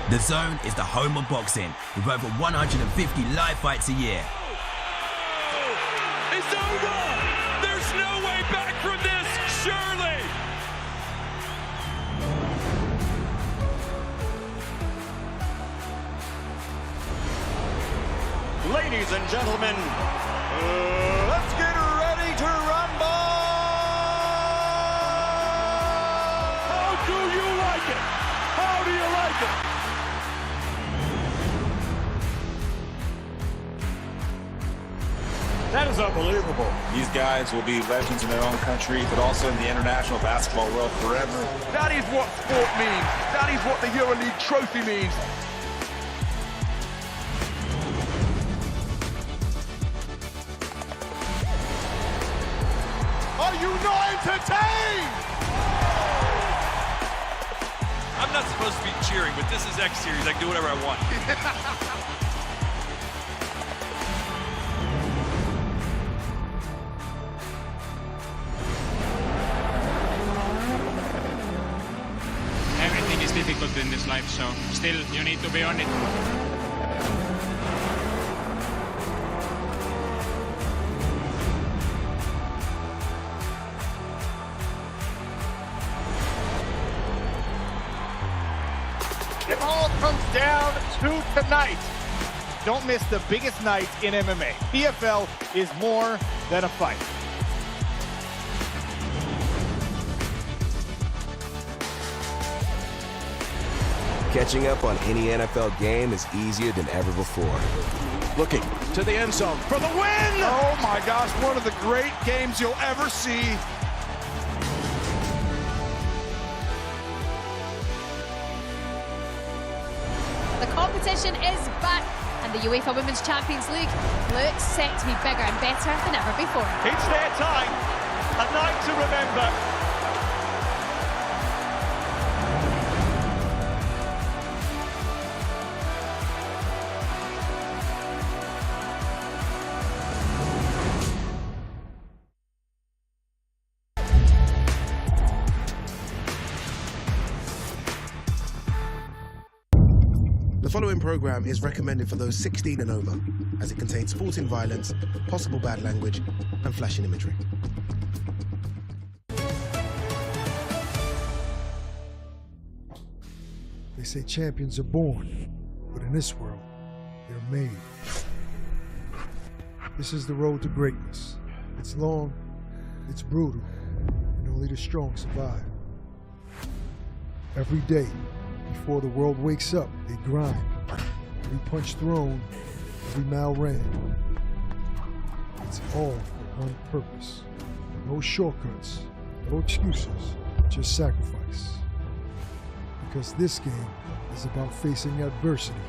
DAZN is the home of boxing, with over 150 live fights a year. It's over! There's no way back from this, surely! Ladies and gentlemen, let's get ready to rumble! How do you like it? How do you like it? That is unbelievable. These guys will be legends in their own country, but also in the international basketball world forever. That is what sport means. That is what the EuroLeague trophy means. Are you not entertained? I'm not supposed to be cheering, but this is X Series. I can do whatever I want. Everything is difficult in this life, so still you need to be on it. It all comes down to tonight. Don't miss the biggest night in MMA. PFL is more than a fight. Catching up on any NFL game is easier than ever before. Looking to the end zone for the win! Oh my gosh, one of the great games you'll ever see. The competition is back, and the UEFA Women's Champions League looks set to be bigger and better than ever before. It's their time. A night to remember. The following program is recommended for those 16 and over, as it contains sporting violence, possible bad language, and flashing imagery. They say champions are born, but in this world, they're made. This is the road to greatness. It's long, it's brutal, and only the strong survive. Every day, before the world wakes up, they grind. Every punch thrown, every mile ran. It's all for one purpose. No shortcuts, no excuses, just sacrifice. Because this game is about facing adversity.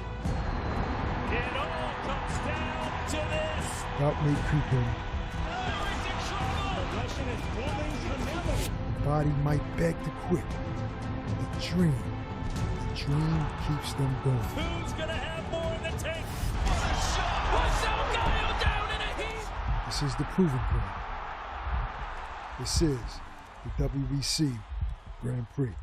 It all comes down to this. Doubt may creep in. The body might beg to quit. The dream keeps them going. Who's gonna have more in the tank? This is the proving ground. This is the WBC Grand Prix.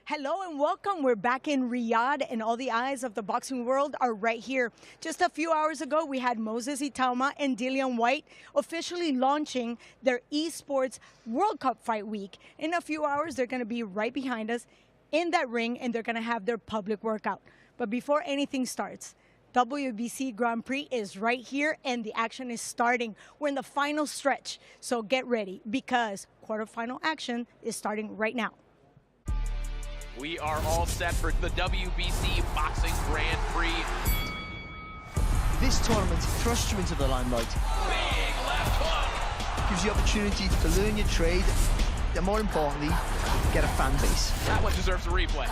Hello and welcome. We're back in Riyadh, and all the eyes of the boxing world are right here. Just a few hours ago, we had Moses Itauma and Dillian White officially launching their esports World Cup Fight Week. In a few hours, they're going to be right behind us in that ring, and they're going to have their public workout. But before anything starts, WBC Grand Prix is right here, and the action is starting. We're in the final stretch, so get ready, because quarterfinal action is starting right now. We are all set for the WBC Boxing Grand Prix. This tournament thrusts you into the limelight. Big left hook. Gives you the opportunity to learn your trade, and more importantly, get a fan base. That one deserves a replay.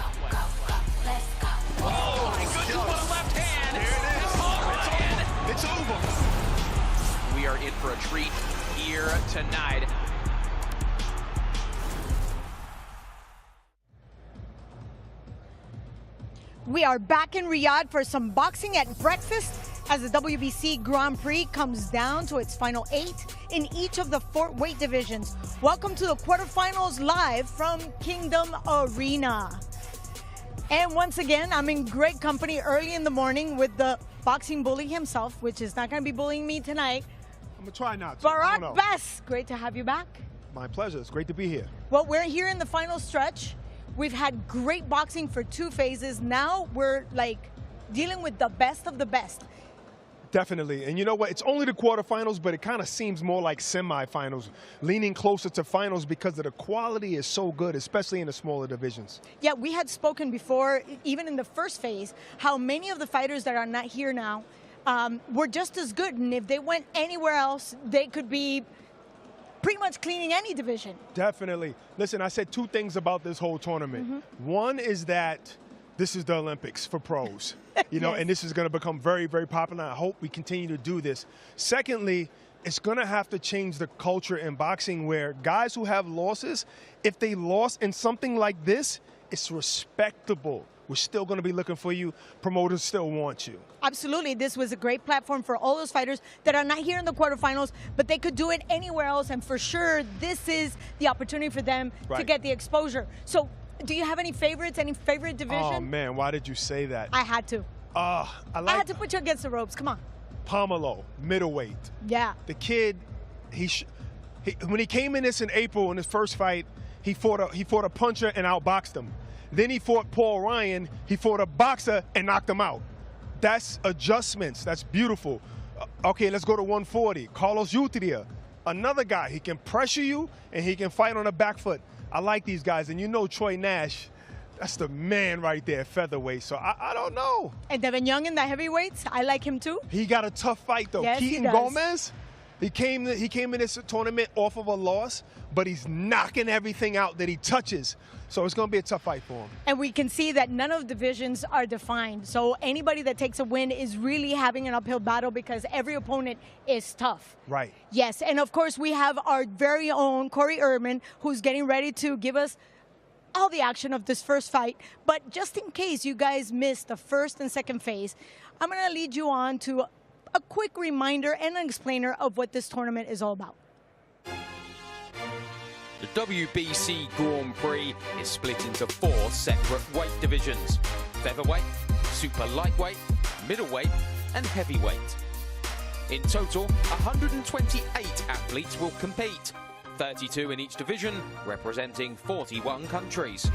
Oh my goodness, what a left hand. Here it is. It's over. We are in for a treat here tonight. We are back in Riyadh for some boxing at breakfast as the WBC Grand Prix comes down to its final 8 in each of the 4 weight divisions. Welcome to the quarterfinals live from Kingdom Arena. And once again, I'm in great company early in the morning with the boxing bully himself, which is not going to be bullying me tonight. I'm going to try not to. Barack Best, great to have you back. My pleasure. It's great to be here. Well, we're here in the final stretch. We've had great boxing for 2 phases. Now we're like dealing with the best of the best. Definitely. And you know what? It's only the quarterfinals, but it kind of seems more like semifinals, leaning closer to finals because of the quality is so good, especially in the smaller divisions. Yeah, we had spoken before, even in the first phase, how many of the fighters that are not here now were just as good. And if they went anywhere else, they could be pretty much cleaning any division. Definitely. Listen, I said 2 things about this whole tournament. One is that this is the Olympics for pros, you know, Yes. and this is going to become very, very popular. I hope we continue to do this. Secondly, it's going to have to change the culture in boxing where guys who have losses, if they lost in something like this, it's respectable. We're still going to be looking for you. Promoters still want you. Absolutely. This was a great platform for all those fighters that are not here in the quarterfinals, but they could do it anywhere else. And for sure, this is the opportunity for them to get the exposure. So do you have any favorites, any favorite division? Oh, man, why did you say that? I had to. I had to put you against the ropes. Come on. Pomelo, middleweight. Yeah. The kid, when he came in this in April in his first fight, he fought a puncher and outboxed him. Then he fought Paul Ryan. He fought a boxer and knocked him out. That's adjustments. That's beautiful. Okay, let's go to 140. Carlos Utria, another guy. He can pressure you and he can fight on the back foot. I like these guys. And you know Troy Nash, that's the man right there, featherweight. So I don't know. And Devin Young in the heavyweights, I like him too. He got a tough fight though. Yes, Keaton he does. Gomez, he came in this tournament off of a loss, but he's knocking everything out that he touches. So it's going to be a tough fight for him. And we can see that none of the divisions are defined. So anybody that takes a win is really having an uphill battle because every opponent is tough. Right. Yes, and of course we have our very own Corey Erdman, who's getting ready to give us all the action of this first fight. But just in case you guys missed the first and second phase, I'm going to lead you on to a quick reminder and an explainer of what this tournament is all about. The WBC Grand Prix is split into 4 separate weight divisions: featherweight, super lightweight, middleweight, and heavyweight. In total, 128 athletes will compete, 32 in each division, representing 41 countries.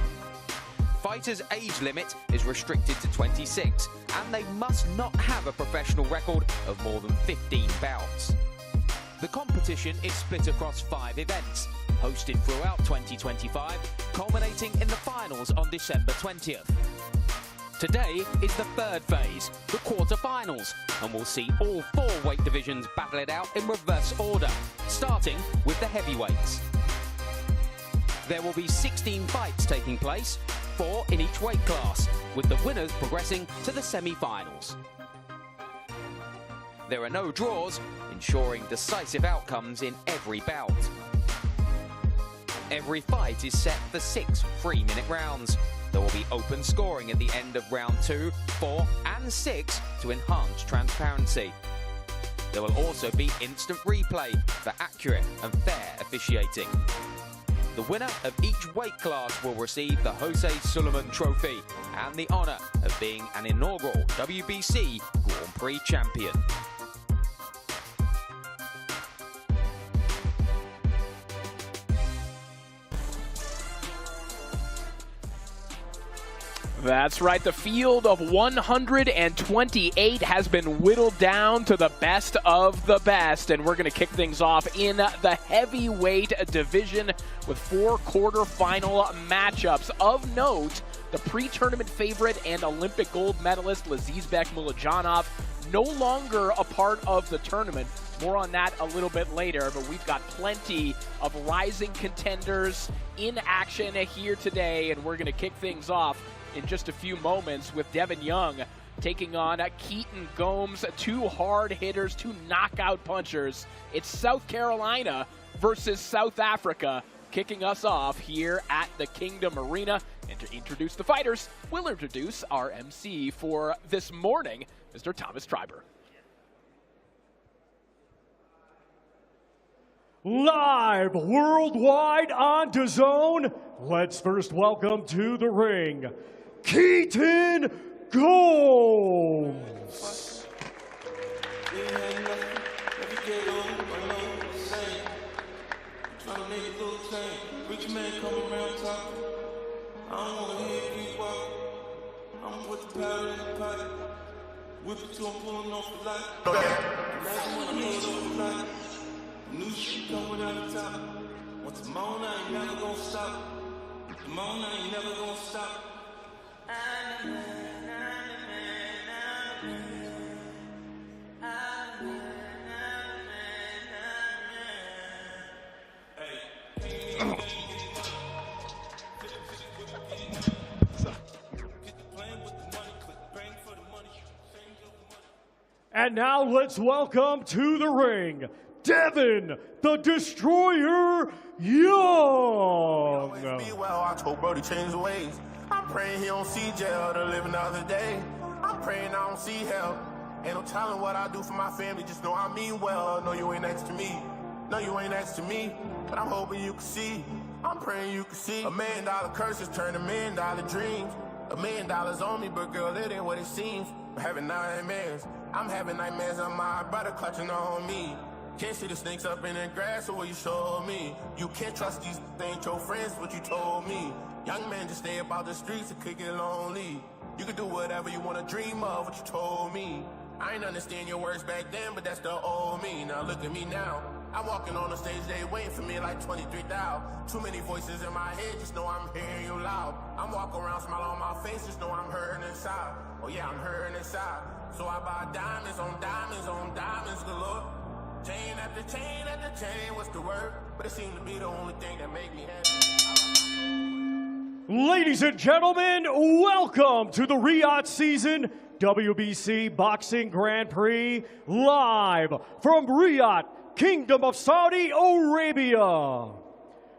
Fighters' age limit is restricted to 26, and they must not have a professional record of more than 15 bouts. The competition is split across 5 events, hosted throughout 2025, culminating in the finals on December 20th. Today is the 3rd phase, the quarterfinals, and we'll see all 4 weight divisions battle it out in reverse order, starting with the heavyweights. There will be 16 fights taking place, 4 in each weight class, with the winners progressing to the semi-finals. There are no draws, ensuring decisive outcomes in every bout. Every fight is set for 6 3-minute rounds. There will be open scoring at the end of round 2, 4 and 6 to enhance transparency. There will also be instant replay for accurate and fair officiating. The winner of each weight class will receive the Jose Sulaiman Trophy and the honour of being an inaugural WBC Grand Prix champion. That's right, the field of 128 has been whittled down to the best of the best, and we're going to kick things off in the heavyweight division with 4 quarterfinal matchups. Of note, the pre-tournament favorite and Olympic gold medalist Lazizbek Mulajanov no longer a part of the tournament. More on that a little bit later, but we've got plenty of rising contenders in action here today, and we're going to kick things off in just a few moments with Devin Young taking on Keaton Gomes, two hard hitters, two knockout punchers. It's South Carolina versus South Africa, kicking us off here at the Kingdom Arena. And to introduce the fighters, we'll introduce our MC for this morning, Mr. Thomas Treiber. Live worldwide on DAZN, let's first welcome to the ring, Keaton Gomes. New shit come without a top. Once I'm on, I ain't never gonna stop. I'm on, I ain't never gonna stop. And now let's welcome to the ring, Devin, the Destroyer Young. Well, I told Brody change the ways. I'm praying he don't see jail to live another day. I'm praying I don't see hell. Ain't no telling what I do for my family, just know I mean well. No, you ain't next to me. No, you ain't next to me. But I'm hoping you can see. I'm praying you can see. $1 million curses turn to $1 million dreams. $1 million on me, but girl, it ain't what it seems. I'm having nightmares. I'm having nightmares on my brother clutching on me. Can't see the snakes up in the grass, or what you showed me. You can't trust these, they ain't your friends, what you told me. Young man, just stay about the streets, it could get lonely. You can do whatever you want to dream of, what you told me. I ain't understand your words back then, but that's the old me. Now look at me now. I'm walking on the stage, they waiting for me like 23,000. Too many voices in my head, just know I'm hearing you loud. I'm walking around, smile on my face, just know I'm hurting inside. Oh yeah, I'm hurting inside. So I buy diamonds on diamonds on diamonds galore. Chain after chain after chain, what's the word? But it seemed to be the only thing that make me happy. Ladies and gentlemen, welcome to the Riyadh season WBC Boxing Grand Prix, live from Riyadh, Kingdom of Saudi Arabia.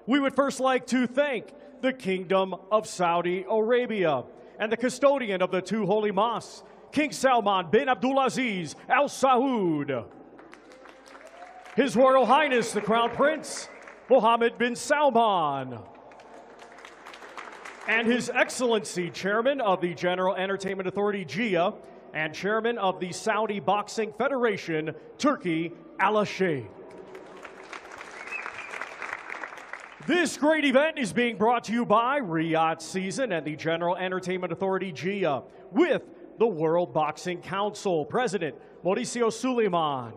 We would first like to thank the Kingdom of Saudi Arabia and the custodian of the two holy mosques, King Salman bin Abdulaziz Al Saud. His Royal Highness, the Crown Prince, Mohammed bin Salman. And His Excellency, Chairman of the General Entertainment Authority, GIA, and Chairman of the Saudi Boxing Federation, Turki Al-Sheikh. This great event is being brought to you by Riyadh Season and the General Entertainment Authority, GIA, with the World Boxing Council, President Mauricio Suleiman,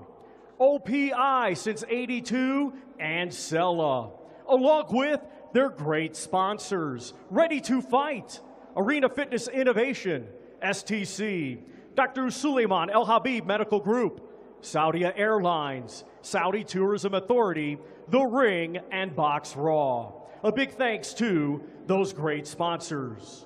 OPI since '82, and Sella, along with their great sponsors, Ready to Fight, Arena Fitness Innovation, STC, Dr. Suleiman El Habib Medical Group, Saudi Airlines, Saudi Tourism Authority, The Ring, and Box Raw. A big thanks to those great sponsors.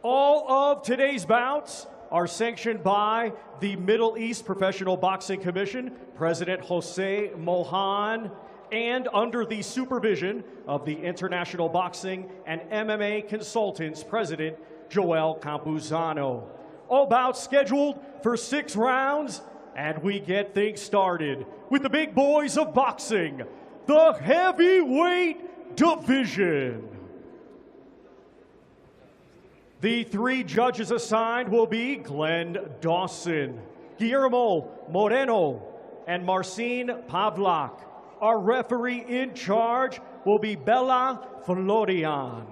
All of today's bouts are sanctioned by the Middle East Professional Boxing Commission, President Jose Mohan, and under the supervision of the International Boxing and MMA Consultants, President Joel Campuzano. All bouts scheduled for 6 rounds, and we get things started with the big boys of boxing, the heavyweight division. The 3 judges assigned will be Glenn Dawson, Guillermo Moreno, and Marcin Pavlak. Our referee in charge will be Bella Florian.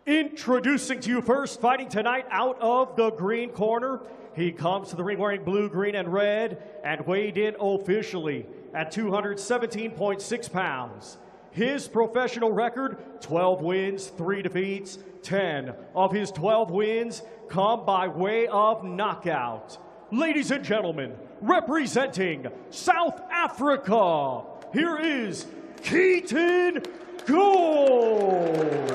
Introducing to you first, fighting tonight out of the green corner. He comes to the ring wearing blue, green, and red, and weighed in officially at 217.6 pounds. His professional record, 12 wins, 3 defeats. 10 of his 12 wins come by way of knockout. Ladies and gentlemen, representing South Africa, here is Keaton Gomes.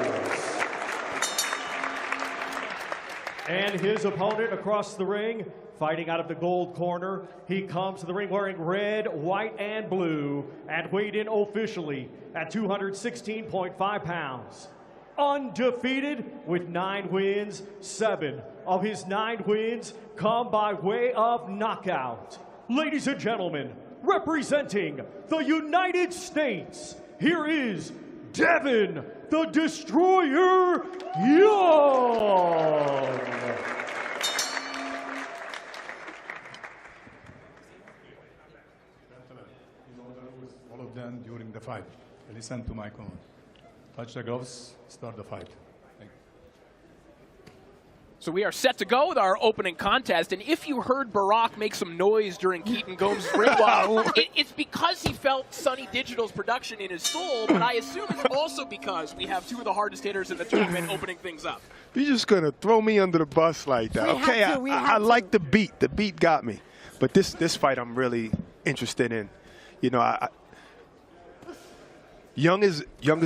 And his opponent across the ring, fighting out of the gold corner, he comes to the ring wearing red, white, and blue, and weighed in officially at 216.5 pounds. Undefeated with 9 wins, 7 of his 9 wins come by way of knockout. Ladies and gentlemen, representing the United States, here is Devin the Destroyer Young. All of them during the fight. Listen to my command. Touch the gloves, start the fight. Thank you. So we are set to go with our opening contest, and if you heard Barack make some noise during Keaton Gomes' ring walk, it's because he felt Sunny Digital's production in his soul, but I assume it's also because we have 2 of the hardest hitters in the tournament opening things up. You're just going to throw me under the bus like that. Okay, I like the beat. The beat got me. But this fight I'm really interested in. You know, Young is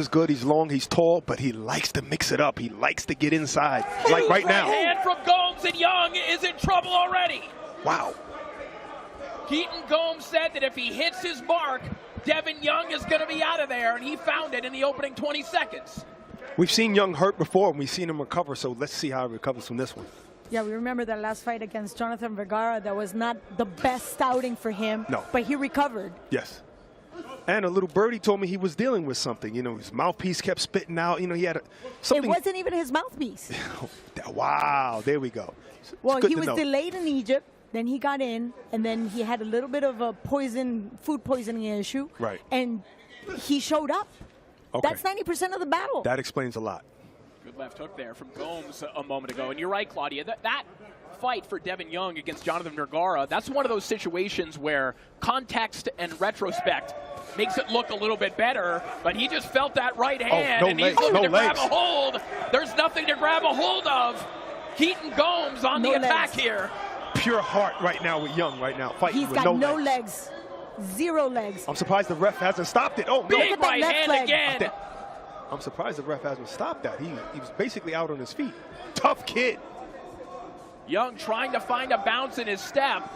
good, he's long, he's tall, but he likes to mix it up. He likes to get inside, like right now. Hand from Gomes, and Young is in trouble already. Wow. Keaton Gomes said that if he hits his mark, Devin Young is going to be out of there, and he found it in the opening 20 seconds. We've seen Young hurt before, and we've seen him recover, so let's see how he recovers from this one. Yeah, we remember that last fight against Jonathan Vergara. That was not the best outing for him, but he recovered. Yes. And a little birdie told me he was dealing with something. You know, his mouthpiece kept spitting out. You know, he had something. It wasn't even his mouthpiece. Wow, there we go. Well, he was delayed in Egypt. Then he got in, and then he had a little bit of a food poisoning issue. Right. And he showed up. Okay. That's 90% of the battle. That explains a lot. Good left hook there from Gomes a moment ago. And you're right, Claudia. That fight for Devin Young against Jonathan Vergara, that's one of those situations where context and retrospect makes it look a little bit better, but he just felt that right hand, and he's looking to grab a hold. There's nothing to grab a hold of. Keaton Gomes on the attack here. Pure heart right now with Young right now, fighting He's with got no legs. 0 legs. I'm surprised the ref hasn't stopped it. Oh, big right hand again. I'm surprised the ref hasn't stopped that. He was basically out on his feet. Tough kid. Young trying to find a bounce in his step,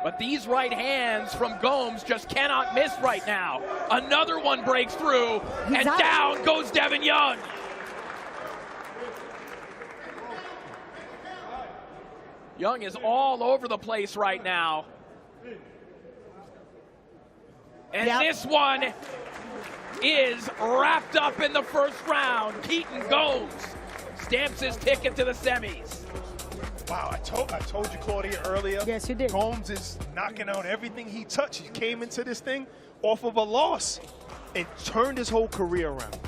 but these right hands from Gomes just cannot miss right now. Another one breaks through, and down goes Devin Young. Young is all over the place right now. And this one is wrapped up in the first round. Keaton Gomes stamps his ticket to the semis. Wow, I told you, Claudia, earlier. Yes, you did. Gomes is knocking out everything he touched. He came into this thing off of a loss and turned his whole career around.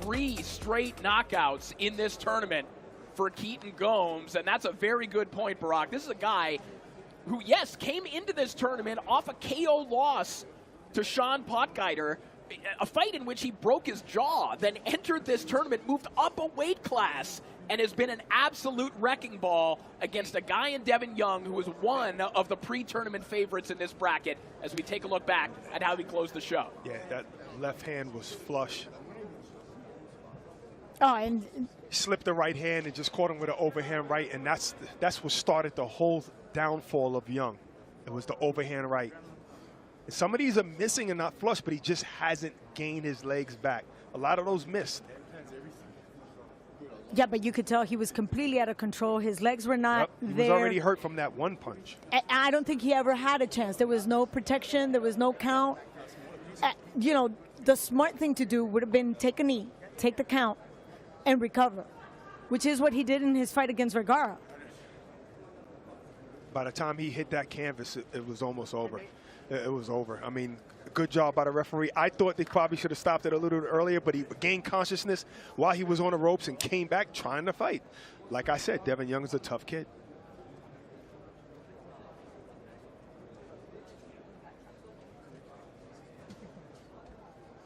3 straight knockouts in this tournament for Keaton Gomes, and that's a very good point, Barack. This is a guy who, yes, came into this tournament off a KO loss to Sean Potgieter, a fight in which he broke his jaw, then entered this tournament, moved up a weight class, and has been an absolute wrecking ball against a guy in Devin Young who was one of the pre-tournament favorites in this bracket, as we take a look back at how he closed the show. Yeah, that left hand was flush. Oh, and he slipped the right hand and just caught him with an overhand right, and that's what started the whole downfall of Young. It was the overhand right. And some of these are missing and not flush, but he just hasn't gained his legs back. A lot of those missed. Yeah, but you could tell he was completely out of control. His legs were not He there. was already hurt from that one punch. I don't think he ever had a chance. There was no protection. There was no count. You know, the smart thing to do would have been take a knee, take the count, and recover, which is what he did in his fight against Vergara. By the time he hit that canvas, it was almost over. It was over. I mean, good job by the referee. I thought they probably should have stopped it a little earlier, but he gained consciousness while he was on the ropes and came back trying to fight. Like I said, Devin Young is a tough kid.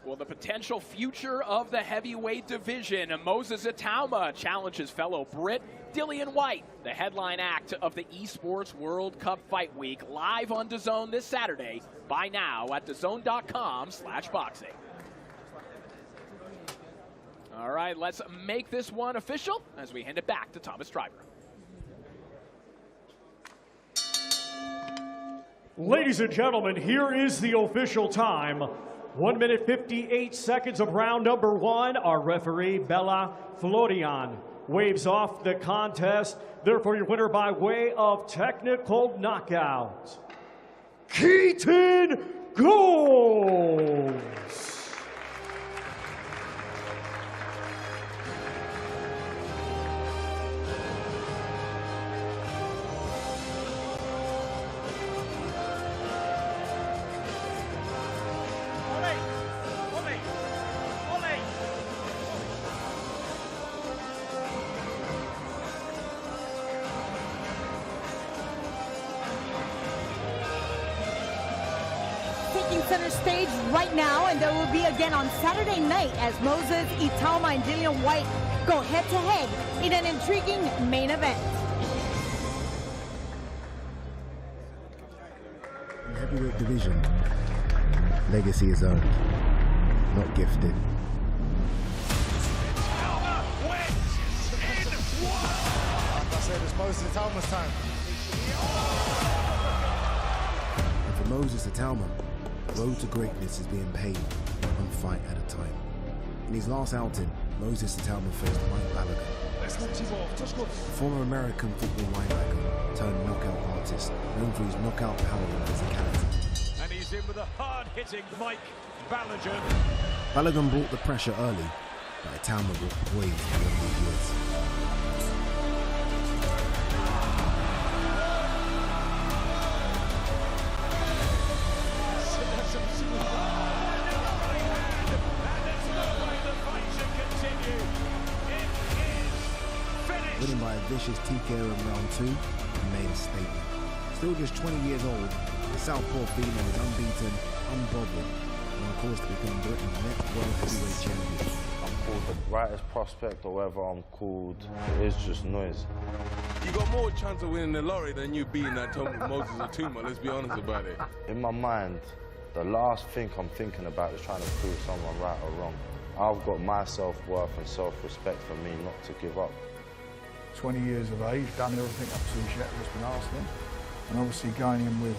Well, the potential future of the heavyweight division. Moses Itauma challenges fellow Brit Dillian Whyte, the headline act of the Esports World Cup Fight Week, live on DAZN this Saturday. Buy now at DAZN.com/boxing. All right, let's make this one official as we hand it back to Thomas Driver. Ladies and gentlemen, here is the official time. 1 minute 58 seconds of round number 1. Our referee, Bella Florian, waves off the contest. Therefore, your winner by way of technical knockout, Keaton Gomes. Taking center stage right now, and there will be again on Saturday night as Moses Itauma and Dillian Whyte go head-to-head in an intriguing main event. In the heavyweight division, legacy is earned, not gifted. Like I said, it's Moses Itauma's time. And for Moses Itauma, the road to greatness is being paved one fight at a time. In his last outing, Moses Itauma faced Mike Balaguer, a former American football linebacker turned knockout artist, known for his knockout power and physicality. And he's in with a hard-hitting Mike Balaguer. Balaguer brought the pressure early, but Itauma brought poise beyond his years. Winning by a vicious TKO in round 2, he made a statement. Still just 20 years old, the Southpaw female is unbeaten, unbothered, and on course to become Britain's next world heavyweight champion. I'm called the brightest prospect, or whatever I'm called, it's just noise. You got more chance of winning the lottery than you beating that Moses Itauma, let's be honest about it. In my mind, the last thing I'm thinking about is trying to prove someone right or wrong. I've got my self-worth and self-respect for me not to give up. 20 years of age, done everything up to his yet that's been asked him. And obviously going in with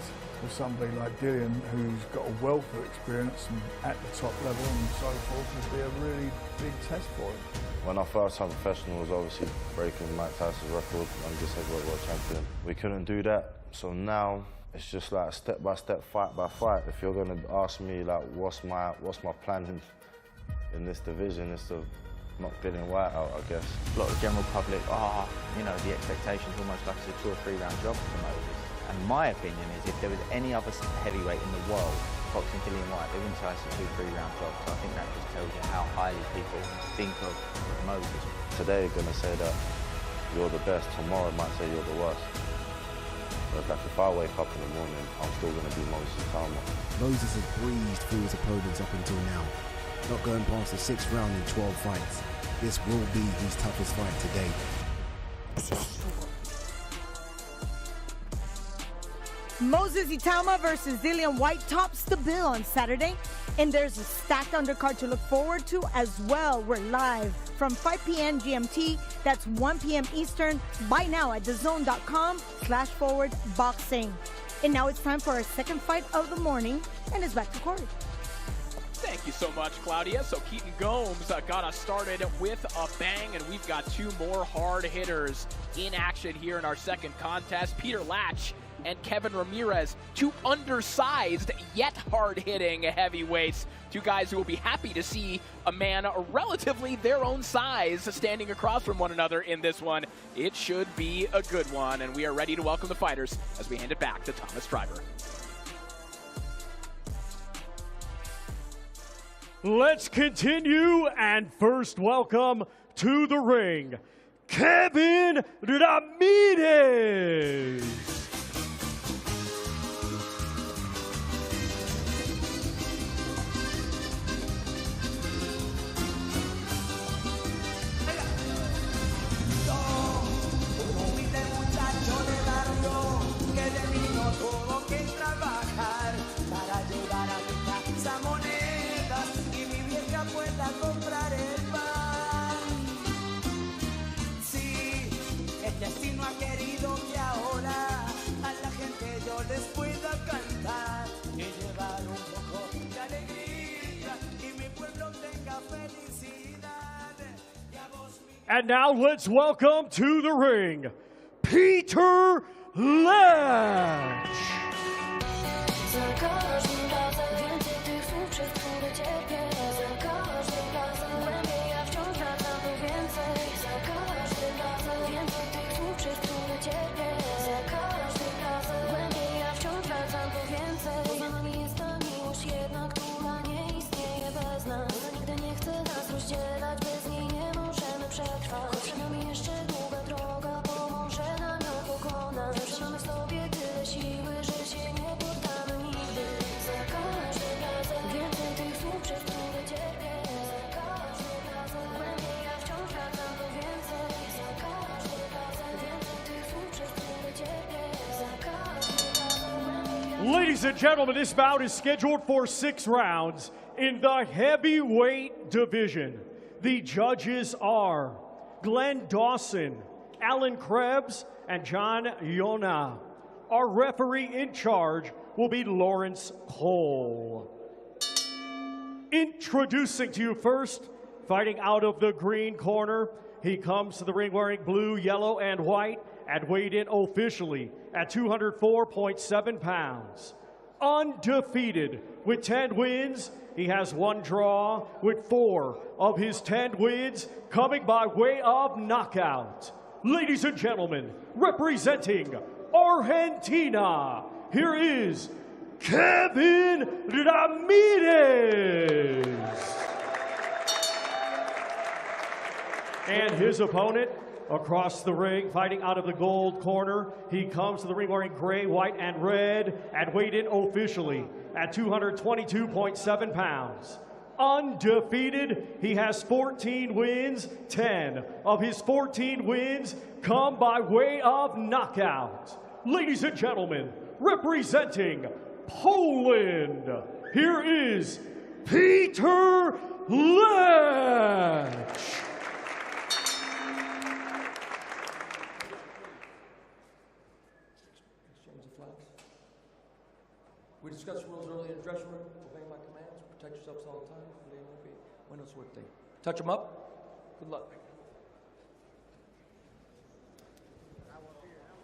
somebody like Dillian, who's got a wealth of experience and at the top level and so forth, would be a really big test for him. When I first turned professional, was obviously breaking Mike Tyson's record, youngest heavyweight world champion. We couldn't do that, so now it's just like step by step, fight by fight. If you're gonna ask me like what's my plan in this division, is to knock Dillian Whyte out, I guess. A lot of the general public you know, the expectation's almost like it's a 2 or 3 round job for Moses. And my opinion is if there was any other heavyweight in the world boxing Dillian Whyte, they wouldn't say it's a 2 or 3 round job. So I think that just tells you how highly people think of Moses. Today you're gonna say that you're the best, tomorrow might say you're the worst. But like if I wake up in the morning, I'm still gonna be Moses Itauma. Moses has breezed through his opponents up until now, not going past the 6th round in 12 fights. This will be his toughest fight to date. Moses Itauma versus Dillian Whyte tops the bill on Saturday, and there's a stacked undercard to look forward to as well. We're live from 5 p.m. GMT, that's 1 p.m. Eastern. Buy now at DAZN.com/boxing. And now it's time for our second fight of the morning, and it's back to Corey. Thank you so much, Claudia. So Keaton Gomes got us started with a bang, and we've got 2 more hard hitters in action here in our second contest. Peter Latch and Kevin Ramirez, 2 undersized yet hard-hitting heavyweights. 2 guys who will be happy to see a man relatively their own size standing across from one another in this one. It should be a good one, and we are ready to welcome the fighters as we hand it back to Thomas Driver. Let's continue, and first welcome to the ring, Kevin Ramirez. And now let's welcome to the ring, Peter Latch. Ladies and gentlemen, this bout is scheduled for 6 rounds in the heavyweight division. The judges are Glenn Dawson, Alan Krebs, and John Yona. Our referee in charge will be Lawrence Cole. Introducing to you first, fighting out of the green corner, he comes to the ring wearing blue, yellow, and white, and weighed in officially at 204.7 pounds. Undefeated with 10 wins, he has 1 draw with 4 of his 10 wins coming by way of knockout. Ladies and gentlemen, representing Argentina, here is Kevin Ramirez. And his opponent across the ring, fighting out of the gold corner, he comes to the ring wearing gray, white, and red, and weighed in officially at 222.7 pounds. Undefeated, he has 14 wins. 10 of his 14 wins come by way of knockout. Ladies and gentlemen, representing Poland, here is Peter Latch. We discussed rules earlier in the dressing room. Obey my commands. Protect yourselves all the time. Win us what they touch them up. Good luck.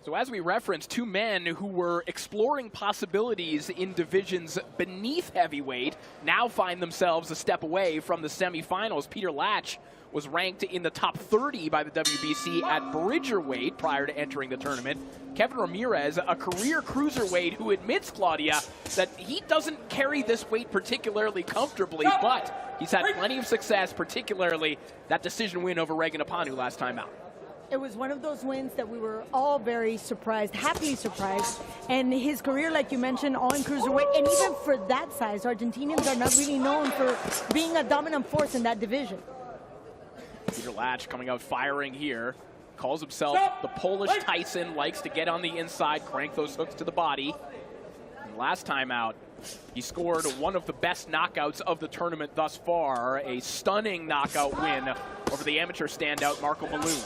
So as we referenced, 2 men who were exploring possibilities in divisions beneath heavyweight now find themselves a step away from the semifinals. Peter Latch was ranked in the top 30 by the WBC at bridgerweight prior to entering the tournament. Kevin Ramirez, a career cruiserweight who admits, Claudia, that he doesn't carry this weight particularly comfortably, but he's had plenty of success, particularly that decision win over Regan Apanu last time out. It was one of those wins that we were all very surprised, happily surprised. And his career, like you mentioned, all in cruiserweight, and even for that size, Argentinians are not really known for being a dominant force in that division. Peter Latch coming out firing here. Calls himself the Polish Tyson, likes to get on the inside, crank those hooks to the body. And last time out, he scored one of the best knockouts of the tournament thus far, a stunning knockout win over the amateur standout Marco Malone.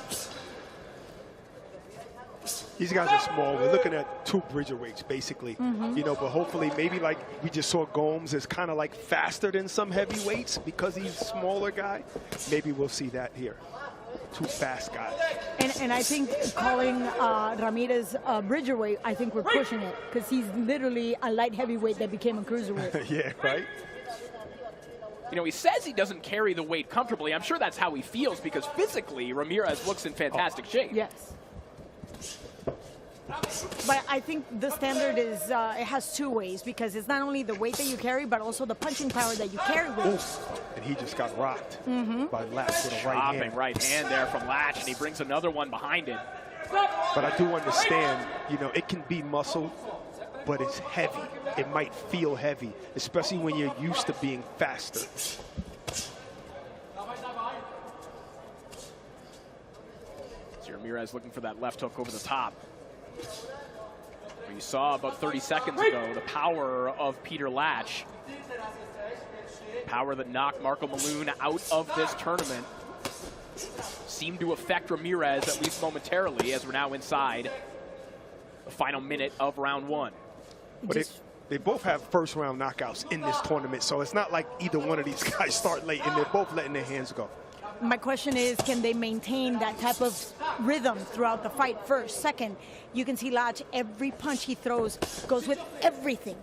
These guys are small. We're looking at 2 bridgerweights, basically. You know, but hopefully, maybe like we just saw Gomes is kind of like faster than some heavyweights because he's a smaller guy. Maybe we'll see that here. 2 fast guys. And I think calling Ramirez bridgerweight, I think we're pushing it because he's literally a light heavyweight that became a cruiserweight. Yeah, right? You know, he says he doesn't carry the weight comfortably. I'm sure that's how he feels because physically, Ramirez looks in fantastic shape. Yes. But I think the standard is, it has 2 ways because it's not only the weight that you carry, but also the punching power that you carry with. Oof. And he just got rocked by Latch with a right hand. Right hand there from Latch, and he brings another one behind it. But I do understand, you know, it can be muscle, but it's heavy. It might feel heavy, especially when you're used to being faster. So Ramirez looking for that left hook over the top. We saw about 30 seconds ago the power of Peter Latch. Power that knocked Marco Malone out of this tournament. Seemed to affect Ramirez, at least momentarily, as we're now inside the final minute of round 1. But they both have first-round knockouts in this tournament, so it's not like either one of these guys start late, and they're both letting their hands go. My question is, can they maintain that type of rhythm throughout the fight? First. Second, you can see Latch, every punch he throws goes with everything.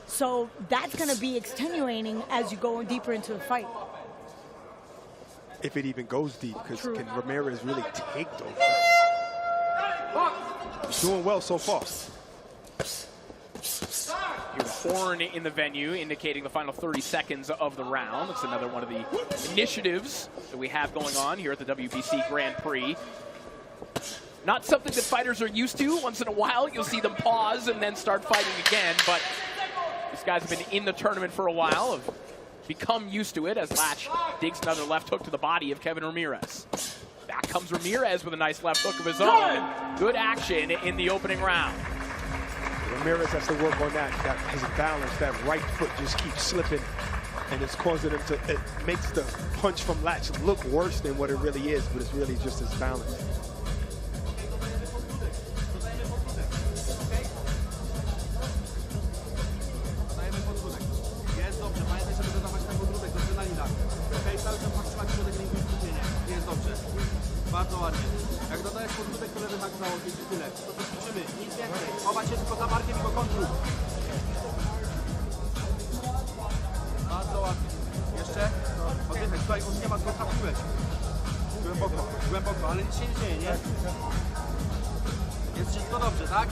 So that's going to be extenuating as you go deeper into the fight. If it even goes deep, because can Ramirez really take those shots? He's doing well so far. Here's a horn in the venue indicating the final 30 seconds of the round. It's another one of the initiatives that we have going on here at the WBC Grand Prix. Not something that fighters are used to. Once in a while, you'll see them pause and then start fighting again. But these guys have been in the tournament for a while, have become used to it as Latch digs another left hook to the body of Kevin Ramirez. Back comes Ramirez with a nice left hook of his own. Good action in the opening round. Ramirez has to work on that his balance. That right foot just keeps slipping, and it's causing him to, it makes the punch from Latch look worse than what it really is, but it's really just his balance. Bardzo ładnie. Jak dodajesz podwódek, to lewy hak założyć i tyle. To też ćwiczymy. Nic więcej. Chować się tylko za barkiem i go kontruj. Bardzo ładnie. Jeszcze? Oddychaj. Tutaj on nie ma, tylko trafiłeś. Głęboko, głęboko, ale nic się nie dzieje, nie? Jest wszystko dobrze, tak?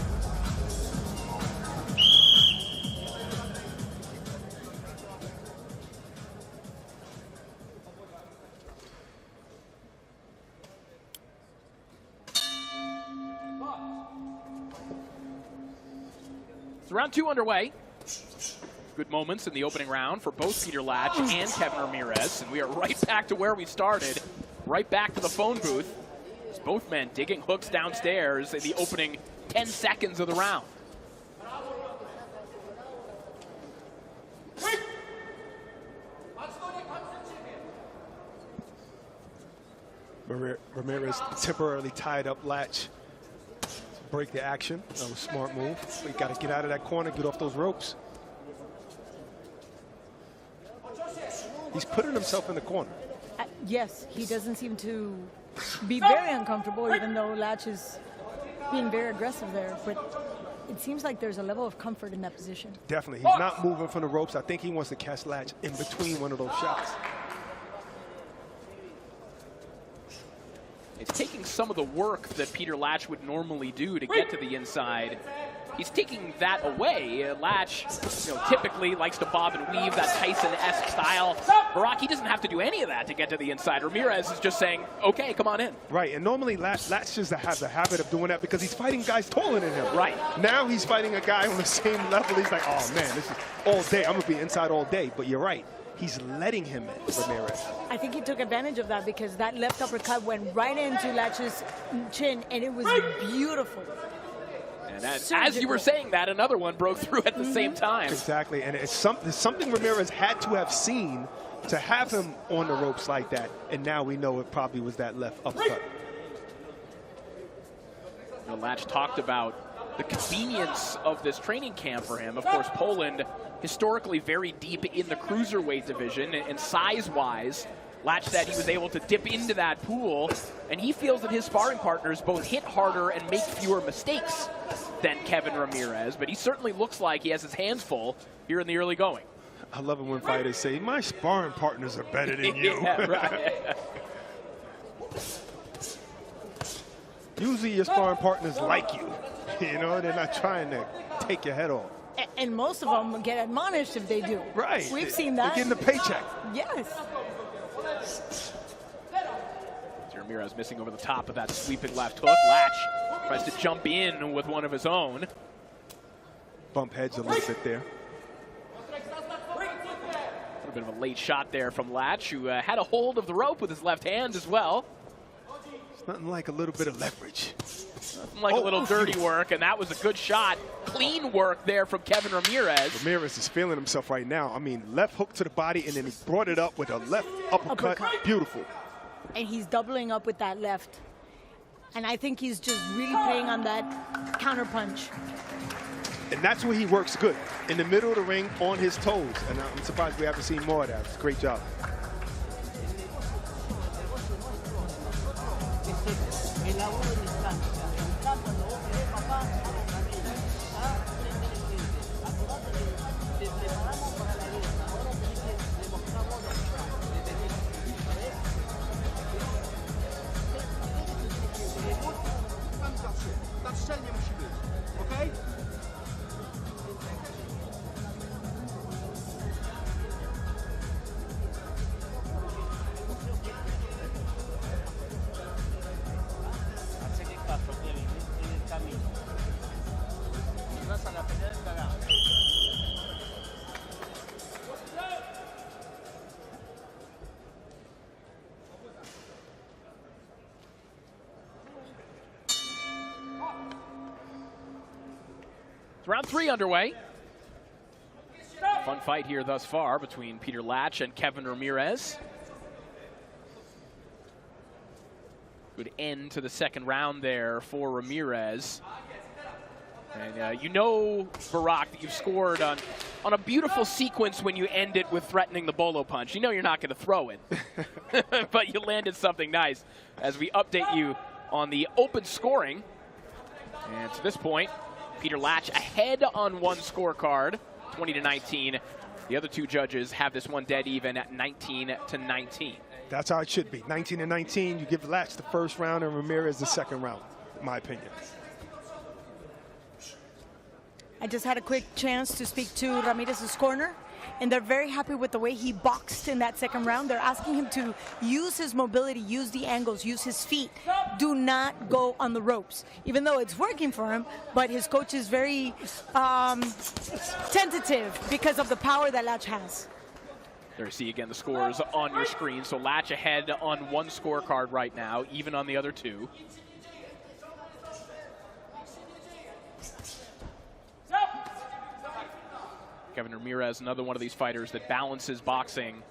So round two underway. Good moments in the opening round for both Peter Latch and Kevin Ramirez. And we are right back to where we started, right back to the phone booth. As both men digging hooks downstairs in the opening 10 seconds of the round. Ramirez temporarily tied up Latch. Break the action. That was a smart move. We got to get out of that corner, get off those ropes. He's putting himself in the corner. Yes, he doesn't seem to be very uncomfortable, even though Latch is being very aggressive there. But it seems like there's a level of comfort in that position. Definitely. He's not moving from the ropes. I think he wants to catch Latch in between one of those shots. It's taking some of the work that Peter Latch would normally do to get to the inside. He's taking that away. Latch, typically likes to bob and weave, that Tyson-esque style. Barack, he doesn't have to do any of that to get to the inside. Ramirez is just saying, okay, come on in. Right, and normally Latch just has the habit of doing that because he's fighting guys taller than him. Right. Now he's fighting a guy on the same level. He's like, oh man, this is all day. I'm gonna be inside all day, but you're right. He's letting him in, Ramirez. I think he took advantage of that because that left uppercut went right into Latch's chin, and it was beautiful. And as you were saying that, another one broke through at the same time. Exactly, and it's something Ramirez had to have seen to have him on the ropes like that, and now we know it probably was that left uppercut. Latch talked about the convenience of this training camp for him. Of course, Poland historically very deep in the cruiserweight division, and size-wise, Latch said he was able to dip into that pool, and he feels that his sparring partners both hit harder and make fewer mistakes than Kevin Ramirez, but he certainly looks like he has his hands full here in the early going. I love it when fighters say, my sparring partners are better than you. Yeah, right. Usually your sparring partners like you. You know, they're not trying to take your head off. And most of them get admonished if they do. Right. We've seen that. They're getting the paycheck. Yes. Ramirez missing over the top of that sweeping left hook. Latch tries to jump in with one of his own. Bump heads a little bit there. A little bit of a late shot there from Latch, who had a hold of the rope with his left hand as well. It's nothing like a little bit of leverage. Nothing like a little dirty work, and that was a good shot. Clean work there from Kevin Ramirez. Ramirez is feeling himself right now. I mean, left hook to the body, and then he brought it up with a left uppercut. Beautiful. And he's doubling up with that left. And I think he's just really playing on that counter punch. And that's where he works good, in the middle of the ring, on his toes. And I'm surprised we haven't seen more of that. It's a great job. El laburo en distancia. En casa, lo que ve papá, acordate que te preparamos para la guerra. Ahora tenés que demostrar vos lo que tenés. ¿Sabés? Tak szczelnie musi być, okej? Hace que caso, Kevin, en el camino. Si vas a la pelea del cagado. Round 3 underway. Fun fight here thus far between Peter Latch and Kevin Ramirez. Good end to the second round there for Ramirez. And you know, Barack, that you've scored on a beautiful sequence when you end it with threatening the bolo punch. You know you're not going to throw it, but you landed something nice as we update you on the open scoring. And to this point, Peter Latch ahead on one scorecard, 20-19. The other two judges have this one dead even at 19-19. That's how it should be. 19-19, you give Latch the first round and Ramirez the second round, in my opinion. I just had a quick chance to speak to Ramirez's corner, and they're very happy with the way he boxed in that second round. They're asking him to use his mobility, use the angles, use his feet. Do not go on the ropes, even though it's working for him, but his coach is very tentative because of the power that Latch has. There you see again the scores on your screen. So Latch ahead on one scorecard right now, even on the other two. Kevin Ramirez, another one of these fighters that balances boxing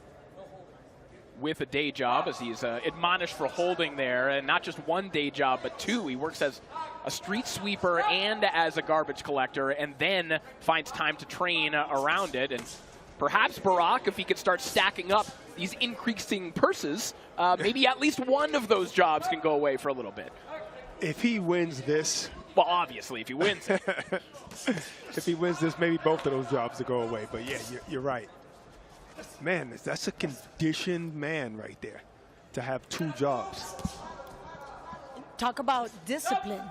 with a day job, as he's admonished for holding there, and not just one day job, but two. He works as a street sweeper and as a garbage collector, and then finds time to train around it. And perhaps Barack, if he could start stacking up these increasing purses, maybe at least one of those jobs can go away for a little bit. If he wins this... Well, obviously, if he wins it. If he wins this, maybe both of those jobs will go away. But yeah, you're right. Man, that's a conditioned man right there to have two jobs. Talk about discipline.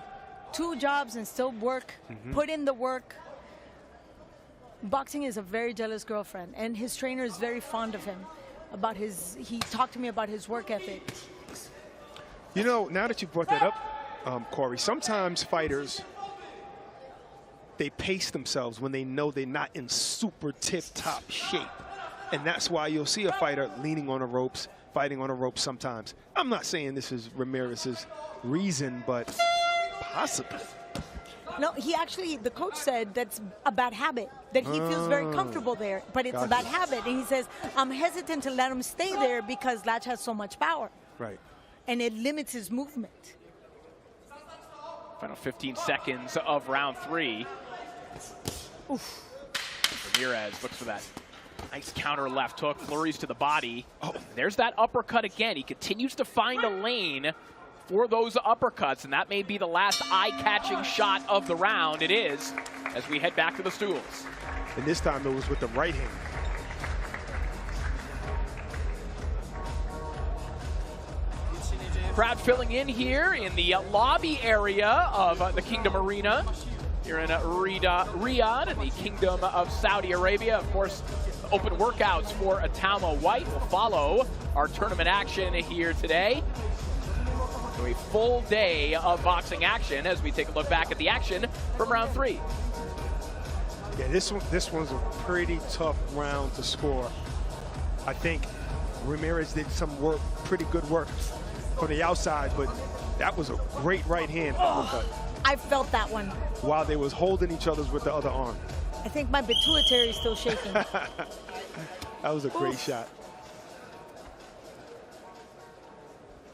Two jobs and still work, put in the work. Boxing is a very jealous girlfriend, and his trainer is very fond of him. He talked to me about his work ethic. You know, now that you brought that up, Corey, sometimes fighters, they pace themselves when they know they're not in super tip-top shape. And that's why you'll see a fighter leaning on the ropes, fighting on the ropes sometimes. I'm not saying this is Ramirez's reason, but possibly. No, the coach said that's a bad habit, that he feels very comfortable there, but it's a bad habit. And he says, I'm hesitant to let him stay there because Latch has so much power. Right. And it limits his movement. Final 15 seconds of round 3. Oof. Ramirez looks for that nice counter left hook, flurries to the body. Oh, there's that uppercut again. He continues to find a lane for those uppercuts, and that may be the last eye-catching shot of the round. It is, as we head back to the stools. And this time it was with the right hand. Crowd filling in here in the lobby area of the Kingdom Arena here in Riyadh in the Kingdom of Saudi Arabia. Of course, open workouts for Atalma White will follow our tournament action here today. So a full day of boxing action as we take a look back at the action from round 3. Yeah, this one's a pretty tough round to score. I think Ramirez did some work, pretty good work from the outside, but that was a great right hand uppercut. I felt that one. While they was holding each other's with the other arm. I think my pituitary is still shaking. That was a great shot.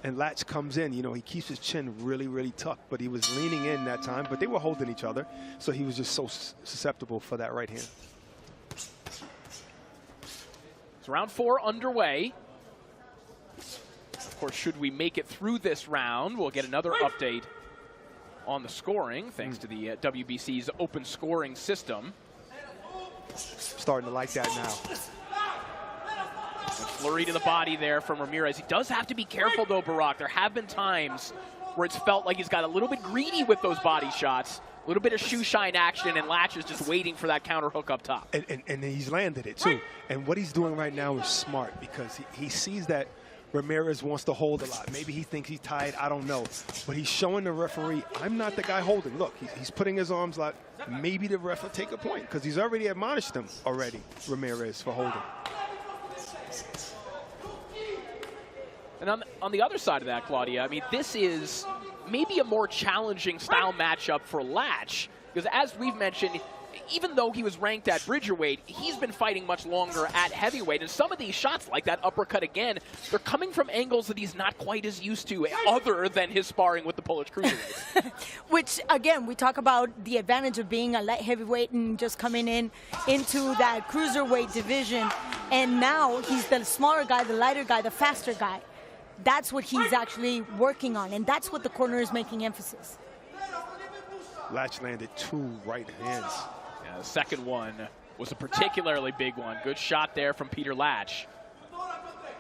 And Latch comes in, you know, he keeps his chin really, really tucked, but he was leaning in that time, but they were holding each other, so he was just so susceptible for that right hand. So round 4 underway. course, should we make it through this round, we'll get another update on the scoring, thanks to the WBC's open scoring system. Starting to like that now. Flurry to the body there from Ramirez. He does have to be careful, though, Barack. There have been times where it's felt like he's got a little bit greedy with those body shots, a little bit of shoe shine action, and Latch is just waiting for that counter hook up top. And he's landed it, too. And what he's doing right now is smart, because he sees that Ramirez wants to hold a lot. Maybe he thinks he's tired, I don't know. But he's showing the referee, I'm not the guy holding. Look, he's putting his arms out. Maybe the ref will take a point, because he's already admonished him Ramirez, for holding. And on the other side of that, Claudia, I mean, this is maybe a more challenging style matchup for Latch, because as we've mentioned, even though he was ranked at Bridgerweight, he's been fighting much longer at heavyweight. And some of these shots, like that uppercut again, they're coming from angles that he's not quite as used to, other than his sparring with the Polish cruiserweights. Which, again, we talk about the advantage of being a light heavyweight and just coming into that cruiserweight division. And now he's the smaller guy, the lighter guy, the faster guy. That's what he's actually working on, and that's what the corner is making emphasis. Latch landed 2 right hands. Yeah, the second one was a particularly big one. Good shot there from Peter Latch.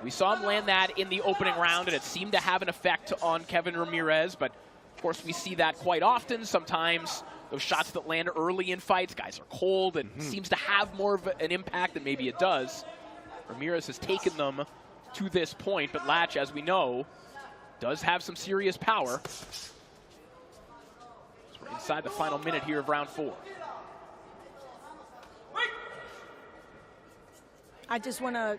We saw him land that in the opening round, and it seemed to have an effect on Kevin Ramirez, but of course we see that quite often. Sometimes those shots that land early in fights, guys are cold, and seems to have more of an impact than maybe it does. Ramirez has taken them to this point, but Latch, as we know, does have some serious power. So we're inside the final minute here of round 4. I just want to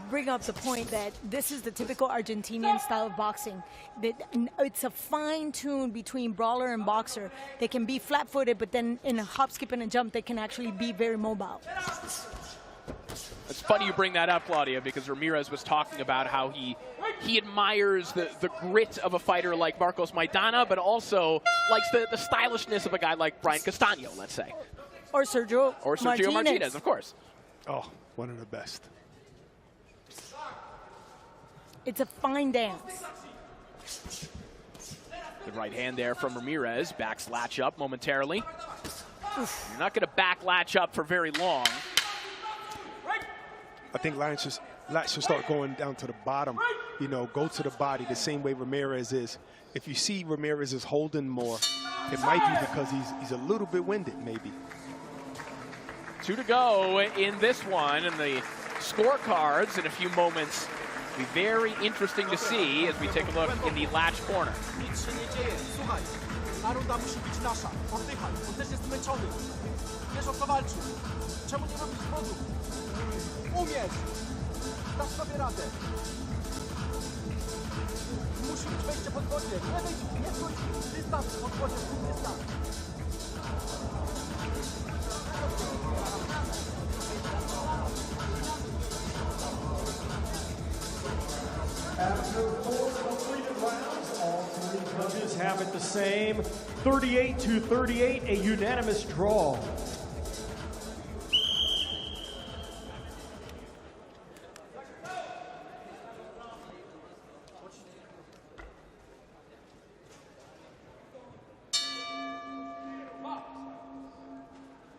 bring up the point that this is the typical Argentinian style of boxing. It's a fine tune between brawler and boxer. They can be flat-footed, but then in a hop, skip, and a jump, they can actually be very mobile. It's funny you bring that up, Claudia, because Ramirez was talking about how he admires the grit of a fighter like Marcos Maidana, but also likes the stylishness of a guy like Brian Castaño, let's say. Or Sergio Martinez, of course. Oh, one of the best. It's a fine dance. Good right hand there from Ramirez. Backs Latch up momentarily. You're not going to back Latch up for very long. I think Latch should start going down to the bottom, go to the body the same way Ramirez is. If you see Ramirez is holding more, it might be because he's a little bit winded, maybe. 2 to go in this one, and the scorecards in a few moments will be very interesting to see as we take a look in the Latch corner. Umieć! Dasz sobie radę! Musi być wejście pod wodzie! Nie wchodź! Dystans pod wodzie! Dystans! After 4 completed rounds, all 3 judges have it the same. 38-38, a unanimous draw.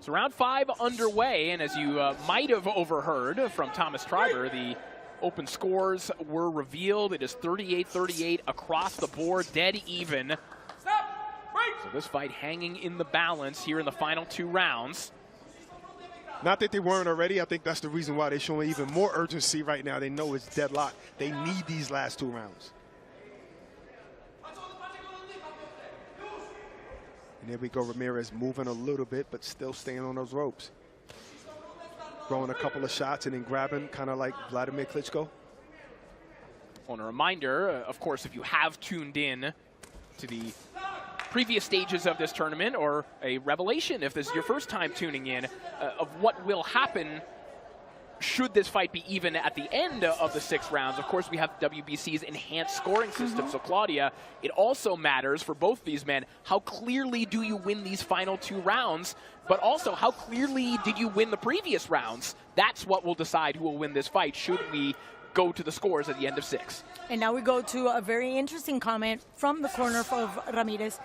So round 5 underway, and as you might have overheard from Thomas Triber, the open scores were revealed. It is 38-38 across the board, dead even. So this fight hanging in the balance here in the final 2 rounds. Not that they weren't already. I think that's the reason why they're showing even more urgency right now. They know it's deadlocked. They need these last 2 rounds. And there we go, Ramirez moving a little bit, but still staying on those ropes. Throwing a couple of shots and then grabbing, kind of like Vladimir Klitschko. On a reminder, of course, if you have tuned in to the previous stages of this tournament, or a revelation if this is your first time tuning in, of what will happen should this fight be even at the end of the 6 rounds. Of course, we have WBC's enhanced scoring system. So, Claudia, it also matters for both these men, how clearly do you win these final 2 rounds, but also how clearly did you win the previous rounds? That's what will decide who will win this fight, should we go to the scores at the end of 6. And now we go to a very interesting comment from the corner of Ramirez.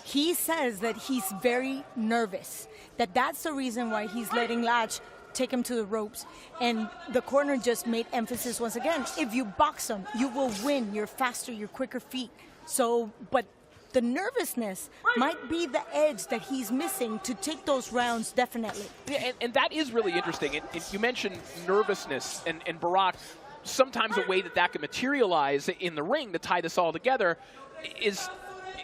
He says that he's very nervous, that's the reason why he's letting Latch take him to the ropes. And the corner just made emphasis once again, if you box him, you will win. You're faster, you're quicker feet. So, but the nervousness might be the edge that he's missing to take those rounds, definitely. Yeah, and that is really interesting. And you mentioned nervousness, and Barack, sometimes a way that can materialize in the ring to tie this all together is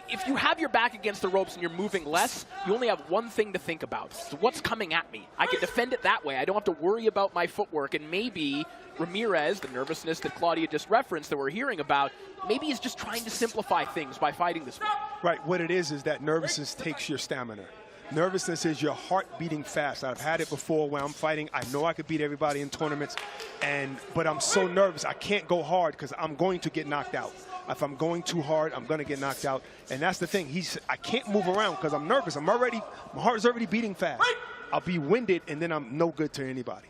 if you have your back against the ropes and you're moving less, you only have one thing to think about. So what's coming at me? I can defend it that way. I don't have to worry about my footwork. And maybe Ramirez, the nervousness that Claudia just referenced that we're hearing about, maybe he's just trying to simplify things by fighting this way. Right. What it is that nervousness takes your stamina. Nervousness is your heart beating fast. I've had it before when I'm fighting. I know I could beat everybody in tournaments, but I'm so nervous. I can't go hard because I'm going to get knocked out. If I'm going too hard, I'm going to get knocked out. And that's the thing. I can't move around because I'm nervous. My heart is already beating fast. I'll be winded, and then I'm no good to anybody.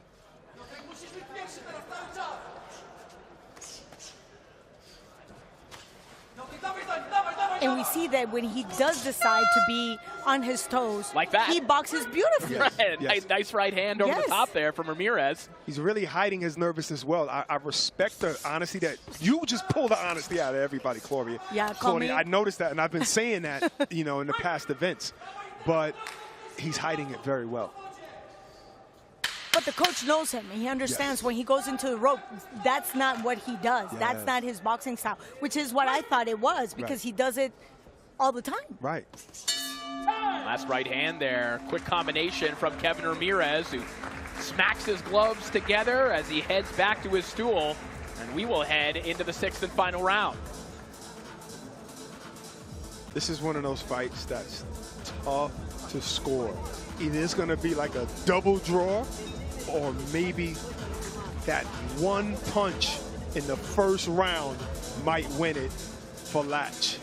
And we see that when he does decide to be on his toes, like that, he boxes beautifully. Yes. Nice right hand over the top there from Ramirez. He's really hiding his nervousness well. I respect the honesty that you just pull the honesty out of everybody, Claudia. Yeah, Claudia, I noticed that, and I've been saying that, in the past events, but he's hiding it very well. But the coach knows him. He understands when he goes into the rope, that's not what he does. Yeah. That's not his boxing style, which is what I thought it was because he does it all the time. Right. Last right hand there. Quick combination from Kevin Ramirez, who smacks his gloves together as he heads back to his stool. And we will head into the 6th and final round. This is one of those fights that's tough to score. Either it's going to be like a double draw, or maybe that one punch in the first round might win it for Latch.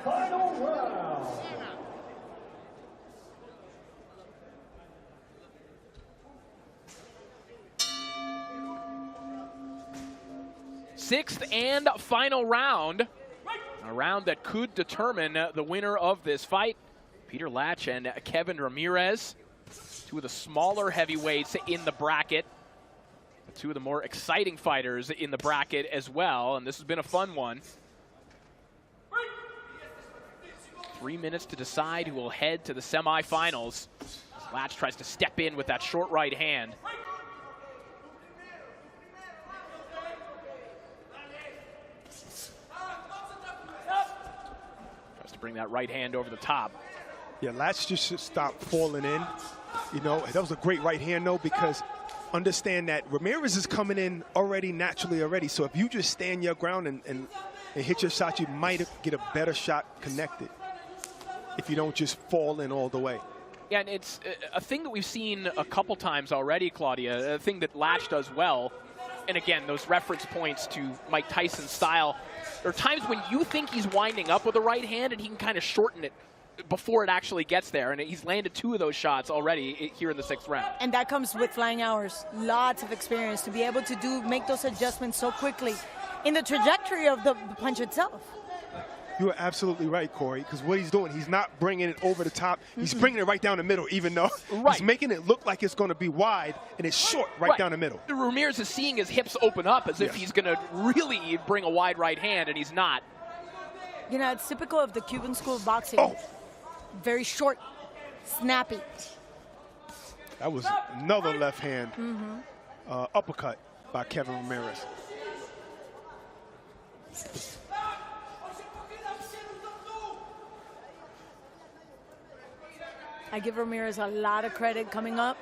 Final round. Sixth and final round. A round that could determine the winner of this fight. Peter Latch and Kevin Ramirez, two of the smaller heavyweights in the bracket. Two of the more exciting fighters in the bracket as well, and this has been a fun one. 3 minutes to decide who will head to the semifinals. Latch tries to step in with that short right hand. Tries to bring that right hand over the top. Yeah, Latch just should stop falling in. That was a great right hand, though, because understand that Ramirez is coming in naturally already. So if you just stand your ground and hit your shot, you might get a better shot connected if you don't just fall in all the way. Yeah, and it's a thing that we've seen a couple times already, Claudia, a thing that Latch does well. And again, those reference points to Mike Tyson's style. There are times when you think he's winding up with a right hand and he can kind of shorten it before it actually gets there. And he's landed 2 of those shots already here in the 6th round. And that comes with flying hours. Lots of experience to be able to make those adjustments so quickly in the trajectory of the punch itself. You are absolutely right, Corey, because what he's doing, he's not bringing it over the top. He's bringing it right down the middle, even though he's making it look like it's going to be wide, and it's short right down the middle. Ramirez is seeing his hips open up as if he's going to really bring a wide right hand, and he's not. It's typical of the Cuban school of boxing. Very short, snappy. That was another left hand uppercut by Kevin Ramirez. I give Ramirez a lot of credit coming up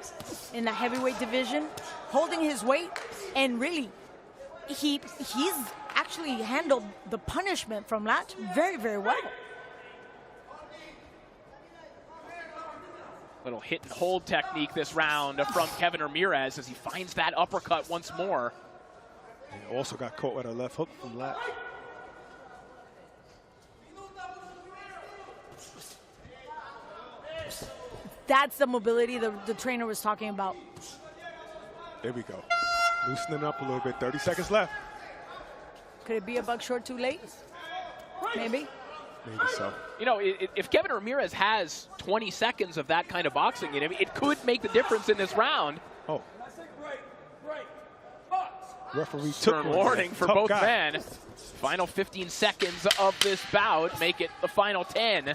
in the heavyweight division, holding his weight, and really, he's actually handled the punishment from Latch very, very well. Little hit and hold technique this round from Kevin Ramirez as he finds that uppercut once more. And also got caught with a left hook from Lat. That's the mobility the trainer was talking about. There we go. Loosening up a little bit. 30 seconds left. Could it be a buck short too late? Maybe. Maybe so. You know, if Kevin Ramirez has 20 seconds of that kind of boxing in him, it could make the difference in this round. Oh. Referee took Stern warning for Tough both guy. men. Final 15 seconds of this bout make it the final 10.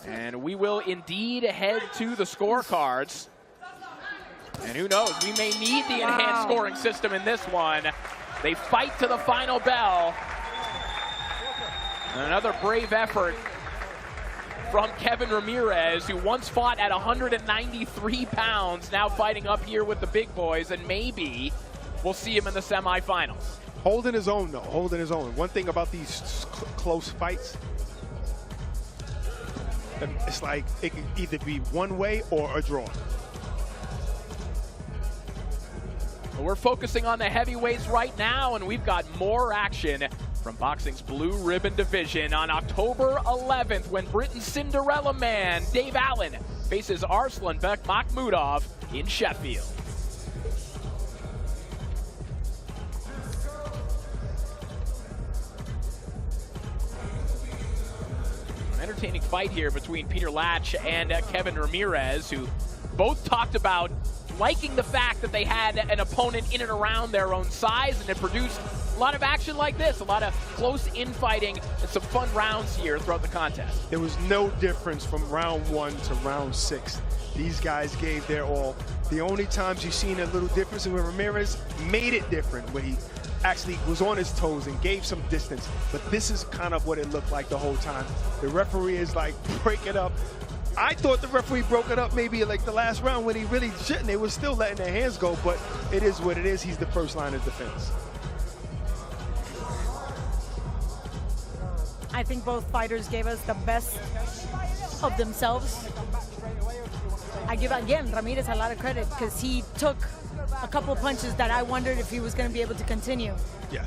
And we will indeed head to the scorecards. And who knows, we may need the enhanced scoring system in this one. They fight to the final bell. Another brave effort from Kevin Ramirez, who once fought at 193 pounds, now fighting up here with the big boys, and maybe we'll see him in the semifinals. Holding his own, though, holding his own. One thing about these close fights, it's like it can either be one way or a draw. We're focusing on the heavyweights right now, and we've got more action from boxing's blue ribbon division on October 11th when Britain's Cinderella man, Dave Allen, faces Arslanbek Makhmudov in Sheffield. An entertaining fight here between Peter Latch and Kevin Ramirez, who both talked about liking the fact that they had an opponent in and around their own size, and it produced a lot of action like this, a lot of close infighting and some fun rounds here throughout the contest. There was no difference from round 1 to round 6. These guys gave their all. The only times you've seen a little difference is when Ramirez made it different, when he actually was on his toes and gave some distance. But this is kind of what it looked like the whole time. The referee is like, break it up. I thought the referee broke it up maybe like the last round when he really shouldn't. They were still letting their hands go, but it is what it is. He's the first line of defense. I think both fighters gave us the best of themselves. I give, again, Ramirez a lot of credit because he took a couple of punches that I wondered if he was going to be able to continue. Yeah.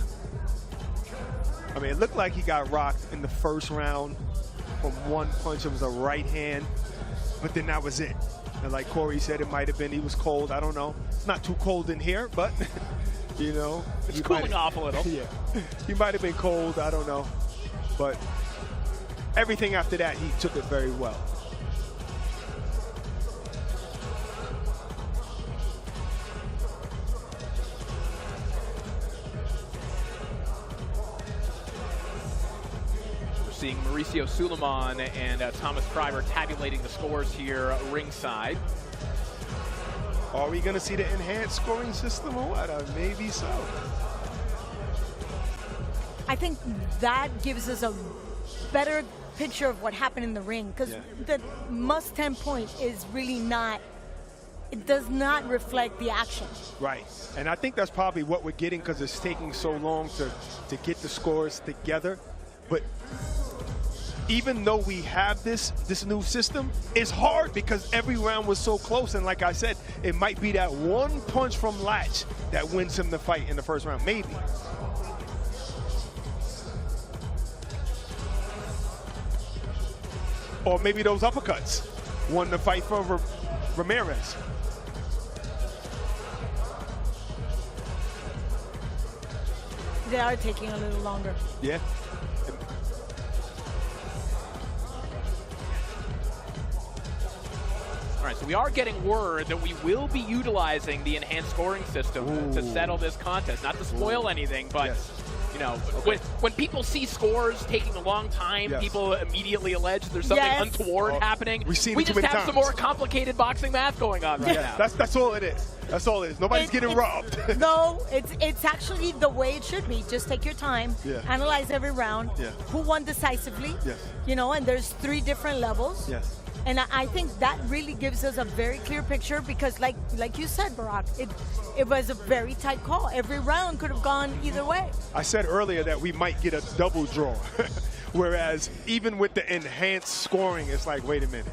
I mean, it looked like he got rocked in the first round from one punch. It was a right hand, but then that was it. And like Corey said, it might have been he was cold. I don't know. It's not too cold in here, but, you know. It's cooling off a little. Yeah. He might have been cold. I don't know. But everything after that, he took it very well. Seeing Mauricio Suleiman and Thomas Kreiber tabulating the scores here ringside. Are we going to see the enhanced scoring system or what? Maybe so. I think that gives us a better picture of what happened in the ring because the must-10 point is really not, it does not reflect the action. Right, and I think that's probably what we're getting because it's taking so long to get the scores together. But even though we have this new system, it's hard because every round was so close. And like I said, it might be that one punch from Latch that wins him the fight in the first round, maybe. Or maybe those uppercuts won the fight for Ramirez. They are taking a little longer. Yeah. All right, so we are getting word that we will be utilizing the enhanced scoring system to settle this contest. Not to spoil anything, but you know, when people see scores taking a long time, people immediately allege there's something untoward happening. We just have some more complicated boxing math going on right now. That's all it is. That's all it is. Nobody's getting robbed. No, it's actually the way it should be. Just take your time, analyze every round, who won decisively, you know, and there's 3 different levels. And I think that really gives us a very clear picture because like you said, Barack, it was a very tight call. Every round could have gone either way. I said earlier that we might get a double draw Whereas even with the enhanced scoring, it's like, wait a minute.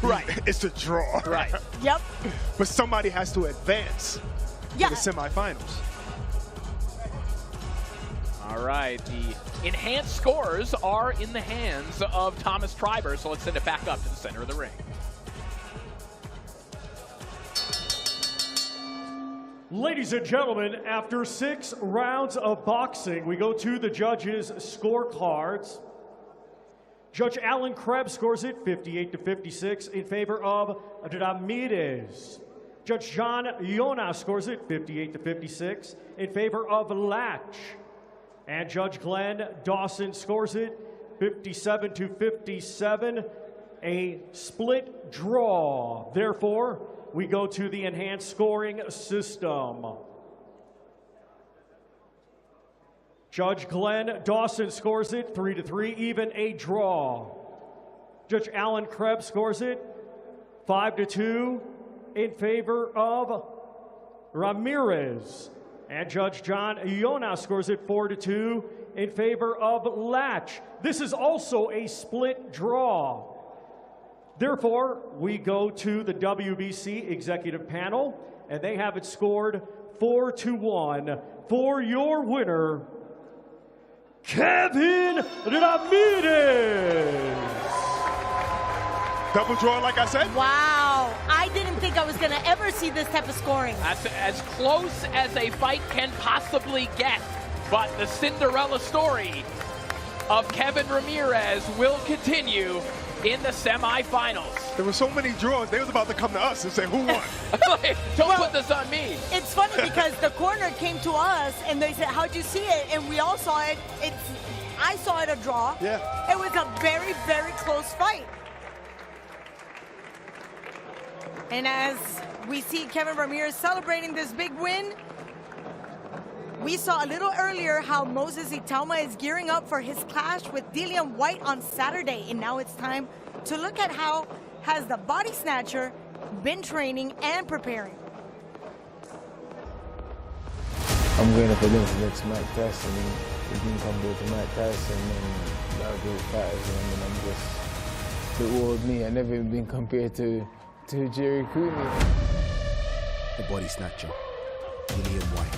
Right. It's a draw. Right. Yep. But somebody has to advance to the semifinals. All right, the enhanced scores are in the hands of Thomas Treiber, so let's send it back up to the center of the ring. Ladies and gentlemen, after 6 rounds of boxing, we go to the judges' scorecards. Judge Alan Krebs scores it 58-56 in favor of Ramirez. Judge John Yona scores it 58-56 in favor of Latch. And Judge Glenn Dawson scores it 57-57, a split draw. Therefore, we go to the enhanced scoring system. Judge Glenn Dawson scores it 3-3, even a draw. Judge Alan Krebs scores it 5-2 in favor of Ramirez. And Judge John Yona scores it 4-2 in favor of Latch. This is also a split draw. Therefore, we go to the WBC executive panel, and they have it scored 4-1 for your winner, Kevin Ramirez. Double draw, like I said? Wow. I didn't think I was going to ever see this type of scoring. That's as close as a fight can possibly get. But the Cinderella story of Kevin Ramirez will continue in the semifinals. There were so many draws, they was about to come to us and say, who won? Don't put this on me. It's funny because the corner came to us and they said, how'd you see it? And we all saw it. I saw it a draw. Yeah. It was a very, very close fight. And as we see Kevin Ramirez celebrating this big win, we saw a little earlier how Moses Itauma is gearing up for his clash with Dillian White on Saturday. And now it's time to look at how has the body snatcher been training and preparing. I'm going up against Mike Tyson, and we can compare to Mike Tyson and a lot of great fighters, and I'm just the world me. I've never even been compared to Jerry Cooney. The body snatcher, Dillian White.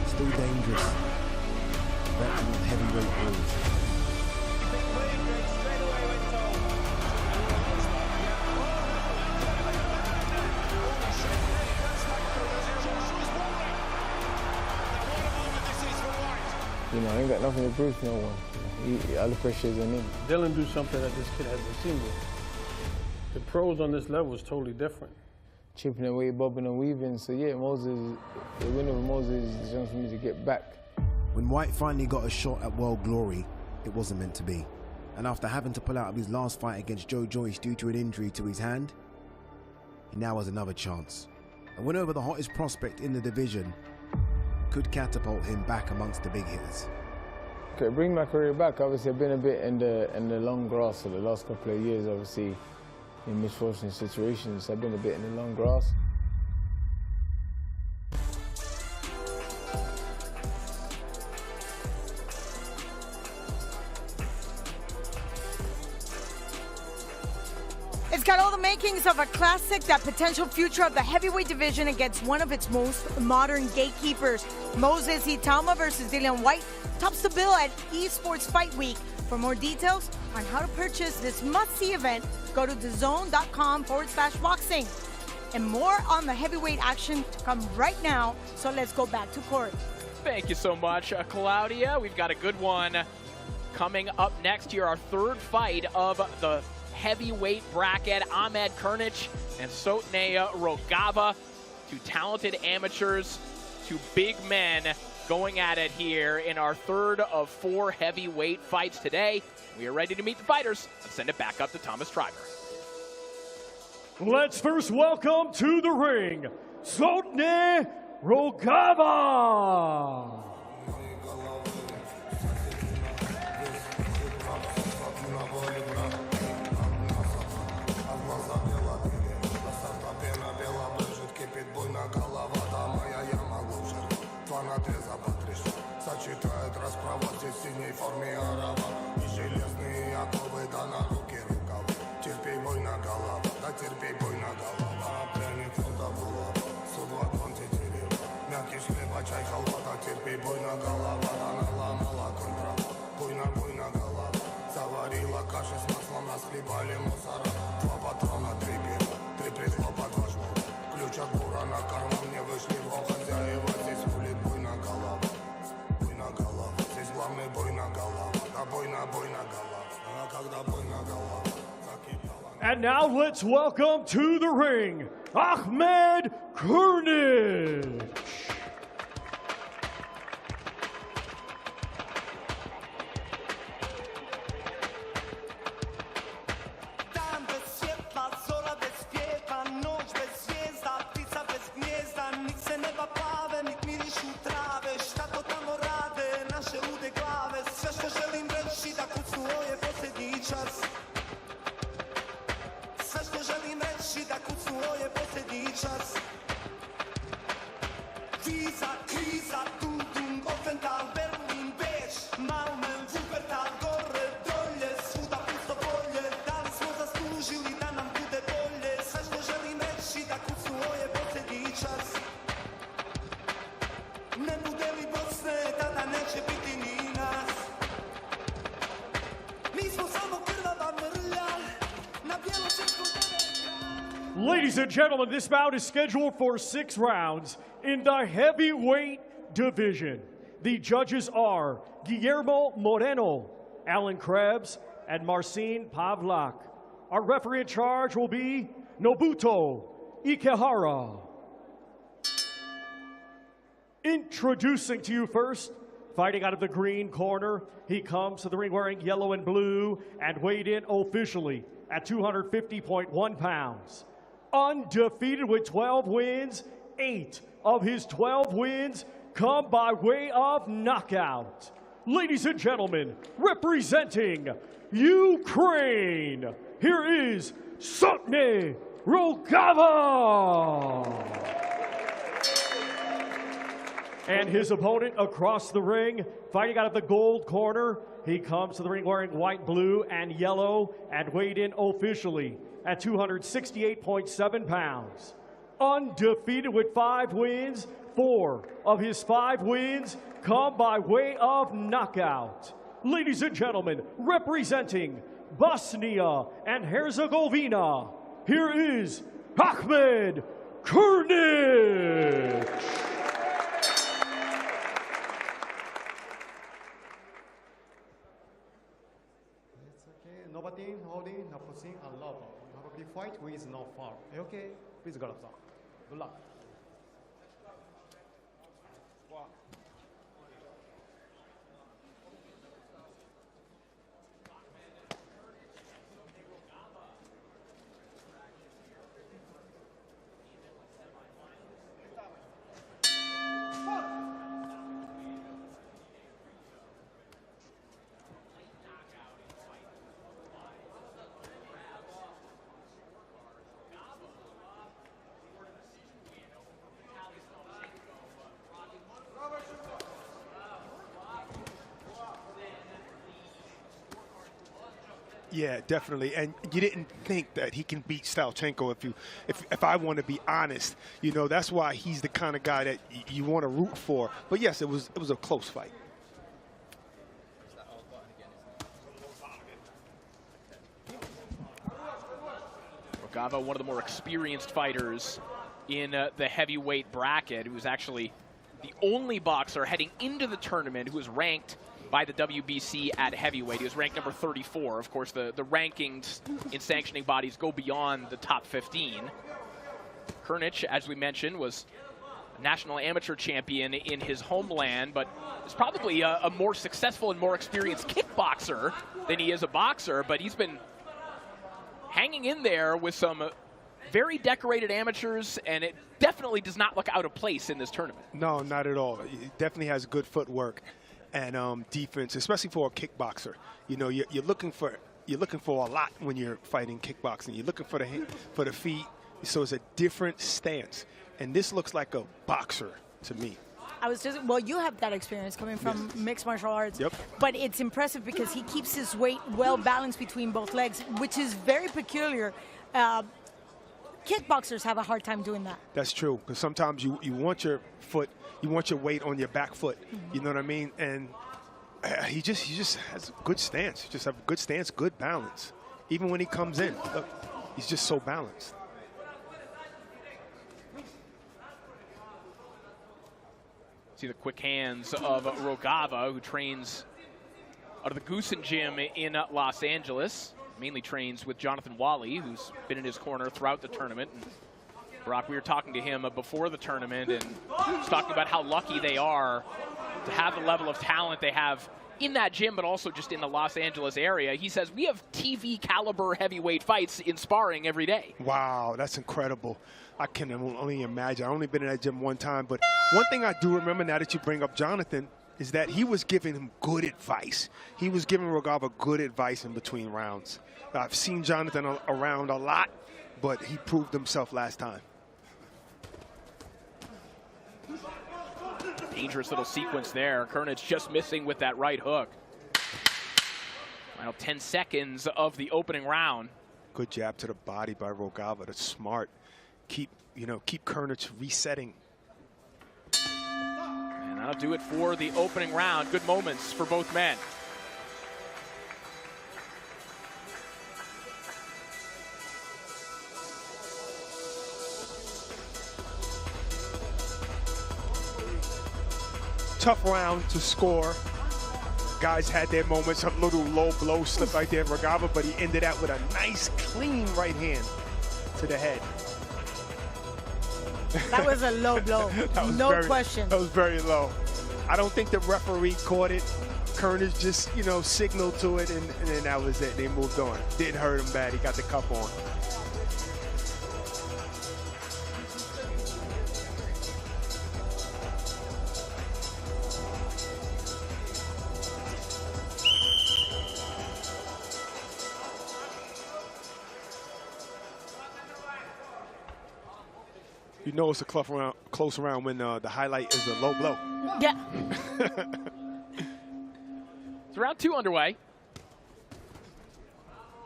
Still dangerous. Veteran heavyweight rules. You know, I ain't got nothing to prove to no one. All the pressure is on him. Dylan do something that this kid hasn't seen before. The pros on this level is totally different. Chipping away, bobbing and weaving. So yeah, Moses, the win over Moses is something for me to get back. When White finally got a shot at world glory, it wasn't meant to be. And after having to pull out of his last fight against Joe Joyce due to an injury to his hand, he now has another chance. A win over the hottest prospect in the division could catapult him back amongst the big hitters. Okay, bring my career back. Obviously, I've been a bit in the long grass for the last couple of years, obviously, in misfortunate situations. I've been a bit in the long grass. It's got all the makings of a classic, that potential future of the heavyweight division against one of its most modern gatekeepers. Moses Itauma versus Dillian White tops the bill at Esports Fight Week. For more details on how to purchase this must-see event, go to DAZN.com/boxing. And more on the heavyweight action to come right now. So let's go back to Corey. Thank you so much, Claudia. We've got a good one coming up next here. Our third fight of the heavyweight bracket. Ahmed Kurnich and Sotne Rogava, two talented amateurs, two big men going at it here in our third of 4 heavyweight fights today. We are ready to meet the fighters. Let's send it back up to Thomas Treiber. Let's first welcome to the ring, Sotne Rogava. голова, да терпи, буйна голова. Пряник фронта булава, 102 континентов. Мягкий хлеба, чай, халва, да терпи, буйна голова. Да наломала контрабу, буйна голова. Заварила каши с маслом, расхлебали мусора. 2 патрона, 3 пера, 3 прихлопа, 2 жмура. Ключ от бура на карман, не вышли в хозяева. Здесь рулит буйна голова, буйна голова. Здесь главный буйна голова, да буйна голова. А когда буйна голова закипела. And now let's welcome to the ring, Ahmed Kurnich. Ladies and gentlemen, this bout is scheduled for 6 rounds in the heavyweight division. The judges are Guillermo Moreno, Alan Krebs, and Marcin Pavlak. Our referee in charge will be Nobuto Ikehara. Introducing to you first, fighting out of the green corner, he comes to the ring wearing yellow and blue and weighed in officially at 250.1 pounds. Undefeated with 12 wins, 8 of his 12 wins come by way of knockout. Ladies and gentlemen, representing Ukraine, here is Sotne Rogava. And his opponent across the ring, fighting out of the gold corner, he comes to the ring wearing white, blue, and yellow and weighed in officially at 268.7 pounds. Undefeated with 5 wins, 4 of his 5 wins come by way of knockout. Ladies and gentlemen, representing Bosnia and Herzegovina, here is Ahmed Kurnich. Nobody holding the position and love. The fight is not far. Okay, please go. Good luck. Yeah, definitely. And you didn't think that he can beat Stalchenko if I want to be honest. You know, that's why he's the kind of guy that you want to root for. But yes, it was a close fight. Rogava, one of the more experienced fighters in the heavyweight bracket, who was actually the only boxer heading into the tournament who was ranked by the WBC at heavyweight. He was ranked number 34. Of course, the rankings in sanctioning bodies go beyond the top 15. Kurnich, as we mentioned, was a national amateur champion in his homeland, but is probably a more successful and more experienced kickboxer than he is a boxer, but he's been hanging in there with some very decorated amateurs, and it definitely does not look out of place in this tournament. No, not at all. He definitely has good footwork and defense, especially for a kickboxer. You know, you're looking for a lot when you're fighting kickboxing. You're looking for the feet, so it's a different stance. And this looks like a boxer to me. Well, you have that experience coming from mixed martial arts. Yep. But it's impressive because he keeps his weight well balanced between both legs, which is very peculiar. Kickboxers have a hard time doing that. That's true, because sometimes you want your foot, you want your weight on your back foot. You know what I mean? And he just has a good stance. He just have a good stance, good balance. Even when he comes in, look, he's just so balanced. See the quick hands of Rogava, who trains out of the Goosen Gym in Los Angeles. Mainly trains with Jonathan Wally, who's been in his corner throughout the tournament. And Brock, we were talking to him before the tournament, and he's talking about how lucky they are to have the level of talent they have in that gym, but also just in the Los Angeles area. He says, we have TV caliber heavyweight fights in sparring every day. Wow, that's incredible. I can only imagine. I've only been in that gym one time, but one thing I do remember now that you bring up Jonathan is that he was giving him good advice. He was giving Rogava good advice in between rounds. I've seen Jonathan around a lot, but he proved himself last time. Dangerous little sequence there. Kernich just missing with that right hook. Final 10 seconds of the opening round. Good jab to the body by Rogava. That's smart. Keep Kernich resetting. And that'll do it for the opening round. Good moments for both men. Tough round to score. Guys had their moments, a little low blow slip right there, Rogava, but he ended out with a nice, clean right hand to the head. That was a low blow, no question. That was very low. I don't think the referee caught it. Kernich just, signaled to it, and then that was it. They moved on. Didn't hurt him bad. He got the cup on. You know it's a close round when the highlight is a low blow. Yeah. It's round 2 underway.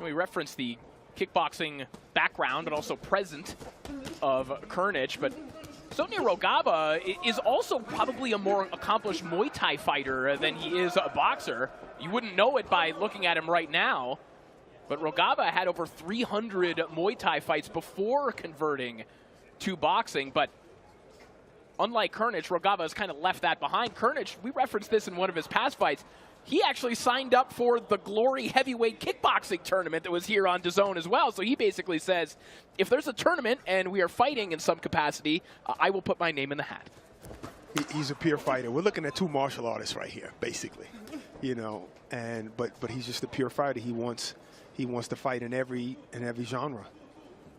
We referenced the kickboxing background, but also present of Kernich. But Sonia Rogava is also probably a more accomplished Muay Thai fighter than he is a boxer. You wouldn't know it by looking at him right now. But Rogava had over 300 Muay Thai fights before converting to boxing, but unlike Kernich, Rogava has kind of left that behind. Kernich, we referenced this in one of his past fights, he actually signed up for the Glory Heavyweight Kickboxing Tournament that was here on DAZN as well. So he basically says, if there's a tournament and we are fighting in some capacity, I will put my name in the hat. He's a pure fighter. We're looking at two martial artists right here, basically. But he's just a pure fighter. He wants to fight in every genre.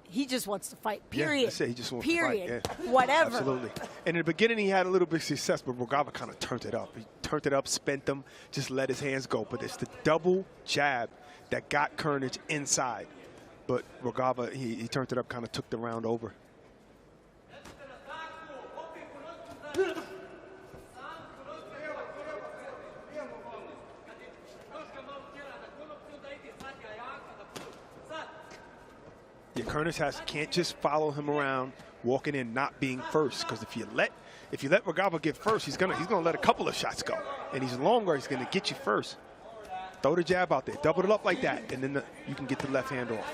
He just wants to fight, period. Yeah, that's it. He just wants to fight. Yeah. Whatever. Absolutely. And in the beginning, he had a little bit of success, but Rogava kind of turned it up. He turned it up, spent them, just let his hands go. But it's the double jab that got Kernich inside. But Rogava, he turned it up, kind of took the round over. Yeah, Kernich can't just follow him around, walking in, not being first. Because if you let Rogava get first, he's gonna let a couple of shots go, and he's longer. He's gonna get you first. Throw the jab out there, double it up like that, and then you can get the left hand off.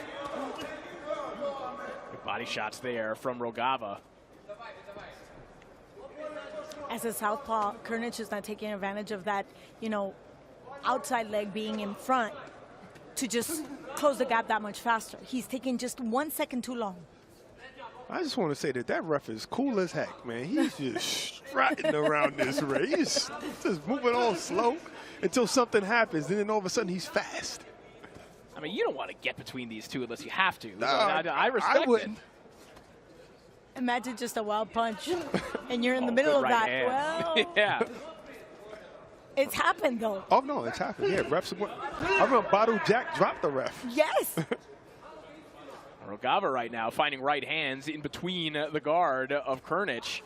Good body shots there from Rogava. As a southpaw, Kernich is not taking advantage of that, outside leg being in front to just close the gap that much faster. He's taking just 1 second too long. I just want to say that ref is cool as heck, man. He's just strutting around this ring. He's just moving all slow until something happens, and then all of a sudden he's fast. I mean, you don't want to get between these two unless you have to. No, I respect it. Imagine just a wild punch, and you're in the middle of that. Hand. Well, yeah. It's happened, though. Oh, no, it's happened. Yeah, refs. I remember Bottle Jack dropped the ref. Yes. Rogava right now finding right hands in between the guard of Kernich.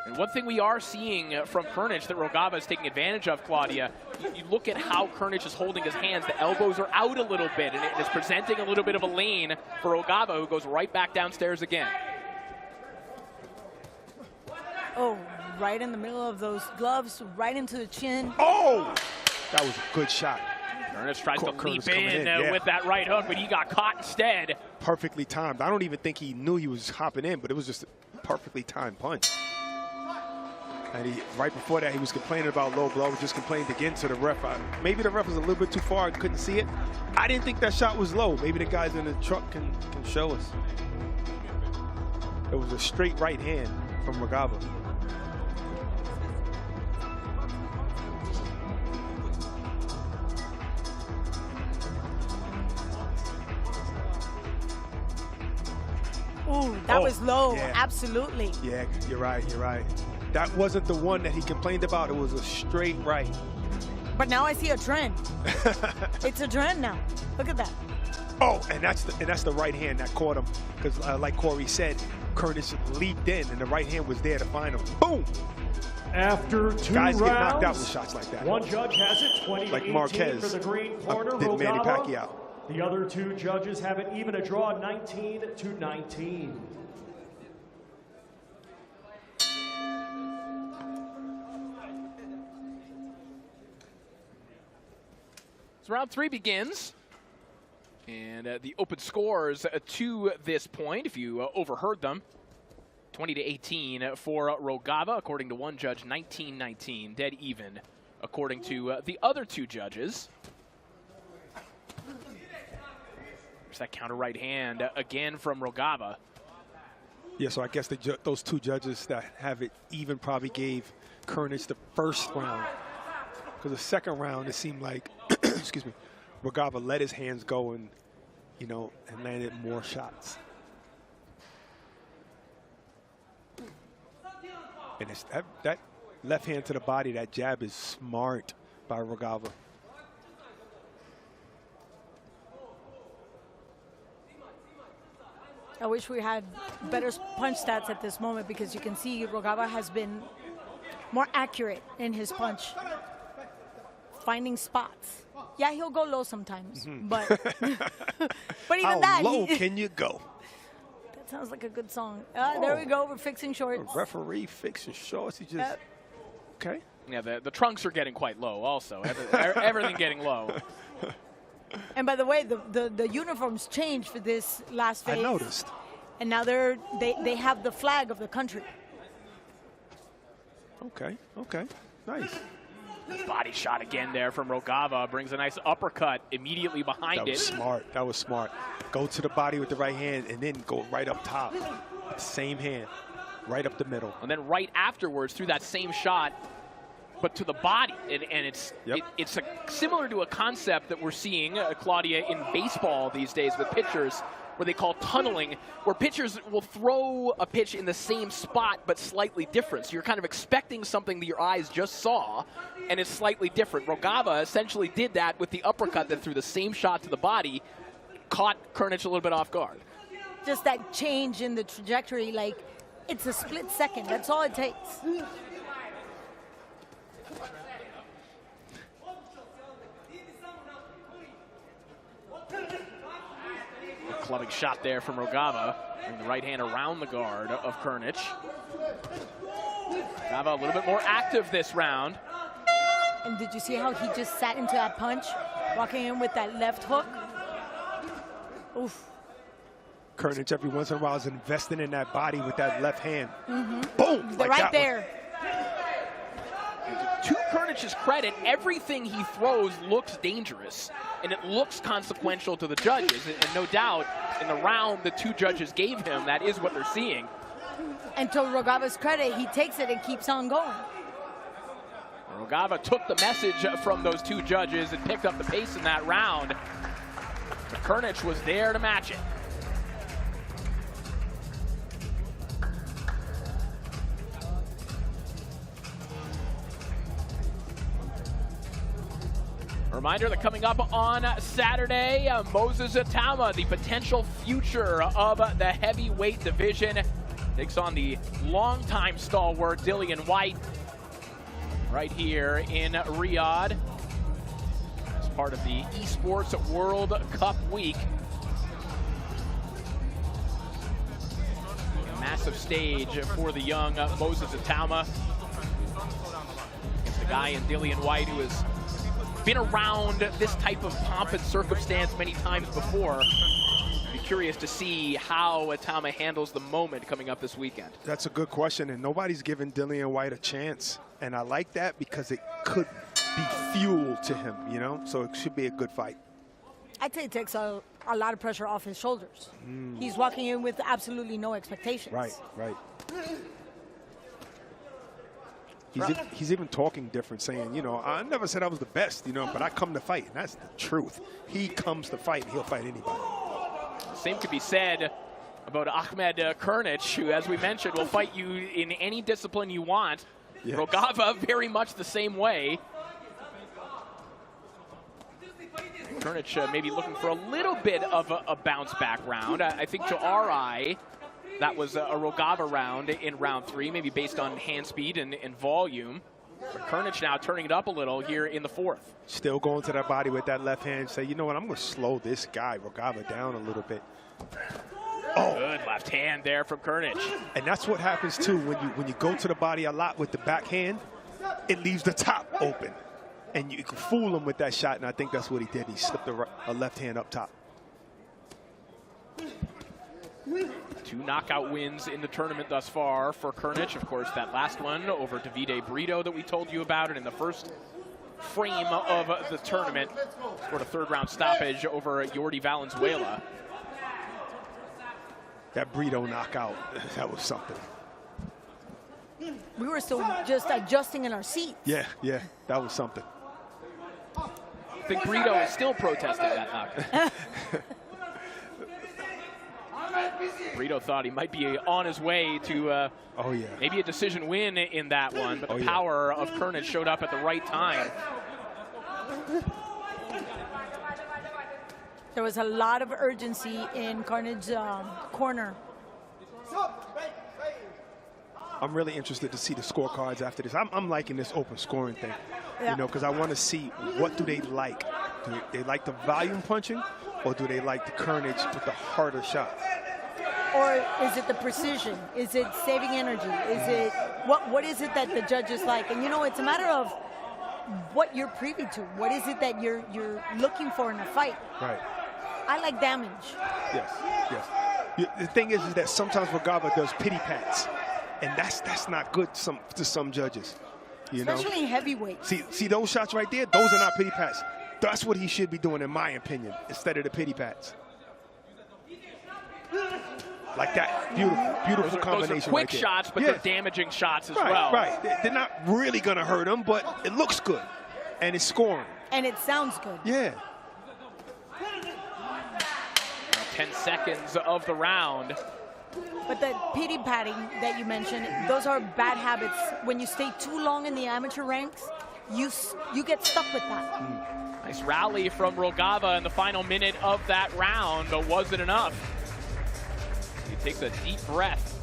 And one thing we are seeing from Krnic that Rogava is taking advantage of, Claudia, you look at how Krnic is holding his hands. The elbows are out a little bit, and it's presenting a little bit of a lane for Rogava, who goes right back downstairs again. Oh, right in the middle of those gloves, right into the chin. Oh! That was a good shot. Krnic tries to Krnic leap in with that right hook, but he got caught instead. Perfectly timed. I don't even think he knew he was hopping in, but it was just a perfectly timed punch. And right before that, he was complaining about low blow, just complained again to the ref. Maybe the ref was a little bit too far and couldn't see it. I didn't think that shot was low. Maybe the guys in the truck can show us. It was a straight right hand from Rogava. Ooh, that was low, absolutely. Yeah, you're right, you're right. That wasn't the one that he complained about. It was a straight right. But now I see a trend. It's a trend now. Look at that. Oh, and that's the right hand that caught him. Because like Corey said, Krnic leaped in, and the right hand was there to find him. Boom! After 2 guys rounds, get knocked out with shots like that. One judge has it, 20-18 like Marquez for the green corner, did Manny Rogava. Pacquiao. The other 2 judges have it even, a draw 19-19. So round 3 begins. And the open scores to this point, if you overheard them, 20-18 for Rogava, according to one judge, 19-19, dead even, according to the other 2 judges. There's that counter right hand again from Rogava. Yeah, so I guess those 2 judges that have it even probably gave Krnic the first round. Because the second round, it seemed like, excuse me, Rogava let his hands go and, you know, and landed more shots. And it's that left hand to the body, that jab is smart by Rogava. I wish we had better punch stats at this moment, because you can see Rogava has been more accurate in his punch, finding spots. Yeah, he'll go low sometimes, but but even How low can you go? That sounds like a good song. There we go. We're fixing shorts. A referee fixing shorts. He just okay. Yeah, the trunks are getting quite low. Also, everything getting low. And by the way, the uniforms changed for this last phase. I noticed. And now they have the flag of the country. Okay, okay, nice. Body shot again there from Rogava, brings a nice uppercut immediately behind it. That was smart. That was smart. Go to the body with the right hand and then go right up top. Same hand, right up the middle. And then right afterwards, through that same shot, but to the body. And it's similar to a concept that we're seeing, Claudia, in baseball these days with pitchers, where they call tunneling, where pitchers will throw a pitch in the same spot but slightly different. So you're kind of expecting something that your eyes just saw, and it's slightly different. Rogava essentially did that with the uppercut that threw the same shot to the body, caught Krnic a little bit off guard. Just that change in the trajectory, like, it's a split second. That's all it takes. Clubbing shot there from Rogava. Bring the right hand around the guard of Krnic. Rogava a little bit more active this round. And did you see how he just sat into that punch, walking in with that left hook? Oof. Krnic every once in a while is investing in that body with that left hand. Mm-hmm. Boom! Like right there. To Krnic's credit, everything he throws looks dangerous, and it looks consequential to the judges. And no doubt, in the round the 2 judges gave him, that is what they're seeing. And to Rogava's credit, he takes it and keeps on going. Rogava took the message from those 2 judges and picked up the pace in that round. But Krnic was there to match it. A reminder that coming up on Saturday, Moses Itauma, the potential future of the heavyweight division, Takes on the longtime stalwart Dillian Whyte right here in Riyadh as part of the Esports World Cup Week. A massive stage for the young Moses Itauma against a guy in Dillian Whyte who has been around this type of pomp and circumstance many times before. Be curious to see how Itauma handles the moment coming up this weekend. That's a good question, and nobody's giving Dillian Whyte a chance. And I like that because it could be fuel to him, you know? So it should be a good fight. I'd say it takes a lot of pressure off his shoulders. He's walking in with absolutely no expectations. Right, right. He's even talking different, saying, you know, I never said I was the best, you know, but I come to fight, and that's the truth. He comes to fight, and he'll fight anybody. Same could be said about Ahmed Kurnich, who, as we mentioned, will fight you in any discipline you want. Yes. Rogava, very much the same way. Kurnich maybe looking for a little bit of a bounce-back round. I think to our eye, that was a Rogava round in round 3, maybe based on hand speed and volume. But Kurnich now turning it up a little here in the 4th. Still going to that body with that left hand. Say, you know what, I'm going to slow this guy, Rogava, down a little bit. Oh, good left hand there from Kurnich. And that's what happens, too, when you go to the body a lot with the backhand, it leaves the top open. And you can fool him with that shot, and I think that's what he did. He slipped a left hand up top. 2 knockout wins in the tournament thus far for Kurnich. Of course, that last one over Davide Brito that we told you about, and in the first frame of the tournament, scored a 3rd-round stoppage over Jordi Valenzuela. That Brito knockout, that was something. We were still just adjusting in our seats. Yeah, that was something. I think Brito is still protesting that knockout. Brito thought he might be on his way to maybe a decision win in that one, but the power of Kurnich showed up at the right time. There was a lot of urgency in Kurnich corner. I'm really interested to see the scorecards after this. I'm liking this open scoring thing, you know, because I want to see what do they like. Do they like the volume punching, or do they like the Kurnich with the harder shots? Or is it the precision? Is it saving energy? Is it what is it that the judges like? And you know, it's a matter of what you're privy to. What is it that you're looking for in a fight? Right. I like damage. Yes. The thing is that sometimes Rogava does pity pats, and that's not good to some judges. You Especially in heavyweight. See those shots right there? Those are not pity pats. That's what he should be doing, in my opinion, instead of the pity pats. Like that beautiful combination. Those are quick right shots, but they're damaging shots as well. well. Right. They're not really going to hurt him, but it looks good, and it's scoring. And it sounds good. Yeah. 10 seconds of the round. But the pity patting that you mentioned, those are bad habits. When you stay too long in the amateur ranks, you get stuck with that. Nice rally from Rogava in the final minute of that round, but was it enough? He takes a deep breath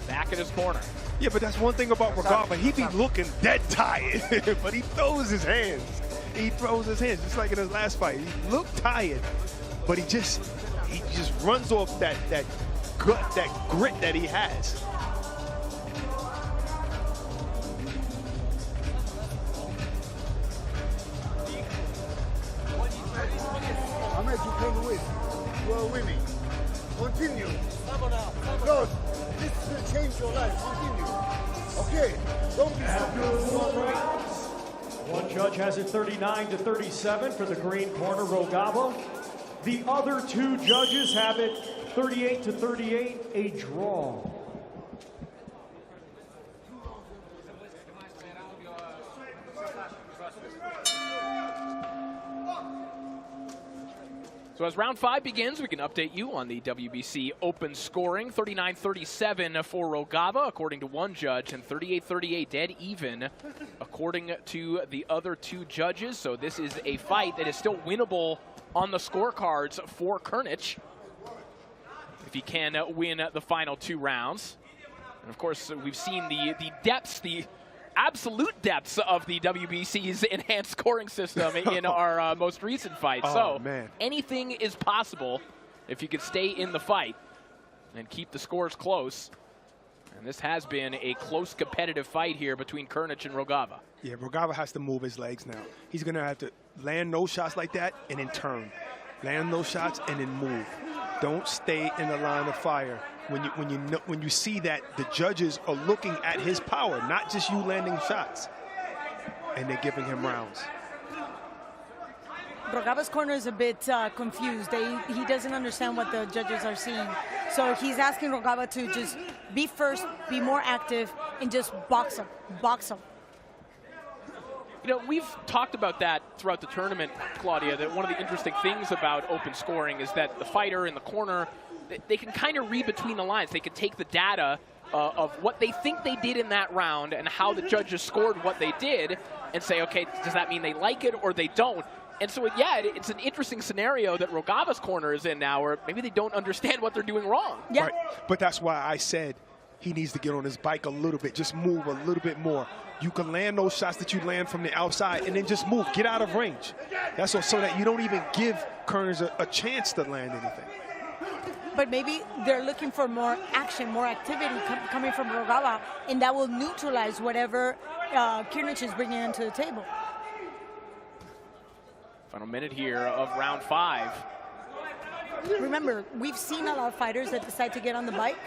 back in his corner. Yeah, but that's one thing about Rogava. He be looking dead tired, but he throws his hands. He throws his hands, just like in his last fight. He looked tired, but he just runs off that gut, that grit that he has. Ahmed, you can win. You are winning. Continue. Because this will change your life. Continue. Okay. Don't be stupid. One judge has it 39-37 for the green corner, Rogava. The other 2 judges have it 38-38, a draw. So as round 5 begins, we can update you on the WBC open scoring. 39-37 for Rogava, according to one judge, and 38-38 dead even, according to the other 2 judges. So this is a fight that is still winnable on the scorecards for Kurnich, if he can win the final 2 rounds. And of course, we've seen the depths, the absolute depths of the WBC's enhanced scoring system in our most recent fight. Oh, so man. anything is possible if you can stay in the fight and keep the scores close. And this has been a close competitive fight here between Krnić and Rogava. Yeah, Rogava has to move his legs now. He's going to have to land those shots like that and then turn. Land those shots and then move. Don't stay in the line of fire. When you see that the judges are looking at his power, not just you landing shots, and they're giving him rounds. Rogava's corner is a bit confused. He doesn't understand what the judges are seeing. So he's asking Rogava to just be first, be more active, and just box him. You know, we've talked about that throughout the tournament, Claudia, that one of the interesting things about open scoring is that the fighter in the corner, they can kind of read between the lines. They can take the data of what they think they did in that round and how the judges scored what they did and say, okay, does that mean they like it or they don't? And so, yeah, it's an interesting scenario that Rogava's corner is in now, where maybe they don't understand what they're doing wrong. Yeah. Right. But that's why I said he needs to get on his bike a little bit, just move a little bit more. You can land those shots that you land from the outside and then just move, get out of range. That's so that you don't even give Krnić a chance to land anything. But maybe they're looking for more action, more activity coming from Rogava, and that will neutralize whatever Krnić is bringing into the table. Final minute here of round 5. Remember, we've seen a lot of fighters that decide to get on the bike,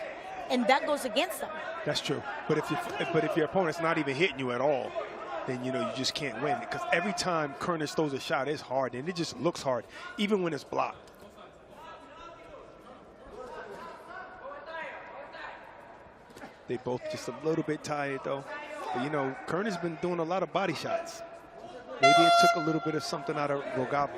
and that goes against them. That's true. But if your opponent's not even hitting you at all, then you just can't win. Because every time Krnić throws a shot, it's hard, and it just looks hard, even when it's blocked. They both just a little bit tired, though. But, Krnić's been doing a lot of body shots. Maybe it took a little bit of something out of Rogava.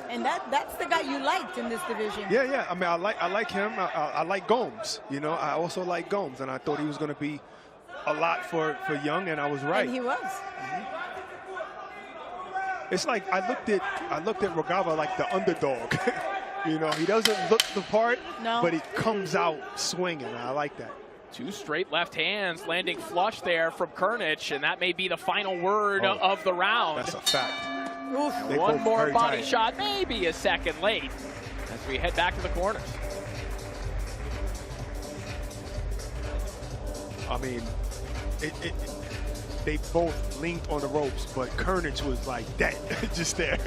And that's the guy you liked in this division. Yeah. I mean, I like him. I like Gomes. I also like Gomes, and I thought he was going to be a lot for Young, and I was right. And he was. It's like I looked at Rogava like the underdog. He doesn't look the part, but he comes out swinging. I like that. 2 straight left hands landing flush there from Krnić, and that may be the final word of the round. That's a fact. One more body shot, maybe a second late, as we head back to the corners. I mean, they both leaned on the ropes, but Krnić was like that, just there.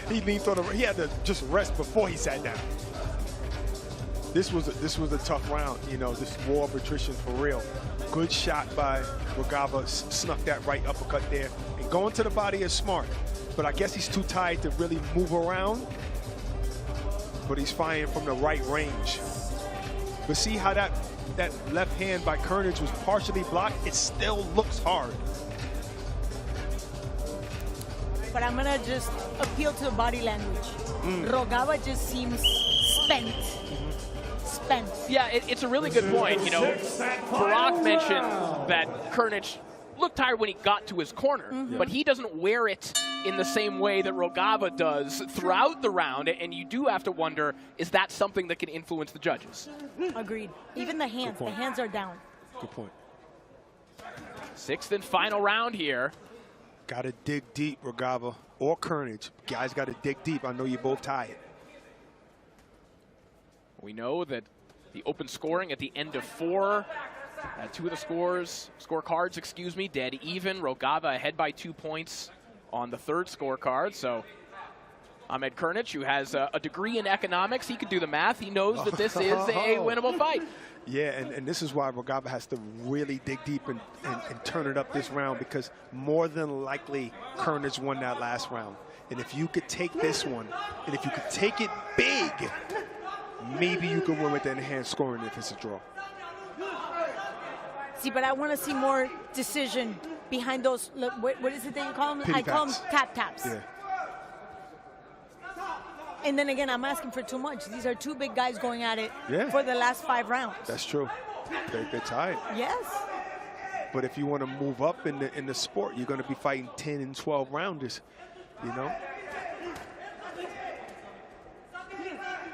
He leaned on he had to just rest before he sat down. This was a tough round, this war of attrition for real. Good shot by Rogava, snuck that right uppercut there. And going to the body is smart, but I guess he's too tired to really move around. But he's firing from the right range. But see how that left hand by Krnić was partially blocked? It still looks hard. But I'm gonna just appeal to the body language. Rogava just seems spent. Yeah, it's a really good point. Barack mentioned that Krnić looked tired when he got to his corner, but he doesn't wear it in the same way that Rogava does throughout the round, and you do have to wonder, is that something that can influence the judges? Agreed. Even the hands are down. Good point. 6th and final round here. Got to dig deep, Rogava or Krnić. Guys got to dig deep. I know you're both tired. We know that the open scoring at the end of 4, 2 of the scorecards, dead even. Rogava ahead by 2 points on the 3rd scorecard. So Ahmed Krnić, who has a degree in economics, he can do the math. He knows that this is a winnable fight. Yeah, and this is why Rogava has to really dig deep and turn it up this round, because more than likely Krnić won that last round. And if you could take this one, and if you could take it big, maybe you could win with the enhanced scoring if it's a draw. See, but I want to see more decision behind those. What is it that you call them? I call them tap-taps. Yeah. And then again, I'm asking for too much. These are 2 big guys going at it for the last 5 rounds. That's true. They're tied. Yes. But if you want to move up in the sport, you're going to be fighting 10 and 12 rounders,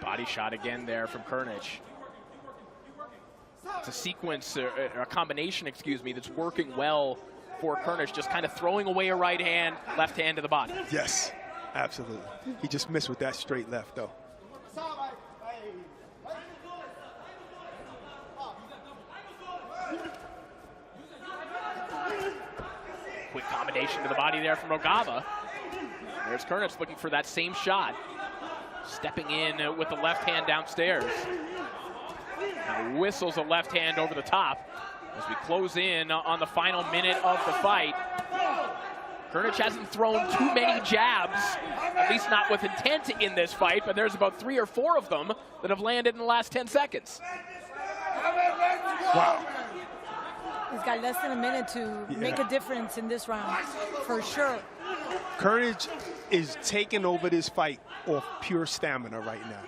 Body shot again there from Krnić. It's a sequence, or a combination, excuse me, that's working well for Kurnich, just kind of throwing away a right hand, left hand to the body. Yes, absolutely. He just missed with that straight left, though. Quick combination to the body there from Rogava. There's Kurnich looking for that same shot. Stepping in with the left hand downstairs. Now whistles a left hand over the top as we close in on the final minute of the fight. Kurnich hasn't thrown too many jabs, at least not with intent in this fight, but there's about 3 or 4 of them that have landed in the last 10 seconds. Wow. He's got less than a minute to make a difference in this round, for sure. Kurnich is taking over this fight off pure stamina right now.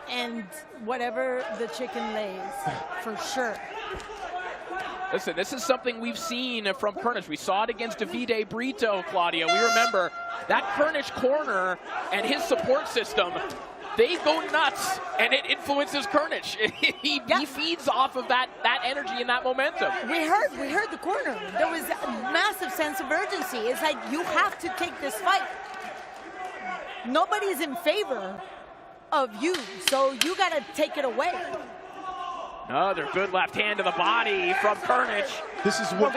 And whatever the chicken lays, for sure. Listen, this is something we've seen from Kurnich. We saw it against Davide Brito, Claudia. We remember that Kurnich corner and his support system, they go nuts, and it influences Kurnich. He feeds off of that energy and that momentum. We heard the corner. There was a massive sense of urgency. It's like, you have to take this fight. Nobody's in favor of you, so you got to take it away. Another good left hand to the body from Kurnich. This is what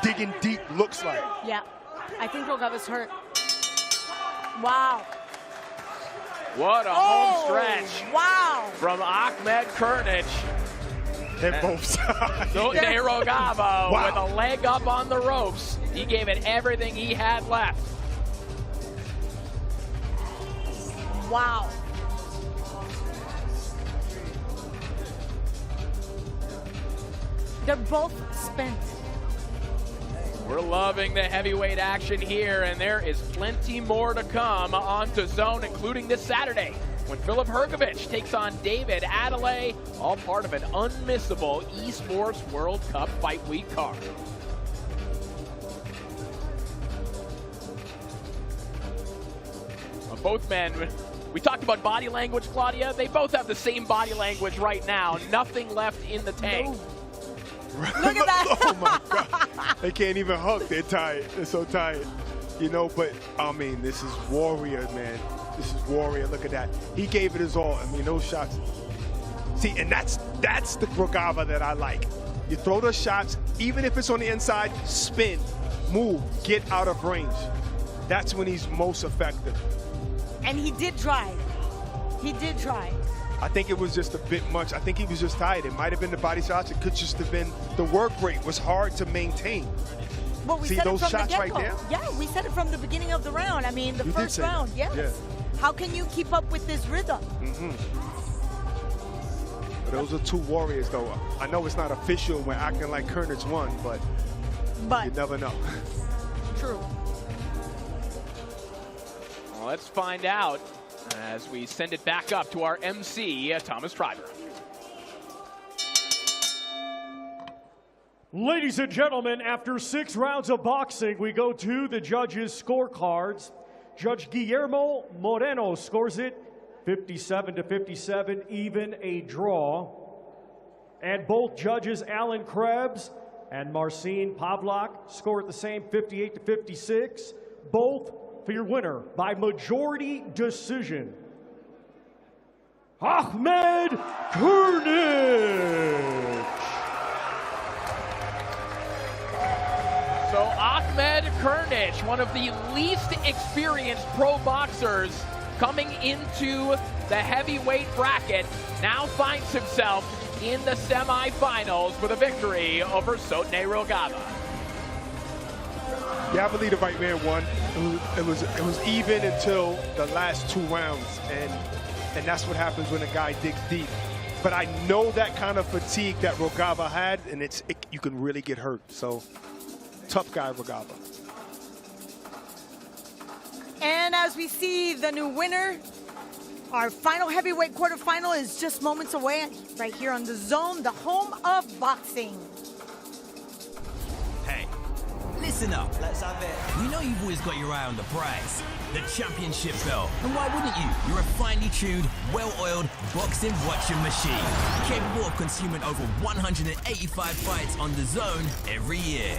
digging deep looks like. Yeah, I think Rogava's hurt. Wow. What a home stretch. Wow. From Ahmed Kurnich. They're both sides. Sotne Rogava with a leg up on the ropes. He gave it everything he had left. Wow. They're both spent. We're loving the heavyweight action here, and there is plenty more to come on DAZN, including this Saturday, when Filip Hrgović takes on David Adelaide, all part of an unmissable Esports World Cup Fight Week card. Both men, we talked about body language, Claudia. They both have the same body language right now. Nothing left in the tank. No. Look at that. Oh my God. They can't even hug. They're tired. They're so tired. You know, but I mean, this is warrior, man. This is warrior. Look at that. He gave it his all. I mean, those shots. See, and that's the Rogava that I like. You throw those shots, even if it's on the inside, spin, move, get out of range. That's when he's most effective. And he did try. He did try. I think it was just a bit much. I think he was just tired. It might have been the body shots. It could just have been the work rate was hard to maintain. Well, we See said those it from shots the right there? Yeah, we said it from the beginning of the round. I mean, the You did first say round, that. yes. Yeah. How can you keep up with this rhythm? But those are two warriors, though. I know it's not official. We're acting like Kurnich won, but you never know. True. Well, let's find out as we send it back up to our MC, Thomas Treiber. Ladies and gentlemen, after 6 rounds of boxing, we go to the judges' scorecards. Judge Guillermo Moreno scores it 57-57, even a draw. And both judges, Alan Krebs and Marcin Pavlak, score it the same 58-56, both for your winner by majority decision, Ahmed Kurnich. So Ahmed Kurnich, one of the least experienced pro boxers coming into the heavyweight bracket, now finds himself in the semifinals with a victory over Sotne Rogava. Yeah, I believe the right man won. It was even until the last 2 rounds, and that's what happens when a guy digs deep. But I know that kind of fatigue that Rogava had, and you can really get hurt. So tough guy, Rogava. And as we see the new winner, our final heavyweight quarterfinal is just moments away right here on DAZN, the home of boxing. Hey, listen. Listen up. Let's have it. We know you've always got your eye on the prize, the championship belt. And why wouldn't you? You're a finely tuned, well-oiled boxing watching machine, capable of consuming over 185 fights on DAZN every year.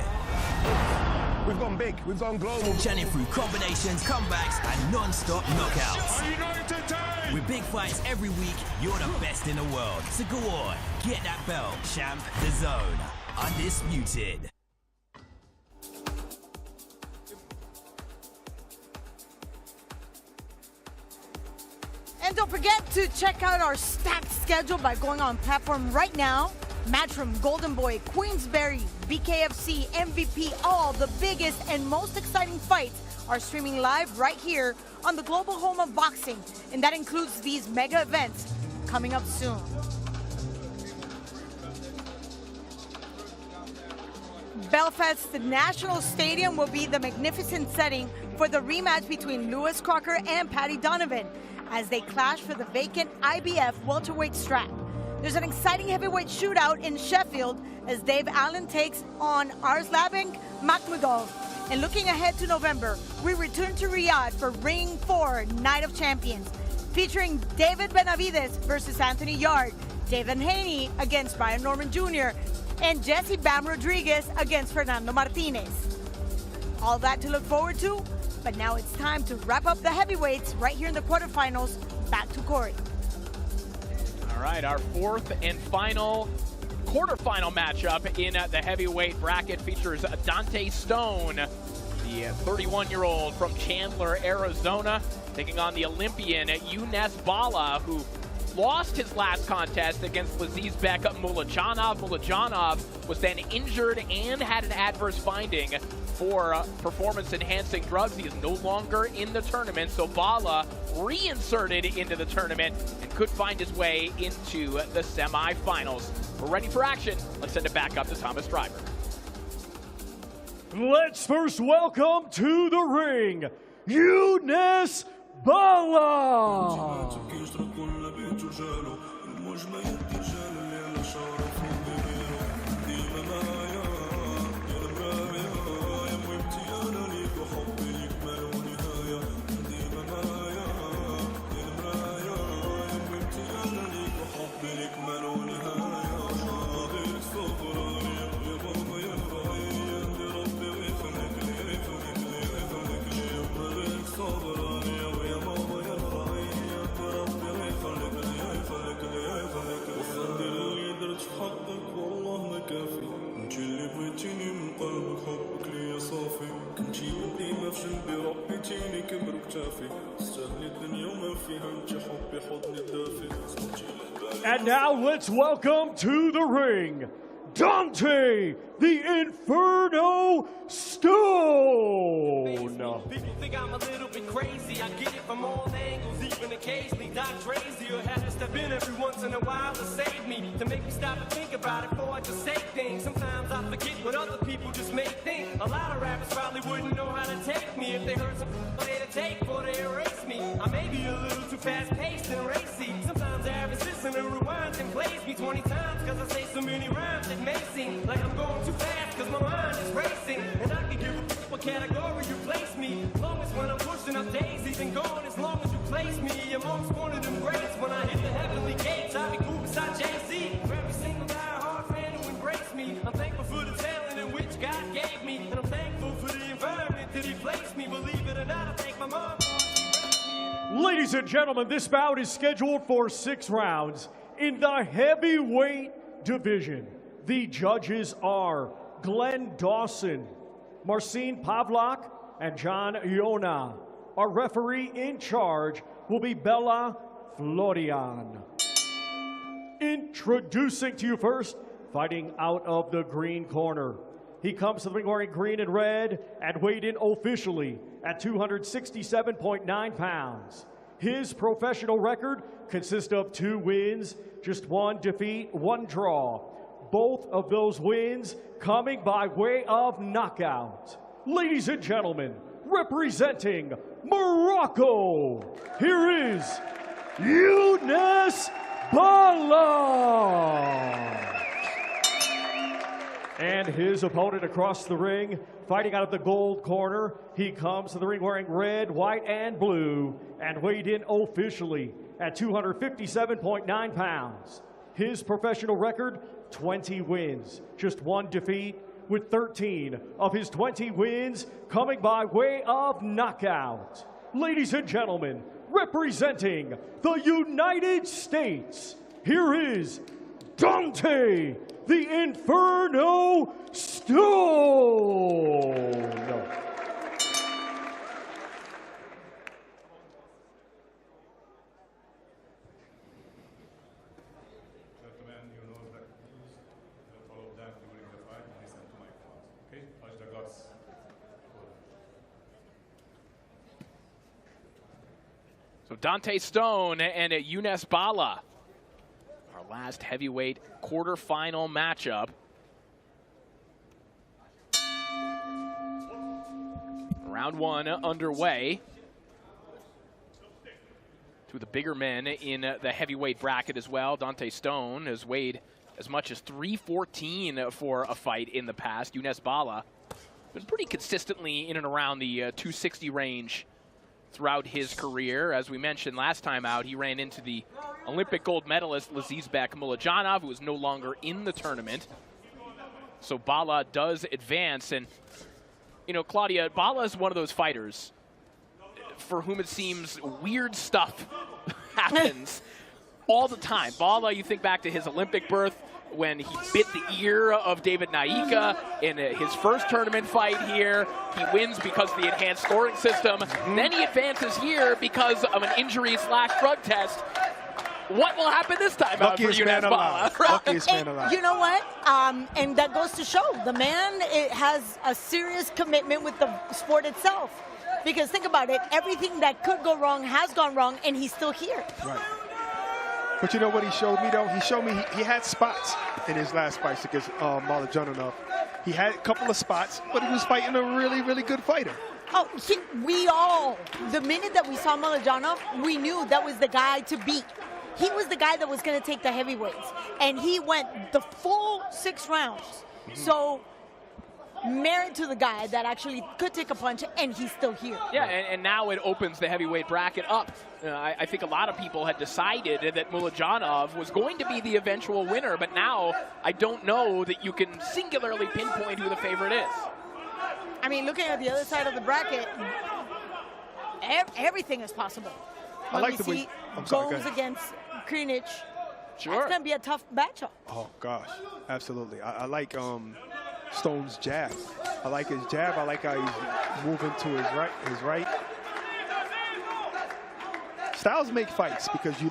We've gone big, we've gone global. Churning through combinations, comebacks, and non-stop knockouts. With big fights every week, you're the best in the world. So go on, get that belt, champ. DAZN, undisputed. And don't forget to check out our stacked schedule by going on platform right now. Matchroom, Golden Boy, Queensberry, BKFC, MVP, all the biggest and most exciting fights are streaming live right here on the global home of boxing. And that includes these mega events coming up soon. Belfast National Stadium will be the magnificent setting for the rematch between Lewis Crocker and Paddy Donovan as they clash for the vacant IBF welterweight strap. There's an exciting heavyweight shootout in Sheffield as Dave Allen takes on Arslanbek Makhmudov. And looking ahead to November, we return to Riyadh for Ring 4 Night of Champions, featuring David Benavides versus Anthony Yard, Devin Haney against Brian Norman Jr., and Jesse Bam Rodriguez against Fernando Martinez. All that to look forward to, but now it's time to wrap up the heavyweights right here in the quarterfinals. Back to Corey. All right, our fourth and final quarterfinal matchup in the heavyweight bracket features Dante Stone, the 31-year-old from Chandler, Arizona, taking on the Olympian Younes Bala, who lost his last contest against Lazizbek Muladjanov. Muladjanov was then injured and had an adverse finding for performance-enhancing drugs. He is no longer in the tournament, so Bala reinserted into the tournament and could find his way into the semifinals. We're ready for action. Let's send it back up to Thomas Driver. Let's first welcome to the ring, Younes Bala. And now let's welcome to the ring, Dante the Inferno Stone. People think I'm a little bit crazy. I get it from all angles, even occasionally Doc crazy or had to step in every once in a while to save me, to make me stop and think about it before I just say things. Sometimes I forget what other people just may think. A lot of rappers probably wouldn't know how to take me if they heard some way to take before they erase me. I may be a little too fast-paced and racy. Sometimes I have assistant and rewinds and plays me 20 times because I say so many rhymes it may seem like I'm going too fast because my mind is racing. And I can give a what category you place me. As long as when I'm pushing up daisies and going, as long as you place me amongst one of them greats. When I hit the heavenly gates, I'll be cool beside Jay-Z. For every single die-hard fan who embraced me, I'm thankful for the talent in which God gave me. And I'm thankful for the environment that he placed me. Believe it or not, I thank my mom. Ladies and gentlemen, this bout is scheduled for 6 rounds in the heavyweight division. The judges are Glenn Dawson, Marcin Pavlak, and John Iona. Our referee in charge will be Bella Florian. Introducing to you first, fighting out of the green corner. He comes to the ring wearing green and red and weighed in officially at 267.9 pounds. His professional record consists of 2 wins, just 1 defeat, 1 draw. Both of those wins coming by way of knockout. Ladies and gentlemen, representing Morocco, here is Younes Bala. And his opponent across the ring, fighting out of the gold corner. He comes to the ring wearing red, white, and blue, and weighed in officially at 257.9 pounds. His professional record, 20 wins, just 1 defeat, with 13 of his 20 wins coming by way of knockout. Ladies and gentlemen, representing the United States, here is Dante the Inferno Stone. So Dante Stone and Younes Bala, our last heavyweight quarterfinal matchup. Round 1 underway. Two of the bigger men in the heavyweight bracket as well. Dante Stone has weighed as much as 314 for a fight in the past. Younes Bala been pretty consistently in and around the 260 range throughout his career. As we mentioned last time out, he ran into the Olympic gold medalist Lazizbek Muladjanov, who is no longer in the tournament. So Bala does advance. And, you know, Claudia, Bala is one of those fighters for whom it seems weird stuff happens all the time. Bala, you think back to his Olympic berth when he bit the ear of David Naika in his first tournament fight here. He wins because of the enhanced scoring system. Then he advances here because of an injury/drug test. What will happen this time out for Younes Bala? Luckiest man alive. You know what? And that goes to show the man has a serious commitment with the sport itself. Because think about it, everything that could go wrong has gone wrong, and he's still here. Right. But you know what he showed me, though? He showed me he had spots in his last fights against Muladjanov. He had a couple of spots, but he was fighting a really, really good fighter. Oh, the minute that we saw Muladjanov, we knew that was the guy to beat. He was the guy that was going to take the heavyweights. And he went the full 6 rounds. So, merit to the guy that actually could take a punch, and he's still here. Yeah, and now it opens the heavyweight bracket up. I think a lot of people had decided that Muladjanov was going to be the eventual winner, but now I don't know that you can singularly pinpoint who the favorite is. I mean, looking at the other side of the bracket, everything is possible. I like the way Gomes Gomes against Krinic. Sure. It's going to be a tough matchup. Oh, gosh. Absolutely. I like Stone's jab. I like his jab. I like how he's moving to his right. Styles make fights because you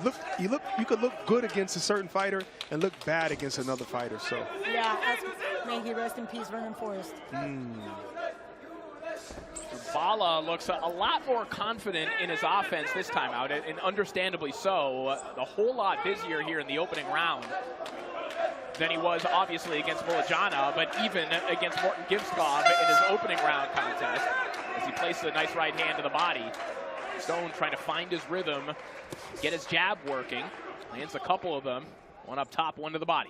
could look good against a certain fighter and look bad against another fighter. So yeah, may he rest in peace, Vernon Forrest. Bala looks a lot more confident in his offense this time out, and understandably so. A whole lot busier here in the opening round than he was obviously against Muladjanov, but even against Morton Gibskov in his opening round contest, as he places a nice right hand to the body. Stone trying to find his rhythm, get his jab working, lands a couple of them, one up top, one to the body.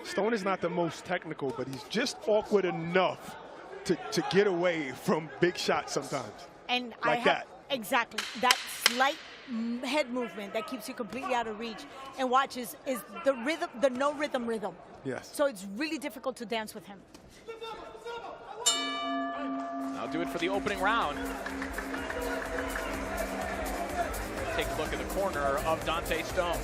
Stone is not the most technical, but he's just awkward enough to get away from big shots sometimes. And like that. Exactly. That slight head movement that keeps you completely out of reach. And watch is the rhythm, the no rhythm. Yes. So it's really difficult to dance with him. I'll do it for the opening round. Take a look at the corner of Dante Stone.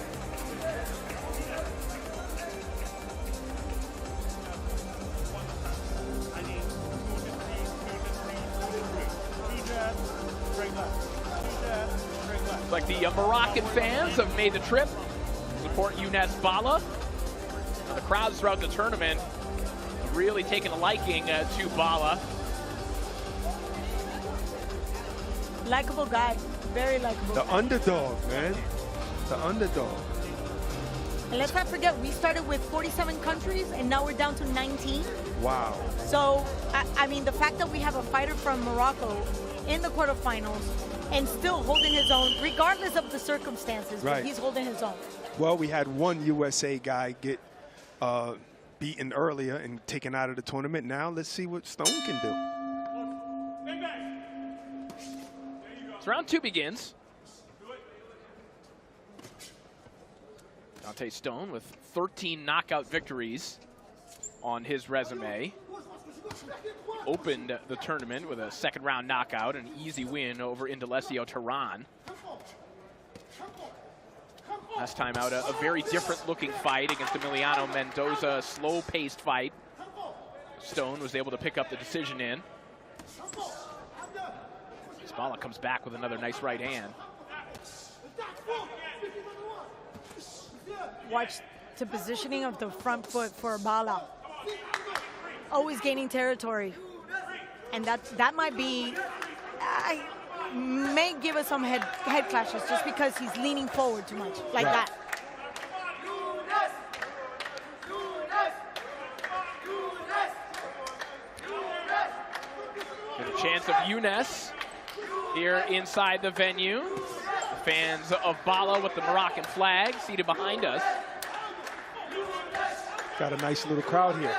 Looks like the Moroccan fans have made the trip to support Younes Bala. The crowds throughout the tournament have really taken a liking to Bala. Likeable guy, very likable. The underdog, man. The underdog. And let's not forget, we started with 47 countries, and now we're down to 19. Wow. So, I mean, the fact that we have a fighter from Morocco in the quarterfinals and still holding his own, regardless of the circumstances, right. But he's holding his own. Well, we had one USA guy get beaten earlier and taken out of the tournament. Now let's see what Stone can do. So round 2 begins. Dante Stone with 13 knockout victories on his resume. Opened the tournament with a second-round knockout, an easy win over Indalecio Tehran. Last time out, a very different-looking fight against Emiliano Mendoza, slow-paced fight. Stone was able to pick up the decision in. Bala comes back with another nice right hand. Watch the positioning of the front foot for Bala. Always gaining territory. And that might be, may give us some head clashes just because he's leaning forward too much, like that. Good chance of Younes here inside the venue. The fans of Bala with the Moroccan flag seated behind us. Got a nice little crowd here.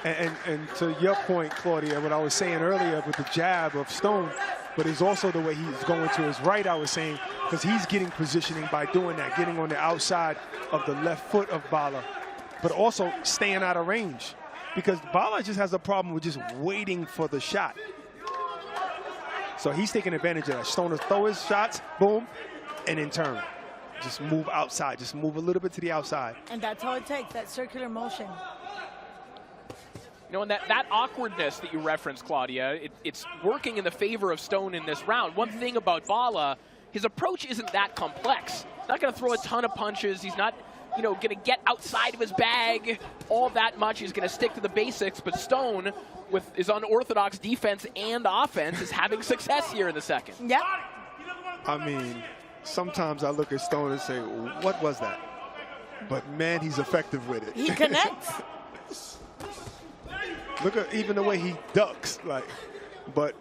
And to your point, Claudia, what I was saying earlier with the jab of Stone, but it's also the way he's going to his right, I was saying, because he's getting positioning by doing that, getting on the outside of the left foot of Bala, but also staying out of range. Because Bala just has a problem with just waiting for the shot. So he's taking advantage of that. Stone will throw his shots, boom, and in turn. Just move outside, just move a little bit to the outside. And that's all it takes, that circular motion. You know, and that awkwardness that you referenced, Claudia, it's working in the favor of Stone in this round. One thing about Bala, his approach isn't that complex. He's not going to throw a ton of punches. He's not, you know, going to get outside of his bag all that much. He's going to stick to the basics. But Stone, with his unorthodox defense and offense, is having success here in the second. Yep. I mean, sometimes I look at Stone and say, what was that? But man, he's effective with it. He connects. Look at even the way he ducks, like, but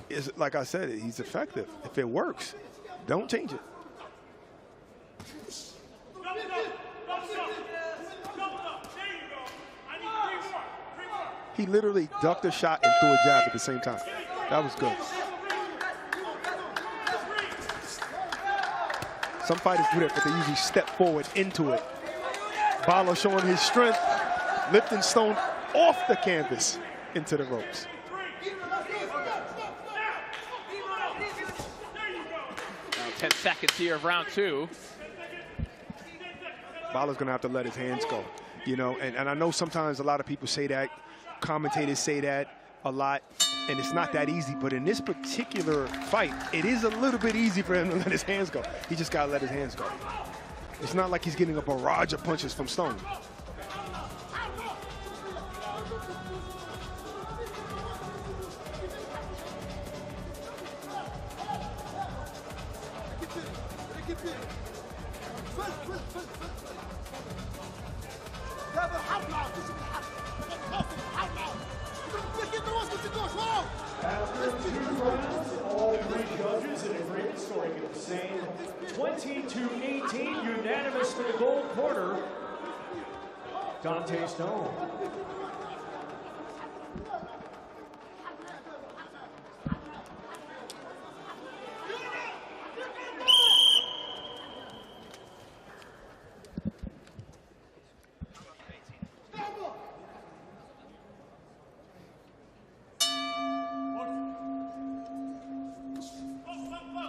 it's, like I said, he's effective. If it works, don't change it. He literally ducked a shot and threw a jab at the same time. That was good. Some fighters do that, but they usually step forward into it. Bala showing his strength, lifting Stone off the canvas into the ropes. Now 10 seconds here of round 2. Bala's gonna have to let his hands go, you know, and I know sometimes a lot of people say that, commentators say that a lot, and it's not that easy, but in this particular fight, it is a little bit easy for him to let his hands go. He just gotta let his hands go. It's not like he's getting a barrage of punches from Stone. After 2 rounds, all 3 judges in agreement scoring the same 20-18, unanimous for the gold corner, Dante Stone.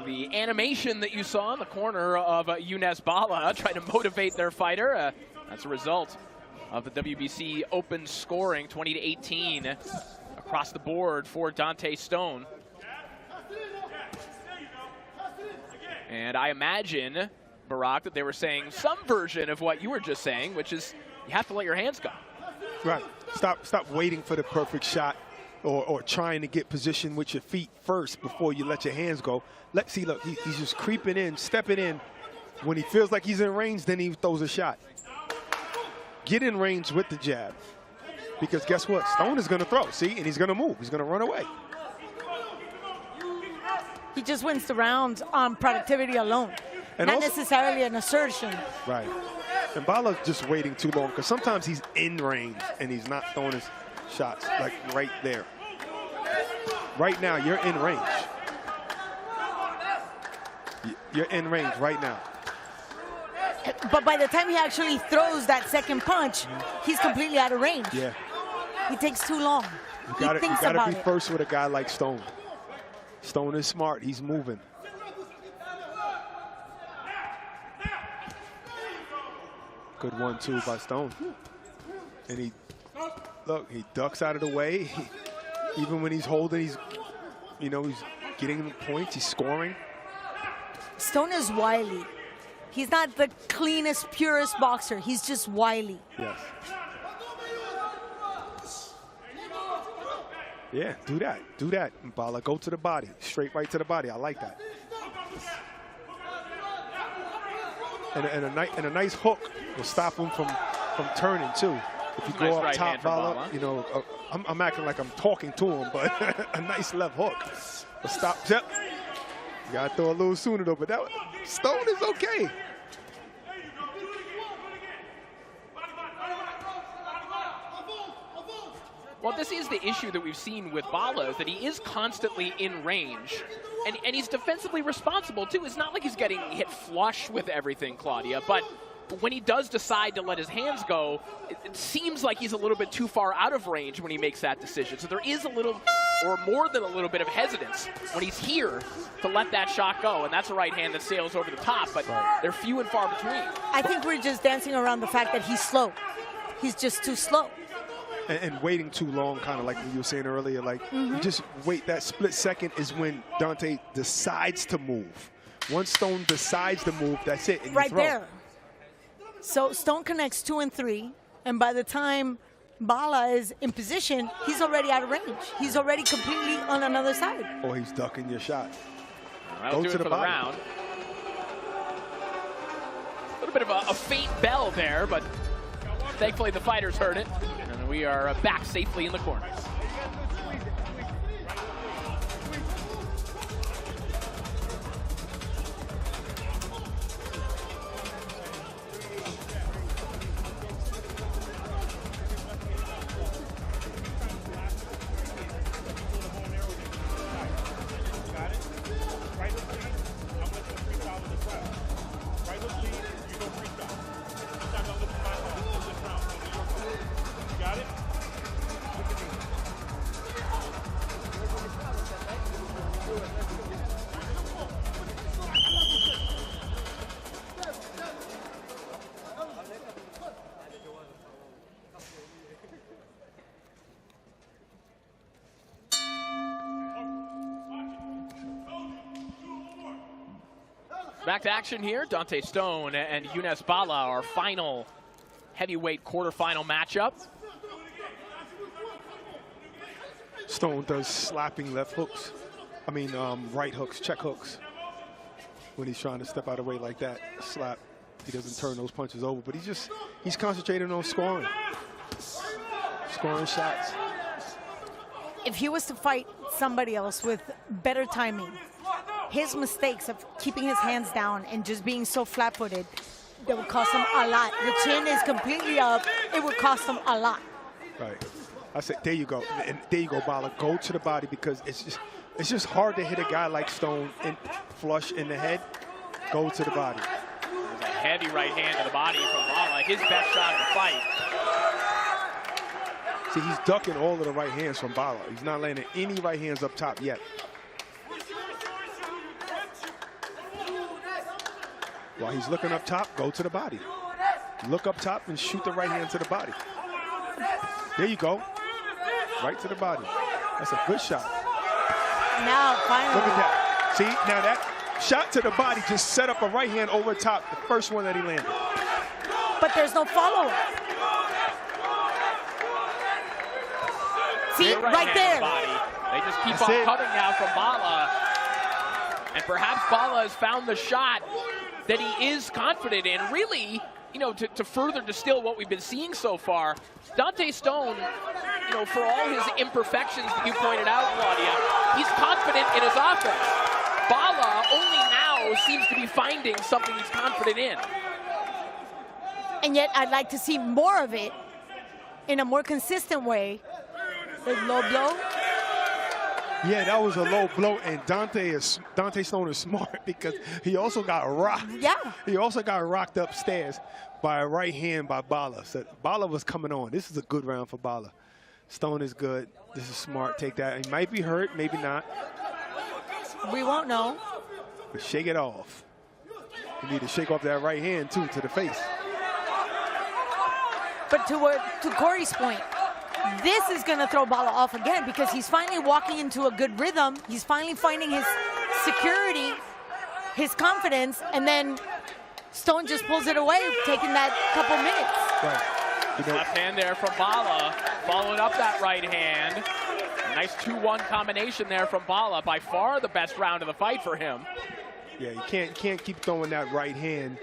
The animation that you saw in the corner of Younes Bala trying to motivate their fighter, that's a result of the WBC Open scoring, 20-18 across the board for Dante Stone. And I imagine, Barack, that they were saying some version of what you were just saying, which is you have to let your hands go. Right. Stop waiting for the perfect shot. Or trying to get position with your feet first before you let your hands go. Let's see, look, he's just creeping in, stepping in. When he feels like he's in range, then he throws a shot. Get in range with the jab. Because guess what? Stone is going to throw, see? And he's going to move. He's going to run away. He just wins the rounds on productivity alone, and not necessarily an assertion. Right. And Bala's just waiting too long because sometimes he's in range and he's not throwing his shots like right there. Right now, you're in range. You're in range right now. But by the time he actually throws that second punch, he's completely out of range. Yeah. He takes too long. You He thinks gotta about be it. first with a guy like Stone. Stone is smart. He's moving. Good 1-2 by Stone. And he ducks out of the way. Even when he's holding, he's getting points. He's scoring. Stone is wily. He's not the cleanest, purest boxer. He's just wily. Yes. Yeah, do that. Do that, Bala. Go to the body. Straight right to the body. I like that. And a nice hook will stop him from turning, too. If you go up top, Bala, I'm acting like I'm talking to him, but a nice left hook will stop. Yep. You got to throw a little sooner, though, but Stone is okay. Well, this is the issue that we've seen with Bala, is that he is constantly in range. And he's defensively responsible, too. It's not like he's getting hit flush with everything, Claudia. But when he does decide to let his hands go, it seems like he's a little bit too far out of range when he makes that decision. So there is a little, or more than a little bit of hesitance when he's here to let that shot go. And that's a right hand that sails over the top, but they're few and far between. I think we're just dancing around the fact that he's slow. He's just too slow. And waiting too long, kind of like you were saying earlier, like you just wait. That split second is when Dante decides to move. Once Stone decides to move, that's it. And Right you throw. there. So Stone connects 2 and 3, and by the time Bala is in position, he's already out of range. He's already completely on another side. Or he's ducking your shot. That'll do it for the round. A little bit of a faint bell there, but thankfully the fighters heard it. And we are back safely in the corner. Back to action here. Dante Stone and Younes Bala, our final heavyweight quarterfinal matchup. Stone does slapping left hooks. I mean, right hooks, check hooks. When he's trying to step out of the way like that, slap. He doesn't turn those punches over, but he's concentrating on scoring. Scoring shots. If he was to fight somebody else with better timing, his mistakes of keeping his hands down and just being so flat-footed, that would cost him a lot. The chin is completely up. It would cost him a lot. Right. I said, there you go. And there you go, Bala. Go to the body because it's just hard to hit a guy like Stone flush in the head. Go to the body. There's a heavy right hand to the body from Bala. His best shot of the fight. See, he's ducking all of the right hands from Bala. He's not landing any right hands up top yet. While he's looking up top, go to the body. Look up top and shoot the right hand to the body. There you go. Right to the body. That's a good shot. Now, finally. Look at that. See, now that shot to the body just set up a right hand over top, the first one that he landed. But there's no follow-up. See, right there. They just keep That's on it. coming now from Bala. And perhaps Bala has found the shot that he is confident in. Really, to further distill what we've been seeing so far, Dante Stone, for all his imperfections that you pointed out, Claudia, he's confident in his offense. Bala only now seems to be finding something he's confident in. And yet I'd like to see more of it in a more consistent way. The low blow. Yeah, that was a low blow, and Dante Stone is smart because he also got rocked. Yeah. He also got rocked upstairs by a right hand by Bala. So Bala was coming on. This is a good round for Bala. Stone is good. This is smart. Take that. He might be hurt, maybe not. We won't know. But shake it off. You need to shake off that right hand, too, to the face. But to Corey's point, this is going to throw Bala off again because he's finally walking into a good rhythm. He's finally finding his security, his confidence, and then Stone just pulls it away, taking that couple minutes. Right. You know, left hand there from Bala, following up that right hand. A nice 2-1 combination there from Bala. By far the best round of the fight for him. Yeah, you can't keep throwing that right hand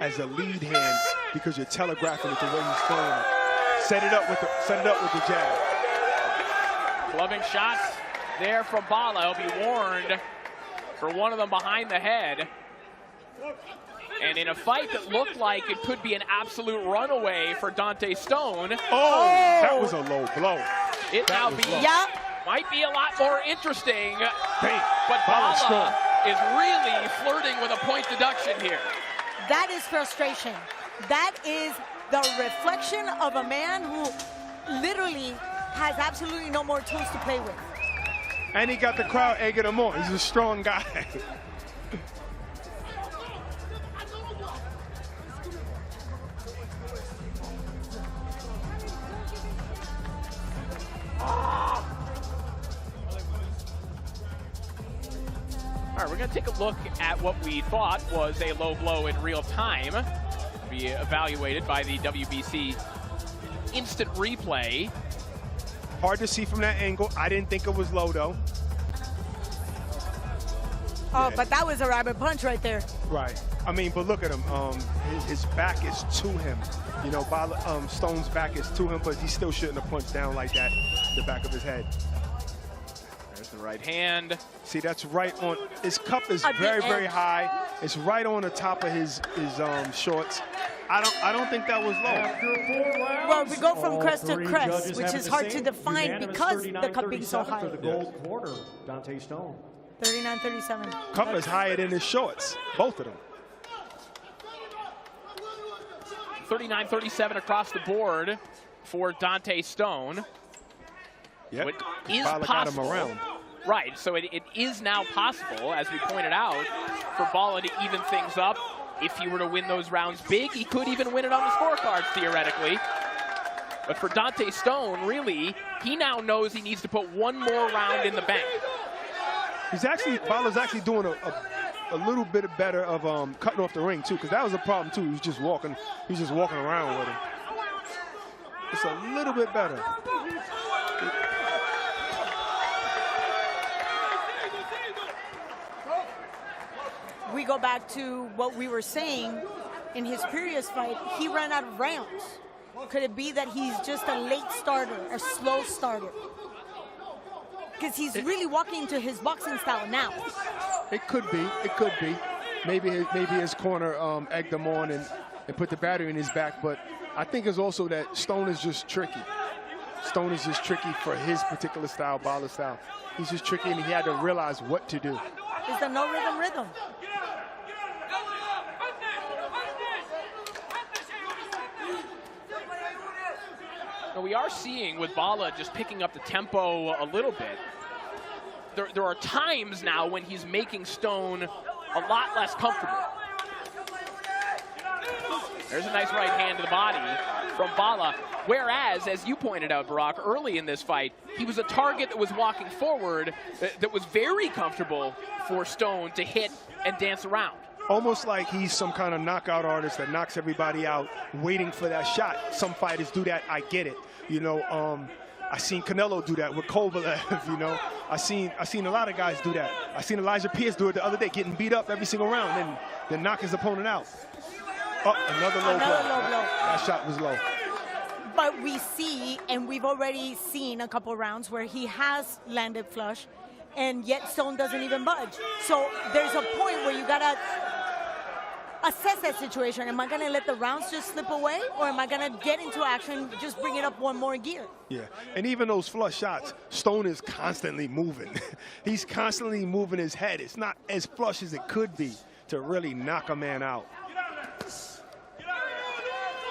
as a lead hand because you're telegraphing it the way he's throwing it. Set it up with the jab. Clubbing shots there from Bala. He'll be warned for one of them behind the head. And in a fight that looked like it could be an absolute runaway for Dante Stone. Oh, that was a low blow. It now might be a lot more interesting. Bang. But Bala is really flirting with a point deduction here. That is frustration. That is the reflection of a man who literally has absolutely no more tools to play with. And he got the crowd egging him on. He's a strong guy. All right, we're going to take a look at what we thought was a low blow in real time. Be evaluated by the WBC instant replay. Hard to see from that angle. I didn't think it was low, though. Oh, but that was a rabbit punch right there. Right. I mean, but look at him. His back is to him. You know, Stone's back is to him, but he still shouldn't have punched down like that, the back of his head. There's the right hand. See, that's right on. His cup is very, very high. It's right on the top of his shorts. I don't think that was low. Well, we go from crest to crest, which is hard to define because the cup being so high. For the gold corner, Dante Stone. 39-37. Cup is higher than his shorts, both of them. 39-37 across the board for Dante Stone. Yep. It is Bala got him possible. around. Right, so it is now possible, as we pointed out, for Bala to even things up. If he were to win those rounds big, he could even win it on the scorecards, theoretically. But for Dante Stone, really, he now knows he needs to put one more round in the bank. Bala's actually doing a little bit better of cutting off the ring, too, because that was a problem, too. He was just walking around with him. It's a little bit better. We go back to what we were saying in his previous fight. He ran out of rounds. Could it be that he's just a late starter, a slow starter? Because he's really walking into his boxing style now. It could be. It could be. Maybe his corner egged him on and put the battery in his back. But I think it's also that Stone is just tricky. Stone is just tricky for his particular style, Bala style. He's just tricky, and he had to realize what to do. Is the no rhythm? Now we are seeing with Bala just picking up the tempo a little bit. There are times now when he's making Stone a lot less comfortable. There's a nice right hand to the body from Bala. Whereas, as you pointed out, Barack, early in this fight, he was a target that was walking forward that was very comfortable for Stone to hit and dance around. Almost like he's some kind of knockout artist that knocks everybody out, waiting for that shot. Some fighters do that. I get it. You know, I seen Canelo do that with Kovalev. You know, I seen a lot of guys do that. I seen Elijah Pierce do it the other day, getting beat up every single round, and then knock his opponent out. Oh, another low blow. That shot was low. But we see, and we've already seen a couple rounds where he has landed flush, and yet Stone doesn't even budge. So there's a point where you gotta assess that situation. Am I going to let the rounds just slip away, or am I going to get into action, just bring it up one more gear? Yeah, and even those flush shots, Stone is constantly moving. He's constantly moving his head. It's not as flush as it could be to really knock a man out.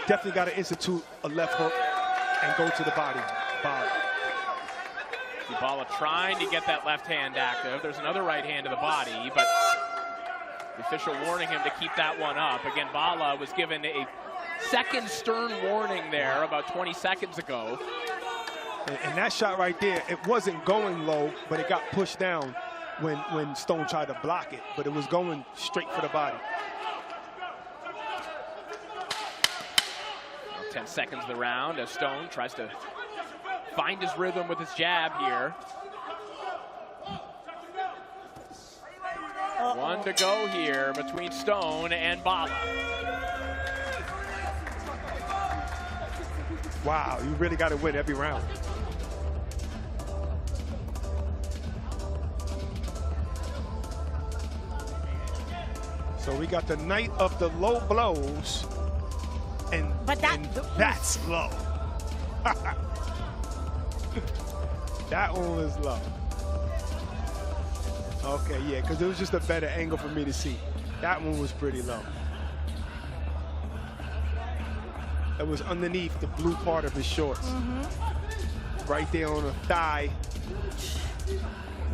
Definitely got to institute a left hook and go to the body. Bala trying to get that left hand active. There's another right hand to the body, but the official warning him to keep that one up. Again, Bala was given a second stern warning there about 20 seconds ago. And that shot right there, it wasn't going low, but it got pushed down when Stone tried to block it, but it was going straight for the body. 10 seconds of the round as Stone tries to find his rhythm with his jab here. One to go here between Stone and Bala. Wow, you really got to win every round. So we got the night of the low blows, and that's low. That one was low. Okay, yeah, because it was just a better angle for me to see. That one was pretty low. It was underneath the blue part of his shorts. Right there on the thigh.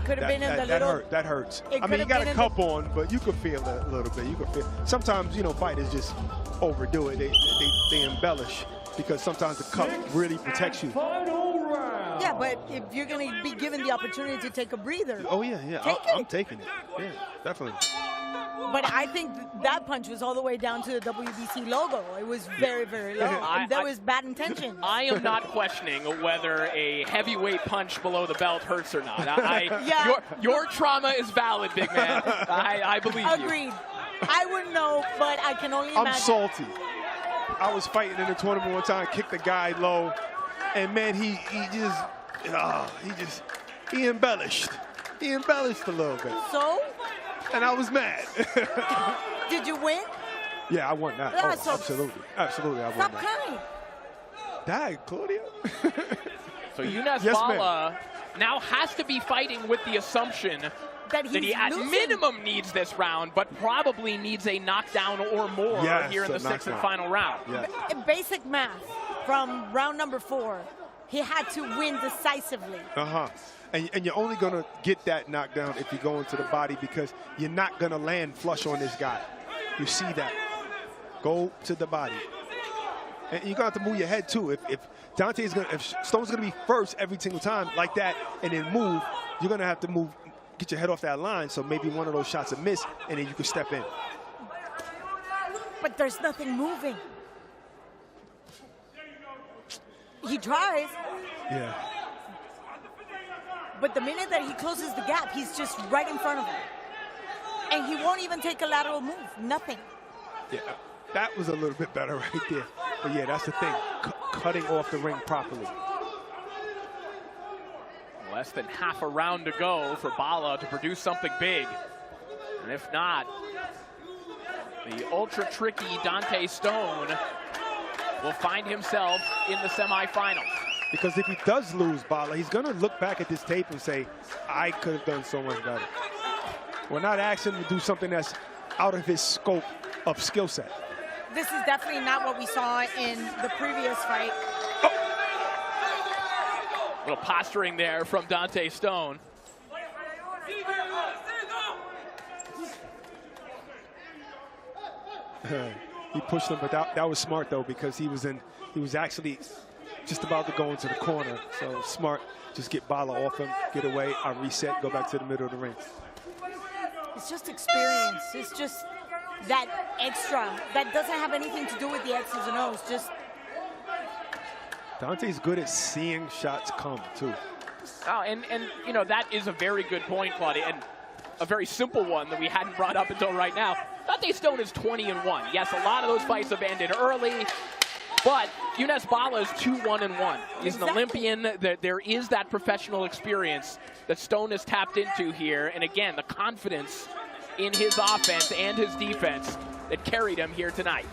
Could have been in the little... That hurts. I mean, you got a cup on, but you could feel it a little bit. You could feel. Sometimes, you know, fighters just overdo it. They embellish because sometimes the cup really protects you. Yeah, but if you're going to be given the opportunity to take a breather. Oh, yeah. I'm taking it. Yeah, definitely. But I think that punch was all the way down to the WBC logo. It was very, very low. And there was bad intention. I am not questioning whether a heavyweight punch below the belt hurts or not. Your trauma is valid, big man. I believe you. Agreed. I wouldn't know, but I can only imagine. I'm salty. I was fighting in a tournament one time, kicked the guy low, and man, he embellished. He embellished a little bit. So? And I was mad. Did you win? Yeah, I won that. Yeah, oh, absolutely. Absolutely, I won Stop that. crying. Dad, Claudia. So Younes Bala now has to be fighting with the assumption that he at minimum needs this round, but probably needs a knockdown or more here in the sixth and final round. Basic math from round number 4, he had to win decisively. And you're only going to get that knockdown if you go into the body because you're not going to land flush on this guy. You see that. Go to the body. And you're going to have to move your head, too. If Stone's going to be first every single time like that and then move, you're going to have to move, get your head off that line, so maybe one of those shots will miss, and then you can step in. But there's nothing moving. He tries. Yeah. But the minute that he closes the gap, he's just right in front of him. And he won't even take a lateral move. Nothing. Yeah, that was a little bit better right there. But yeah, that's the thing. Cutting off the ring properly. Less than half a round to go for Bala to produce something big. And if not, the ultra-tricky Dante Stone will find himself in the semifinals. Because if he does lose, Bala, he's going to look back at this tape and say, I could have done so much better. We're not asking him to do something that's out of his scope of skill set. This is definitely not what we saw in the previous fight. A little posturing there from Dante Stone. He pushed him, but that was smart, though, because he was actually just about to go into the corner. So smart, just get Bala off him, get away, I reset, go back to the middle of the ring. It's just experience. It's just that extra. That doesn't have anything to do with the X's and O's. Just Dante's good at seeing shots come, too. Oh, and you know, that is a very good point, Claudia, and a very simple one that we hadn't brought up until right now. Dante Stone is 20-1. Yes, a lot of those fights have ended early, but Younes Bala is 2-1-1. He's an Olympian. There is that professional experience that Stone has tapped into here. And again, the confidence in his offense and his defense that carried him here tonight.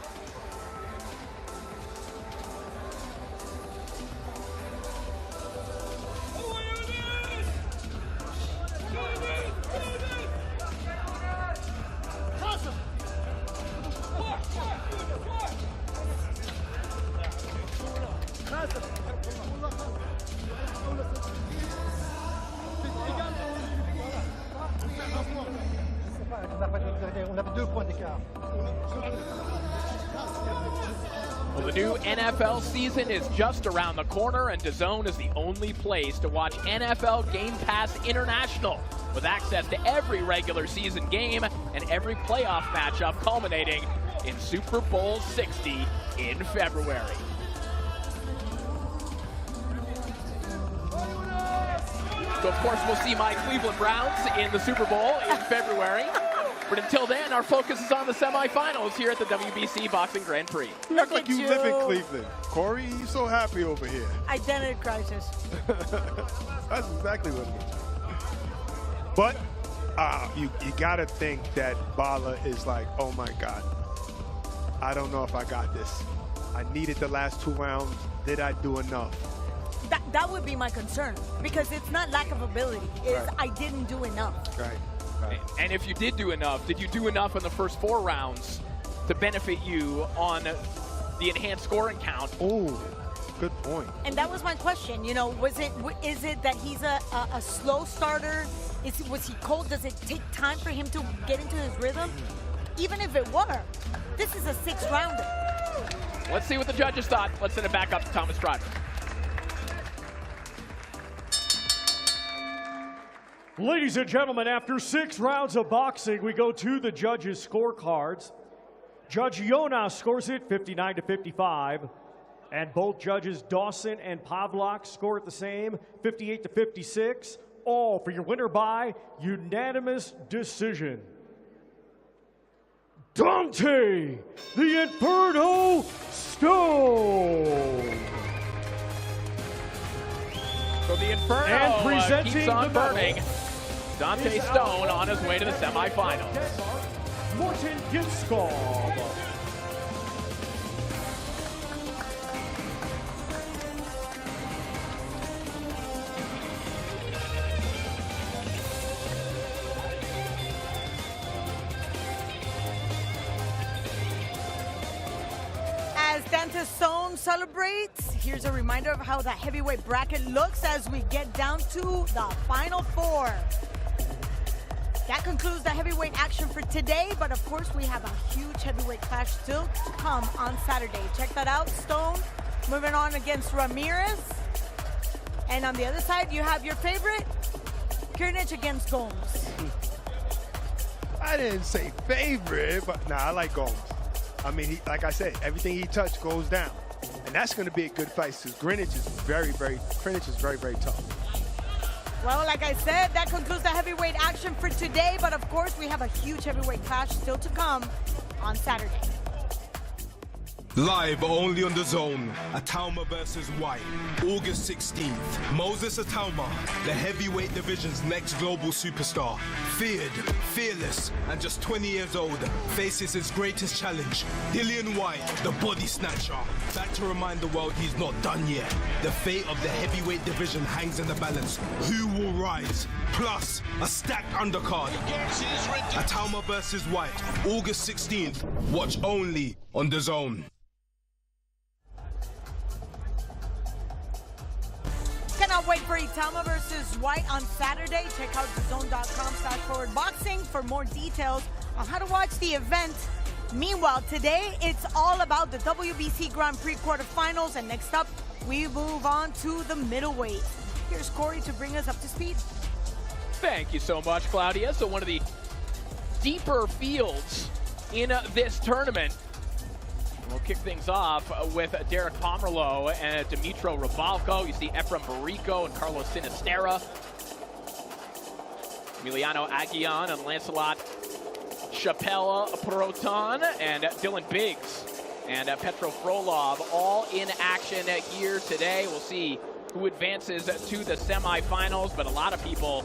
Well, the new NFL season is just around the corner, and DAZN is the only place to watch NFL Game Pass International, with access to every regular season game and every playoff matchup culminating in Super Bowl 60 in February. So, of course, we'll see my Cleveland Browns in the Super Bowl in February. But until then, our focus is on the semifinals here at the WBC Boxing Grand Prix. You act like you live in Cleveland. Corey, you're so happy over here. Identity crisis. That's exactly what it is. But you got to think that Bala is like, oh, my God. I don't know if I got this. I needed the last 2 rounds. Did I do enough? That would be my concern, because it's not lack of ability. It's I didn't do enough. Right. And if you did do enough, did you do enough in the first 4 rounds to benefit you on the enhanced scoring count? Oh, good point. And that was my question. You know, is it that he's a slow starter? Was he cold? Does it take time for him to get into his rhythm? Even if it were, this is a 6-rounder. Let's see what the judges thought. Let's send it back up to Thomas Driver. Ladies and gentlemen, after 6 rounds of boxing, we go to the judges' scorecards. Judge Jonas scores it 59-55, and both judges Dawson and Pavlak score it the same, 58-56, all for your winner by unanimous decision. Dante, the Inferno Stone. So the Inferno keeps on burning. Dante Stone on his way to the semifinals. Morten Gilskov. As Dante Stone celebrates, here's a reminder of how the heavyweight bracket looks as we get down to the final 4. That concludes the heavyweight action for today, but of course we have a huge heavyweight clash still to come on Saturday. Check that out. Stone moving on against Ramirez. And on the other side, you have your favorite, Kirnich against Gomes. I didn't say favorite, but I like Gomes. I mean, like I said, everything he touched goes down. And that's going to be a good fight because Greenwich is very, very tough. Well, like I said, that concludes the heavyweight action for today. But of course, we have a huge heavyweight clash still to come on Saturday. Live only on DAZN, Atauma versus White, August 16th. Moses Atauma, the heavyweight division's next global superstar. Feared, fearless, and just 20 years old, faces his greatest challenge, Dillian White, the body snatcher. Back to remind the world he's not done yet. The fate of the heavyweight division hangs in the balance. Who will rise? Plus, a stacked undercard. Atauma versus White, August 16th. Watch only on DAZN. Cannot wait for Atauma versus White on Saturday. Check out DAZN.com/forwardboxing for more details on how to watch the event. Meanwhile, today it's all about the WBC Grand Prix quarterfinals, and next up we move on to the middleweight. Here's Corey to bring us up to speed. Thank you so much, Claudia. So one of the deeper fields in this tournament. We'll kick things off with Derek Pomerleau and Dimitro Rabalco. You see Efrem Barrico and Carlos Sinisterra. Emiliano Aguillon and Lancelot Chappelle Proton and Dylan Biggs and Petro Frolov all in action here today. We'll see who advances to the semifinals, but a lot of people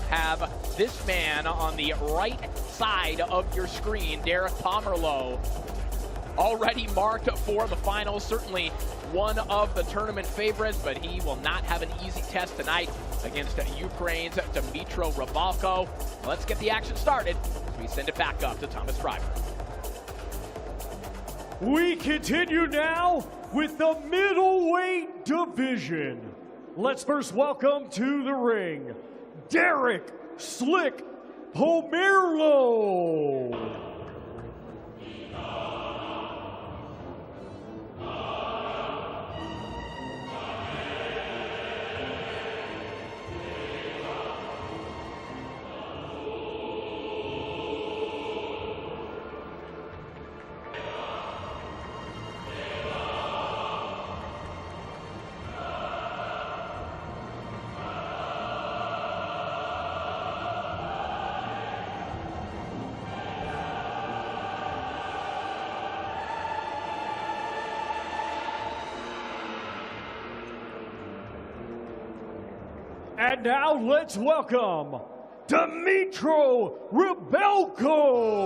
have this man on the right side of your screen. Derek Pomerleau already marked for the finals. Certainly one of the tournament favorites, but he will not have an easy test tonight against Ukraine's Dmytro Rybalko. Let's get the action started. We send it back up to Thomas Driver. We continue now with the middleweight division. Let's first welcome to the ring, Derek Slick Pomerleau. And now let's welcome Dmytro Rybalko.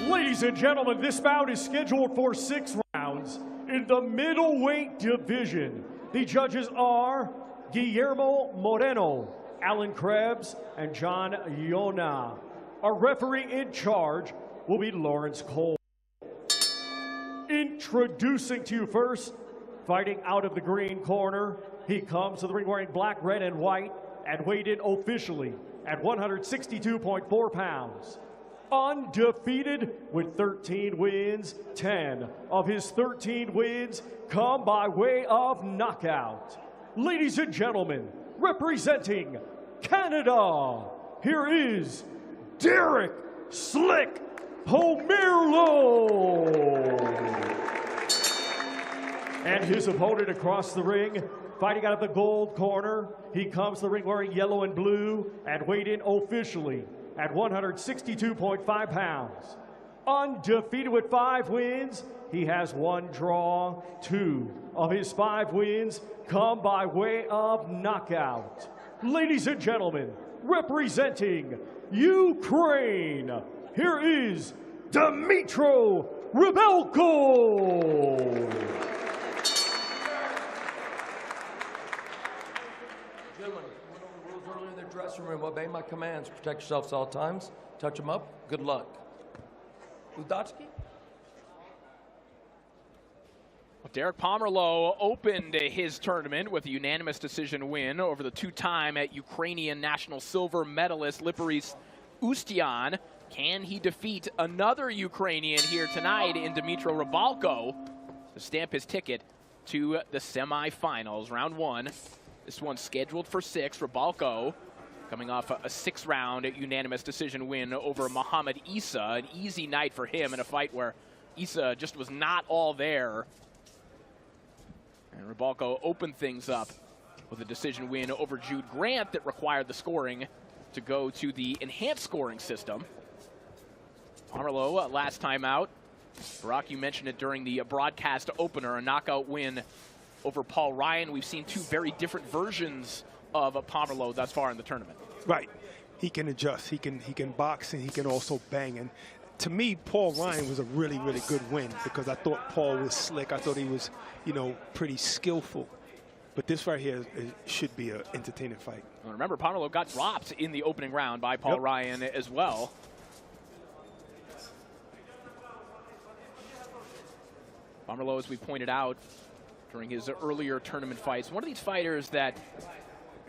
Ladies and gentlemen, this bout is scheduled for 6 rounds in the middleweight division. The judges are Guillermo Moreno, Alan Krebs, and John Yona. Our referee in charge will be Lawrence Cole. Introducing to you first, fighting out of the green corner, he comes to the ring wearing black, red, and white, and weighed in officially at 162.4 pounds. Undefeated with 13 wins, 10 of his 13 wins come by way of knockout. Ladies and gentlemen, representing Canada, here is Derek Slick Pomerleau. And his opponent across the ring, fighting out of the gold corner, he comes to the ring wearing yellow and blue and weighed in officially at 162.5 pounds. Undefeated with 5 wins, he has 1 draw. 2 of his 5 wins come by way of knockout. Ladies and gentlemen, representing Ukraine, here is Dmytro Rybalko. Dressing room, obey my commands, protect yourselves at all times, touch them up, good luck. Udatsky? Well, Derek Pomerleau opened his tournament with a unanimous decision win over the 2-time Ukrainian national silver medalist Liparis Ustyan. Can he defeat another Ukrainian here tonight in Dmytro Rybalko to stamp his ticket to the semifinals? Round 1. This one's scheduled for 6. Rybalko coming off a 6-round unanimous decision win over Muhammad Isa. An easy night for him in a fight where Isa just was not all there. And Rybalko opened things up with a decision win over Jude Grant that required the scoring to go to the enhanced scoring system. Pomerleau, last time out, Barack, you mentioned it during the broadcast opener, a knockout win over Paul Ryan. We've seen 2 very different versions of Pomerleau thus far in the tournament. Right. He can adjust. He can box, and he can also bang. And to me, Paul Ryan was a really, really good win because I thought Paul was slick. I thought he was, pretty skillful. But this right here should be an entertaining fight. Well, remember, Pomerleau got dropped in the opening round by Paul Ryan as well. Pomerleau, as we pointed out, during his earlier tournament fights. One of these fighters that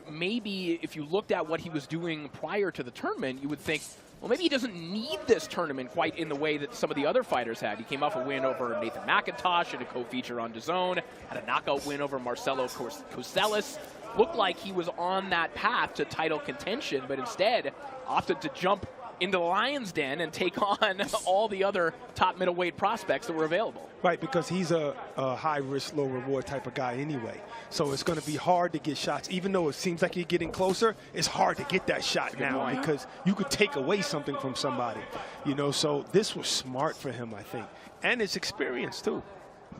maybe if you looked at what he was doing prior to the tournament, you would think, well, maybe he doesn't need this tournament quite in the way that some of the other fighters had. He came off a win over Nathan McIntosh in a co-feature on DAZN, had a knockout win over Marcelo Cosellas. Looked like he was on that path to title contention, but instead opted to jump into the lion's den and take on all the other top middleweight prospects that were available. Right, because he's a high-risk, low-reward type of guy anyway. So it's going to be hard to get shots. Even though it seems like you're getting closer, it's hard to get that shot now because you could take away something from somebody. You know, so this was smart for him, I think. And it's experience, too.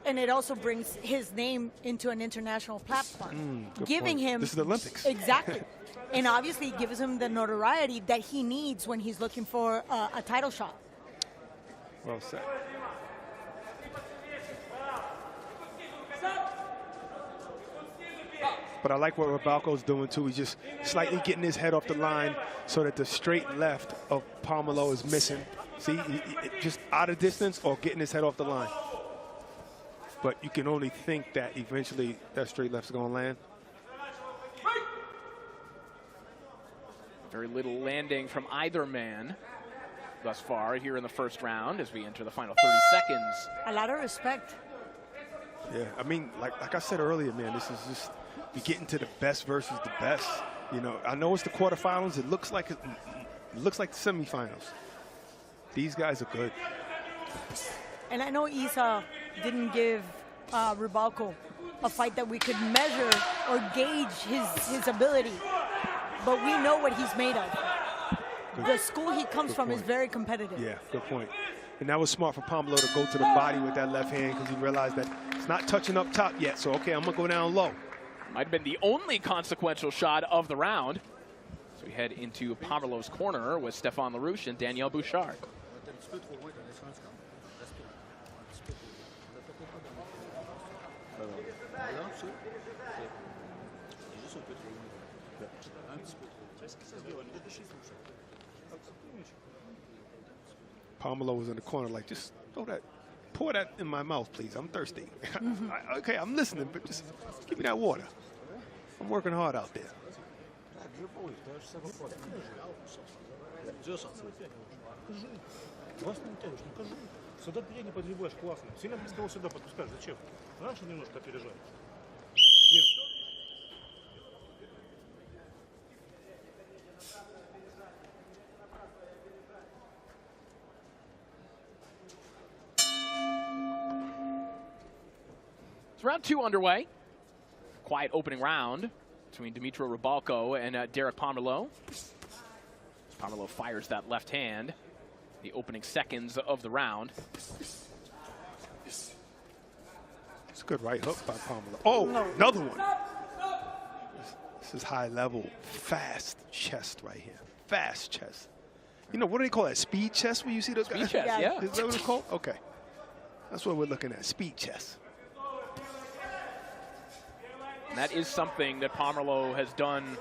And it also brings his name into an international platform, giving him... This is the Olympics. Exactly. And obviously it gives him the notoriety that he needs when he's looking for a title shot. Well said. But I like what Rubalco's doing, too. He's just slightly getting his head off the line so that the straight left of Pomelo is missing. See, just out of distance or getting his head off the line. But you can only think that eventually that straight left's going to land. Very little landing from either man thus far here in the first round as we enter the final 30 seconds. A lot of respect. Yeah, I mean, like I said earlier, man, this is just we getting to the best versus the best. You know, I know it's the quarterfinals. It looks like the semifinals. These guys are good. And I know Isa didn't give Rubalco a fight that we could measure or gauge his ability. But we know what he's made of. The school he comes from is very competitive. Yeah, good point. And that was smart for Pomelo to go to the body with that left hand because he realized that it's not touching up top yet. So, okay, I'm going to go down low. Might have been the only consequential shot of the round. So we head into Pomelo's corner with Stéphane Larouche and Daniel Bouchard. Pomelo was in the corner like, just pour that in my mouth, please. I'm thirsty. Okay, I'm listening, but just give me that water. I'm working hard out there. Сюда ты не подгребаешь, классно. Сильно близко его сюда подпускаешь. Зачем? Раньше немножко опережай. It's round 2 underway. Quiet opening round between Dimitro Rubalco and Derek Pomelo. Pomelo fires that left hand. The opening seconds of the round. It's a good right hook by Pomelo. Oh, another one. This is high level, fast chest right here. Fast chest. You know, what do they call that? Speed chest where you see those guys? Speed chest, yeah. Is that what it's called? Okay. That's what we're looking at, speed chest. And that is something that Pomelo has done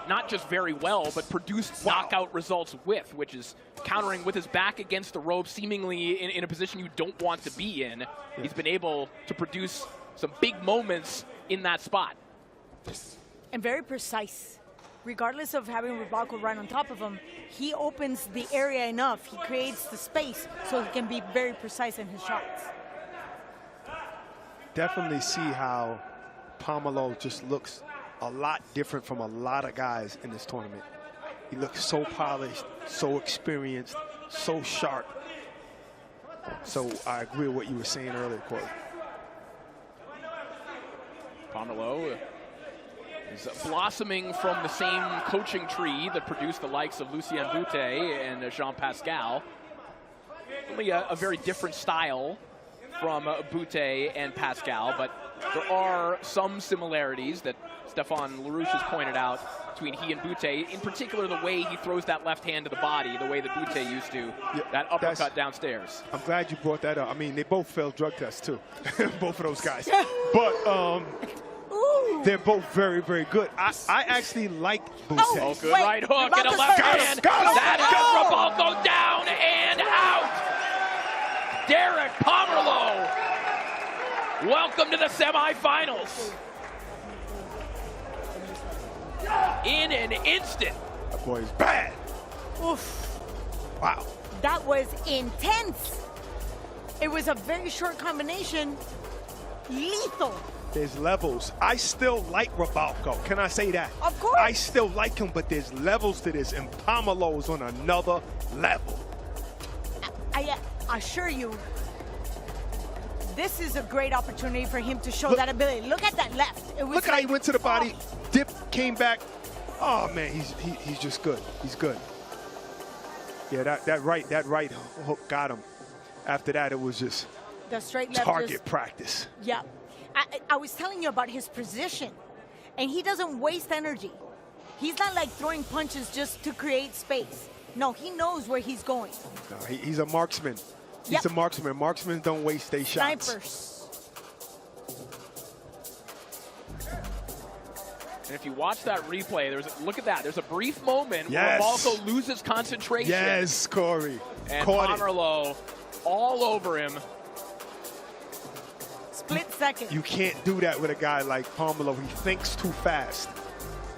not just very well, but produced knockout results with, which is countering with his back against the rope, seemingly in a position you don't want to be in. Yeah. He's been able to produce some big moments in that spot. And very precise. Regardless of having Rubalco right on top of him, he opens the area enough. He creates the space so he can be very precise in his shots. Definitely see how Pomelo just looks a lot different from a lot of guys in this tournament. He looks so polished, so experienced, so sharp. So I agree with what you were saying earlier, Corey. Pomelo is blossoming from the same coaching tree that produced the likes of Lucien Boutet and Jean Pascal. Only a very different style from Boutet and Pascal, but there are some similarities that Stéphane Larouche has pointed out between he and Boutet, in particular the way he throws that left hand to the body, the way that Boutet used to, that uppercut downstairs. I'm glad you brought that up. I mean, they both failed drug tests, too, both of those guys. But they're both very, very good. I actually like Boutet. Oh, good right hook and a left hand. That has Rubalco down and out. Derek Pomelo Welcome to the semifinals. In an instant. That boy is bad. Oof. Wow. That was intense. It was a very short combination. Lethal. There's levels. I still like Rabalco. Can I say that? Of course. I still like him, but there's levels to this, and Pomelo's on another level. I assure you, this is a great opportunity for him to show that ability. Look at that left. It was Look how he went to the body, dipped, came back. Oh man, he's just good. He's good. Yeah, that right hook got him. After that, it was just the straight left target practice. Yeah. I was telling you about his position, and he doesn't waste energy. He's not like throwing punches just to create space. No, he knows where he's going. No, he's a marksman. He's a marksman. Marksmen don't waste their shots. Snipers. And if you watch that replay, look at that. There's a brief moment Yes. where Rabalco loses concentration. Yes, Corey. And Caught it. Pomerlo all over him. Split second. You can't do that with a guy like Pomelo. He thinks too fast.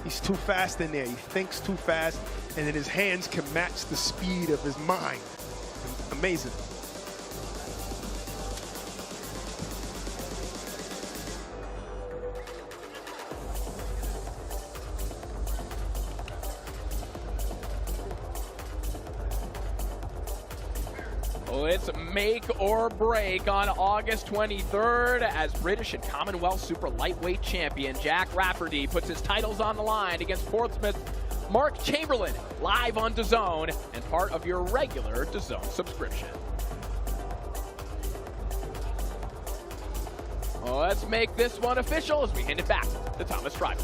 He's too fast in there. He thinks too fast, and then his hands can match the speed of his mind. Amazing. It's make or break on August 23rd as British and Commonwealth super lightweight champion Jack Rafferty puts his titles on the line against Portsmouth Mark Chamberlain, live on DAZN and part of your regular DAZN subscription. Let's make this one official as we hand it back to Thomas Schreiber.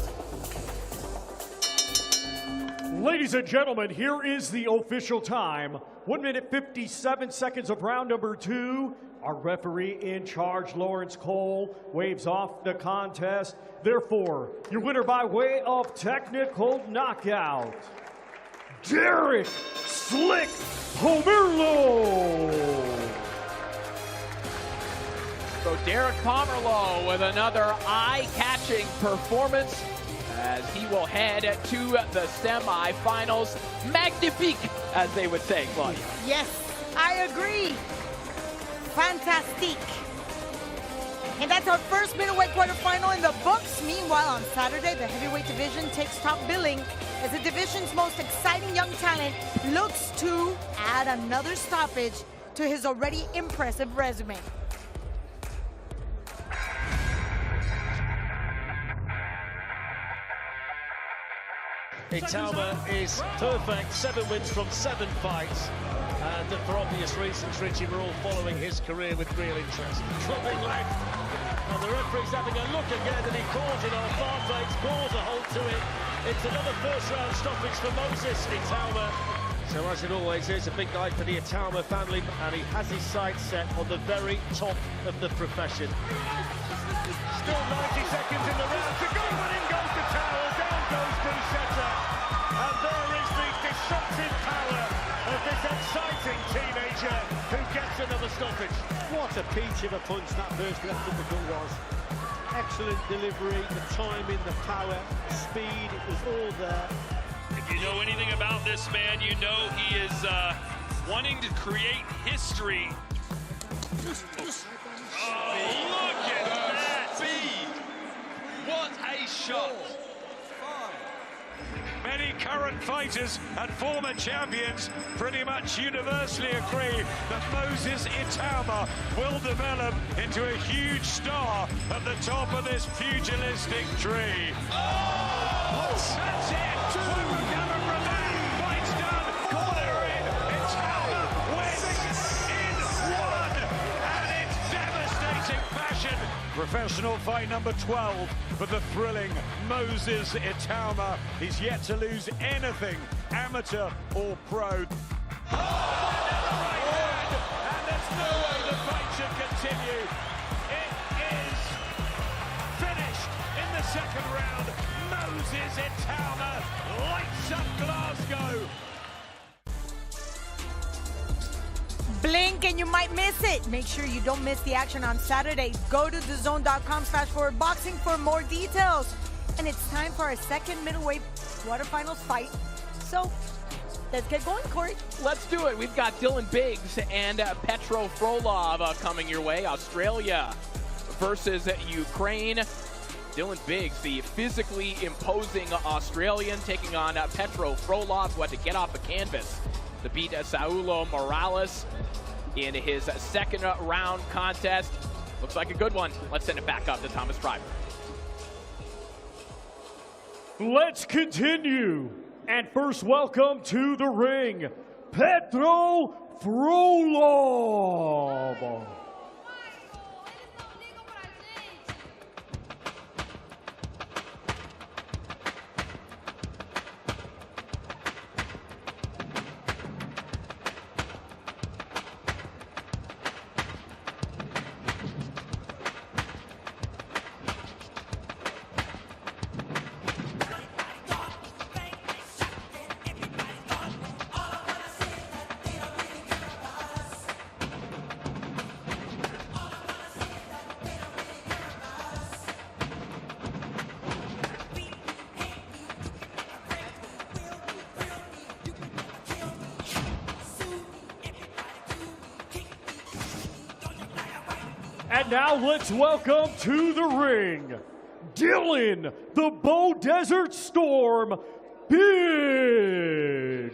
Ladies and gentlemen, here is the official time. 1 minute 57 seconds of round number 2. Our referee in charge, Lawrence Cole, waves off the contest. Therefore, your winner by way of technical knockout, Derek Slick Pomerlo. So Derek Pomerlo with another eye-catching performance as he will head to the semifinals. Magnifique, as they would say, Claudia. Yes, I agree. Fantastique. And that's our first middleweight quarterfinal in the books. Meanwhile, on Saturday, the heavyweight division takes top billing as the division's most exciting young talent looks to add another stoppage to his already impressive resume. Itauma is perfect, 7 wins from 7 fights, and for obvious reasons, Richie, we're all following his career with real interest. Dropping left, and the referee's having a look again, and he calls it off. Barclays calls a hold to it. It's another first-round stoppage for Moses Itauma. So as it always is, a big night for the Itauma family, and he has his sights set on the very top of the profession. Still 90 seconds in the round to go, and in goes the Tower, down goes Buchetta. And there is the disruptive power of this exciting teenager who gets another stoppage. What a peach of a punch that first left uppercut was. Excellent delivery, the timing, the power, speed, it was all there. If you know anything about this man, you know he is wanting to create history. Oh, look at that! Speed! What a shot! Many current fighters and former champions pretty much universally agree that Moses Itauma will develop into a huge star at the top of this pugilistic tree. Oh, that's it! We will never prevent. Fight's done. Corner in. Itauma wins in 1, and it's devastating fashion. Professional fight number 12 for the thrilling Moses Itauma. He's yet to lose anything, amateur or pro. Oh, another right hand, and there's no way the fight should continue. It is finished in the second round. Moses Itauma lights up Glasgow. Bling, link and you might miss it. Make sure you don't miss the action on Saturday. Go to DAZN.com/forwardboxing for more details. And it's time for our second middleweight quarterfinals fight. So let's get going, Corey. Let's do it. We've got Dylan Biggs and Petro Frolov coming your way. Australia versus Ukraine. Dylan Biggs, the physically imposing Australian, taking on Petro Frolov, who had to get off the canvas to beat Saulo Morales in his second round contest. Looks like a good one. Let's send it back up to Thomas Driver. Let's continue. And first, welcome to the ring, Petro Frolov. And now let's welcome to the ring, Dylan the Bow Desert Storm Biggs.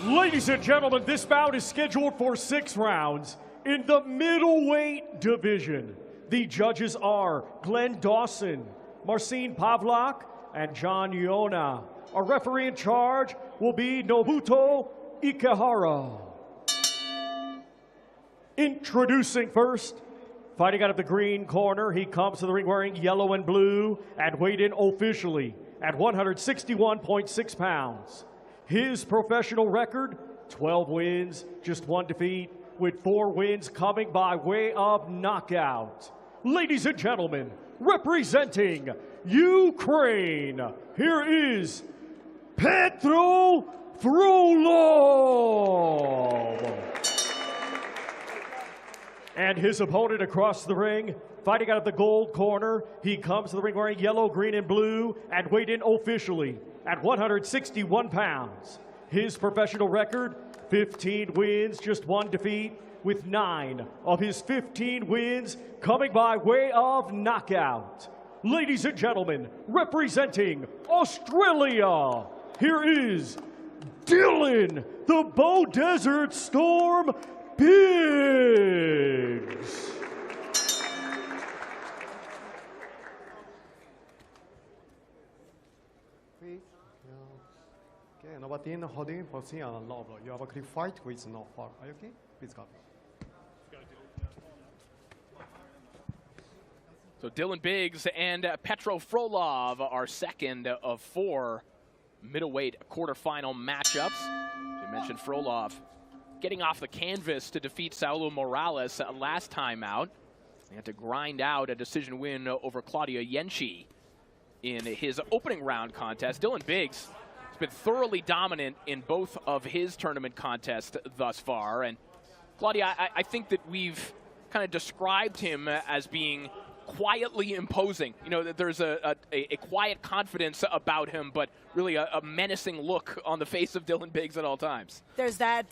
Ladies and gentlemen, this bout is scheduled for 6 rounds in the middleweight division. The judges are Glenn Dawson, Marcin Pavlak, and John Iona. Our referee in charge will be Nobuto Ikehara. Introducing first, fighting out of the green corner, he comes to the ring wearing yellow and blue and weighed in officially at 161.6 pounds. His professional record, 12 wins, just 1 defeat, with 4 wins coming by way of knockout. Ladies and gentlemen, representing Ukraine, here is Petro Frolov. And his opponent across the ring, fighting out of the gold corner, he comes to the ring wearing yellow, green, and blue, and weighed in officially at 161 pounds. His professional record, 15 wins, just 1 defeat, with 9 of his 15 wins coming by way of knockout. Ladies and gentlemen, representing Australia, here is Dylan the Bow Desert Storm Biggs. Okay, nobody in holding for seeing on low blow. You have a clear fight with no foul. Are you okay? Please go. So Dylan Biggs and Petro Frolov are second of 4 middleweight quarterfinal matchups. As you mentioned, Frolov getting off the canvas to defeat Saulo Morales last time out. He had to grind out a decision win over Claudio Yenchi in his opening round contest. Dylan Biggs has been thoroughly dominant in both of his tournament contests thus far. And Claudia, I think that we've kind of described him as being quietly imposing. You know, there's a quiet confidence about him, but really a menacing look on the face of Dylan Biggs at all times. There's that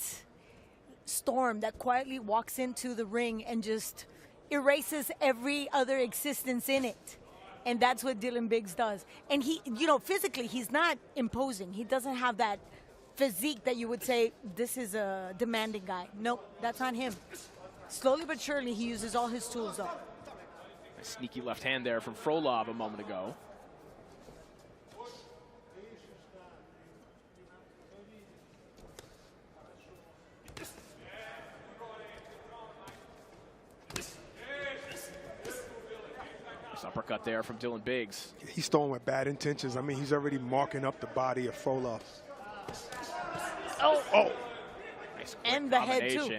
storm that quietly walks into the ring and just erases every other existence in it. And that's what Dylan Biggs does. And he, you know, physically, he's not imposing. He doesn't have that physique that you would say, this is a demanding guy. Nope, that's not him. Slowly but surely, he uses all his tools up. A sneaky left hand there from Frolov a moment ago. Uppercut there from Dylan Biggs. He's throwing with bad intentions. I mean, he's already marking up the body of Frolov. Oh! Nice and the head, too.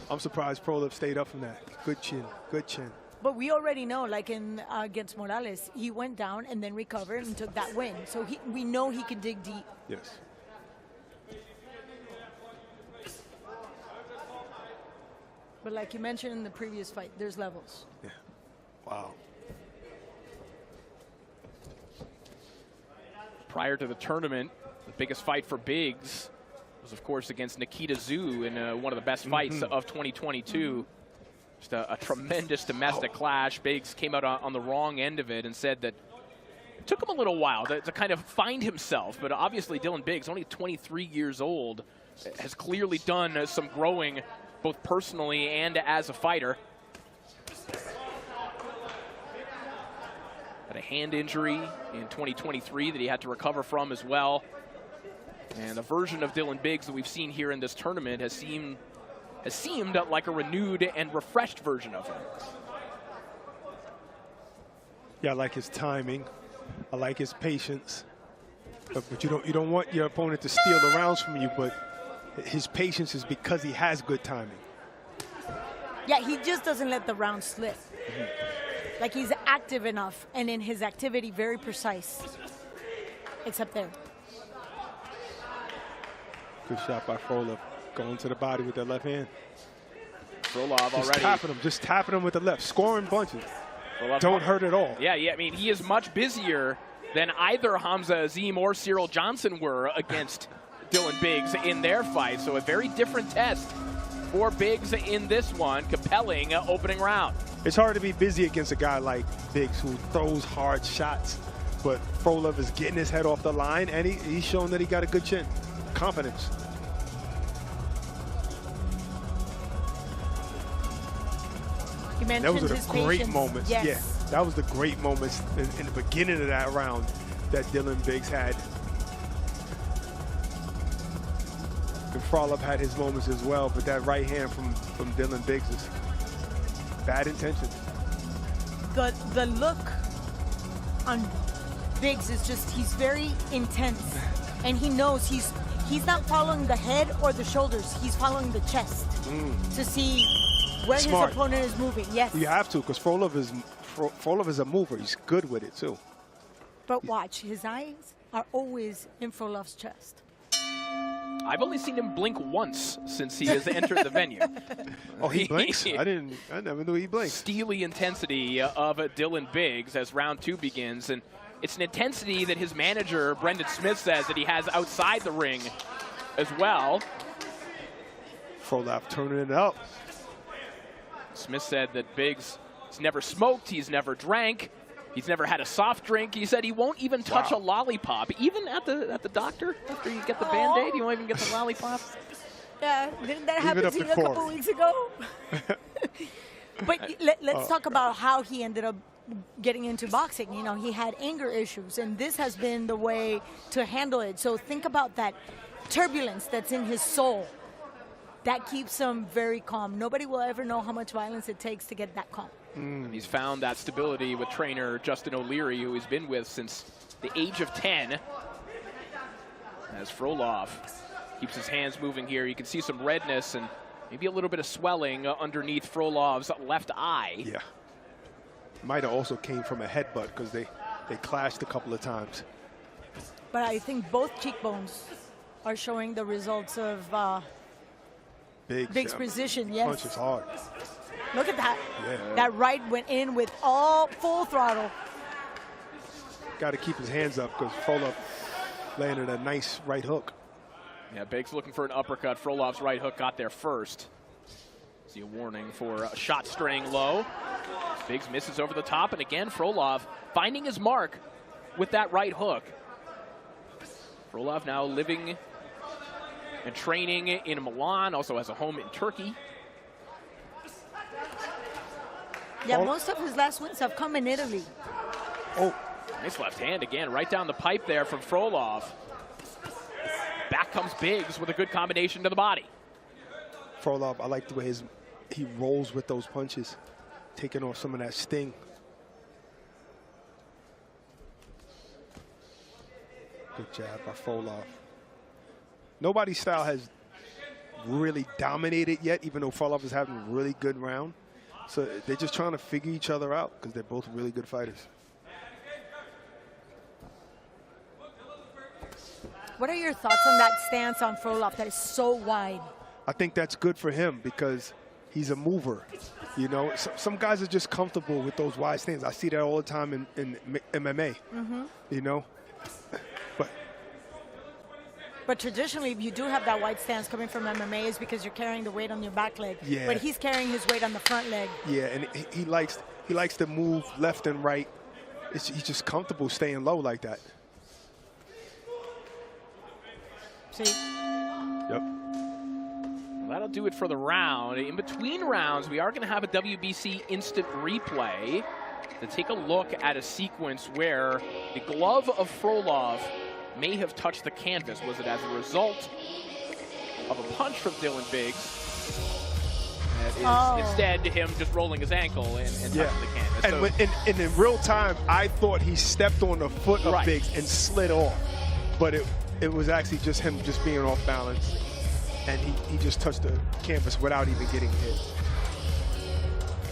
I'm surprised Frolov stayed up from that. Good chin, good chin. But we already know, like in against Morales, he went down and then recovered and took that win. So we know he can dig deep. Yes. But like you mentioned in the previous fight, there's levels. Yeah. Wow. Prior to the tournament, the biggest fight for Biggs was, of course, against Nikita Zhu in one of the best fights of 2022. Just a tremendous domestic clash. Biggs came out on the wrong end of it and said that it took him a little while to kind of find himself. But obviously, Dylan Biggs, only 23 years old, has clearly done some growing, both personally and as a fighter. Had a hand injury in 2023 that he had to recover from as well. And the version of Dylan Biggs that we've seen here in this tournament has seemed like a renewed and refreshed version of him. Yeah, I like his timing. I like his patience. But you don't want your opponent to steal the rounds from you, but his patience is because he has good timing. Yeah, he just doesn't let the round slip. Like, he's active enough, and in his activity, very precise. Except there. Good shot by Frolov, going to the body with that left hand. Frolov already just tapping him with the left, scoring bunches. Frolov don't hurt at all. Yeah, I mean, he is much busier than either Hamza Azim or Cyril Johnson were against Dylan Biggs in their fight. So a very different test for Biggs in this one. Compelling opening round. It's hard to be busy against a guy like Biggs who throws hard shots, but Frolov is getting his head off the line, and he's shown that he got a good chin. Confidence. He mentioned Those are the great patience. moments. Yes. Yeah, that was the great moments in the beginning of that round that Dylan Biggs had. And Frolov had his moments as well, but that right hand from Dylan Biggs is bad intention. The look on Biggs is just, he's very intense. And he knows he's not following the head or the shoulders. He's following the chest to see where Smart. his opponent is moving. Yes. You have to, because Frolov is a mover. He's good with it, too. But watch, his eyes are always in Frolov's chest. I've only seen him blink once since he has entered the venue. Oh, he blinks? I never knew he blinked. Steely intensity of Dylan Biggs as round two begins. And it's an intensity that his manager, Brendan Smith, says that he has outside the ring as well. Frolov turning it up. Smith said that Biggs has never smoked, he's never drank, he's never had a soft drink. He said he won't even touch a lollipop, even at the doctor after you get the Band-Aid. You won't even get the lollipop. Yeah, didn't that happen to you a couple weeks ago? But let's talk about how he ended up getting into boxing. You know, he had anger issues, and this has been the way to handle it. So think about that turbulence that's in his soul. That keeps him very calm. Nobody will ever know how much violence it takes to get that calm. He's found that stability with trainer Justin O'Leary, who he's been with since the age of 10. As Frolov keeps his hands moving here, you can see some redness and maybe a little bit of swelling underneath Frolov's left eye. Yeah. Might have also came from a headbutt because they clashed a couple of times. But I think both cheekbones are showing the results of Big's precision. Yes. Punches hard. Look at that. Yeah. That right went in with all full throttle. Got to keep his hands up because Frolov landed a nice right hook. Yeah, Biggs looking for an uppercut. Frolov's right hook got there first. See a warning for a shot straying low. Biggs misses over the top, and again, Frolov finding his mark with that right hook. Frolov now living and training in Milan, also has a home in Turkey. Yeah, most of his last wins have come in Italy. Oh, nice left hand again, right down the pipe there from Frolov. Back comes Biggs with a good combination to the body. Frolov, I like the way he rolls with those punches, taking off some of that sting. Good jab by Frolov. Nobody's style has really dominated yet, even though Frolov is having a really good round. So they're just trying to figure each other out because they're both really good fighters. What are your thoughts on that stance on Frolov that is so wide? I think that's good for him because he's a mover. You know, some guys are just comfortable with those wide stands. I see that all the time in MMA. You know, but traditionally, if you do have that wide stance coming from MMA, is because you're carrying the weight on your back leg. Yeah. But he's carrying his weight on the front leg. Yeah, and he likes to move left and right. He's just comfortable staying low like that. See? Yep. Well, that'll do it for the round. In between rounds, we are going to have a WBC instant replay to take a look at a sequence where the glove of Frolov may have touched the canvas. Was it as a result of a punch from Dylan Biggs? Instead, him just rolling his ankle and touching the canvas. And in real time, I thought he stepped on the foot of Biggs and slid off. But it was actually just him just being off balance. And he just touched the canvas without even getting hit.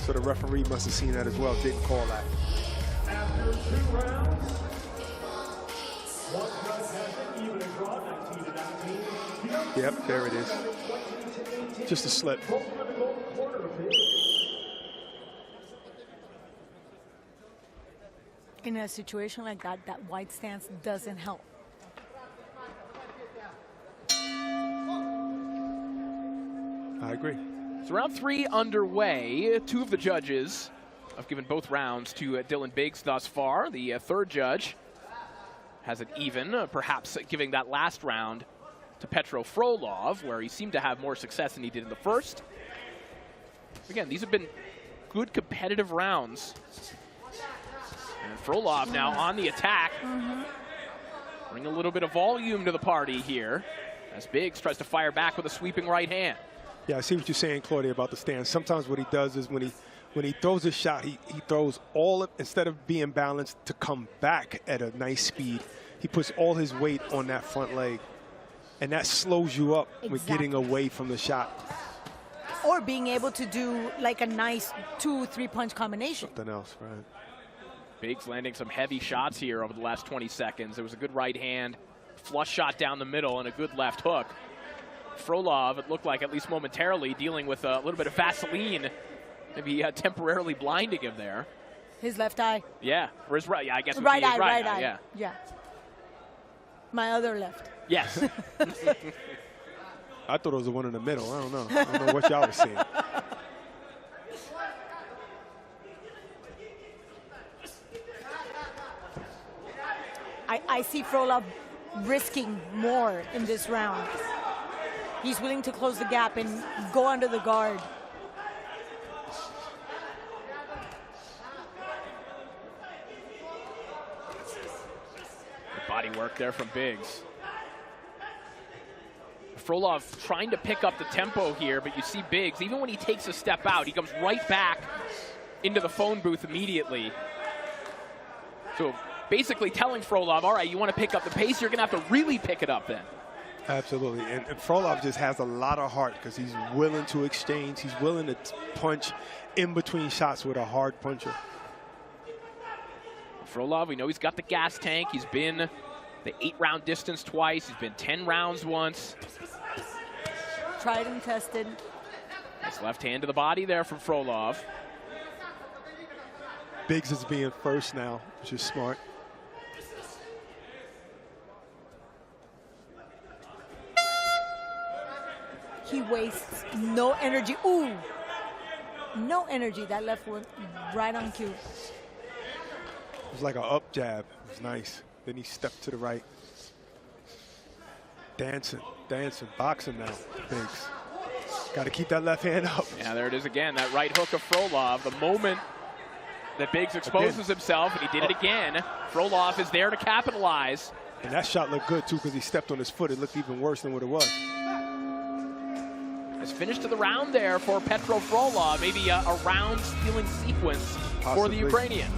So the referee must have seen that as well, didn't call that. After 2 rounds, one judge has it even and draw 19-19. Yep, there it is. Just a slip. In a situation like that, that wide stance doesn't help. I agree. So round 3 underway. 2 of the judges have given both rounds to Dylan Biggs thus far. The third judge has it even, perhaps giving that last round to Petro Frolov, where he seemed to have more success than he did in the first. Again, these have been good competitive rounds. And Frolov now on the attack. Bring a little bit of volume to the party here as Biggs tries to fire back with a sweeping right hand. Yeah, I see what you're saying, Claudia, about the stance. Sometimes what he does is when he throws a shot, he throws all of, instead of being balanced to come back at a nice speed, he puts all his weight on that front leg. And that slows you up with getting away from the shot. Or being able to do like a nice 2-3 punch combination. Something else, right? Biggs landing some heavy shots here over the last 20 seconds. There was a good right hand, flush shot down the middle, and a good left hook. Frolov, it looked like, at least momentarily, dealing with a little bit of Vaseline, maybe temporarily blinding him there. His left eye. Yeah, or his right, yeah, I guess it would Right be his eye, right eye. Yeah. My other left. Yes. I thought it was the one in the middle. I don't know. I don't know what y'all were seeing. I see Frolov risking more in this round. He's willing to close the gap and go under the guard. Good body work there from Biggs. Frolov trying to pick up the tempo here, but you see Biggs, even when he takes a step out, he comes right back into the phone booth immediately. So basically telling Frolov, all right, you want to pick up the pace, you're going to have to really pick it up then. Absolutely, and Frolov just has a lot of heart because he's willing to exchange. He's willing to punch in between shots with a hard puncher. Frolov, we know he's got the gas tank. He's been the 8-round distance twice. He's been 10 rounds once. Tried and tested. Nice left hand to the body there from Frolov. Biggs is being first now, which is smart. He wastes no energy. Ooh, no energy. That left went right on cue. It was like an up jab. It was nice. Then he stepped to the right. Dancing, boxing now, Biggs. Got to keep that left hand up. Yeah, there it is again, that right hook of Frolov. The moment that Biggs exposes himself, and he did it again, Frolov is there to capitalize. And that shot looked good, too, because he stepped on his foot. It looked even worse than what it was. It's finished to the round there for Petro Frolov. Maybe a round-stealing sequence for the Ukrainian.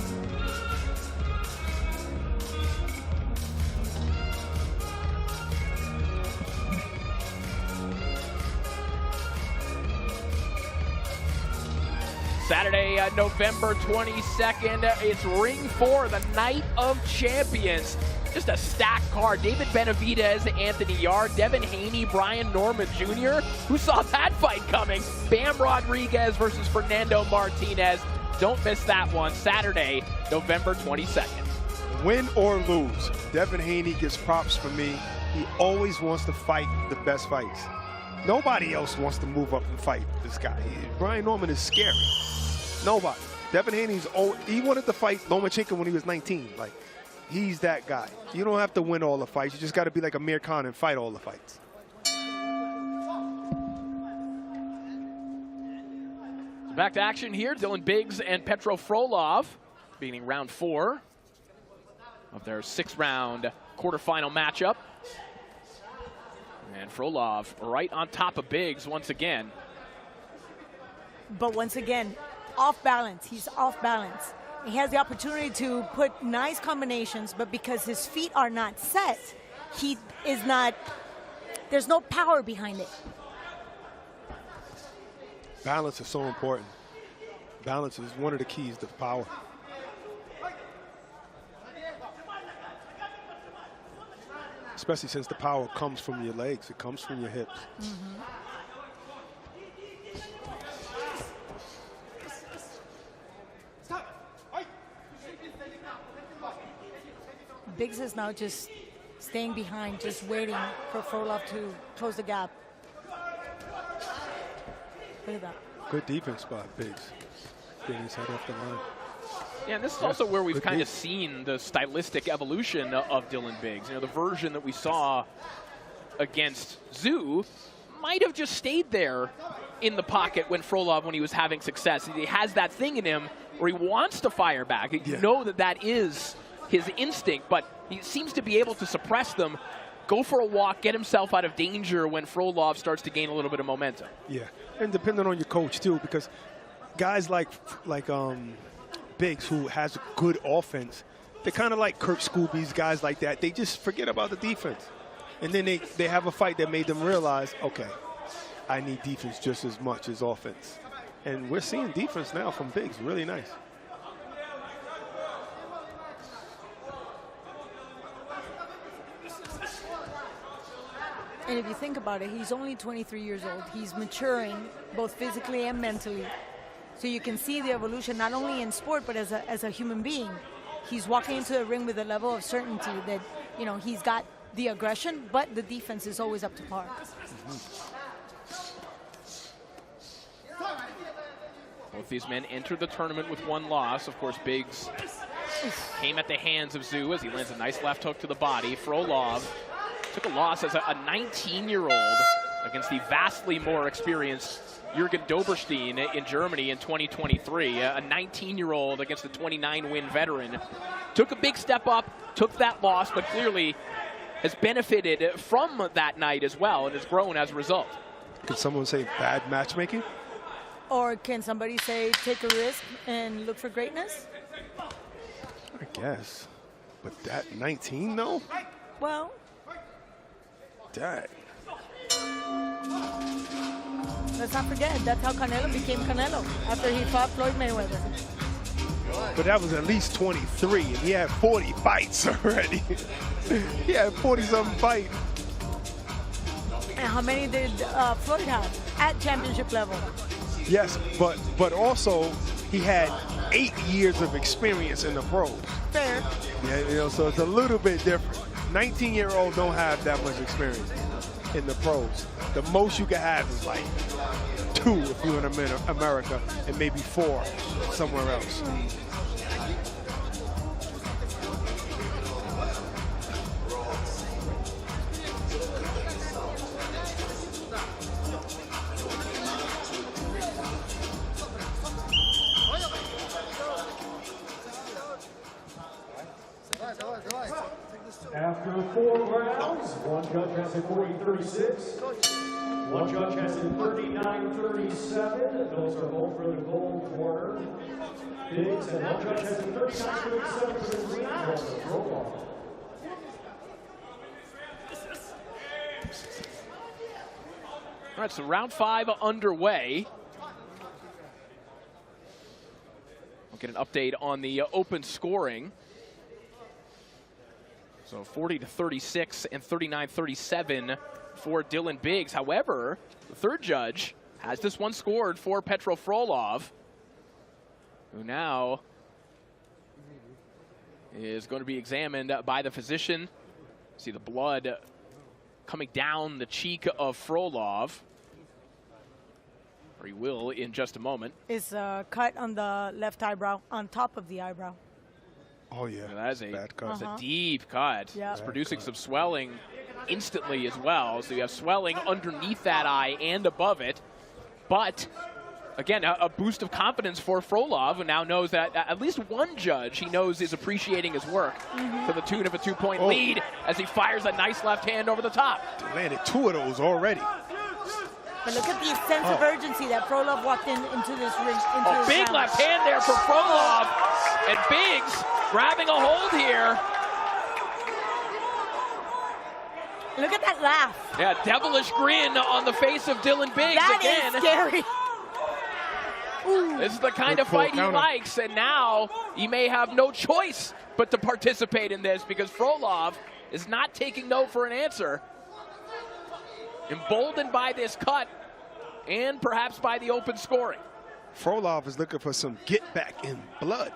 Saturday, November 22nd, it's Ring 4, the Night of Champions. Just a stacked card. David Benavidez, Anthony Yarde, Devin Haney, Brian Norman Jr. Who saw that fight coming? Bam Rodriguez versus Fernando Martinez. Don't miss that one. Saturday, November 22nd. Win or lose, Devin Haney gets props for me. He always wants to fight the best fights. Nobody else wants to move up and fight this guy. Brian Norman is scary. Nobody. Devin Haney's he wanted to fight Lomachenko when he was 19. Like, he's that guy. You don't have to win all the fights. You just got to be like Amir Khan and fight all the fights. Back to action here. Dylan Biggs and Petro Frolov beginning round 4 of their 6-round quarterfinal matchup. And Frolov right on top of Biggs once again. But once again, off balance. He's off balance. He has the opportunity to put nice combinations, but because his feet are not set, he is not, there's no power behind it. Balance is so important. Balance is one of the keys to power. Especially since the power comes from your legs, it comes from your hips. Mm-hmm. Biggs is now just staying behind, just waiting for Frolov to close the gap. Look at that. Good defense by Biggs. Getting his head off the line. Yeah, and this is also where we've kind of seen the stylistic evolution of Dylan Biggs. You know, the version that we saw against Zhu might have just stayed there in the pocket when he was having success. He has that thing in him where he wants to fire back. You know that is his instinct, but he seems to be able to suppress them, go for a walk, get himself out of danger when Frolov starts to gain a little bit of momentum. Yeah, and depending on your coach too, because guys like Biggs, who has a good offense, they're kind of like Kurt Scooby's, guys like that. They just forget about the defense. And then they have a fight that made them realize, okay, I need defense just as much as offense. And we're seeing defense now from Biggs, really nice. And if you think about it, he's only 23 years old. He's maturing both physically and mentally. So you can see the evolution not only in sport, but as a human being. He's walking into the ring with a level of certainty that, you know, he's got the aggression, but the defense is always up to par. Both these men enter the tournament with one loss. Of course, Biggs came at the hands of Zhu as he lands a nice left hook to the body. Frolov took a loss as a 19-year-old against the vastly more experienced Jürgen Doberstein in Germany in 2023. A 19-year-old against a 29-win veteran. Took a big step up, took that loss, but clearly has benefited from that night as well and has grown as a result. Could someone say bad matchmaking? Or can somebody say take a risk and look for greatness? I guess. But that 19, though? Well, that. Let's not forget, that's how Canelo became Canelo, after he fought Floyd Mayweather. But that was at least 23, and he had 40 fights already. He had 40-something fights. And how many did Floyd have at championship level? Yes, but also he had 8 years of experience in the pros. Fair. Yeah, you know, so it's a little bit different. 19-year-olds don't have that much experience in the pros. The most you can have is like 2 if you're in America, and maybe 4 somewhere else. After 4 rounds, one judge has it 40-36. One judge has it 39-37. Those are both for the gold corner. Biggs, and one judge has it 39-37 for the green corner. Roll All right, so round 5 underway. We'll get an update on the open scoring. So 40-36 and 39-37 for Dylan Biggs. However, the third judge has this one scored for Petro Frolov, who now is going to be examined by the physician. See the blood coming down the cheek of Frolov. Or he will in just a moment. Is cut on the left eyebrow, on top of the eyebrow. Oh, yeah. That is a, bad cut. that's a deep cut. Yeah. It's producing some swelling instantly as well. So you have swelling underneath that eye and above it. But, again, a boost of confidence for Frolov, who now knows that at least one judge he knows is appreciating his work to the tune of a 2-point lead as he fires a nice left hand over the top. They landed 2 of those already. But look at the sense of urgency that Frolov walked into this ring. Big left hand there for Frolov, and Biggs grabbing a hold here. Look at that laugh. Yeah, devilish grin on the face of Dylan Biggs again. That is scary. Ooh. This is the kind of fight he likes, and now he may have no choice but to participate in this because Frolov is not taking no for an answer. Emboldened by this cut and perhaps by the open scoring. Frolov is looking for some get back in blood.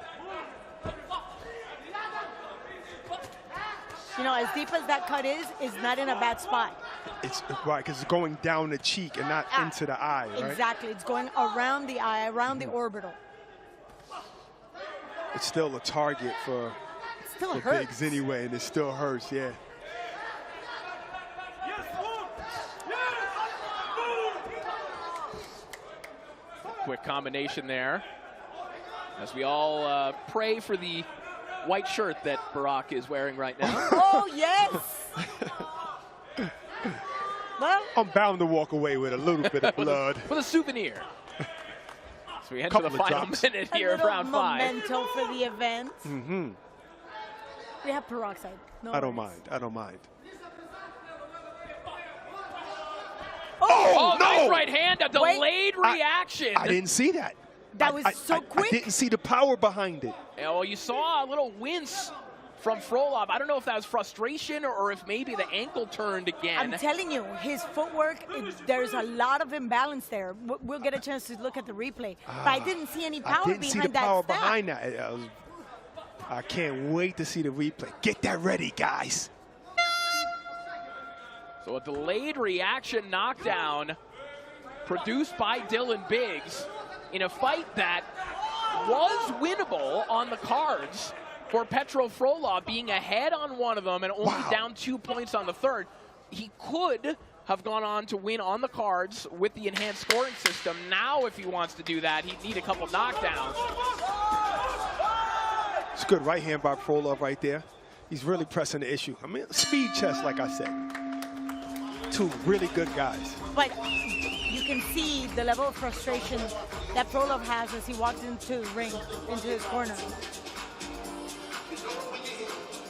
You know, as deep as that cut is not in a bad spot. It's right, because it's going down the cheek and not into the eye, right? Exactly. It's going around the eye, around the orbital. It's still a target for Biggs anyway, and it still hurts, yeah. Quick combination there. As we all pray for the white shirt that Barack is wearing right now. Oh, yes! Well, I'm bound to walk away with a little bit of blood. with a souvenir. So we enter the final minute here of round 5. A memento for the event. Mm-hmm. We have peroxide. No I don't worries. mind. I don't mind. Oh, no! Nice right hand, a delayed reaction. I didn't see that. That was so quick. I didn't see the power behind it. Yeah, well, you saw a little wince from Frolov. I don't know if that was frustration or if maybe the ankle turned again. I'm telling you, his footwork, there's a lot of imbalance there. We'll get a chance to look at the replay. But I didn't see any power behind that. I didn't see the power behind that. I can't wait to see the replay. Get that ready, guys. So a delayed reaction knockdown produced by Dylan Biggs in a fight that was winnable on the cards for Petro Frolov, being ahead on one of them and only down 2 points on the third. He could have gone on to win on the cards with the enhanced scoring system. Now, if he wants to do that, he'd need a couple knockdowns. It's good right hand by Frolov right there. He's really pressing the issue. I mean, speed chess, like I said. 2 really good guys. But you can see the level of frustration that Frolov has as he walks into the ring, into his corner.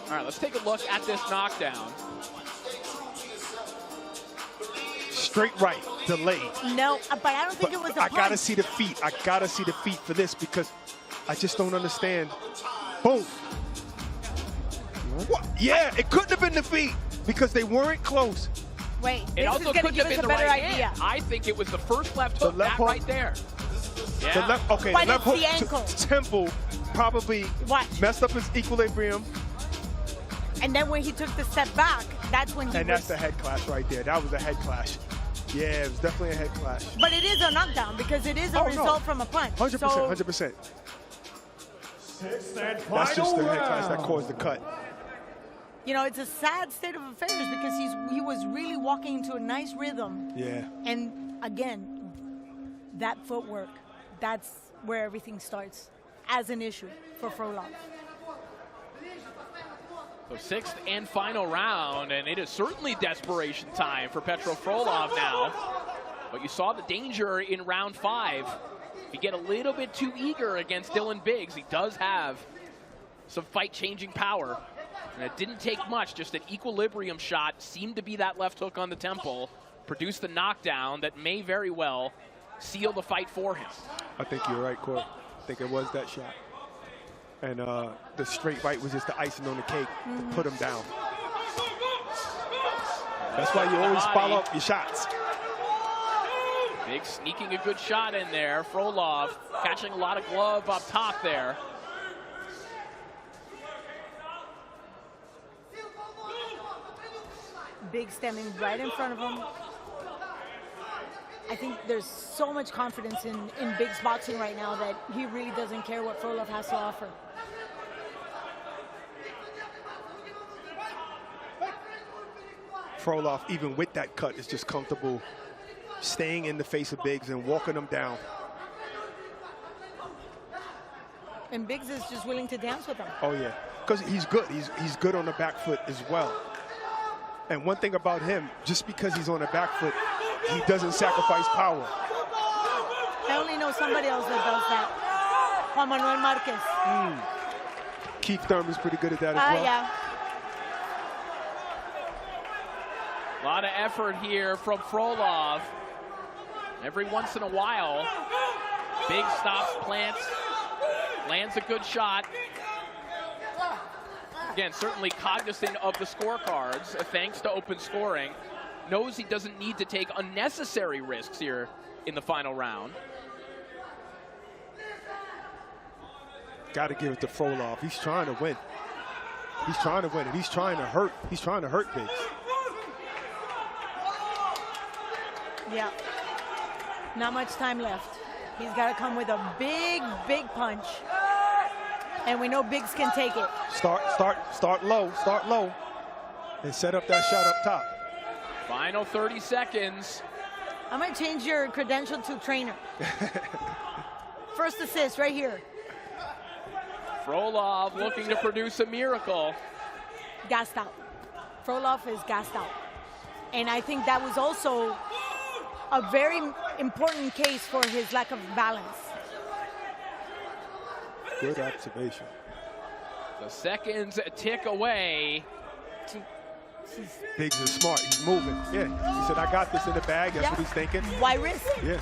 All right, let's take a look at this knockdown. Straight right, delayed. No, but I don't think it was a punch. I gotta see the feet. I gotta see the feet for this because I just don't understand. Boom. What? Yeah, it couldn't have been the feet because they weren't close. Wait, it also couldn't have been the right hand. I think it was the first left hook, that hook, right there. Yeah. The left hook the ankle. Temple probably messed up his equilibrium. And then when he took the step back, that's when he And that's the head clash right there. That was a head clash. Yeah, it was definitely a head clash. But it is a knockdown because it is a result from a punch. 100%, 100%. That's just the head clash that caused the cut. You know, it's a sad state of affairs because he was really walking into a nice rhythm. Yeah. And again, that footwork, that's where everything starts as an issue for Frolov. So 6th and final round, and it is certainly desperation time for Petro Frolov now. But you saw the danger in round 5. If you get a little bit too eager against Dylan Biggs, he does have some fight-changing power. And it didn't take much, just an equilibrium shot, seemed to be that left hook on the temple, produced the knockdown that may very well seal the fight for him. I think you're right, Court. I think it was that shot. And the straight fight was just the icing on the cake to put him down. That's why you always follow up your shots. Biggs sneaking a good shot in there. Frolov catching a lot of glove up top there. Biggs standing right in front of him. I think there's so much confidence in Biggs boxing right now that he really doesn't care what Frolov has to offer. Frolov, even with that cut, is just comfortable staying in the face of Biggs and walking him down. And Biggs is just willing to dance with him. Oh, yeah, because he's good. He's good on the back foot as well. And one thing about him, just because he's on the back foot, he doesn't sacrifice power. I only know somebody else that does that. Juan Manuel Marquez. Keith Thurman's pretty good at that as well. Yeah. A lot of effort here from Frolov. Every once in a while, Biggs stops, plants, lands a good shot. Again, certainly cognizant of the scorecards, thanks to open scoring. Knows he doesn't need to take unnecessary risks here in the final round. Got to give it to Frolov. He's trying to win. He's trying to win, and he's trying to hurt. He's trying to hurt Biggs. Yeah. Not much time left. He's got to come with a big, big punch. And we know Biggs can take it. Start low, and set up that shot up top. Final 30 seconds. I might change your credential to trainer. First assist right here. Frolov looking to produce a miracle. Gassed out. Frolov is gassed out. And I think that was also a very important case for his lack of balance. Good observation. The seconds tick away. Biggs is smart. He's moving. Yeah. He said, I got this in the bag. That's what he's thinking. Why risk? Yeah.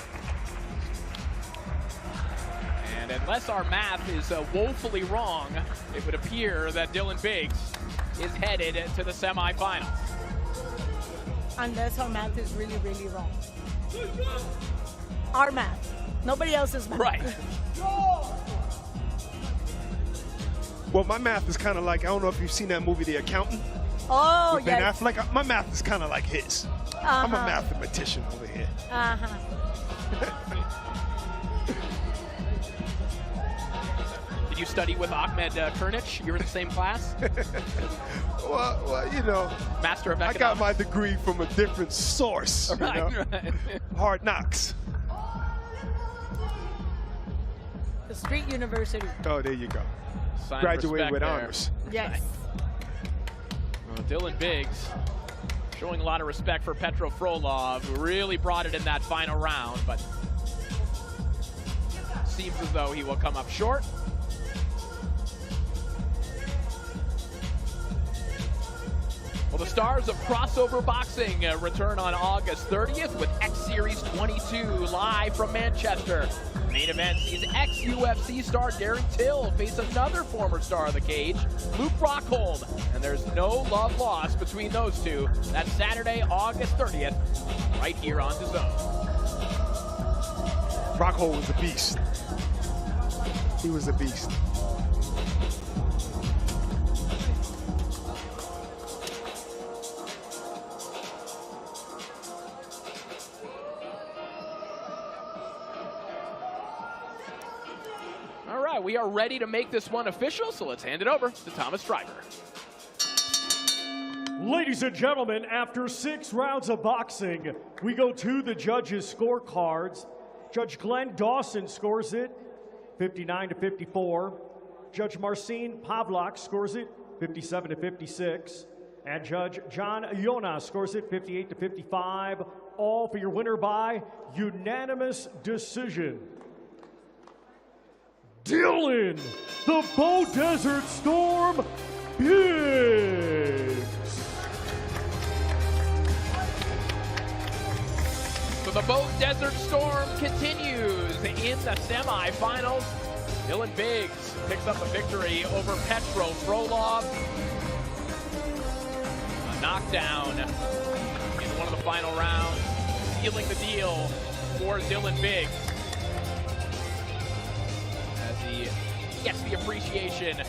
And unless our math is woefully wrong, it would appear that Dylan Biggs is headed to the semifinals. Unless our math is really, really wrong. Our math. Nobody else's math. Right. Well, my math is kind of like, I don't know if you've seen that movie, The Accountant. Oh, with Ben Affleck. My math is kind of like his. I'm a mathematician over here. Did you study with Ahmed Kurnich? You were in the same class? well, you know. Master of Economics. I got my degree from a different source. Right. Hard knocks. The Street University. Oh, there you go. Sign Graduated with there. honors. Yes. Well, Dylan Biggs showing a lot of respect for Petro Frolov, who really brought it in that final round, but seems as though he will come up short. Well, the stars of crossover boxing return on August 30th with X Series 22 live from Manchester. Main event sees ex-UFC star Darren Till face another former star of the cage, Luke Rockhold. And there's no love lost between those two. That's Saturday, August 30th, right here on DAZN. Rockhold was a beast. He was a beast. All right, we are ready to make this one official, so let's hand it over to Thomas Stryber. Ladies and gentlemen, after 6 rounds of boxing, we go to the judges' scorecards. Judge Glenn Dawson scores it 59-54. Judge Marcin Pavlak scores it 57-56. And Judge John Iona scores it 58-55. All for your winner by unanimous decision. Dylan, the Bow Desert Storm, Biggs. So the Bow Desert Storm continues in the semifinals. Dylan Biggs picks up a victory over Petro Frolov. A knockdown in one of the final rounds, sealing the deal for Dylan Biggs, as he gets the appreciation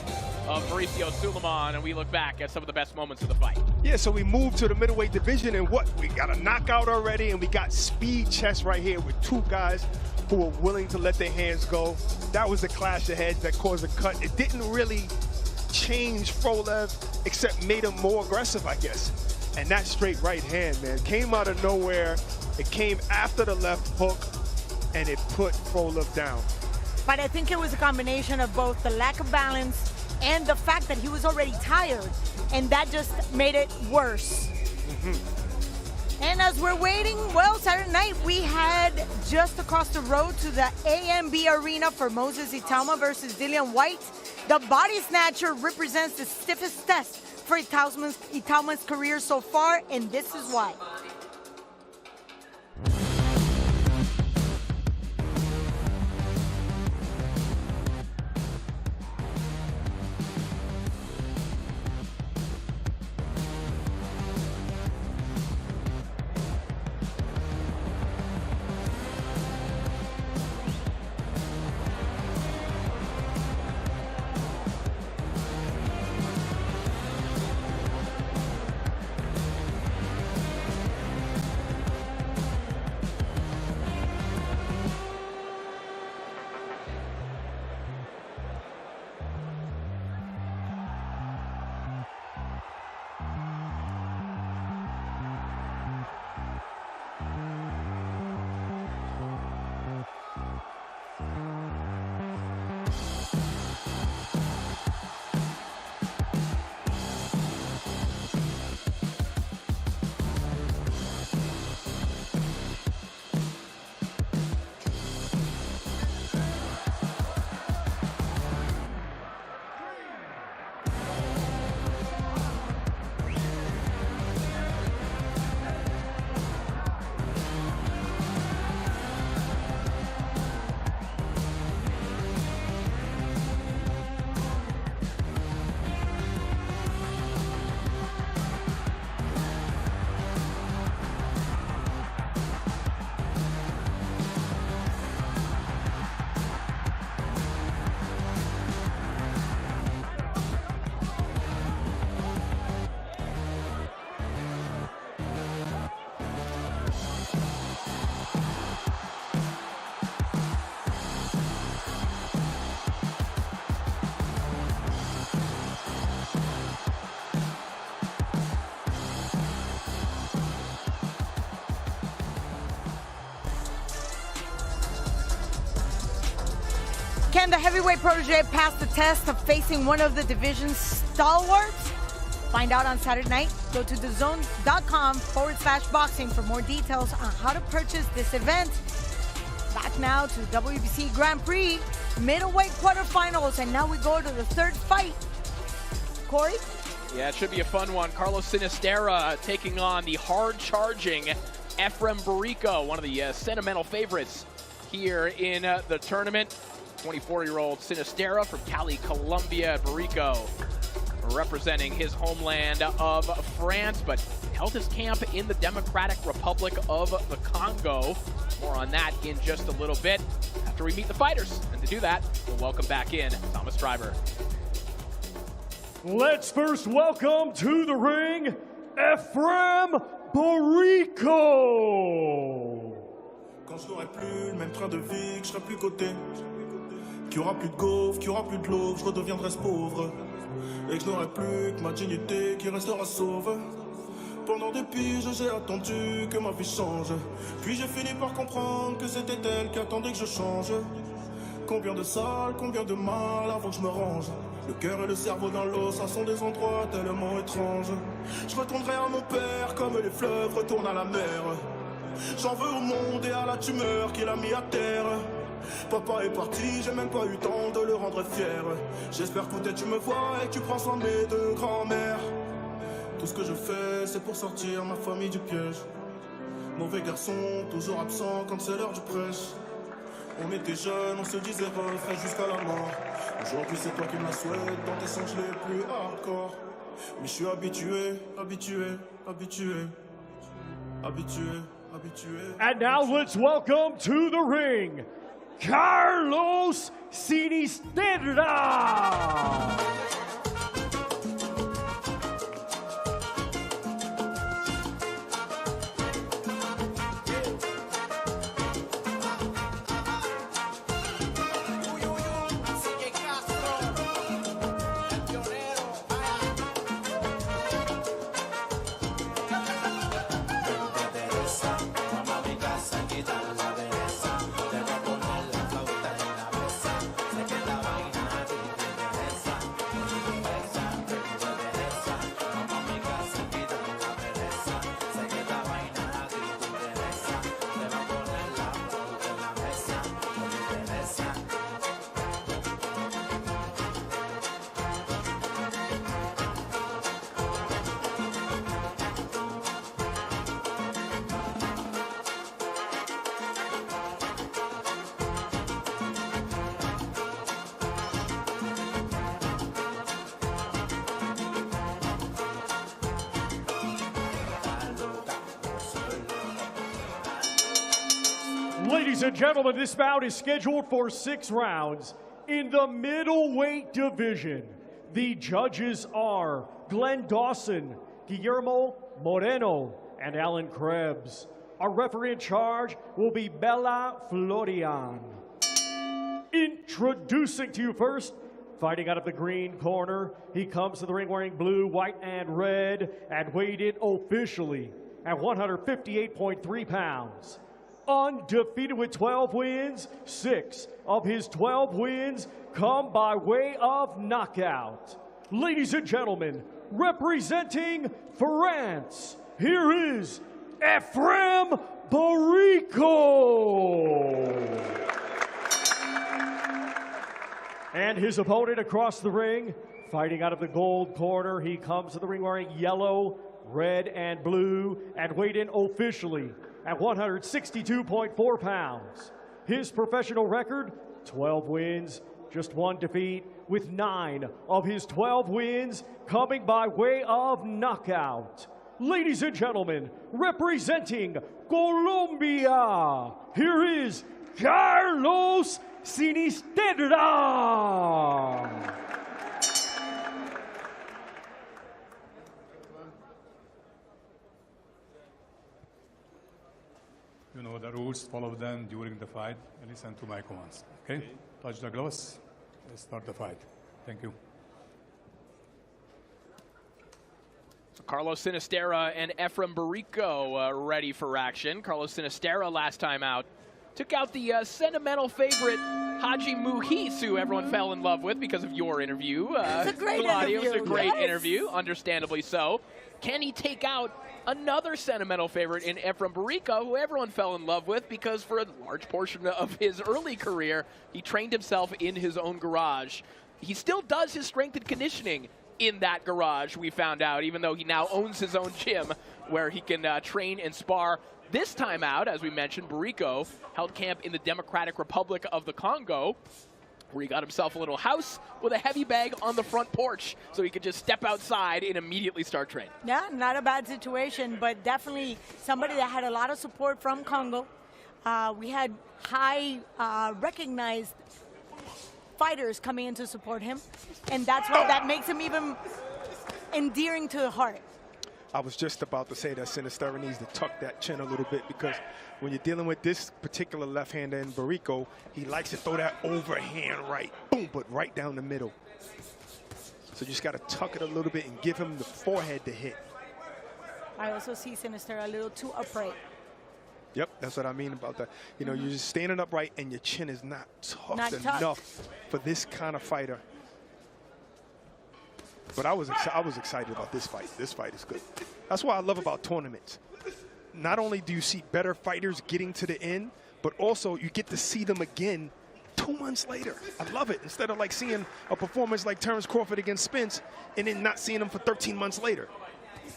of Mauricio Sulaiman, and we look back at some of the best moments of the fight. Yeah, so we moved to the middleweight division, and what? We got a knockout already, and we got speed chess right here with 2 guys who were willing to let their hands go. That was the clash of heads that caused a cut. It didn't really change Frolov, except made him more aggressive, I guess. And that straight right hand, man, came out of nowhere. It came after the left hook, and it put Frolov down. But I think it was a combination of both the lack of balance and the fact that he was already tired, and that just made it worse. And as we're waiting, well, Saturday night we had just across the road to the AMB Arena for Moses Itauma versus Dillian Whyte. The body snatcher represents the stiffest test for Itauma's career so far, and this is why. Can the heavyweight protege pass the test of facing one of the division's stalwarts? Find out on Saturday night. Go to DAZN.com/boxing for more details on how to purchase this event. Back now to WBC Grand Prix middleweight quarterfinals, and now we go to the third fight. Corey? Yeah, it should be a fun one. Carlos Sinisterra taking on the hard-charging Efrem Barrico, one of the sentimental favorites here in the tournament. 24-year-old Sinisterra from Cali, Colombia. Barrico representing his homeland of France, but held his camp in the Democratic Republic of the Congo. More on that in just a little bit after we meet the fighters. And to do that, we'll welcome back in Thomas Stryber. Let's first welcome to the ring, Efrem Barrico. Quand je n'aurai plus le même train de vie, que je serai plus coté, qu'il y aura plus de gaufres, qu'il y aura plus de l'eau, je redeviendrai ce pauvre, et que je n'aurai plus que ma dignité qui restera sauve. Pendant des piges, j'ai attendu que ma vie change. Puis j'ai fini par comprendre que c'était elle qui attendait que je change. Combien de salles, combien de mal avant que je me range. Le cœur et le cerveau dans l'eau, ça sont des endroits tellement étranges. Je retournerai à mon père comme les fleuves retournent à la mer. J'en veux au monde et à la tumeur qu'il a mis à terre. Papa est parti, j'ai même pas eu le temps de le rendre fier. J'espère que peut-être tu me vois et que tu prends soin de mes deux grands-mères. Tout ce que je fais, c'est pour sortir ma famille du piège. Mauvais garçon, toujours absent quand c'est l'heure du prêche. On était jeunes, on se disait refait jusqu'à la mort. Aujourd'hui c'est toi qui me la souhaites dans tes songes les plus hardcore. Mais je suis habitué. And now let's welcome to the ring, Carlos Sinisterra. Ladies and gentlemen, this bout is scheduled for 6 rounds in the middleweight division. The judges are Glenn Dawson, Guillermo Moreno, and Alan Krebs. Our referee in charge will be Bella Florian. Introducing to you first, fighting out of the green corner, he comes to the ring wearing blue, white, and red, and weighed in officially at 158.3 pounds. Undefeated with 12 wins, 6 of his 12 wins come by way of knockout. Ladies and gentlemen, representing France, here is Ephraim Barrico. And his opponent across the ring, fighting out of the gold corner, he comes to the ring wearing yellow, red, and blue, and weighed in officially at 162.4 pounds. His professional record, 12 wins, just 1 defeat, with 9 of his 12 wins coming by way of knockout. Ladies and gentlemen, representing Colombia, here is Carlos Sinisterra. You know the rules, follow them during the fight, and listen to my commands. Okay? Touch the gloves, let's start the fight. Thank you. So Carlos Sinisterra and Ephraim Barrico ready for action. Carlos Sinisterra last time out took out the sentimental favorite Haji Muhis, who everyone fell in love with because of your interview. It's a great Gladio. interview. It was a great Yes. interview, understandably so. Can he take out another sentimental favorite in Ephraim Barrico, who everyone fell in love with because for a large portion of his early career, he trained himself in his own garage. He still does his strength and conditioning in that garage, we found out, even though he now owns his own gym where he can train and spar. This time out, as we mentioned, Barrico held camp in the Democratic Republic of the Congo, where he got himself a little house with a heavy bag on the front porch so he could just step outside and immediately start training. Yeah, not a bad situation, but definitely somebody that had a lot of support from Congo. We had high recognized fighters coming in to support him, and that's what that makes him even endearing to the heart. I was just about to say that Sinisterra needs to tuck that chin a little bit, because when you're dealing with this particular left-hander in Barrico, he likes to throw that overhand right, boom, but right down the middle. So you just got to tuck it a little bit and give him the forehead to hit. I also see Sinisterra a little too upright. Yep, that's what I mean about that. You know, you're just standing upright and your chin is not tucked tucked. enough for this kind of fighter. But I was excited about this fight. This fight is good. That's what I love about tournaments. Not only do you see better fighters getting to the end, but also you get to see them again 2 months later. I love it. Instead of like seeing a performance like Terence Crawford against Spence and then not seeing them for 13 months later.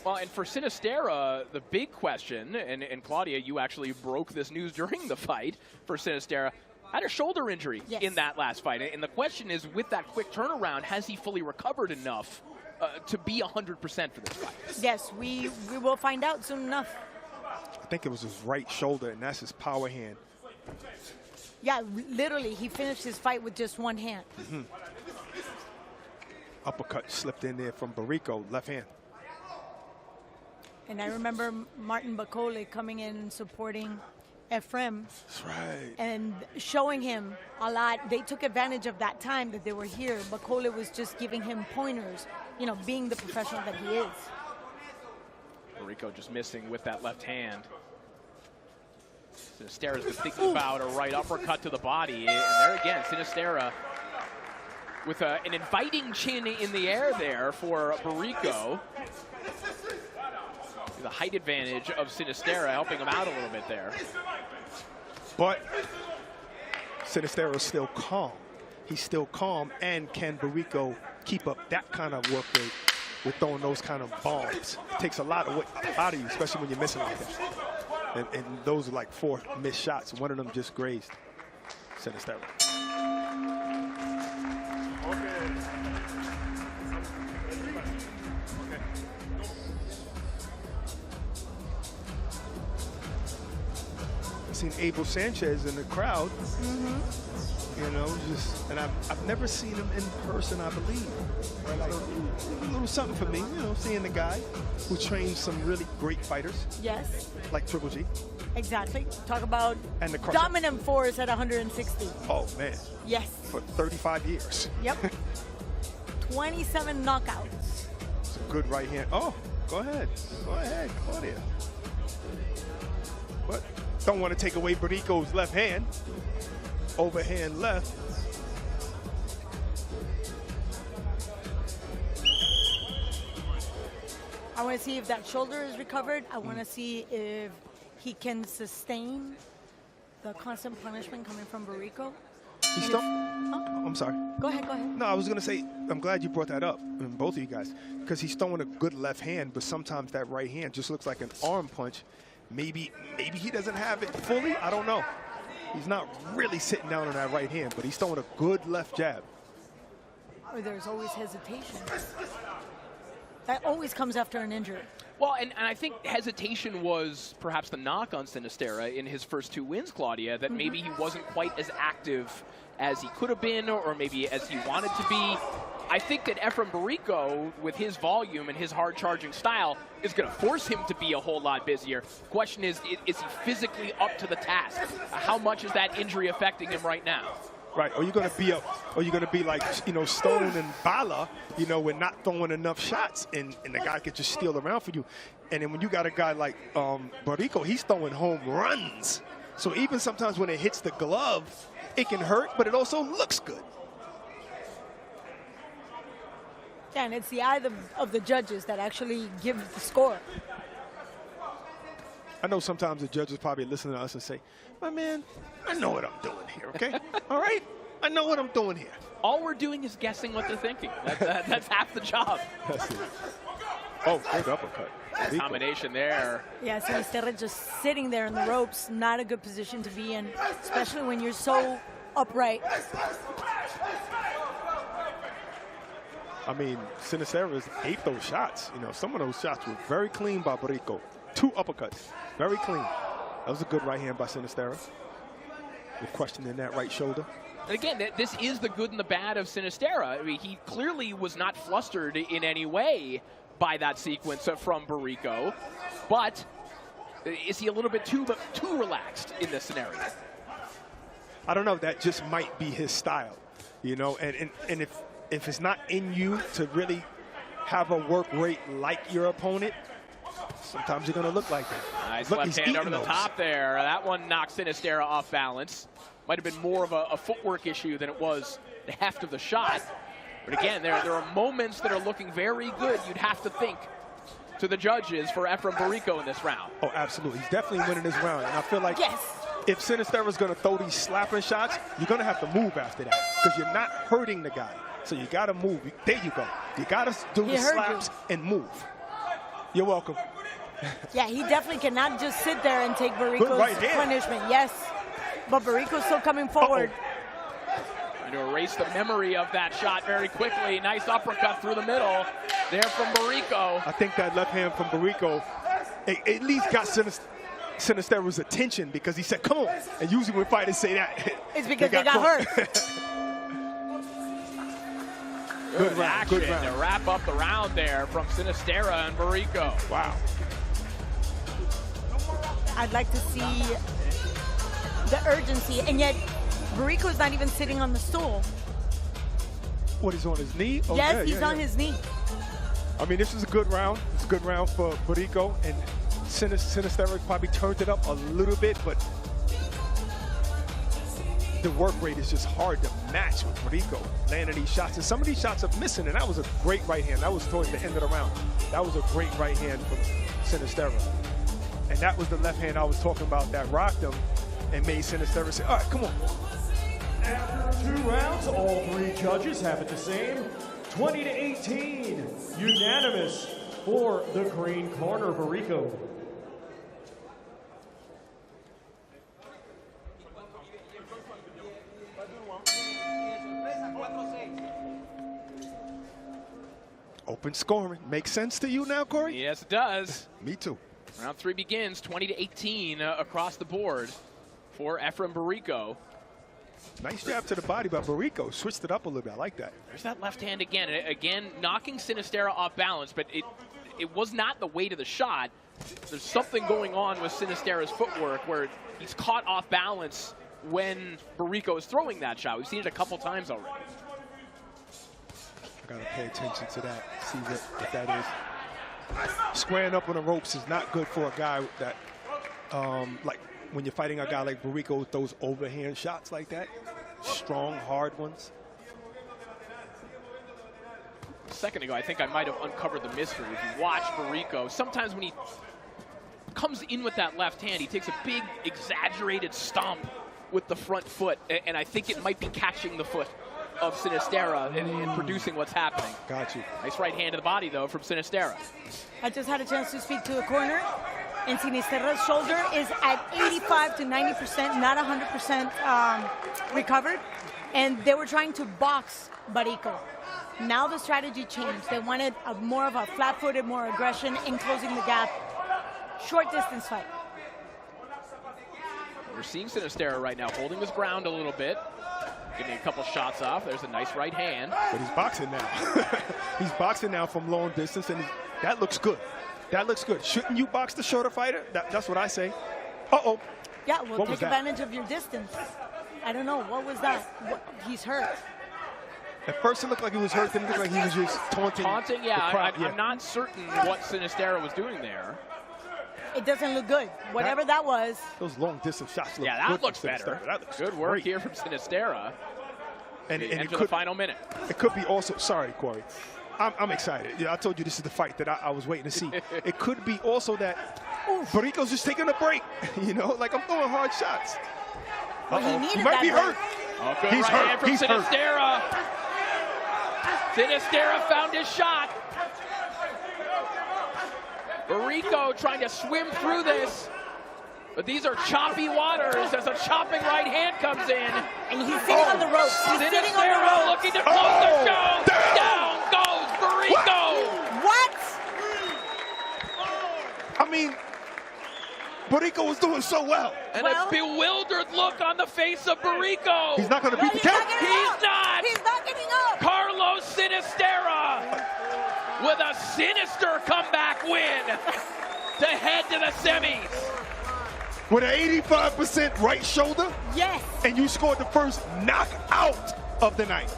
Well, and for Sinisterra, the big question, and Claudia, you actually broke this news during the fight for Sinisterra, had a shoulder injury in that last fight. And the question is, with that quick turnaround, has he fully recovered enough to be 100% for this fight? Yes, we will find out soon enough. I think it was his right shoulder, and that's his power hand. Yeah, literally, he finished his fight with just one hand. Uppercut slipped in there from Barrico, left hand. And I remember Martin Bakole coming in and supporting Ephraim. That's right. And showing him a lot. They took advantage of that time that they were here. Bakole was just giving him pointers, you know, being the professional that he is. Barrico just missing with that left hand. Sinisterra's been thinking about a right uppercut to the body. And there again, Sinisterra with an inviting chin in the air there for Barrico. The height advantage of Sinisterra helping him out a little bit there. But Sinisterra is still calm. He's still calm, and can Barrico keep up that kind of work rate with throwing those kind of bombs? It takes a lot of out of you, especially when you're missing like that. And those are like 4 missed shots. One of them just grazed Sinisterra. Seen Abel Sanchez in the crowd, you know, and I've never seen him in person, I believe. Like, a little something for me, you know, seeing the guy who trains some really great fighters. Yes. Like Triple G. Exactly. Talk about and the dominant force at 160. Oh, man. Yes. For 35 years. Yep. 27 knockouts. It's a good right hand. Oh, go ahead. Go ahead, Claudia. But don't want to take away Barrico's left hand. Overhand left. I want to see if that shoulder is recovered. I want to see if he can sustain the constant punishment coming from Barrico. He's still, I'm sorry. Go ahead, go ahead. No, I was going to say, I'm glad you brought that up, and both of you guys, because he's throwing a good left hand, but sometimes that right hand just looks like an arm punch. Maybe he doesn't have it fully. I don't know. He's not really sitting down on that right hand, but he's throwing a good left jab. Or there's always hesitation. That always comes after an injury. Well, and I think hesitation was perhaps the knock on Sinisterra in his first 2 wins, Claudia, that maybe he wasn't quite as active as he could have been or maybe as he wanted to be. I think that Ephraim Barrico, with his volume and his hard-charging style, is going to force him to be a whole lot busier. The question is he physically up to the task? How much is that injury affecting him right now? Right, or you're going to be up, or you're going to be like, you know, Stone and Bala, you know, we're not throwing enough shots, and the guy could just steal around for you. And then when you got a guy like Barrico, he's throwing home runs. So even sometimes when it hits the glove, it can hurt, but it also looks good. Yeah, and it's the eye of the judges that actually give the score. I know sometimes the judges probably listen to us and say, my man, I know what I'm doing here, okay? All right? I know what I'm doing here. All we're doing is guessing what they're thinking. That's half the job. That's it. Oh, good uppercut. Combination there. Yeah, Sinisterra just sitting there in the ropes, not a good position to be in, especially when you're so upright. I mean, Sinisterra ate those shots. You know, some of those shots were very clean by Barrico. 2 uppercuts, very clean. That was a good right hand by Sinisterra. The question in that right shoulder. And again, this is the good and the bad of Sinisterra. I mean, he clearly was not flustered in any way by that sequence from Barrico, but is he a little bit too relaxed in this scenario? I don't know. That just might be his style, you know. And if it's not in you to really have a work rate like your opponent, Sometimes you're going to look like that. Nice Look, left he's hand over eating the those. top there. That one knocked Sinistera off balance. Might have been more of a footwork issue than it was the heft of the shot. But again, there are moments that are looking very good, you'd have to think, to the judges for Efraim Barrico in this round. Oh, absolutely. He's definitely winning this round. And I feel like if Sinistera's going to throw these slapping shots, you're going to have to move after that because you're not hurting the guy. So you got to move. There you go. You got to do the slaps and move. You're welcome. Yeah, he definitely cannot just sit there and take Barrico's right hand. punishment. Yes, but Barrico's still coming forward. Trying to erase the memory of that shot very quickly. Nice uppercut through the middle there from Barrico. I think that left hand from Barrico at least got Sinistera's attention because he said, come on. And usually when fighters say that, it's because they got hurt. Good round, action good round. to wrap up the round there from Sinistera and Barrico. Wow. I'd like to see the urgency, and yet Barrico's not even sitting on the stool. What, he's on his knee? Oh, yes, yeah, he's on his knee. I mean, this is a good round. It's a good round for Barrico, and Sinistera probably turned it up a little bit, but the work rate is just hard to match with Barrico landing these shots. And some of these shots are missing, and that was a great right hand. That was towards the end of the round. That was a great right hand from Sinistera. And that was the left hand I was talking about that rocked him and made Sinistera say, all right, come on. After 2 rounds, all 3 judges have it the same. 20-18, unanimous for the green corner, Barrico. Open scoring. Makes sense to you now, Corey? Yes, it does. Me too. Round 3 begins 20-18 across the board for Efraim Barrico. Nice jab to the body by Barrico. Switched it up a little bit. I like that. There's that left hand again. Again, knocking Sinistera off balance, but it was not the weight of the shot. There's something going on with Sinistera's footwork where he's caught off balance when Barrico is throwing that shot. We've seen it a couple times already. I gotta pay attention to that. See what that is. Squaring up on the ropes is not good for a guy that, like when you're fighting a guy like Barrico with those overhand shots like that. Strong, hard ones. A second ago, I think I might have uncovered the mystery. If you watch Barrico, sometimes when he comes in with that left hand, he takes a big, exaggerated stomp with the front foot, and I think it might be catching the foot of Sinistera and producing what's happening. Got you. Nice right hand to the body, though, from Sinistera. I just had a chance to speak to the corner, and Sinistera's shoulder is at 85 to 90%, not 100% recovered, and they were trying to box Barrico. Now the strategy changed. They wanted more of a flat-footed, more aggression in closing the gap. Short distance fight. We're seeing Sinistera right now holding his ground a little bit, getting a couple shots off. There's a nice right hand. But he's boxing now. He's boxing now from long distance, and that looks good. That looks good. Shouldn't you box the shorter fighter? That's what I say. Uh-oh. Yeah, well, take advantage of your distance. I don't know. What was that? He's hurt. At first it looked like he was hurt, then it looked like he was just taunting. Taunting, yeah. I'm not certain what Sinistera was doing there. It doesn't look good. Whatever that was. Those long distance shots look good. Yeah, that looks better. That looks good work great. here from Sinistera. And it enter could, the final minute. It could be also, sorry, Corey. I'm excited. Yeah, I told you this is the fight that I was waiting to see. It could be also that Barrico's just taking a break. You know, like I'm throwing hard shots. Well, he might be hurt. Oh, good He's right hurt. hand from He's Sinistera. hurt. Sinistera found his shot. Barrico trying to swim through this. But these are choppy waters as a chopping right hand comes in. And he's sitting on the ropes. He's sitting on the Sinistera ropes. looking to close the show. Down goes Barrico. What? I mean, Barrico was doing so well. And a bewildered look on the face of Barrico. He's not going to beat the count. He's not. He's not getting up. Carlos Sinistera with a sinister comeback win to head to the semis. With an 85% right shoulder? Yes. And you scored the first knockout of the night.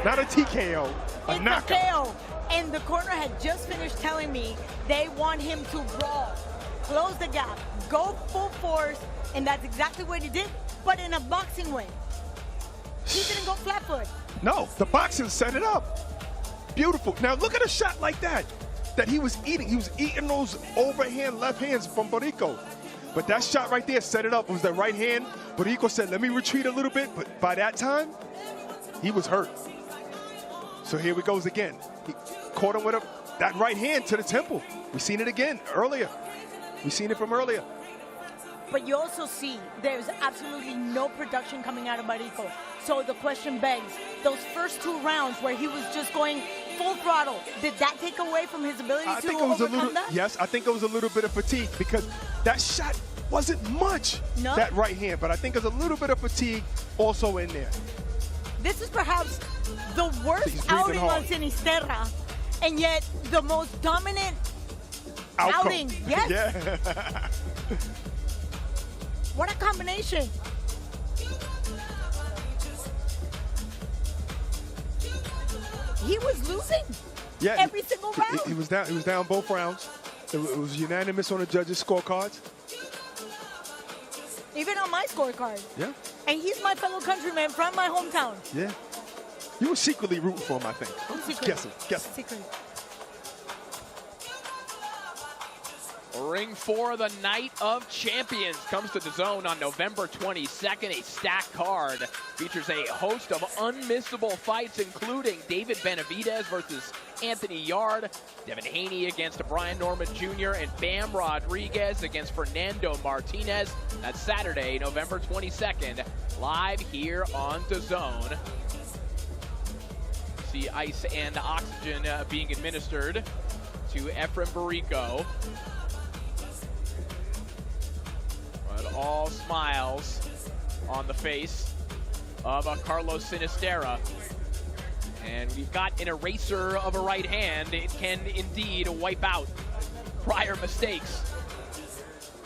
Not a TKO, a knockout. KO. And the corner had just finished telling me they want him to brawl, close the gap, go full force, and that's exactly what he did, but in a boxing way. He didn't go flat foot. No, the boxing set it up. Beautiful. Now look at a shot like that he was eating. He was eating those overhand left hands from Borico. But that shot right there set it up. It was the right hand. Borico said, let me retreat a little bit. But by that time, he was hurt. So here we goes again. He caught him with that right hand to the temple. We've seen it again earlier. We've seen it from earlier. But you also see there's absolutely no production coming out of Borico. So the question begs, those first 2 rounds where he was just going full throttle, did that take away from his ability to overcome that? Yes, I think it was a little bit of fatigue because that shot wasn't much, that right hand. But I think there's a little bit of fatigue also in there. This is perhaps the worst outing on Sinisterra, and yet the most dominant outing. Yes. Yeah. What a combination. He was losing every single round. He was down both rounds. It was unanimous on the judges' scorecards. Even on my scorecard. Yeah. And he's my fellow countryman from my hometown. Yeah. You were secretly rooting for him, I think. Guessing. Secretly. Ring 4, the Night of Champions, comes to DAZN on November 22nd. A stacked card features a host of unmissable fights, including David Benavidez versus Anthony Yard, Devin Haney against Brian Norman Jr., and Bam Rodriguez against Fernando Martinez. That's Saturday, November 22nd, live here on DAZN. See ice and oxygen being administered to Efren Borico. But all smiles on the face of Carlos Sinisterra. And we've got an eraser of a right hand. It can indeed wipe out prior mistakes.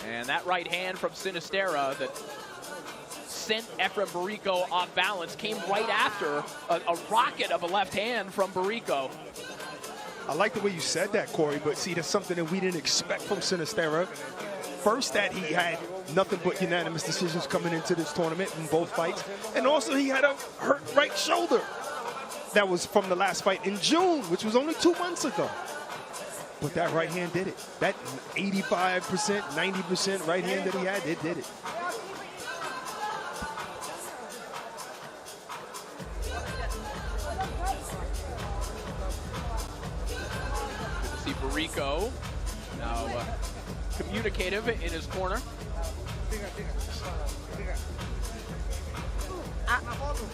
And that right hand from Sinisterra that sent Efren Borico off balance came right after a rocket of a left hand from Borico. I like the way you said that, Corey, but see, that's something that we didn't expect from Sinisterra. First, that he had nothing but unanimous decisions coming into this tournament in both fights. And also, he had a hurt right shoulder. That was from the last fight in June, which was only 2 months ago. But that right hand did it. That 85%, 90% right hand that he had, it did it. Good to see Borico now communicative in his corner.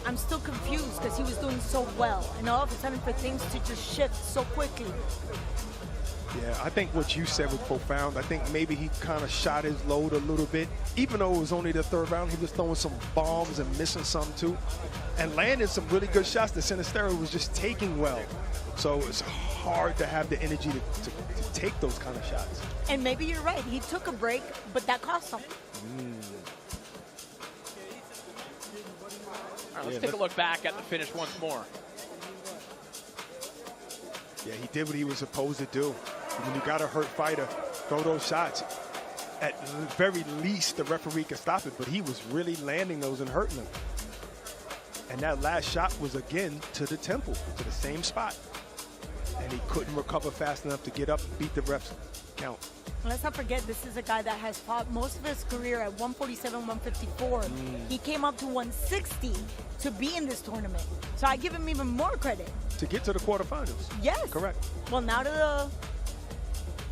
I'm still confused because he was doing so well, and all of a sudden for things to just shift so quickly. Yeah, I think what you said was profound. I think maybe he kind of shot his load a little bit. Even though it was only the 3rd round, he was throwing some bombs and missing some too. And landing some really good shots that Sinisterra was just taking well. So it's hard to have the energy to take those kind of shots. And maybe you're right. He took a break, but that cost him. All right, let's take a look back at the finish once more. Yeah, he did what he was supposed to do. When you got a hurt fighter, throw those shots. At the very least, the referee could stop it, but he was really landing those and hurting them. And that last shot was again to the temple, to the same spot. And he couldn't recover fast enough to get up and beat the ref's count. Let's not forget, this is a guy that has fought most of his career at 147, 154. He came up to 160 to be in this tournament. So I give him even more credit. To get to the quarterfinals. Yes. Correct. Well, now to the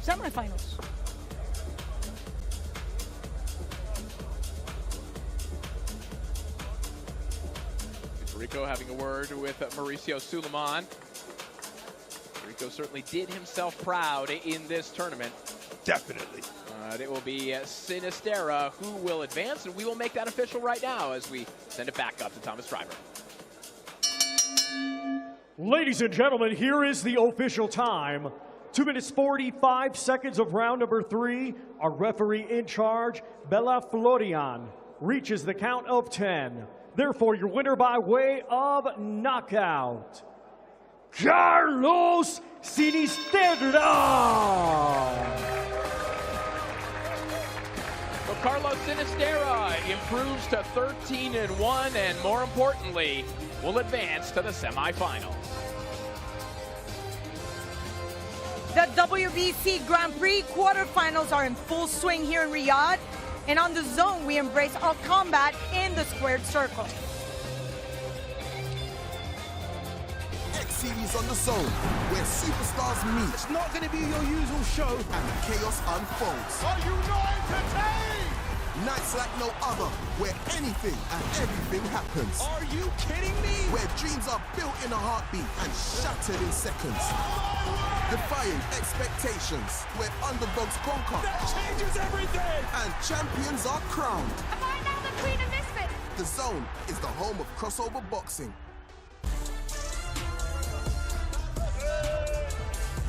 semifinals. Borico having a word with Mauricio Suleiman. Borico certainly did himself proud in this tournament. Definitely. It will be Sinisterra who will advance, and we will make that official right now as we send it back up to Thomas Driver. Ladies and gentlemen, here is the official time. 2 minutes 45 seconds of round number 3. Our referee in charge, Bella Florian, reaches the count of 10. Therefore, your winner by way of knockout, Carlos Sinisterra. So Carlos Sinisterra improves to 13-1 and more importantly, will advance to the semifinals. The WBC Grand Prix quarterfinals are in full swing here in Riyadh. And on the DAZN, we embrace all combat in the squared circle. X-Series on the zone, where superstars meet. It's not going to be your usual show. And chaos unfolds. Are you not entertained? Nights like no other, where anything and everything happens. Are you kidding me? Where dreams are built in a heartbeat and shattered in seconds. Defying expectations, where underdogs conquer. That changes everything! And champions are crowned. Am I now the queen of misfits? The Zone is the home of crossover boxing.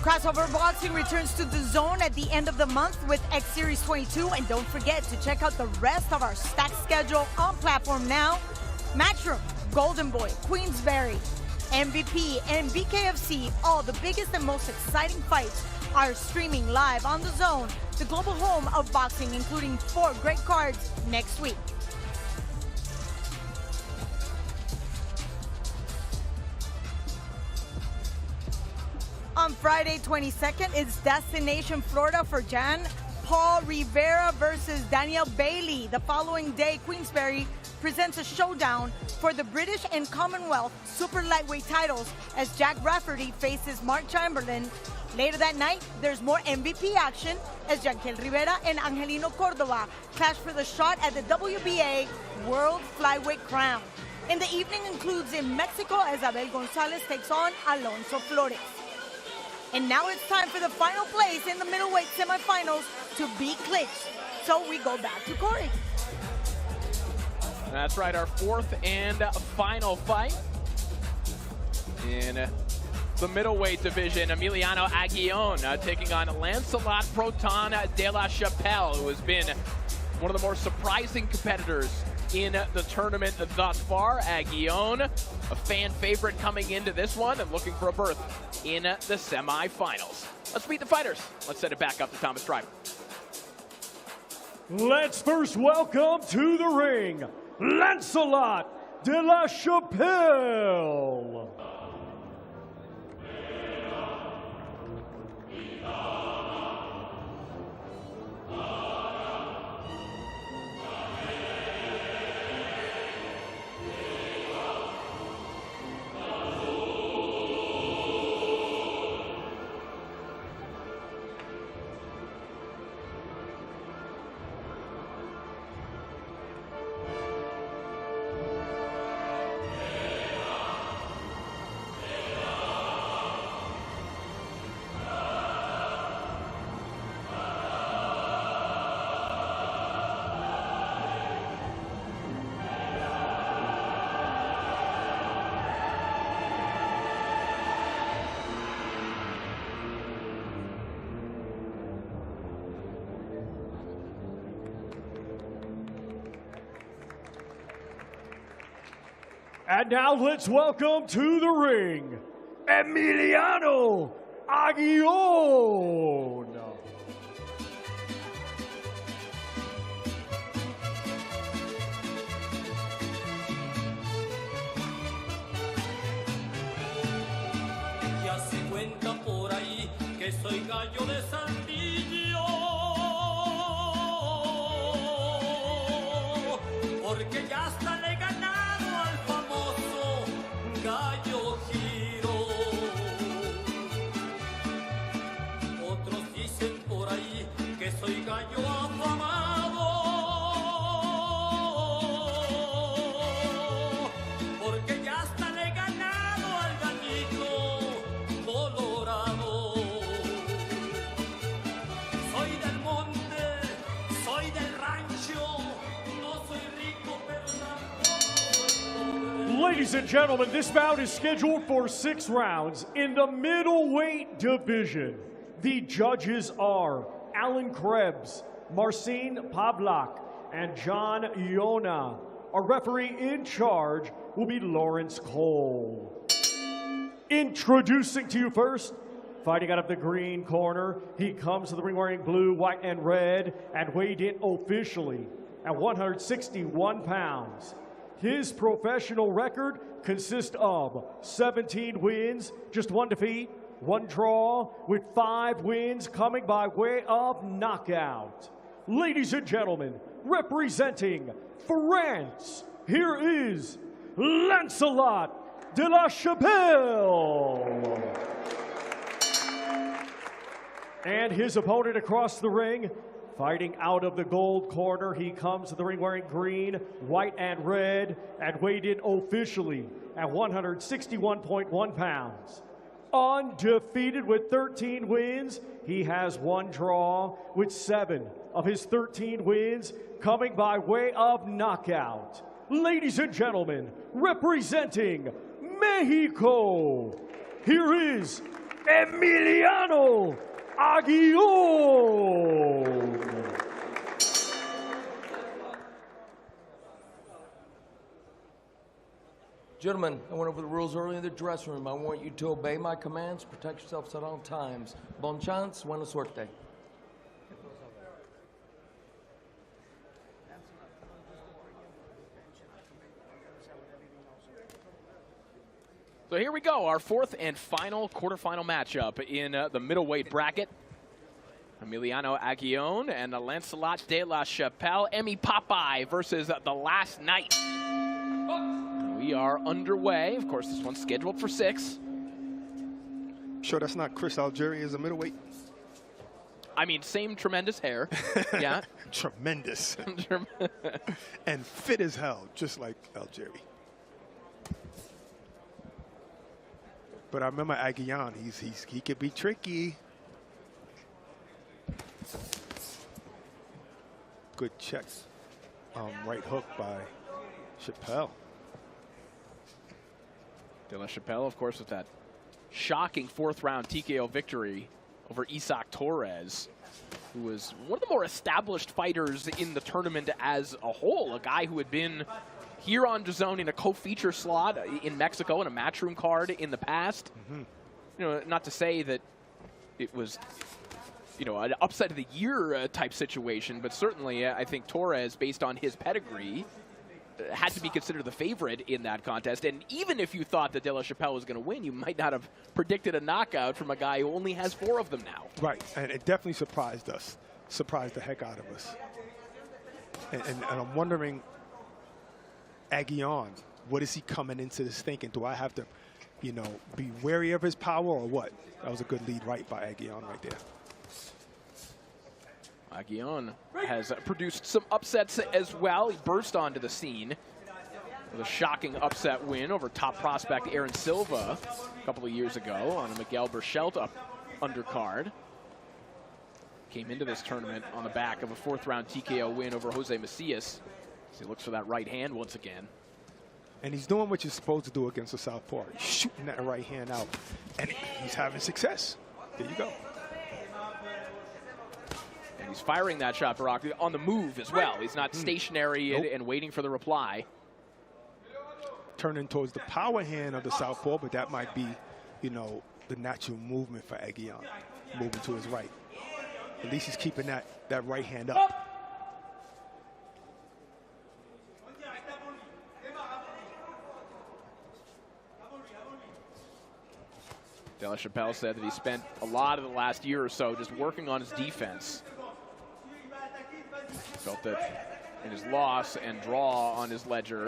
Crossover Boxing returns to the DAZN at the end of the month with X Series 22. And don't forget to check out the rest of our stacked schedule on platform now. Matchroom, Golden Boy, Queensberry, MVP, and BKFC, all the biggest and most exciting fights are streaming live on the DAZN, the global home of boxing, including 4 great cards next week. On Friday 22nd, it's Destination Florida for Jan Paul Rivera versus Daniel Bailey. The following day, Queensberry presents a showdown for the British and Commonwealth super lightweight titles as Jack Rafferty faces Mark Chamberlain. Later that night, there's more MVP action as Jankel Rivera and Angelino Cordova clash for the shot at the WBA World Flyweight Crown. And the evening includes in Mexico as Abel Gonzalez takes on Alonso Flores. And now it's time for the final place in the middleweight semifinals to be clinched. So we go back to Corey. That's right, our 4th and final fight in the middleweight division. Emiliano Aguillon taking on Lancelot Proton de la Chapelle, who has been one of the more surprising competitors in the tournament thus far. Aguillon, a fan favorite coming into this one and looking for a berth in the semifinals. Let's meet the fighters. Let's send it back up to Thomas Driver. Let's first welcome to the ring, Lancelot de la Chapelle. And now let's welcome to the ring, Emiliano Aguillon. Ya se cuenta por ahí que soy gallo de Sandillo, porque ya hasta le he ganado al famoso gallo giro. Otros dicen por ahí que soy gallo afamado, porque ya hasta le he ganado al gallito colorado. Soy del monte, soy del rancho, no soy rico pero tampoco soy pobre. Ladies and gentlemen, this bout is scheduled for 6 rounds in the middleweight division. The judges are Alan Krebs, Marcin Pavlak, and John Iona. Our referee in charge will be Lawrence Cole. Introducing to you first, fighting out of the green corner, he comes to the ring wearing blue, white, and red, and weighed in officially at 161 pounds. His professional record consists of 17 wins, just 1 defeat, 1 draw, with 5 wins coming by way of knockout. Ladies and gentlemen, representing France, here is Lancelot de la Chapelle. And his opponent across the ring, fighting out of the gold corner, he comes to the ring wearing green, white, and red, and weighed in officially at 161.1 pounds. Undefeated with 13 wins, he has 1 draw, with 7 of his 13 wins coming by way of knockout. Ladies and gentlemen, representing Mexico, here is Emiliano Aguillon. Gentlemen, I went over the rules earlier in the dressing room. I want you to obey my commands, protect yourselves at all times. Bon chance, buena suerte. So here we go, our 4th and final quarterfinal matchup in the middleweight bracket. Emiliano Aguillon and Lancelot de la Chapelle. Emmy Popeye versus the Last Night. We are underway. Of course, this one's scheduled for 6. Sure that's not Chris Algieri as a middleweight? I mean, same tremendous hair. Yeah. Tremendous. And fit as hell, just like Algieri. But I remember Aguillon, he could be tricky. Good check. Right hook by Chapelle. De la Chapelle, of course, with that shocking 4th round TKO victory over Isaac Torres, who was one of the more established fighters in the tournament as a whole. A guy who had been here on DAZN in a co-feature slot in Mexico in a matchroom card in the past. Mm-hmm. You know, not to say that it was, you know, an upset of the year type situation, but certainly I think Torres, based on his pedigree, had to be considered the favorite in that contest. And even if you thought that De La Chapelle was going to win, you might not have predicted a knockout from a guy who only has 4 of them now. Right, and it definitely surprised us, surprised the heck out of us. And I'm wondering, Aguillon, what is he coming into this thinking? Do I have to, you know, be wary of his power or what? That was a good lead right by Aguillon right there. Aguillon has produced some upsets as well. He burst onto the scene with a shocking upset win over top prospect Aaron Silva a couple of years ago on a Miguel Berchelt undercard. Came into this tournament on the back of a 4th round TKO win over Jose Macias. So he looks for that right hand once again. And he's doing what you're supposed to do against a southpaw. He's shooting that right hand out, and he's having success. There you go. And he's firing that shot, Barack, on the move as well. He's not stationary and waiting for the reply. Turning towards the power hand of the southpaw, but that might be, you know, the natural movement for Aguillon, moving to his right. At least he's keeping that right hand up. De La Chapelle said that he spent a lot of the last year or so just working on his defense. Felt that in his loss and draw on his ledger,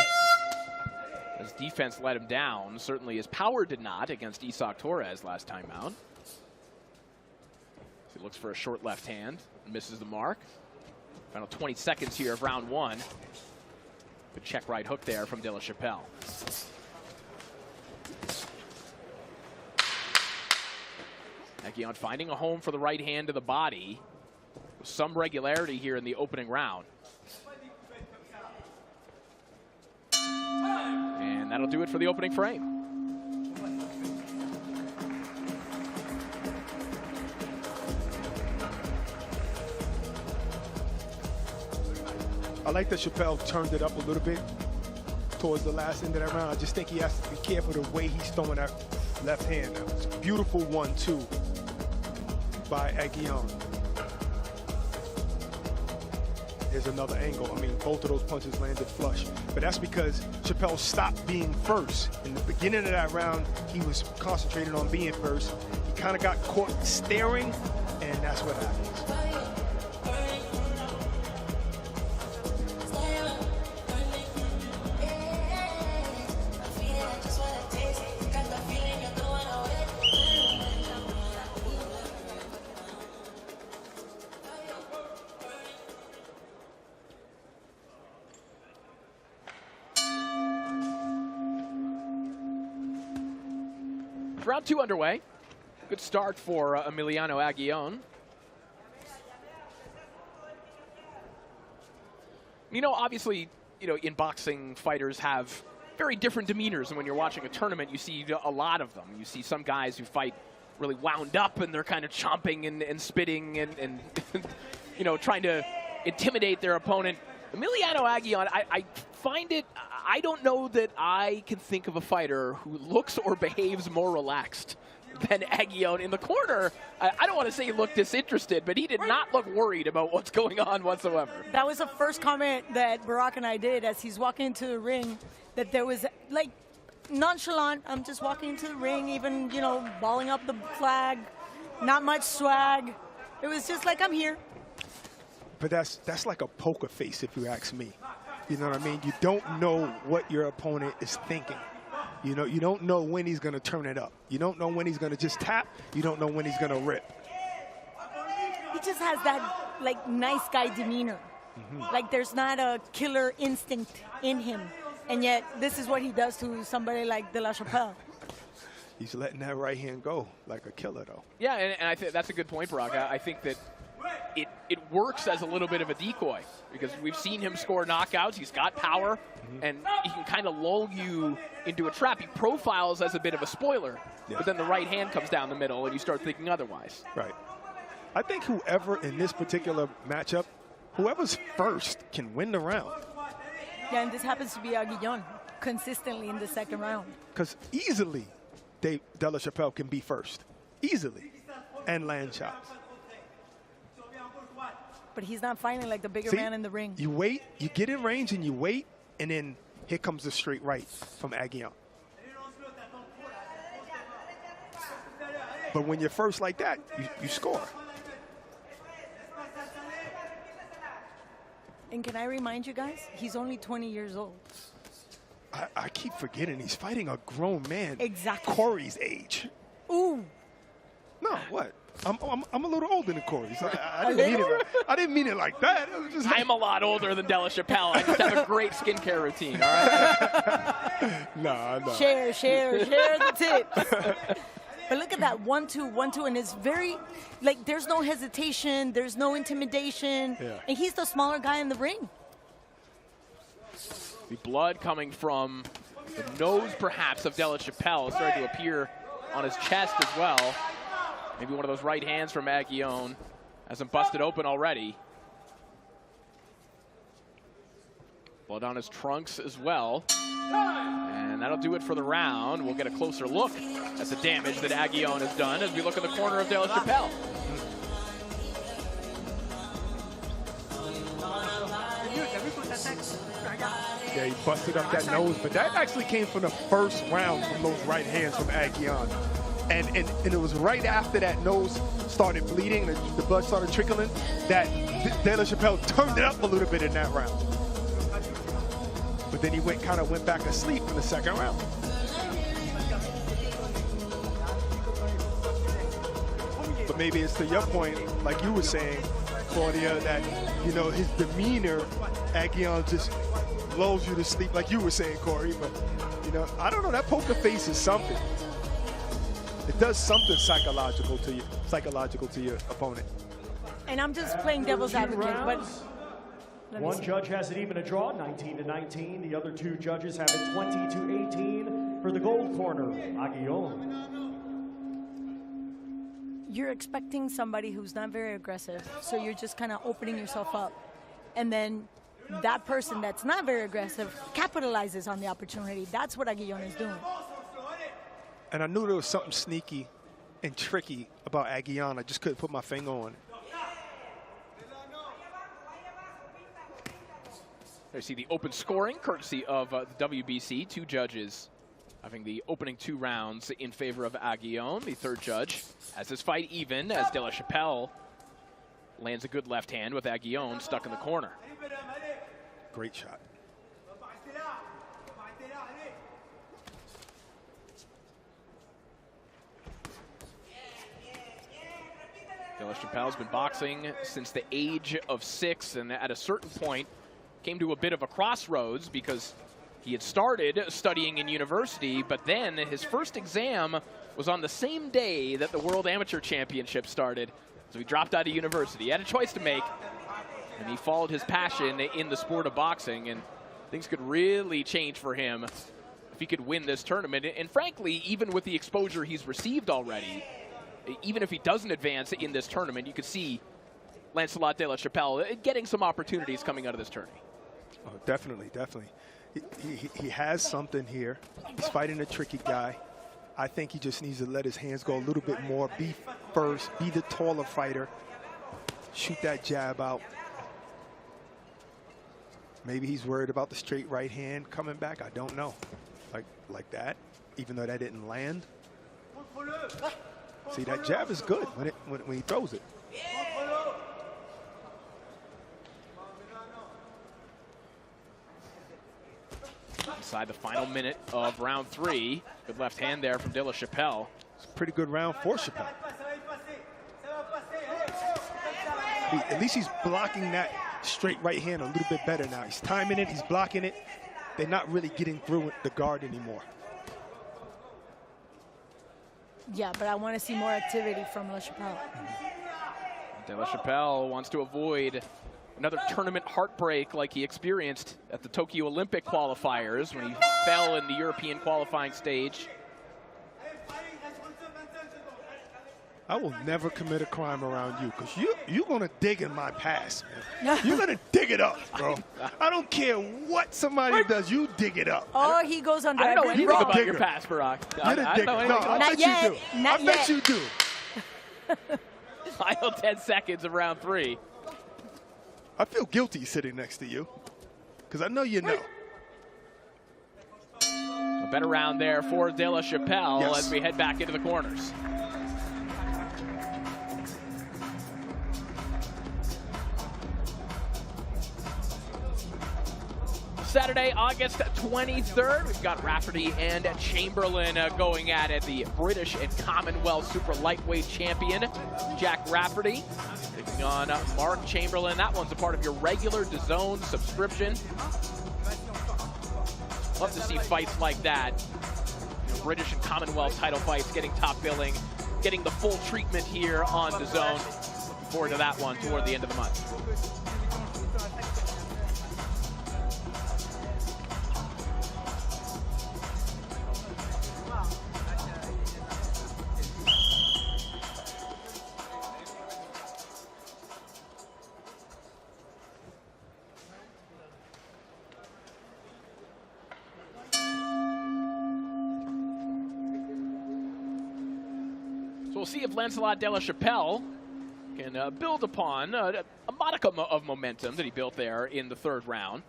his defense let him down. Certainly his power did not against Isaac Torres last time out. So he looks for a short left hand, misses the mark. Final 20 seconds here of round 1. Good check right hook there from De La Chapelle. Aguillon finding a home for the right hand to the body with some regularity here in the opening round. And that'll do it for the opening frame. I like that Chapelle turned it up a little bit towards the last end of that round. I just think he has to be careful the way he's throwing that left hand. That was a beautiful 1-2 by Aguillon. Here's another angle. I mean, both of those punches landed flush. But that's because Chappelle stopped being first. In the beginning of that round, he was concentrated on being first. He kind of got caught staring, and that's what happens. Round 2 underway. Good start for Emiliano Aguillon. You know, obviously, in boxing, fighters have very different demeanors. And when you're watching a tournament, you see a lot of them. You see some guys who fight really wound up and they're kind of chomping and spitting and trying to intimidate their opponent. Emiliano Aguillon, I find it, I don't know that I can think of a fighter who looks or behaves more relaxed than Aguillon in the corner. I don't want to say he looked disinterested, but he did not look worried about what's going on whatsoever. That was the first comment that Barack and I did as he's walking into the ring, that there was like nonchalant, I'm just walking into the ring, even, balling up the flag, not much swag. It was just like, I'm here. But that's like a poker face, if you ask me. You know what I mean? You don't know what your opponent is thinking. You don't know when he's going to turn it up. You don't know when he's going to just tap. You don't know when he's going to rip. He just has that, nice guy demeanor. Like, there's not a killer instinct in him. And yet, this is what he does to somebody like De La Chapelle. He's letting that right hand go like a killer, though. Yeah, and I think that's a good point, Barack. I think that it works as a little bit of a decoy because we've seen him score knockouts. He's got power, and he can kind of lull you into a trap. He profiles as a bit of a spoiler, but then the right hand comes down the middle, and you start thinking otherwise. Right. I think whoever in this particular matchup, whoever's first can win the round. Yeah, and this happens to be Aguillon consistently in the second round. Because easily, De La Chapelle can be first. Easily. And land shots. But he's not fighting like the bigger man in the ring. You wait, you get in range and you wait, and then here comes the straight right from Aguillon. But when you're first like that, you score. And can I remind you guys, he's only 20 years old. I keep forgetting he's fighting a grown man. Exactly. Corey's age. Ooh. No, what? I'm a little older than Corey. So I didn't mean it like that. It was just I'm a lot older than De La Chapelle. I just have a great skincare routine, all right? No. Share the tips. But look at that, 1-2, 1-2, and it's very, there's no hesitation, there's no intimidation, and he's the smaller guy in the ring. The blood coming from the nose, perhaps, of De La Chapelle starting to appear on his chest as well. Maybe one of those right hands from Aguillon has him busted open already. Blood on his trunks as well. And that'll do it for the round. We'll get a closer look at the damage that Aguillon has done as we look at the corner of De La Chapelle. Yeah, he busted up that nose, but that actually came from the first round from those right hands from Aguillon. And it was right after that nose started bleeding, the blood started trickling, that De La Chapelle turned it up a little bit in that round. But then he kind of went back asleep in the second round. But maybe it's to your point, like you were saying, Claudia, that, his demeanor, Aguillon just lulls you to sleep, like you were saying, Corey. But, I don't know, that poker face is something. It does something psychological to your opponent. And I'm just playing devil's advocate, but one judge has it even a draw, 19-19. The other two judges have it 20-18 for the gold corner, Aguillon. You're expecting somebody who's not very aggressive, so you're just kind of opening yourself up. And then that person that's not very aggressive capitalizes on the opportunity. That's what Aguillon is doing. And I knew there was something sneaky and tricky about Aguillon. I just couldn't put my finger on it. There you see the open scoring, courtesy of the WBC. 2 judges having the opening 2 rounds in favor of Aguillon. The 3rd judge has this fight even as De La Chapelle lands a good left hand with Aguillon stuck in the corner. Great shot. De La Chapelle's been boxing since the age of 6, and at a certain point came to a bit of a crossroads because he had started studying in university, but then his first exam was on the same day that the World Amateur Championship started. So he dropped out of university. He had a choice to make, and he followed his passion in the sport of boxing, and things could really change for him if he could win this tournament. And frankly, even with the exposure he's received already, even if he doesn't advance in this tournament, you could see Lancelot De La Chapelle getting some opportunities coming out of this tourney. Oh, definitely, definitely. He has something here. He's fighting a tricky guy. I think he just needs to let his hands go a little bit more, be first, be the taller fighter, shoot that jab out. Maybe he's worried about the straight right hand coming back. I don't know. Like that, even though that didn't land. See, that jab is good when he throws it. Inside the final minute of round 3. Good left hand there from De La Chapelle. It's a pretty good round for Chapelle. At least he's blocking that straight right hand a little bit better now. He's timing it, he's blocking it. They're not really getting through the guard anymore. Yeah, but I want to see more activity from La Chapelle. De La Chapelle wants to avoid another tournament heartbreak like he experienced at the Tokyo Olympic qualifiers when he fell in the European qualifying stage. I will never commit a crime around you because you're going to dig in my past, man. You're going to dig it up, bro. I don't care what somebody does, you dig it up. Oh, he goes under I don't know every anything rope. about your past, Barack. I don't know anything about Not yet. Not I yet. bet you do. Final 10 seconds of round 3. I feel guilty sitting next to you because I know you know. A better round there for De La Chapelle as we head back into the corners. Saturday, August 23rd, we've got Rafferty and Chamberlain going at it. The British and Commonwealth super lightweight champion, Jack Rafferty, taking on Mark Chamberlain. That one's a part of your regular DAZN subscription. Love to see fights like that. You know, British and Commonwealth title fights, getting top billing, getting the full treatment here on DAZN. Looking forward to that one toward the end of the month. We'll see if Lancelot De La Chapelle can build upon a modicum of momentum that he built there in the 3rd round.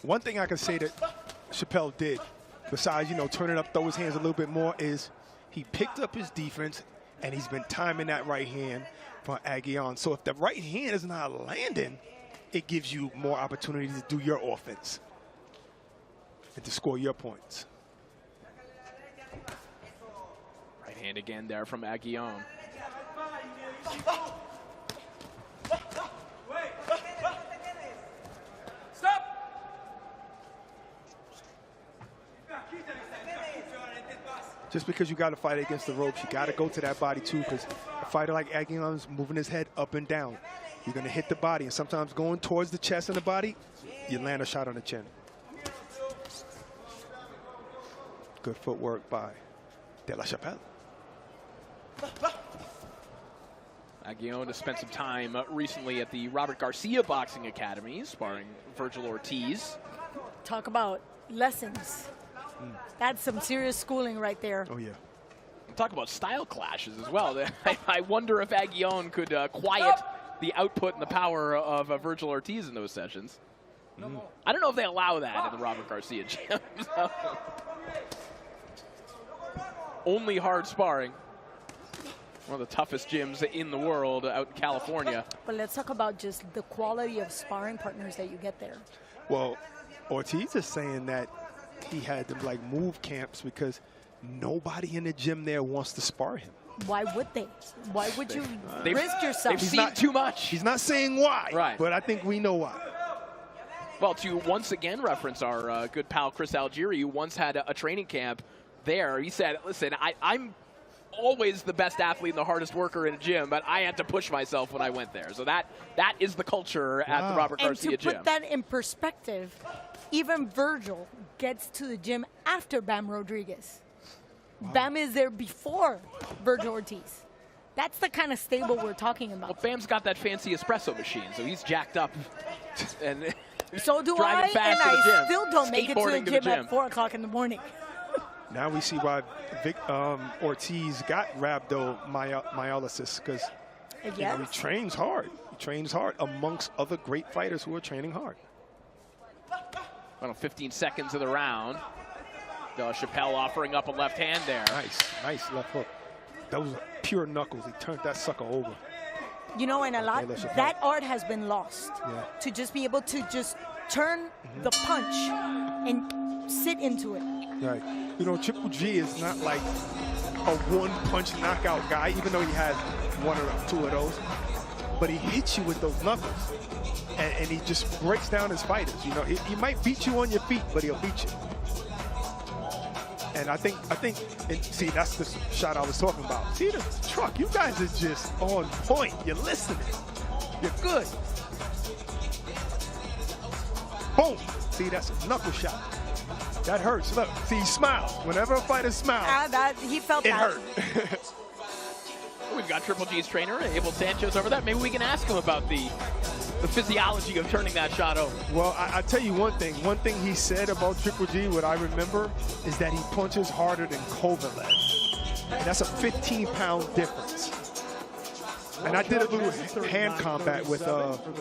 One thing I can say that Chapelle did, besides, turning up, throw his hands a little bit more, is he picked up his defense and he's been timing that right hand for Aguillon. So if the right hand is not landing, it gives you more opportunity to do your offense and to score your points. Right hand again there from Aguillon. Just because you got to fight against the ropes, you got to go to that body too, because a fighter like Aguillon's moving his head up and down. You're going to hit the body, and sometimes going towards the chest and the body, you land a shot on the chin. Good footwork by De La Chapelle. Aguillon has spent some time recently at the Robert Garcia Boxing Academy, sparring Virgil Ortiz. Talk about lessons. That's some serious schooling right there. Oh, yeah. Talk about style clashes as well. I wonder if Aguillon could quiet the output and the power of Virgil Ortiz in those sessions. I don't know if they allow that in the Robert Garcia gym. Only hard sparring. One of the toughest gyms in the world out in California. But let's talk about just the quality of sparring partners that you get there. Well, Ortiz is saying that he had them like move camps because nobody in the gym there wants to spar him. Why would they? Why would you risk yourself? They've seen too much. He's not saying why, right? But I think we know why. Well, to once again reference our good pal Chris Algieri, who once had a training camp there, he said, listen, I'm always the best athlete and the hardest worker in a gym, but I had to push myself when I went there. So that is the culture at the Robert Garcia gym. And to put that in perspective, even Virgil gets to the gym after Bam Rodriguez. Wow. Bam is there before Virgil Ortiz. That's the kind of stable we're talking about. Well, Bam's got that fancy espresso machine, so he's jacked up. And so do I, and I still don't make it to the gym at 4 o'clock in the morning. Now we see why Ortiz got rhabdomyolysis, because he trains hard. He trains hard amongst other great fighters who are training hard. Final 15 seconds of the round. Chappelle offering up a left hand there. Nice left hook. That was pure knuckles. He turned that sucker over. You know, and a lot, that art has been lost. Yeah. To just be able to just turn the punch and sit into it. Right. You know, Triple G is not like a one-punch knockout guy, even though he has one or two of those. But he hits you with those knuckles, and he just breaks down his fighters. You know, he might beat you on your feet, but he'll beat you. And I think, and see, that's the shot I was talking about. See the truck, you guys are just on point. You're listening. You're good. Boom. See, that's a knuckle shot. That hurts. Look, see, he smiles. Whenever a fighter smiles, he felt it that. hurt. We've got Triple G's trainer, Abel Sanchez, over that. Maybe we can ask him about the physiology of turning that shot over. Well, I tell you one thing. One thing he said about Triple G, what I remember, is that he punches harder than Kovalev. And that's a 15-pound difference. And I did a little hand combat with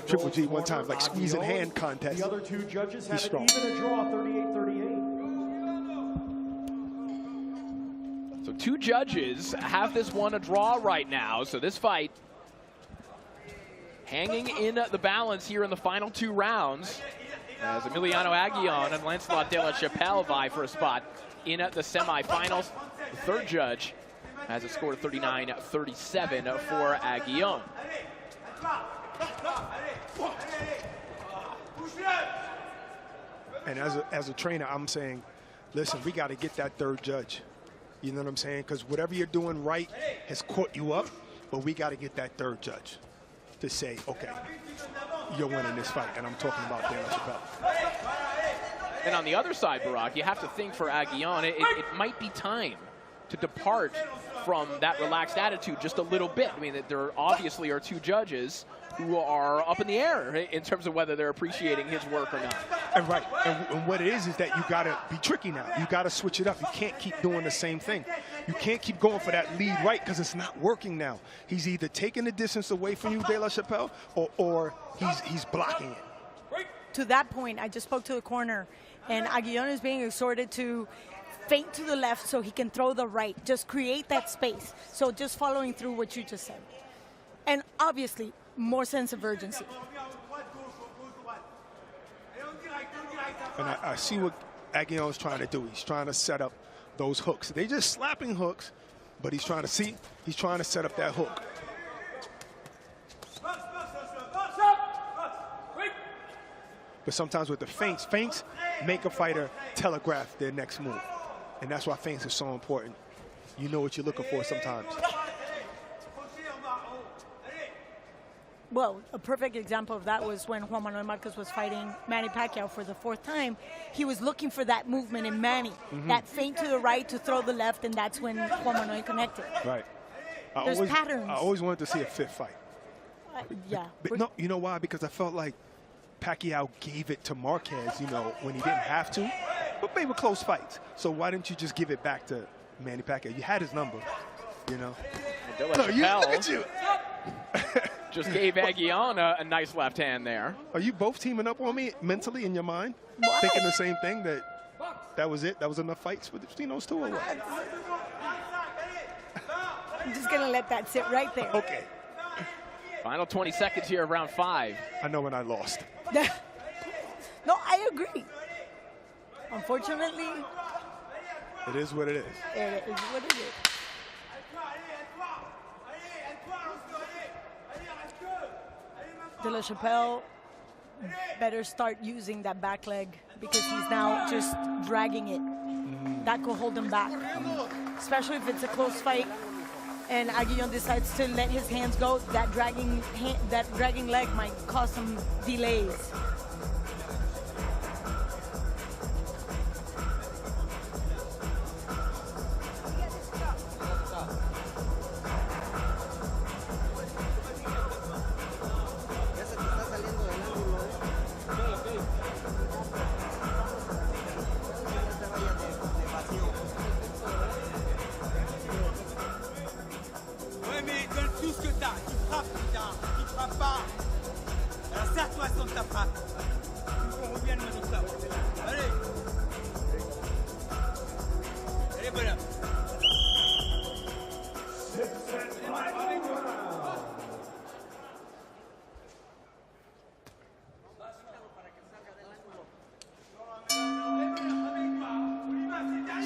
Triple G one time, like squeezing hand contest. The other two judges had strong. Even a draw, 38-38. So two judges have this one a draw right now. So this fight hanging in the balance here in the final 2 rounds as Emiliano Aguillon and Lancelot De La Chapelle vie for a spot in the semifinals. The third judge has a score of 39-37 for Aguillon. And as a trainer, I'm saying, listen, we got to get that third judge. You know what I'm saying? Because whatever you're doing right has caught you up, but we got to get that third judge to say, okay, you're winning this fight. And I'm talking about De La Chapelle. And on the other side, Barack, you have to think for Aguillon, it might be time to depart from that relaxed attitude just a little bit. I mean, there obviously are two judges who are up in the air in terms of whether they're appreciating his work or not. And right, and what it is that you got to be tricky now. You got to switch it up. You can't keep doing the same thing. You can't keep going for that lead right because it's not working now. He's either taking the distance away from you, De La Chapelle, or he's blocking it. To that point, I just spoke to the corner, and Aguillon is being exhorted to feint to the left so he can throw the right. Just create that space. So just following through what you just said. And obviously, more sense of urgency. And I see what Aguillon's trying to do. He's trying to set up those hooks. They're just slapping hooks, but he's trying to set up that hook. But sometimes with the feints make a fighter telegraph their next move. And that's why feints are so important. You know what you're looking for sometimes. Well, a perfect example of that was when Juan Manuel Marquez was fighting Manny Pacquiao for the 4th time. He was looking for that movement in Manny, that feint to the right to throw the left, and that's when Juan Manuel connected. Right. There's patterns. I always wanted to see a 5th fight. Yeah. But no, you know why? Because I felt like Pacquiao gave it to Marquez, you know, when he didn't have to. but they were close fights. So why didn't you just give it back to Manny Pacquiao? You had his number, you know. Look at you. Just gave Aguillon a nice left hand there. Are you both teaming up on me mentally in your mind? What? Thinking the same thing, that was it? That was enough fights between those two or what? I'm just going to let that sit right there. Okay. Final 20 seconds here of round 5. I know when I lost. No, I agree. Unfortunately, it is what it is. It is what it is. De La Chapelle better start using that back leg because he's now just dragging it. That could hold him back, especially if it's a close fight and Aguillon decides to let his hands go. That dragging leg might cause some delays.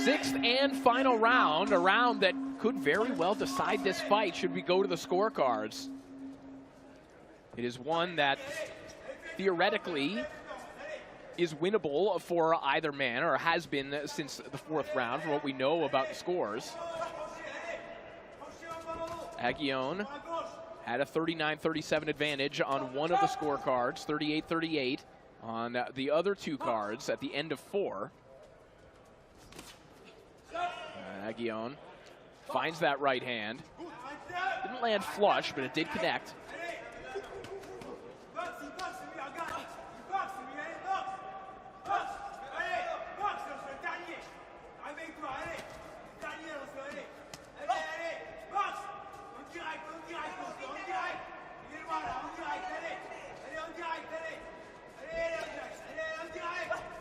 Sixth and final round, a round that could very well decide this fight should we go to the scorecards. It is one that theoretically is winnable for either man, or has been since the 4th round from what we know about the scores. Aguillon had a 39-37 advantage on one of the scorecards, 38-38 on the other 2 cards at the end of 4. Aguillon finds that right hand. Didn't land flush, but it did connect.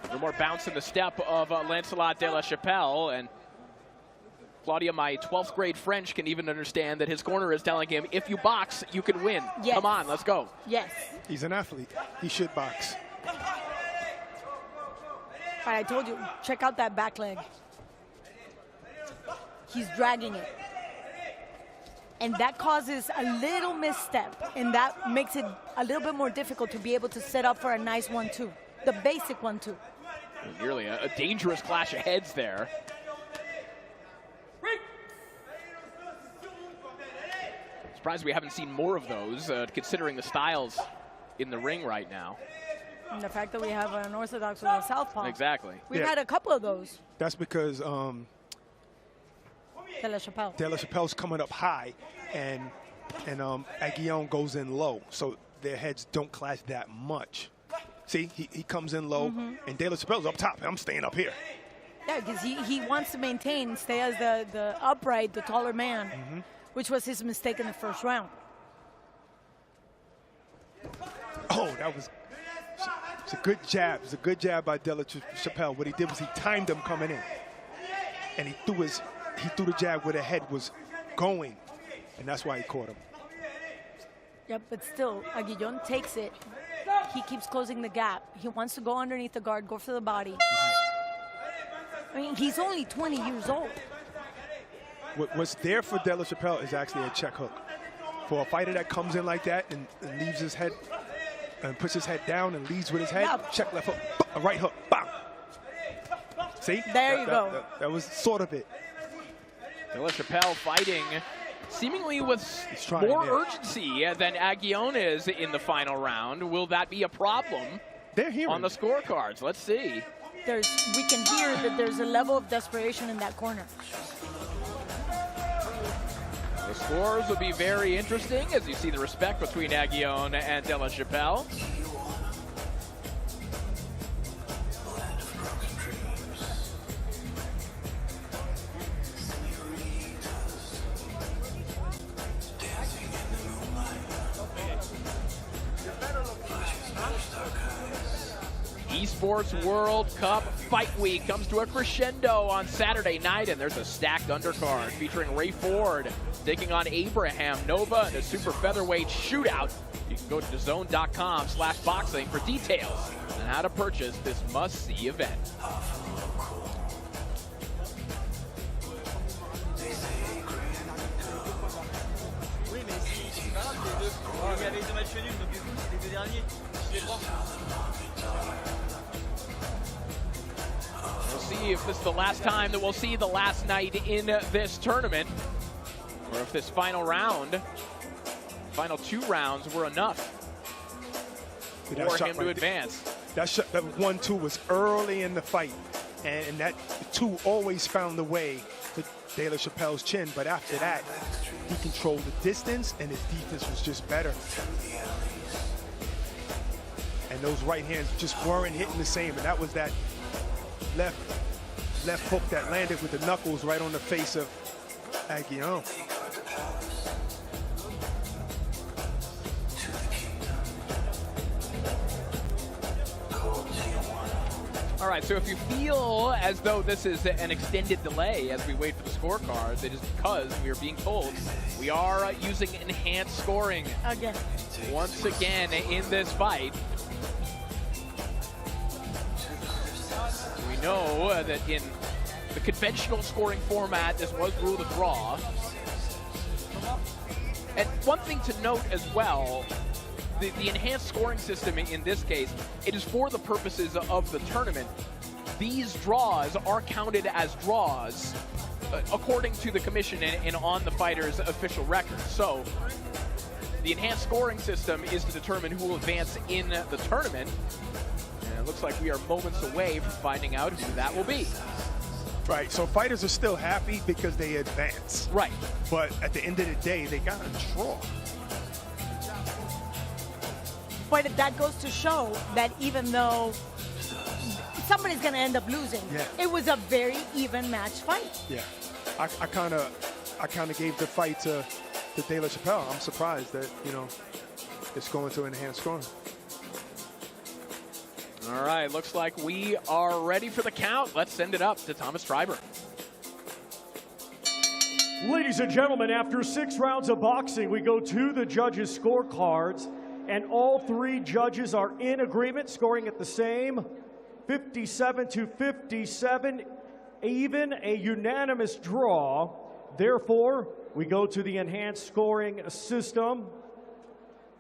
A little more bounce in the step of Lancelot De La Chapelle, and Claudia, my 12th grade French can even understand that his corner is telling him, if you box, you can win. Yes. Come on, let's go. Yes. He's an athlete. He should box. But I told you, check out that back leg. He's dragging it. And that causes a little misstep, and that makes it a little bit more difficult to be able to set up for a nice 1-2, the basic 1-2. Nearly a dangerous clash of heads there. Surprised we haven't seen more of those, considering the styles in the ring right now. And the fact that we have an orthodox with a southpaw. Exactly. We've had a couple of those. That's because De La Chapelle. De La Chapelle's coming up high, and Aguillon goes in low, so their heads don't clash that much. See, he comes in low, and De La Chapelle's up top. I'm staying up here. Yeah, because he wants to maintain, stay as the upright, the taller man, which was his mistake in the 1st round. Oh, that was it's a good jab. It's a good jab by De La Chapelle. What he did was he timed him coming in, and he threw the jab where the head was going, and that's why he caught him. Yep, but still, Aguillon takes it. He keeps closing the gap. He wants to go underneath the guard, go for the body. I mean, he's only 20 years old. What's there for De La Chapelle is actually a check hook. For a fighter that comes in like that and leaves his head and puts his head down and leads with his head, check left hook, a right hook, bam. See? There you go. That was sort of it. De La Chapelle fighting seemingly with more urgency than Aguillon is in the final round. Will that be a problem on the scorecards? Let's see. We can hear that there's a level of desperation in that corner. The scores will be very interesting as you see the respect between Aguillon and De La Chapelle. Esports World Cup Fight Week comes to a crescendo on Saturday night, and there's a stacked undercard featuring Ray Ford taking on Abraham Nova in a super featherweight shootout. You can go to DAZN.com/boxing for details on how to purchase this must-see event. We'll see if this is the last time that we'll see the last night in this tournament, or if this final round, final 2 rounds were enough for him to advance. That 1-2 was early in the fight, and that 2 always found the way to De La Chapelle's chin, but after that, he controlled the distance, and his defense was just better. And those right hands just weren't hitting the same, and that was that left hook that landed with the knuckles right on the face of Aguillon. All right, so if you feel as though this is an extended delay as we wait for the scorecards, it is because we are being told we are using enhanced scoring. Again. Once again in this fight. We know that in the conventional scoring format, this was ruled a draw. And one thing to note as well, the enhanced scoring system in this case, it is for the purposes of the tournament. These draws are counted as draws according to the commission and on the fighter's official record. So the enhanced scoring system is to determine who will advance in the tournament. And it looks like we are moments away from finding out who that will be. Right, so fighters are still happy because they advance. Right. But at the end of the day, they got a draw. But that goes to show that even though somebody's going to end up losing, it was a very even match fight. Yeah, I kind of gave the fight to De La Chapelle. I'm surprised that, you know, it's going to enhanced scoring. All right, looks like we are ready for the count. Let's send it up to Thomas Treiber. Ladies and gentlemen, after 6 rounds of boxing, we go to the judges' scorecards, and all 3 judges are in agreement, scoring at the same 57-57, even, a unanimous draw. Therefore, we go to the enhanced scoring system.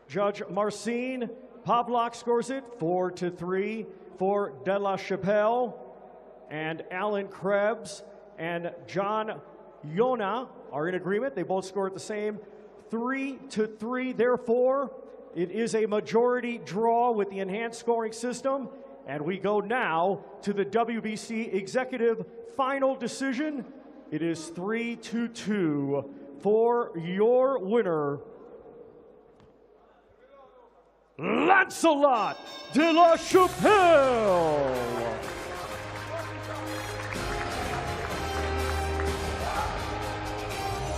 Judge Marcin Pavlak scores it 4-3 for De La Chapelle, and Alan Krebs and John Yona are in agreement. They both score at the same 3-3. Therefore, it is a majority draw with the enhanced scoring system. And we go now to the WBC Executive Final Decision. It is 3-2 for your winner, Lancelot De La Chapelle.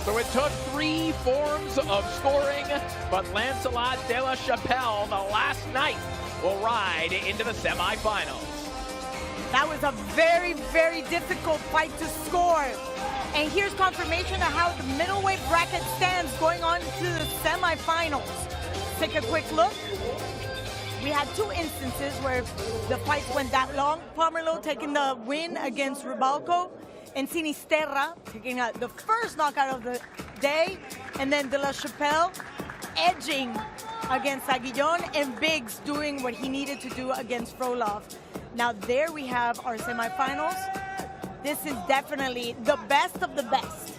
So it took 3 forms of scoring, but Lancelot De La Chapelle, the last night, will ride into the semifinals. That was a very, very difficult fight to score. And here's confirmation of how the middleweight bracket stands going on to the semifinals. Take a quick look. We had 2 instances where the fights went that long. Pomerleau taking the win against Rubalco, and Sinisterra taking the first knockout of the day, and then De La Chapelle edging against Aguillon, and Biggs doing what he needed to do against Frolov. Now there we have our semifinals. This is definitely the best of the best.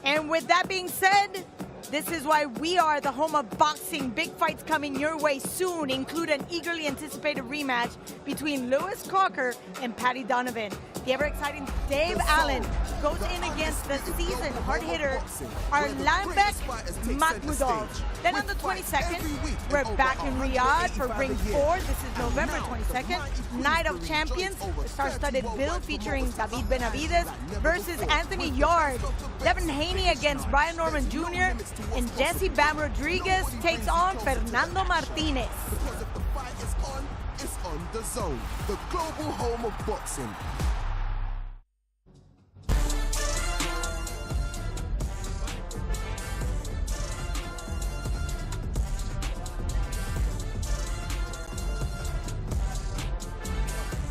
And with that being said, this is why we are the home of boxing. Big fights coming your way soon include an eagerly anticipated rematch between Lewis Crocker and Patty Donovan. The ever-exciting Dave Allen goes in against the seasoned hard-hitter Arlanbek Makhmudov. Then on the 22nd, we're back in Riyadh for Ring 4. This is November 22nd. Night of Champions, the star-studded bill featuring David Benavides versus Anthony Yard. Devin Haney against Brian Norman Jr. And Jesse Bam Rodriguez takes on Fernando Martinez. on DAZN, the global home of boxing.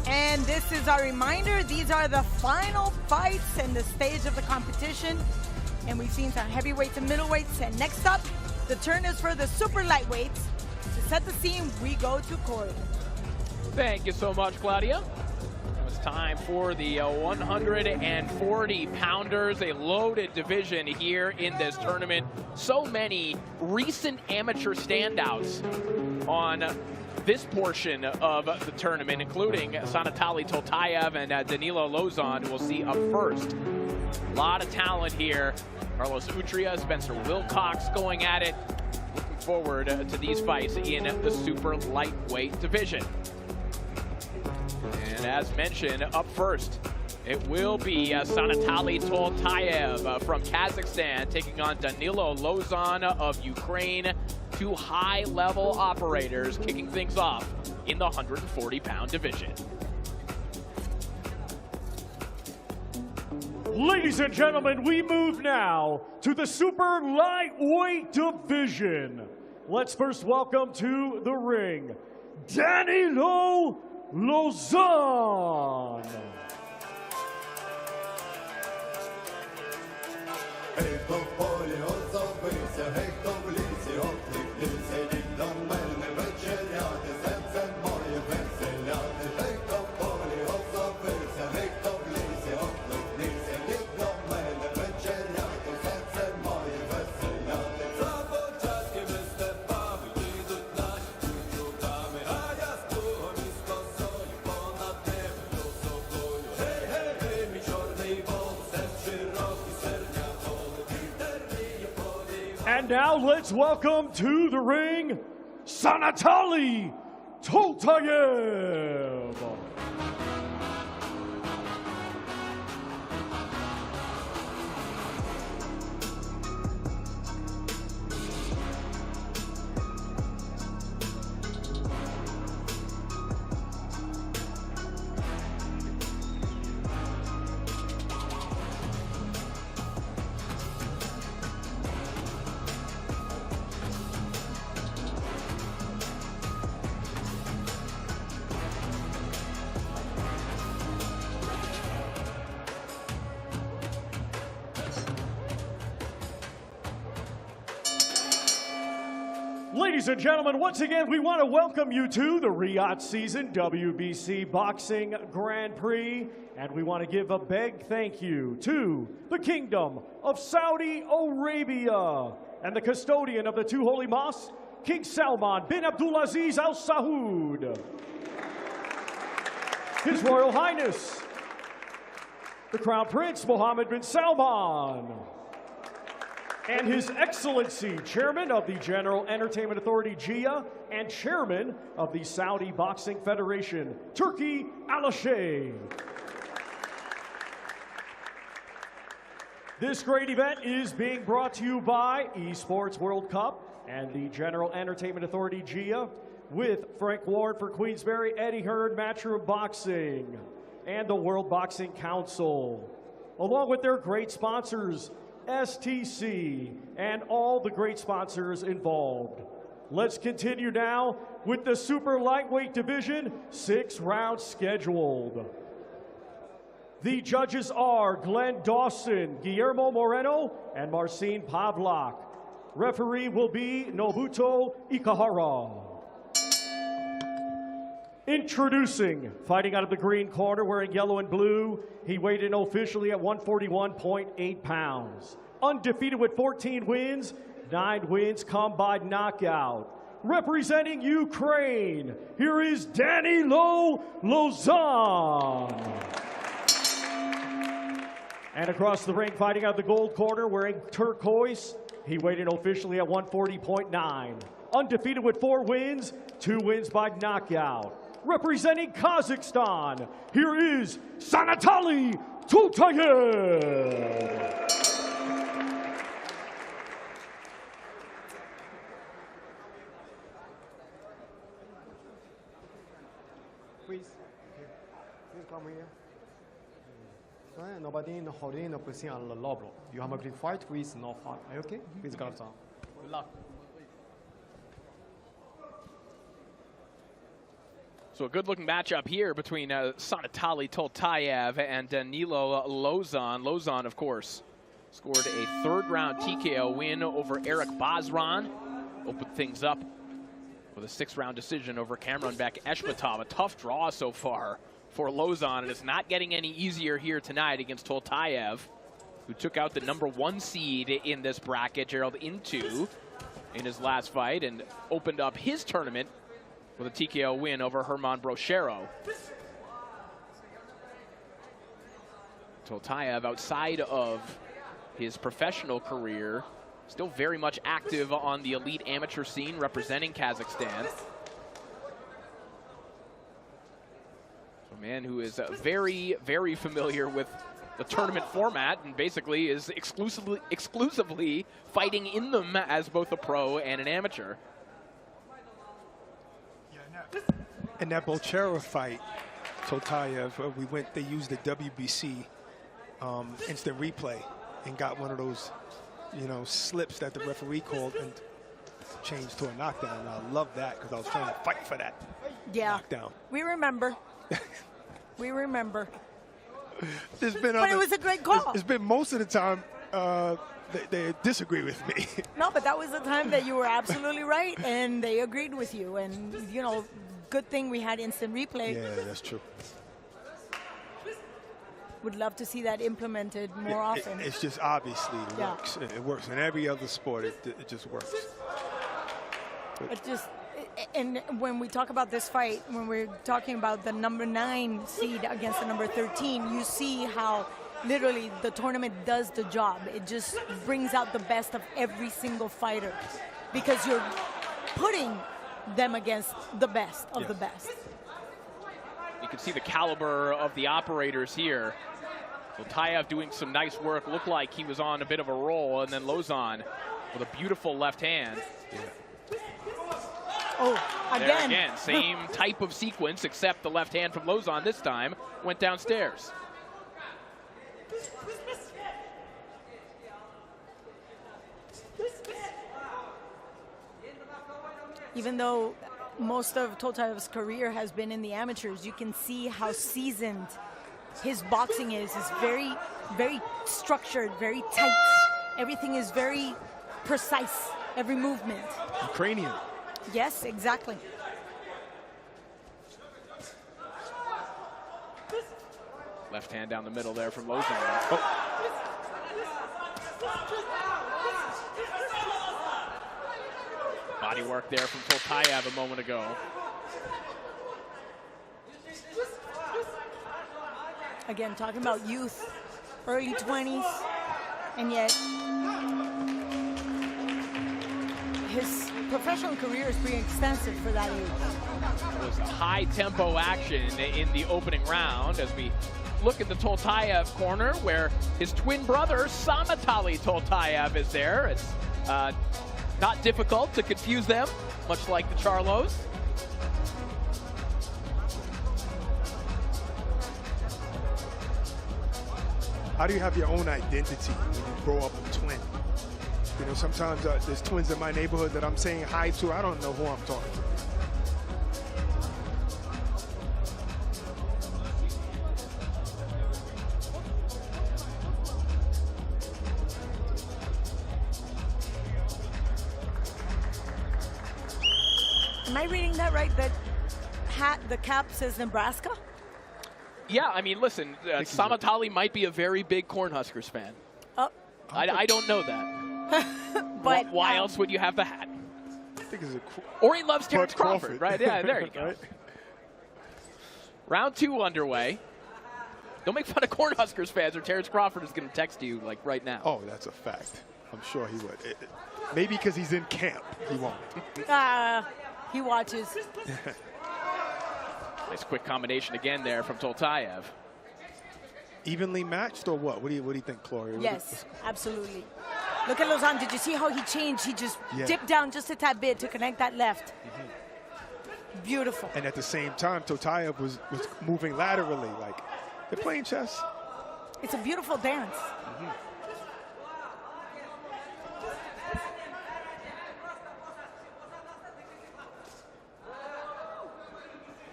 And this is our reminder, these are the final fights and the stage of the competition. And we've seen some heavyweights and middleweights. And next up, the turn is for the super lightweights. To set the scene, we go to Corey. Thank you so much, Claudia. It's time for the 140-pounders, a loaded division here in this tournament. So many recent amateur standouts on this portion of the tournament, including Sanatali Toltayev and Danilo Lozon, we'll see up first. A lot of talent here. Carlos Utria, Spencer Wilcox going at it. Looking forward to these fights in the super lightweight division. And as mentioned, up first, it will be Sanatali Toltayev from Kazakhstan taking on Danilo Lozon of Ukraine. Two high-level operators kicking things off in the 140-pound division. Ladies and gentlemen, we move now to the super lightweight division. Let's first welcome to the ring, Danilo Lozon. And now let's welcome to the ring, Sanatali Toltayev. Ladies and gentlemen, once again, we want to welcome you to the Riyadh season WBC Boxing Grand Prix. And we want to give a big thank you to the Kingdom of Saudi Arabia and the custodian of the two holy mosques, King Salman bin Abdulaziz Al Saud. His Royal Highness, the Crown Prince Mohammed bin Salman. And His Excellency, Chairman of the General Entertainment Authority, GIA, and Chairman of the Saudi Boxing Federation, Turki Al-Sheikh. This great event is being brought to you by Esports World Cup and the General Entertainment Authority, GIA, with Frank Ward for Queensberry, Eddie Hearn, Matchroom Boxing, and the World Boxing Council, along with their great sponsors, STC, and all the great sponsors involved. Let's continue now with the super lightweight division, 6 rounds scheduled. The judges are Glenn Dawson, Guillermo Moreno, and Marcin Pavlak. Referee will be Nobuto Ikahara. Introducing, fighting out of the green corner, wearing yellow and blue, he weighed in officially at 141.8 pounds. Undefeated with 14 wins, 9 wins come by knockout. Representing Ukraine, here is Danilo Lozon. And across the ring, fighting out of the gold corner, wearing turquoise, he weighed in officially at 140.9. Undefeated with 4 wins, 2 wins by knockout. Representing Kazakhstan, here is Sanatali Toltayev. Please. Okay. Please come here. Nobody in holding the position on the low block. You have a big fight with no fight. Are you okay? Please gloves on. Good luck. So a good-looking matchup here between Sanatali Toltayev and Danilo Lozon. Lozon, of course, scored a third-round TKO win over Eric Bazran. Opened things up with a 6th-round decision over Cameronbek Eshmatov. A tough draw so far for Lozon, and it's not getting any easier here tonight against Toltayev, who took out the #1 seed in this bracket, Gerald Intu, in his last fight, and opened up his tournament with a TKO win over Herman Brochero. Toltayev, outside of his professional career, still very much active on the elite amateur scene, representing Kazakhstan. So a man who is very, very familiar with the tournament format and basically is exclusively fighting in them as both a pro and an amateur. In that Bolchero fight, Toltayev, they used the WBC instant replay and got one of those, slips that the referee called and changed to a knockdown. And I love that because I was trying to fight for that knockdown. We remember. We remember. There's been but it was a great call. It's been most of the time they disagree with me. No, but that was the time that you were absolutely right, and they agreed with you. And, good thing we had instant replay. Yeah, that's true. Would love to see that implemented more often. It's just obviously it works. It works in every other sport. It just works. And when we talk about this fight, when we're talking about the #9 seed against the #13, you see how literally the tournament does the job. It just brings out the best of every single fighter because you're putting them against the best of the best. You can see the caliber of the operators here. Toltayev doing some nice work. Looked like he was on a bit of a roll, and then Lozon with a beautiful left hand. Oh, There again, same type of sequence, except the left hand from Lozon this time went downstairs. Even though most of Toltayev's career has been in the amateurs, you can see how seasoned his boxing is. It's very, very structured, very tight. Everything is very precise, every movement. Ukrainian. Yes, exactly. Left hand down the middle there from Lozon. Body work there from Toltayev a moment ago. Again, talking about youth, early 20s, and yet his professional career is pretty extensive for that age. It was a high-tempo action in the opening round as we look at the Toltayev corner where his twin brother, Samatali Toltayev, is there. It's not difficult to confuse them, much like the Charlos. How do you have your own identity when you grow up a twin? Sometimes there's twins in my neighborhood that I'm saying hi to. I don't know who I'm talking to. Am I reading that right? That the cap says Nebraska? Yeah, I mean, listen, Samatali might be a very big Cornhuskers fan. Oh. I don't know that. But why else would you have the hat? I think it's or he loves Terrence Crawford, right? Yeah, there you go. Right? Round 2 underway. Don't make fun of Cornhuskers fans or Terrence Crawford is going to text you like right now. Oh, that's a fact. I'm sure he would. Maybe because he's in camp, he won't. He watches. Nice quick combination again there from Toltayev. Evenly matched or what? What do you think, Gloria? Yes, absolutely. Look at Lozon. Did you see how he changed? He just dipped down just a tad bit to connect that left. Beautiful. And at the same time, Totayev was moving laterally. Like, they're playing chess. It's a beautiful dance.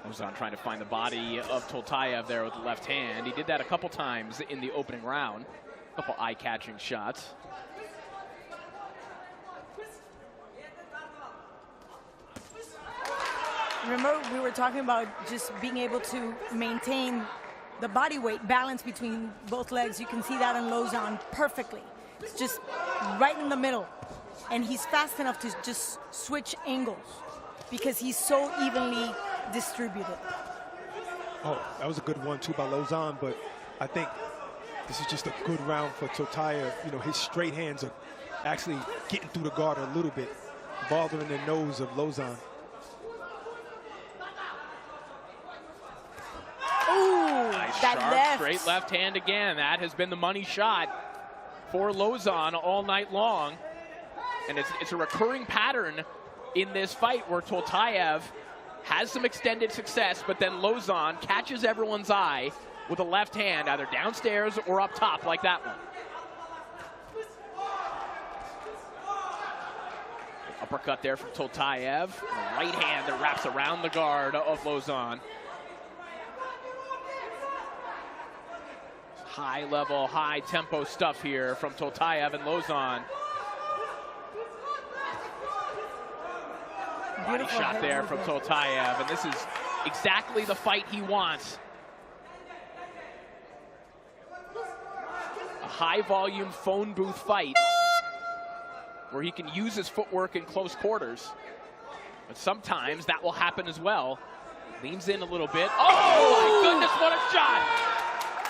Lauzon trying to find the body of Totayev there with the left hand. He did that a couple times in the opening round. A couple eye-catching shots. Remember, we were talking about just being able to maintain the body weight balance between both legs. You can see that in Lauzon perfectly. It's just right in the middle. And he's fast enough to just switch angles because he's so evenly distributed. Oh, that was a good one, too, by Lauzon, but I think this is just a good round for Totayev. You know, his straight hands are actually getting through the guard a little bit, bothering the nose of Lauzon. Ooh, nice, that sharp, left. straight left hand again. That has been the money shot for Lauzon all night long. And it's a recurring pattern in this fight where Totayev has some extended success, but then Lauzon catches everyone's eye with a left hand, either downstairs or up top like that one. Uppercut there from Totayev. A right hand that wraps around the guard of Lauzon. High level, high tempo stuff here from Totayev and Lauzon. Body shot there from Totayev, and this is exactly the fight he wants. A high volume phone booth fight where he can use his footwork in close quarters. But sometimes that will happen as well. Leans in a little bit. Oh my goodness, what a shot!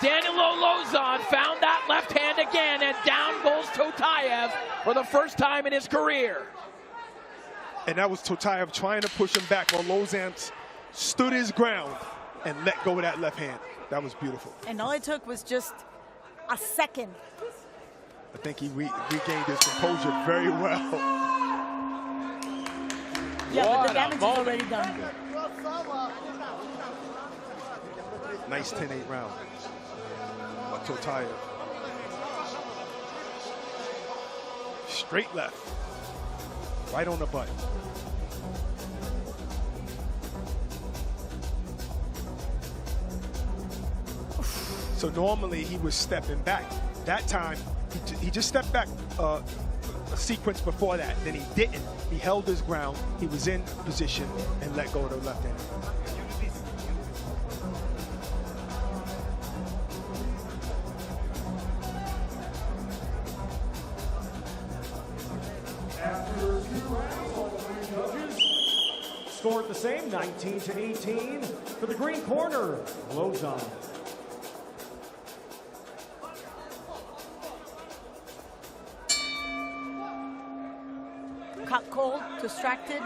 Danilo Lauzon found that left hand again, and down goes Totayev for the first time in his career. And that was Totayev trying to push him back while Lauzon stood his ground and let go of that left hand. That was beautiful. And all it took was just a second. I think he regained his composure very well. Yeah, but the damage is already done. Nice 10-8 round. Totayev. Straight left. Right on the button. So normally he was stepping back. That time, he just stepped back a sequence before that. Then he didn't. He held his ground. He was in position and let go of the left hand. Scored the same, 19-18 for the green corner, Lauzon. Caught cold, distracted.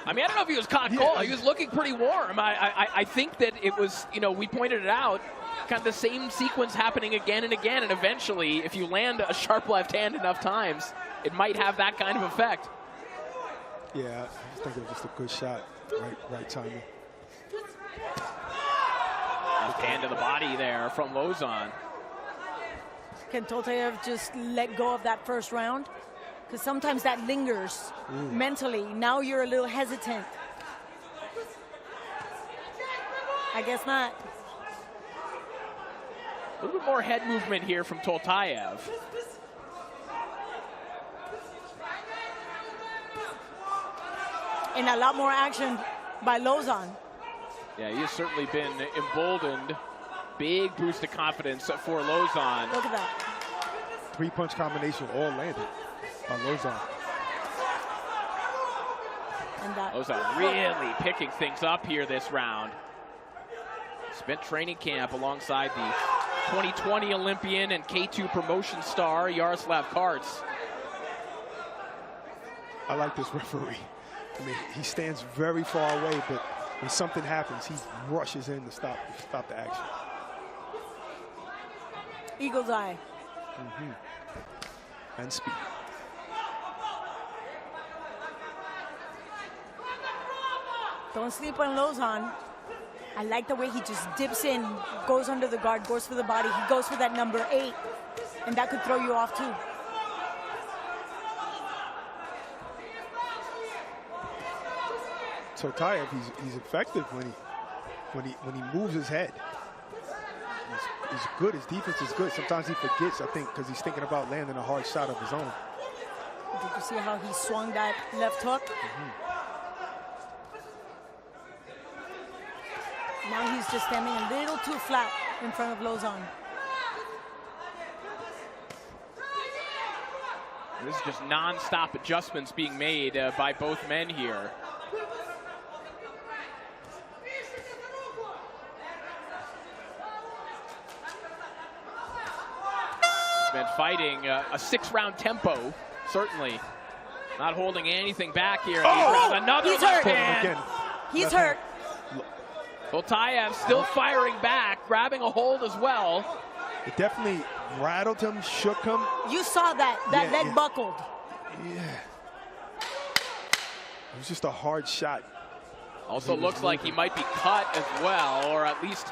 I mean, I don't know if he was caught cold. He was looking pretty warm. I think that it was, you know, we pointed it out, kind of the same sequence happening again and again, and eventually, if you land a sharp left hand enough times, it might have that kind of effect. Yeah, I think it was just a good shot. Right timing. Left hand to the body there from Lauzon. Can Totayev just let go of that first round? Because sometimes that lingers mentally. Now you're a little hesitant. I guess not. A little bit more head movement here from Totayev. And a lot more action by Lauzon. Yeah, he has certainly been emboldened. Big boost of confidence for Lauzon. Look at that. 3-punch combination all landed by Lauzon. And that Lauzon really picking things up here this round. Spent training camp alongside the 2020 Olympian and K2 promotion star Yaroslav Karts. I like this referee. I mean, he stands very far away, but when something happens, he rushes in to stop the action. Eagle's eye. And speed. Don't sleep on Lozon. I like the way he just dips in, goes under the guard, goes for the body. He goes for that number 8, and that could throw you off too. Totayev, he's effective when he moves his head. He's good. His defense is good. Sometimes he forgets, I think, because he's thinking about landing a hard shot of his own. Did you see how he swung that left hook? Now he's just standing a little too flat in front of Lozon. This is just non-stop adjustments being made by both men here. He's been fighting a 6-round tempo, certainly. Not holding anything back here. Another he's left hurt. hand. He's hurt. Totayev still firing back, grabbing a hold as well. It definitely rattled him, shook him. You saw that leg buckled. Yeah. It was just a hard shot. Also looks like he might be cut as well, or at least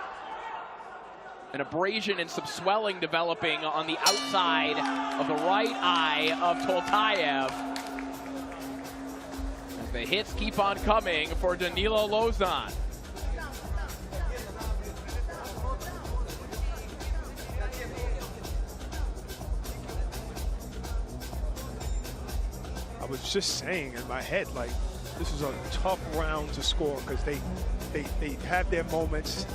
an abrasion and some swelling developing on the outside of the right eye of Totayev. As the hits keep on coming for Danilo Lozon. I was just saying in my head, like, this is a tough round to score because they have their moments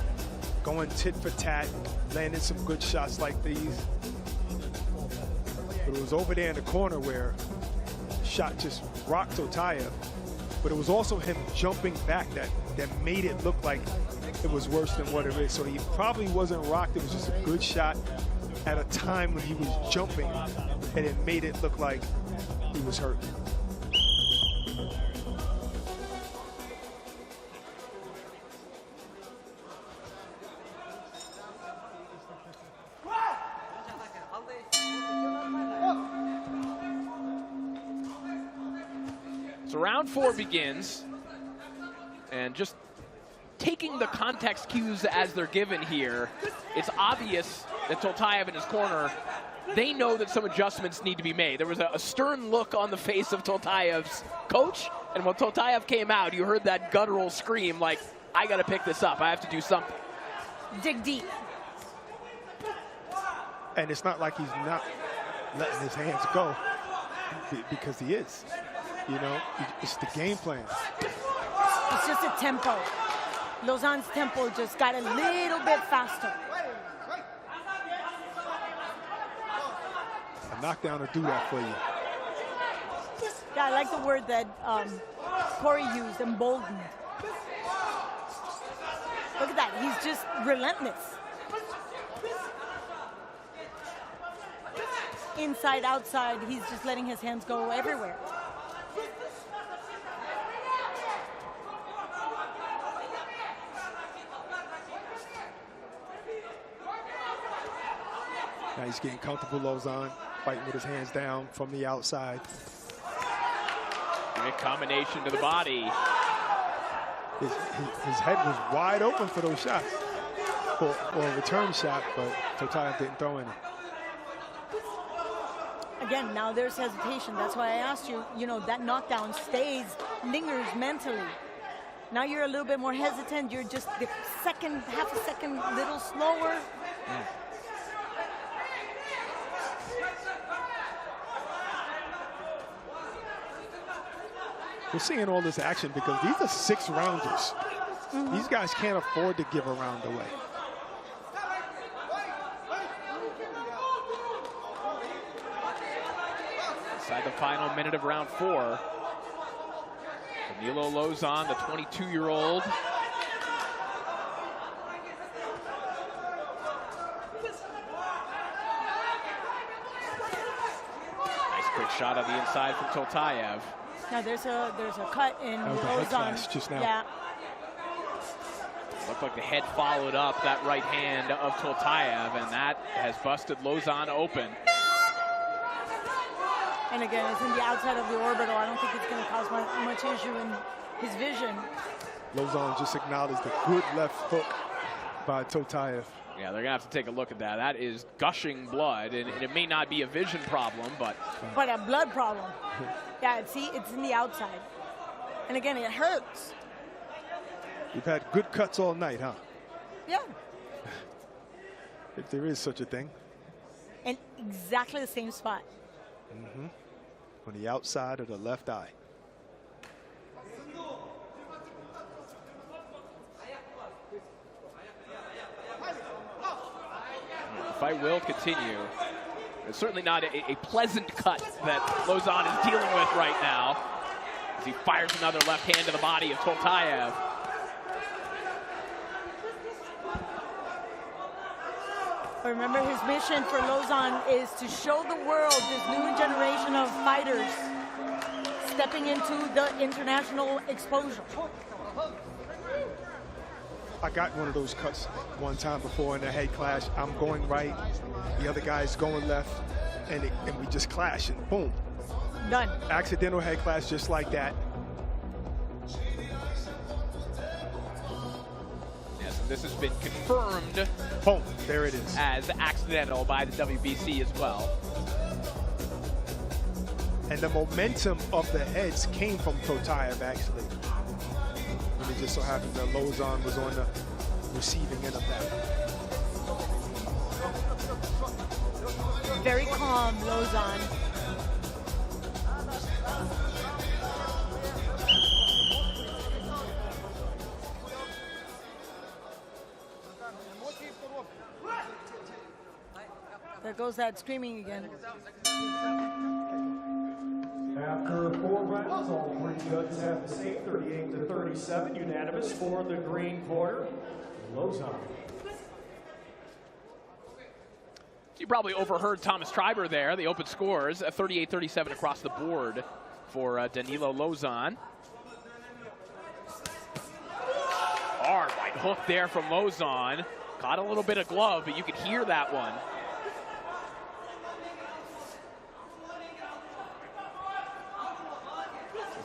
going tit for tat, landing some good shots like these. But it was over there in the corner where shot just rocked Totayev. But it was also him jumping back that made it look like it was worse than what it is. So he probably wasn't rocked. It was just a good shot at a time when he was jumping, and it made it look like he was hurt. So round 4 begins, and just taking the context cues as they're given here, it's obvious that Totayev in his corner, they know that some adjustments need to be made. There was a stern look on the face of Totayev's coach, and when Totayev came out, you heard that guttural scream like, I gotta pick this up, I have to do something. Dig deep. And it's not like he's not letting his hands go, because he is. You know, it's the game plan. It's just a tempo. Lozon's tempo just got a little bit faster. A knockdown will do that for you. Yeah, I like the word that Corey used, emboldened. Look at that, he's just relentless. Inside, outside, he's just letting his hands go everywhere. Now he's getting comfortable, Lozon, fighting with his hands down from the outside. Great combination to the body. His head was wide open for those shots, or a return shot, but Totayev didn't throw any. Again, now there's hesitation. That's why I asked you, you know, that knockdown lingers mentally. Now you're a little bit more hesitant. You're just the half a second, little slower. Yeah. We're seeing all this action because these are 6-rounders. These guys can't afford to give a round away. Inside the final minute of round 4. Danilo Lozon, the 22-year-old. Nice quick shot on the inside from Totayev. Now there's a cut in Lozon. Just now. Yeah. Looked like the head followed up that right hand of Totayev, and that has busted Lozon open. And again, it's in the outside of the orbital. I don't think it's going to cause much issue in his vision. Lozon just acknowledged a good left hook by Totayev. Yeah, they're going to have to take a look at that. That is gushing blood, and it may not be a vision problem, but... But a blood problem. Yeah, see, it's in the outside. And again, it hurts. You've had good cuts all night, huh? Yeah. If there is such a thing. And exactly the same spot. Mm-hmm. On the outside of the left eye. The fight will continue. It's certainly not a pleasant cut that Lozon is dealing with right now, as he fires another left hand to the body of Toltayev. Remember, his mission for Lozon is to show the world this new generation of fighters stepping into the international exposure. I got one of those cuts one time before in a head clash. I'm going right, the other guy's going left, and we just clash, and boom. Done. Accidental head clash just like that. Yes, this has been confirmed. Boom, there it is. As accidental by the WBC as well. And the momentum of the heads came from Totayev, actually. And it just so happened that Lozon was on the receiving end of that. Very calm, Lozon. There goes that screaming again. After 4 rounds, all 3 judges have the same, 38-37, unanimous for the green corner, Lozon. You probably overheard Thomas Triber there. The open scores, 38-37 across the board for Danilo Lozon. Hard right hook there from Lozon. Caught a little bit of glove, but you could hear that one.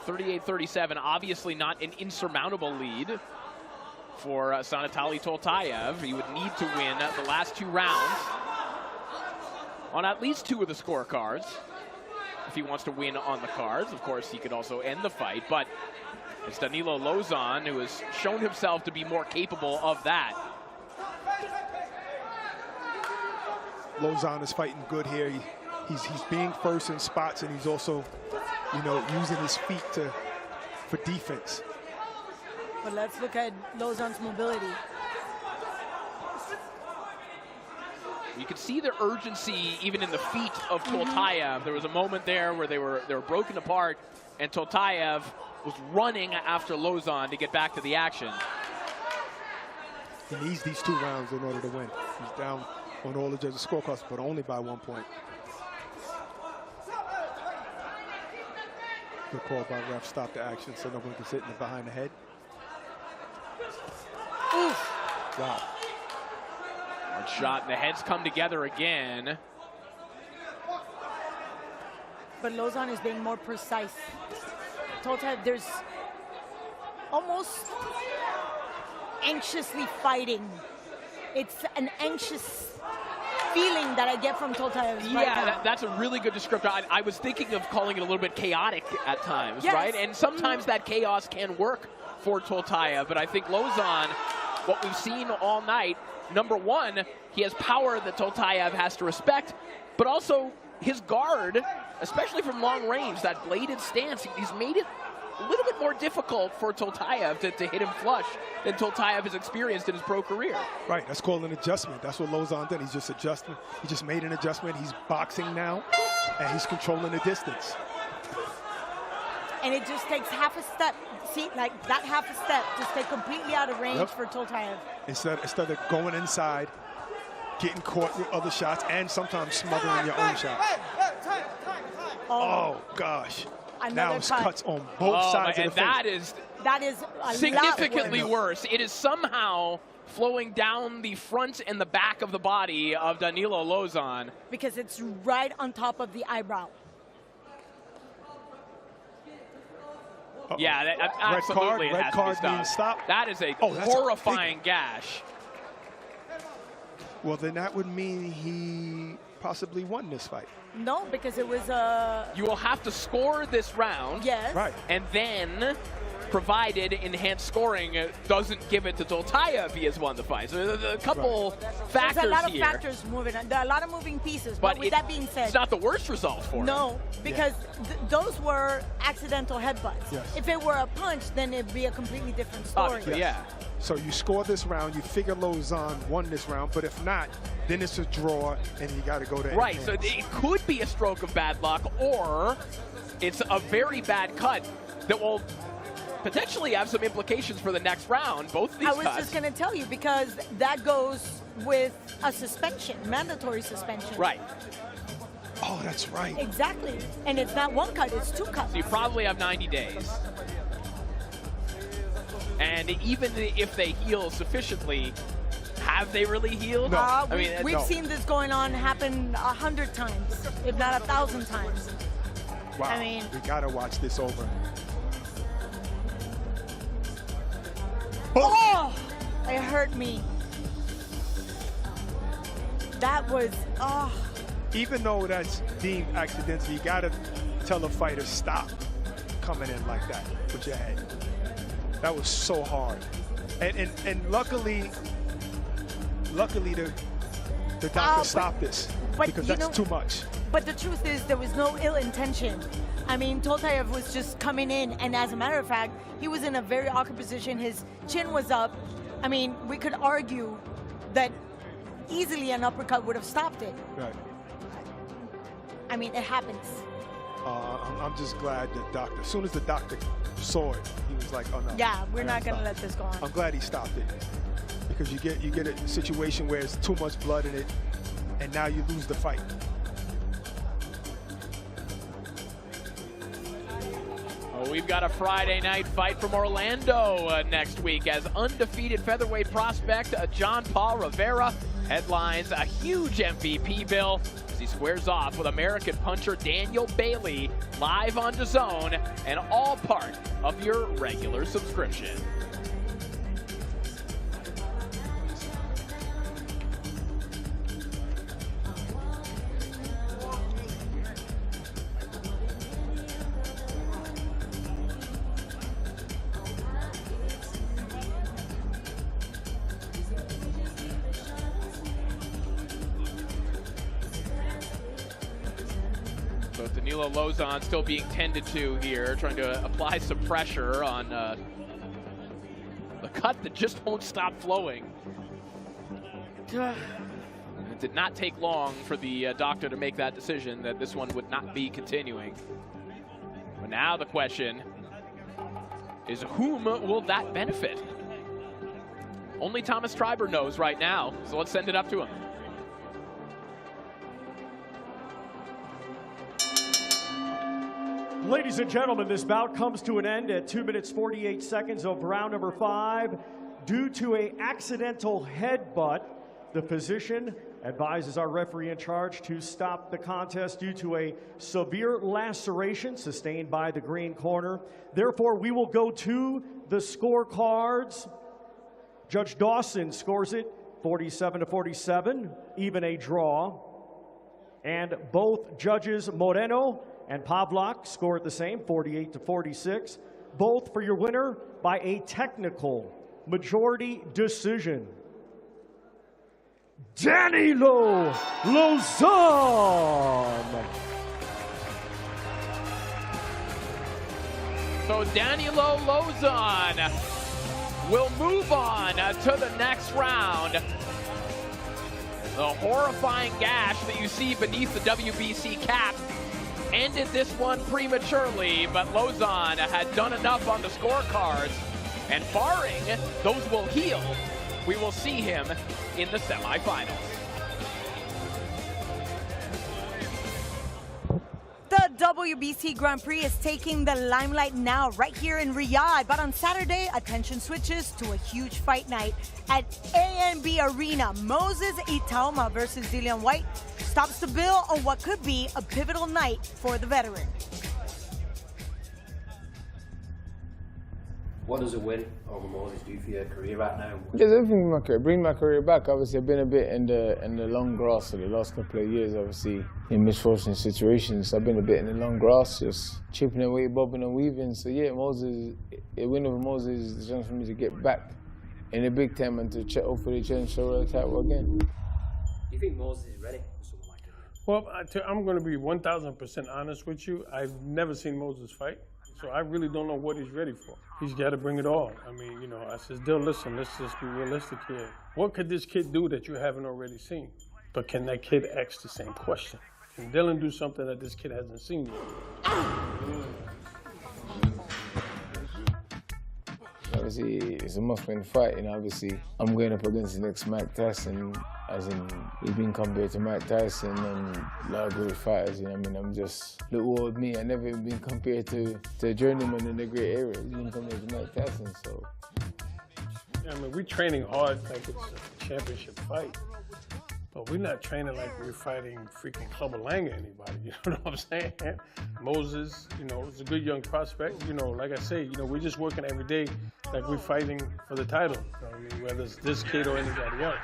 So 38-37, obviously not an insurmountable lead for Sanatali Toltayev. He would need to win the last 2 rounds on at least 2 of the scorecards if he wants to win on the cards. Of course, he could also end the fight, but it's Danilo Lozon who has shown himself to be more capable of that. Lozon is fighting good here. He's being first in spots, and he's also, you know, using his feet for defense. But let's look at Lozon's mobility. You could see the urgency even in the feet of Toltayev. There was a moment there where they were broken apart, and Toltayev was running after Lozon to get back to the action. He needs these 2 rounds in order to win. He's down on all the judges' scorecards, but only by 1 point. Good call by ref, stop the action so no one can sit in the behind the head. Oof. Wow. Hard shot, and the heads come together again. But Lozon is being more precise. Toltayev, there's almost anxiously fighting. It's an anxious feeling that I get from Toltayev right now. That's a really good descriptor. I was thinking of calling it a little bit chaotic at times, yes. right? And sometimes that chaos can work for Toltayev, but I think Lozon, what we've seen all night, number one, he has power that Toltayev has to respect, but also his guard, especially from long range, that bladed stance, he's made it a little bit more difficult for Toltayev to hit him flush than Toltayev has experienced in his pro career. Right, that's called an adjustment. That's what Lozon did. He's just adjusting. He just made an adjustment. He's boxing now, and he's controlling the distance. And it just takes half a step. See, like that half a step to stay completely out of range for Toltayev. Instead of going inside, getting caught with other shots, and sometimes smothering your own shot. Oh, gosh. Now it's cuts on both sides of the face. That is a significantly lot worse. It is somehow flowing down the front and the back of the body of Danilo Lozon. Because it's right on top of the eyebrow. Yeah, that, absolutely red card has to be means stopped. stop. That is a That's horrifying gash. Well, then that would mean he possibly won this fight. No, because it was You will have to score this round. Yes. Right. And then, provided enhanced scoring doesn't give it to Toltaev if he has won the fight. So there's a couple factors There's a lot of here. factors moving. There are a lot of moving pieces. But But with that being said, it's not the worst result for him. no, because those were accidental headbutts. Yes. If it were a punch, then it'd be a completely different story. Obviously, yeah. So you score this round, you figure Lausanne won this round, but if not, then it's a draw, and you got to go to Right, enhance. so it could be a stroke of bad luck, or it's a very bad cut that will potentially have some implications for the next round, both of these I was cuts. just going to tell you, because that goes with a suspension, mandatory suspension. Right. Oh, that's right. Exactly. And it's not one cut, it's two cuts. So you probably have 90 days. And even if they heal sufficiently, have they really healed? No. I mean, We've seen this going on happen 100 times, if not 1,000 times. Wow, I mean, we got to watch this over. oh, it hurt me. That was, oh. Even though that's deemed accidental, you got to tell a fighter, stop coming in like that with your head. That was so hard. And luckily the doctor stopped this, but because you that's know, too much. But the truth is, there was no ill intention. I mean, Toltaev was just coming in, and as a matter of fact, he was in a very awkward position. His chin was up. I mean, we could argue that easily an uppercut would have stopped it. Right. I mean, it happens. I'm just glad the doctor, as soon as the doctor saw it, he was like, oh no. Yeah, we're not going to let this go on. I'm glad he stopped it, because you get a situation where it's too much blood in it, and now you lose the fight. Oh, we've got a Friday night fight from Orlando next week, as undefeated featherweight prospect John Paul Rivera headlines a huge MVP bill as he squares off with American puncher Daniel Bailey, live on DAZN, and all part of your regular subscription. So Danilo Lauzon still being tended to here, trying to apply some pressure on the cut that just won't stop flowing. It did not take long for the doctor to make that decision that this one would not be continuing. But now the question is, whom will that benefit? Only Thomas Treiber knows right now, so let's send it up to him. Ladies and gentlemen, this bout comes to an end at 2 minutes 48 seconds of round number 5. Due to an accidental headbutt, the physician advises our referee in charge to stop the contest due to a severe laceration sustained by the green corner. Therefore, we will go to the scorecards. Judge Dawson scores it 47-47, even a draw. And both judges Moreno and Pavlak score it the same, 48-46. Both for your winner by a technical majority decision. Danilo Lauzon. So Danilo Lauzon will move on to the next round. The horrifying gash that you see beneath the WBC cap ended this one prematurely, but Lauzon had done enough on the scorecards, and barring those will heal, we will see him in the semifinals. The WBC Grand Prix is taking the limelight now right here in Riyadh, but on Saturday, attention switches to a huge fight night at A&B Arena. Moses Itauma versus Dillian Whyte stops the bill on what could be a pivotal night for the veteran. What does a win over Moses do for your career right now? Just everything in my career, bring my career back. Obviously, I've been a bit in the long grass for the last couple of years. Obviously, in misfortunate situations, I've been a bit in the long grass, just chipping away, bobbing and weaving. So yeah, Moses, a win over Moses is the chance for me to get back in the big time and to hopefully challenge the title again. Do you think Moses is ready for something like that? Well, I'm going to be 1,000% honest with you. I've never seen Moses fight. So I really don't know what he's ready for. He's got to bring it all. I mean, you know, I says, Dill, listen, let's just be realistic here. What could this kid do that you haven't already seen? But can that kid ask the same question? Can Dylan do something that this kid hasn't seen yet? Obviously, it's a must-win fight, and obviously, I'm going up against the next Mike Tyson, as in, he's been compared to Mike Tyson and a lot of great fighters, you know what I mean? I'm just, look old me, I've never been compared to a journeyman in the great era. He's been compared to Mike Tyson, so. Yeah, I mean, we're training hard like it's a championship fight. But we're not training like we're fighting freaking Clubber Lang or anybody, you know what I'm saying? Moses, you know, is a good young prospect. You know, like I say, you know, we're just working every day like we're fighting for the title, I mean, whether it's this kid or anybody else.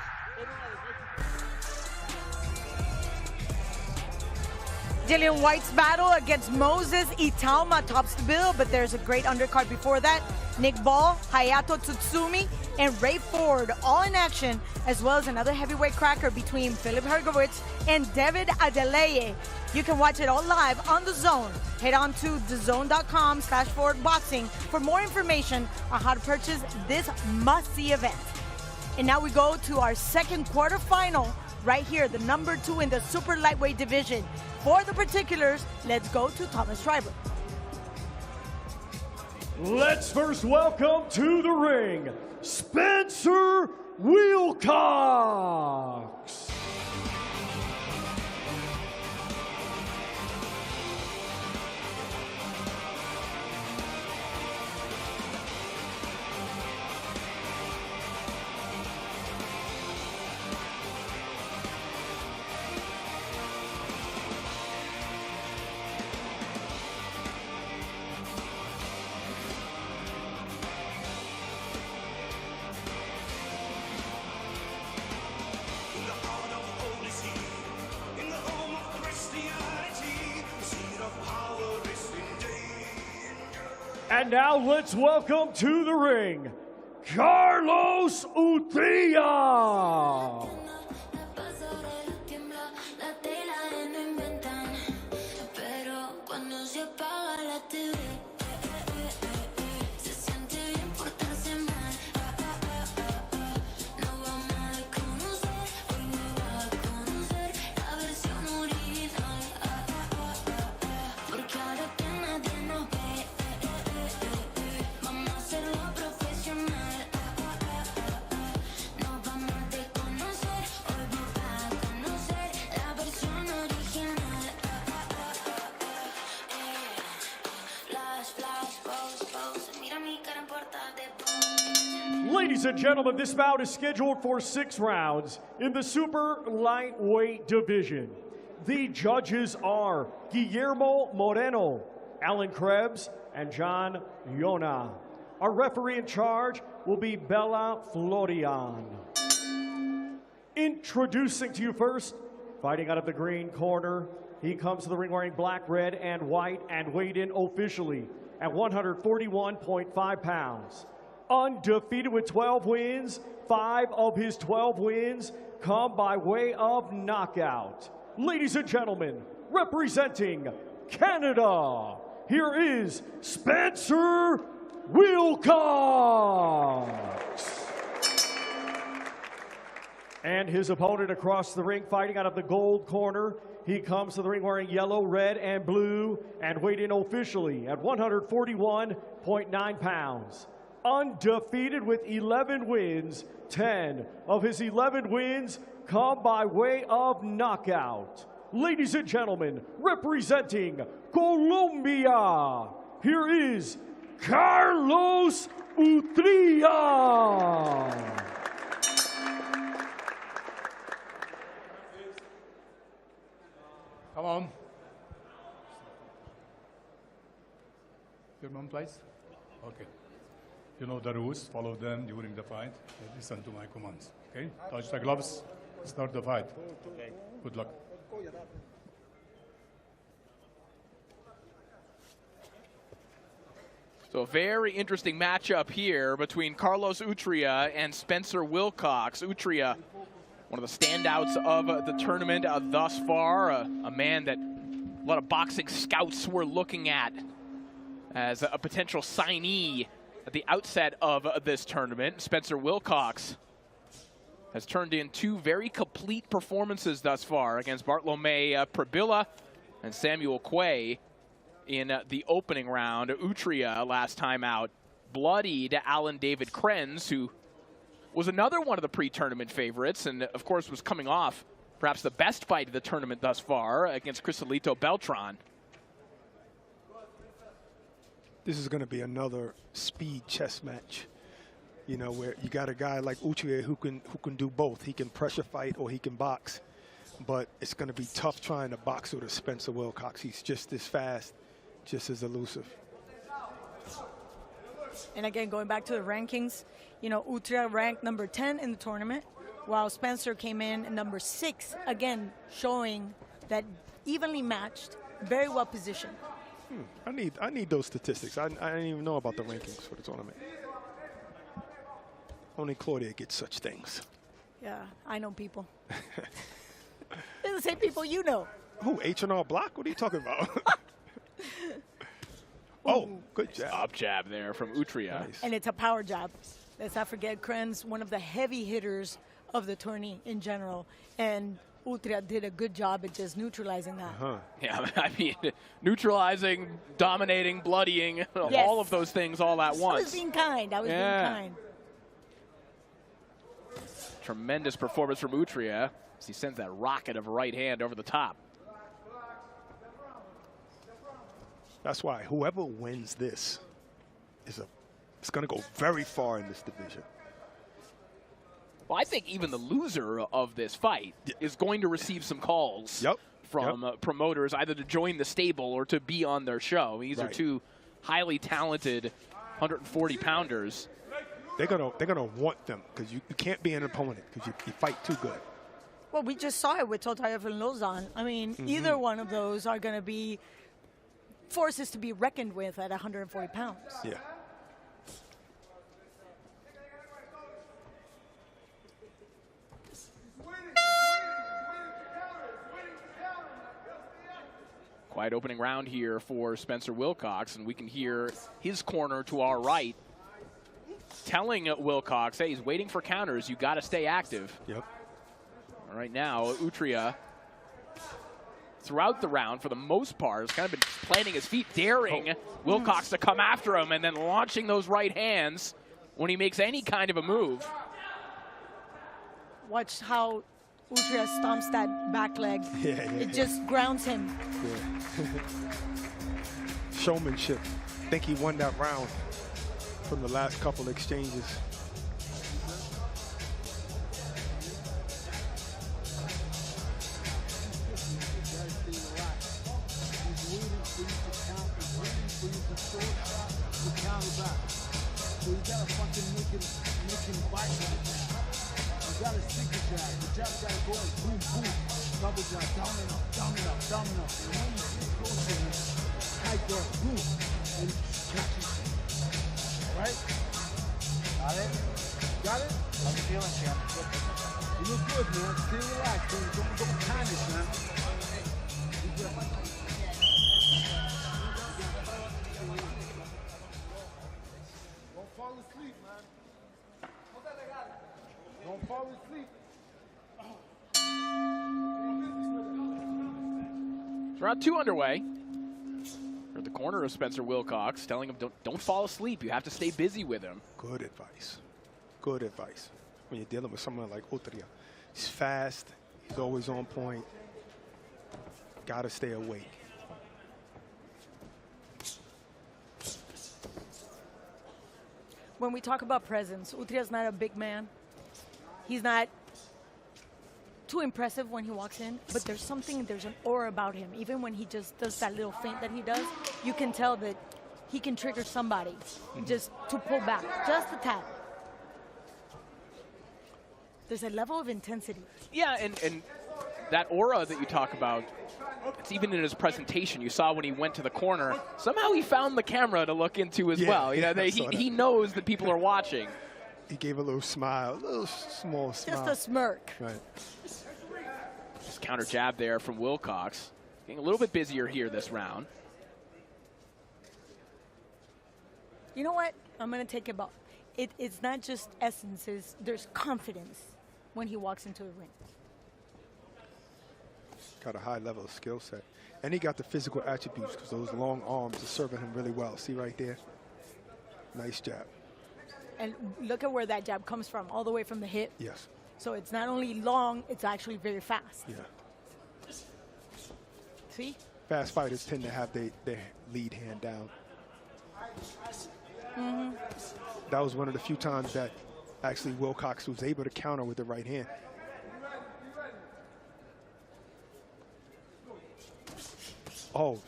Dillian Whyte's battle against Moses Itauma tops the bill, but there's a great undercard before that. Nick Ball, Hayato Tsutsumi, and Ray Ford all in action, as well as another heavyweight cracker between Philip Hergovitz and David Adeleye. You can watch it all live on DAZN. Head on to DAZN.com/forwardboxing for more information on how to purchase this must-see event. And now we go to our second quarterfinal right here, the number 2 in the super lightweight division. For the particulars, let's go to Thomas Schreiber. Let's first welcome to the ring, Spencer Wilcox. And now let's welcome to the ring, Carlos Utria. Ladies and gentlemen, this bout is scheduled for 6 rounds in the super lightweight division. The judges are Guillermo Moreno, Alan Krebs, and John Yona. Our referee in charge will be Bella Florian. Introducing to you first, fighting out of the green corner, he comes to the ring wearing black, red, and white, and weighed in officially at 141.5 pounds. Undefeated with 12 wins, 5 of his 12 wins come by way of knockout. Ladies and gentlemen, representing Canada, here is Spencer Wilcox. And his opponent across the ring, fighting out of the gold corner, he comes to the ring wearing yellow, red, and blue, and weighed in officially at 141.9 pounds. Undefeated with 11 wins, 10 of his 11 wins come by way of knockout. Ladies and gentlemen, representing Colombia, here is Carlos Utria. Come on. Your mom, please. Okay. You know the rules. Follow them during the fight. Listen to my commands. Okay? Touch the gloves. Start the fight. Okay. Good luck. So a very interesting matchup here between Carlos Utria and Spencer Wilcox. Utria, one of the standouts of the tournament thus far, a man that a lot of boxing scouts were looking at as a potential signee at the outset of this tournament. Spencer Wilcox has turned in 2 very complete performances thus far against Bartolome Prebilla and Samuel Quay in the opening round. Utria, last time out, bloodied Alan David Krenz, who was another one of the pre-tournament favorites, and of course was coming off perhaps the best fight of the tournament thus far against Crisolito Beltran. This is going to be another speed chess match, you know, where you got a guy like Utria who can do both. He can pressure fight or he can box, but it's going to be tough trying to box with a Spencer Wilcox. He's just as fast, just as elusive. And again, going back to the rankings, you know, Utria ranked number 10 in the tournament, while Spencer came in at number 6, again, showing that evenly matched, very well positioned. I need those statistics. I didn't even know about the rankings for the tournament. Only Claudia gets such things. Yeah, I know people. They're the same people you know. Who, H&R Block? What are you talking about? Oh, good jab. Up jab there from Utria. Nice. And it's a power jab. Let's not forget Krenz, one of the heavy hitters of the tourney in general. And Utria did a good job at just neutralizing that. Yeah, I mean, neutralizing, dominating, bloodying, Yes. all of those things all at I once. was being kind. I was being kind. Tremendous performance from Utria as he sends that rocket of a right hand over the top. That's why whoever wins this it's going to go very far in this division. Well, I think even the loser of this fight is going to receive some calls from promoters, either to join the stable or to be on their show. These are 2 highly talented 140-pounders. They're gonna want them because you can't be an opponent because you fight too good. Well, we just saw it with Totayev and Lozan. I mean, either one of those are going to be forces to be reckoned with at 140 pounds. Yeah. Quiet opening round here for Spencer Wilcox, and we can hear his corner to our right telling Wilcox, hey, he's waiting for counters. You got to stay active. Yep. Right now, Utria, throughout the round, for the most part, has kind of been planting his feet, daring Wilcox to come after him and then launching those right hands when he makes any kind of a move. Watch how Utria stomps that back leg. It just grounds him. Showmanship. I think he won that round from the last couple exchanges. So you gotta fucking make him bite like that. You gotta stick the jab. The jab gotta go like boom, boom. Double jab, down and up, down and up, down and up. And when you get close to him, tight there, boom, and catch him. Right? Got it? Got it? How you feeling, champ? You look good, man. Stay relaxed. Don't panic, man. You good. Don't fall asleep, man. Don't fall asleep. It's round 2 underway. We're at the corner of Spencer Wilcox, telling him don't fall asleep. You have to stay busy with him. Good advice. Good advice. When you're dealing with someone like Utria. He's fast. He's always on point. Got to stay awake. When we talk about presence, Utria's not a big man. He's not too impressive when he walks in, but there's an aura about him. Even when he just does that little feint that he does, you can tell that he can trigger somebody just to pull back, just a tad. There's a level of intensity. Yeah, and that aura that you talk about, it's even in his presentation. You saw when he went to the corner, somehow he found the camera to look into as well. You know, he knows that people are watching. He gave a little smile, a little small smile. Just a smirk. Right. Just counter jab there from Wilcox. Getting a little bit busier here this round. You know what? I'm going to take it back. It's not just essences. There's confidence when he walks into the ring. Got a high level of skill set. And he got the physical attributes because those long arms are serving him really well. See right there? Nice jab. And look at where that jab comes from, all the way from the hip. Yes. So it's not only long, it's actually very fast. Yeah. See? Fast fighters tend to have their lead hand down. Mm-hmm. That was one of the few times that actually Wilcox was able to counter with the right hand. Oh,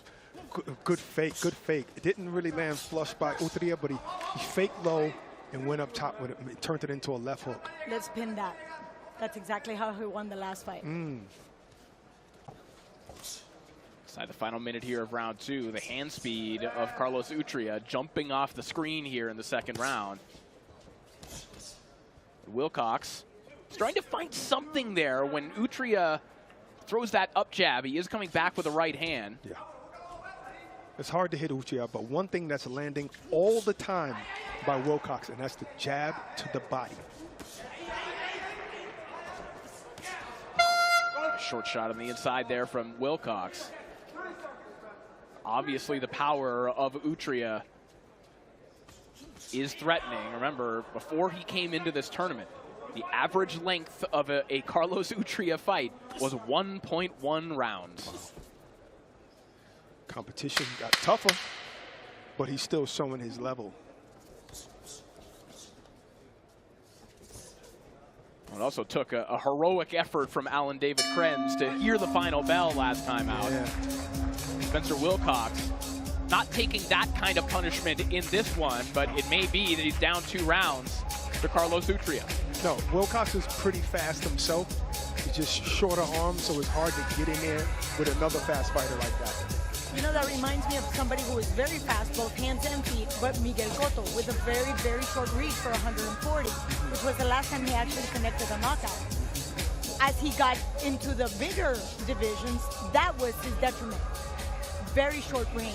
good fake, good fake. It didn't really land flush by Utria, but he faked low and went up top with it. It turned it into a left hook. Let's pin that. That's exactly how he won the last fight. Inside the final minute here of round 2, the hand speed of Carlos Utria jumping off the screen here in the second round. Wilcox starting to find something there when Utria throws that up jab. He is coming back with a right hand. Yeah. It's hard to hit Utria, but one thing that's landing all the time by Wilcox, and that's the jab to the body. Short shot on the inside there from Wilcox. Obviously, the power of Utria is threatening. Remember, before he came into this tournament, the average length of a Carlos Utria fight was 1.1 rounds. Wow. Competition got tougher, but he's still showing his level. It also took a heroic effort from Alan David Krenz to hear the final bell last time out. Yeah. Spencer Wilcox not taking that kind of punishment in this one, but it may be that he's down 2 rounds to Carlos Utria. No, Wilcox is pretty fast himself. He's just shorter arms, so it's hard to get in there with another fast fighter like that. You know, that reminds me of somebody who is very fast, both hands and feet, but Miguel Cotto, with a very, very short reach for 140, which was the last time he actually connected a knockout. As he got into the bigger divisions, that was his detriment. Very short range.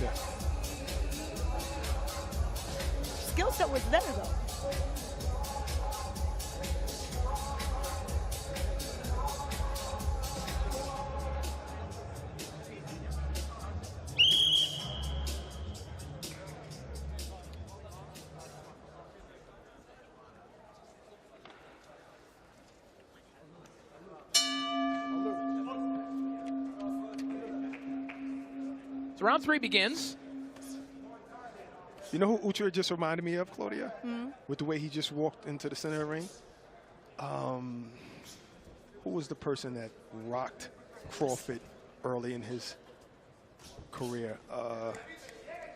Yeah. Skill set was there, though. So round 3 begins. You know who Utria just reminded me of, Claudia? With the way he just walked into the center of the ring? Who was the person that rocked Crawford early in his career?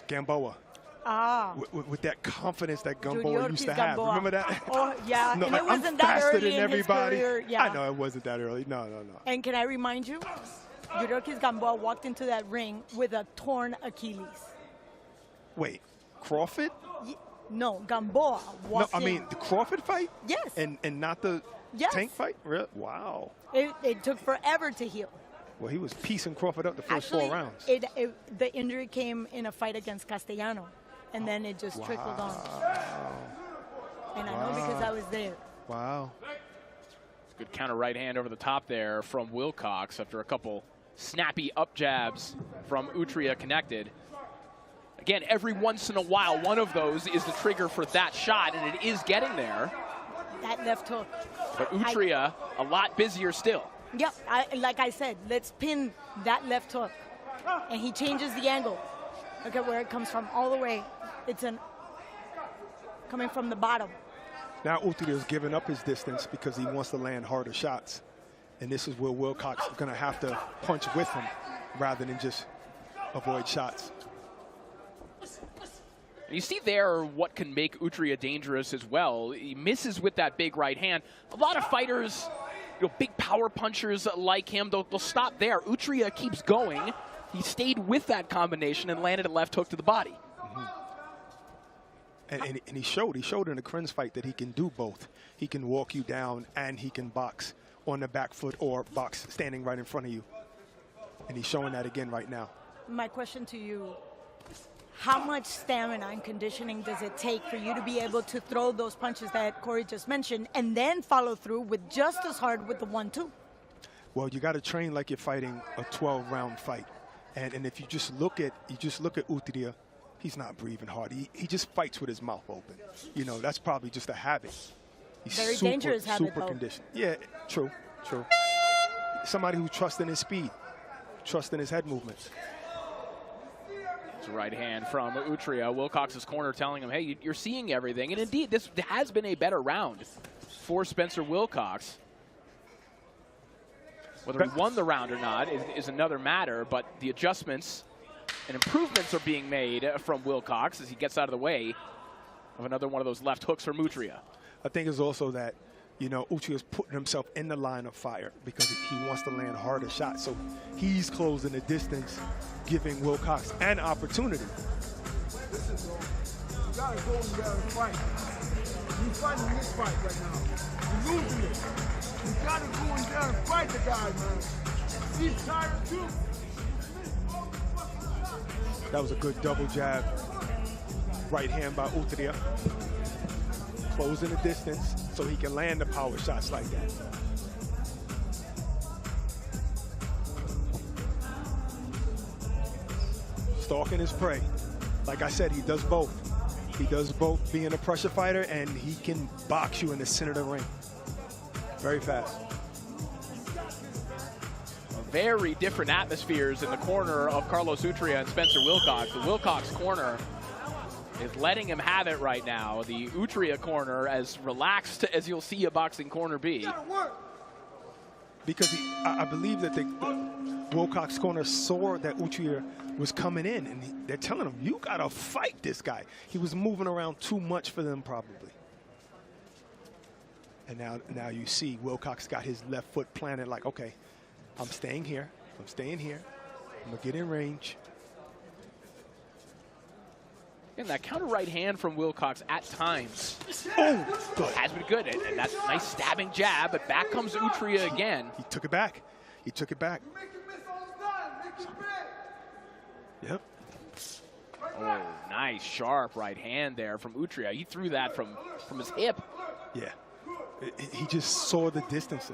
Gamboa. Ah. With that confidence that Gamboa used to have. Remember that? Oh, yeah. No, and like, it wasn't I'm that faster early than in everybody. his career. Yeah. I know it wasn't that early. No, no, no. And can I remind you? Yuriorkis Gamboa walked into that ring with a torn Achilles. Wait, Crawford? No, Gamboa walked No, I mean the Crawford fight? Yes. And not the Yes. Tank fight? Really? Wow. It took forever to heal. Well, he was piecing Crawford up the first Actually, 4 rounds. The injury came in a fight against Castellano, and then it just trickled on. And I know because I was there. Wow. Good counter right hand over the top there from Wilcox after a couple snappy up jabs from Utria connected. Again, every once in a while, one of those is the trigger for that shot, and it is getting there. That left hook. But Utria, a lot busier still. Yep, like I said, let's pin that left hook. And he changes the angle. Look at where it comes from all the way. It's coming from the bottom. Now Utria is giving up his distance because he wants to land harder shots. And this is where Wilcox is going to have to punch with him rather than just avoid shots. And you see there what can make Utria dangerous as well. He misses with that big right hand. A lot of fighters, big power punchers like him, they'll stop there. Utria keeps going. He stayed with that combination and landed a left hook to the body. And he showed in the Krenz fight that he can do both. He can walk you down and he can box on the back foot or box standing right in front of you. And he's showing that again right now. My question to you, how much stamina and conditioning does it take for you to be able to throw those punches that Corey just mentioned and then follow through with just as hard with the 1-2? Well, you got to train like you're fighting a 12-round fight. And if you just look at Utria, he's not breathing hard. He just fights with his mouth open. That's probably just a habit. He's very dangerous habit, super though. Conditioned. Yeah, true. Somebody who trusts in his speed, trusts in his head movements. It's a right hand from Utria. Wilcox's corner telling him, hey, you're seeing everything. And indeed, this has been a better round for Spencer Wilcox. Whether he won the round or not is another matter, but the adjustments and improvements are being made from Wilcox as he gets out of the way of another one of those left hooks from Utria. I think it's also that, Utria's putting himself in the line of fire because he wants to land harder shots. So he's closing the distance, giving Wilcox an opportunity. Listen, bro, you gotta go in there and fight. You're fighting this fight right now. You're losing it. You gotta go in there and fight the guy, man. He's tired too. That was a good double jab. Right hand by Utria. Closing the distance so he can land the power shots like that. Stalking his prey. Like I said, he does both. He does both being a pressure fighter, and he can box you in the center of the ring. Very fast. Very different atmospheres in the corner of Carlos Utria and Spencer Wilcox. The Wilcox corner is letting him have it right now. The Utria corner as relaxed as you'll see a boxing corner be. Because I believe that the Wilcox corner saw that Utria was coming in, and they're telling him, you gotta fight this guy. He was moving around too much for them probably. And now you see Wilcox got his left foot planted like, okay, I'm staying here. I'm staying here. I'm going to get in range. And that counter right hand from Wilcox at times has been good. And that's a nice stabbing jab, but back comes Utria again. He took it back. He took it back. Yep. Oh, nice sharp right hand there from Utria. He threw that from his hip. Yeah. He just saw the distance.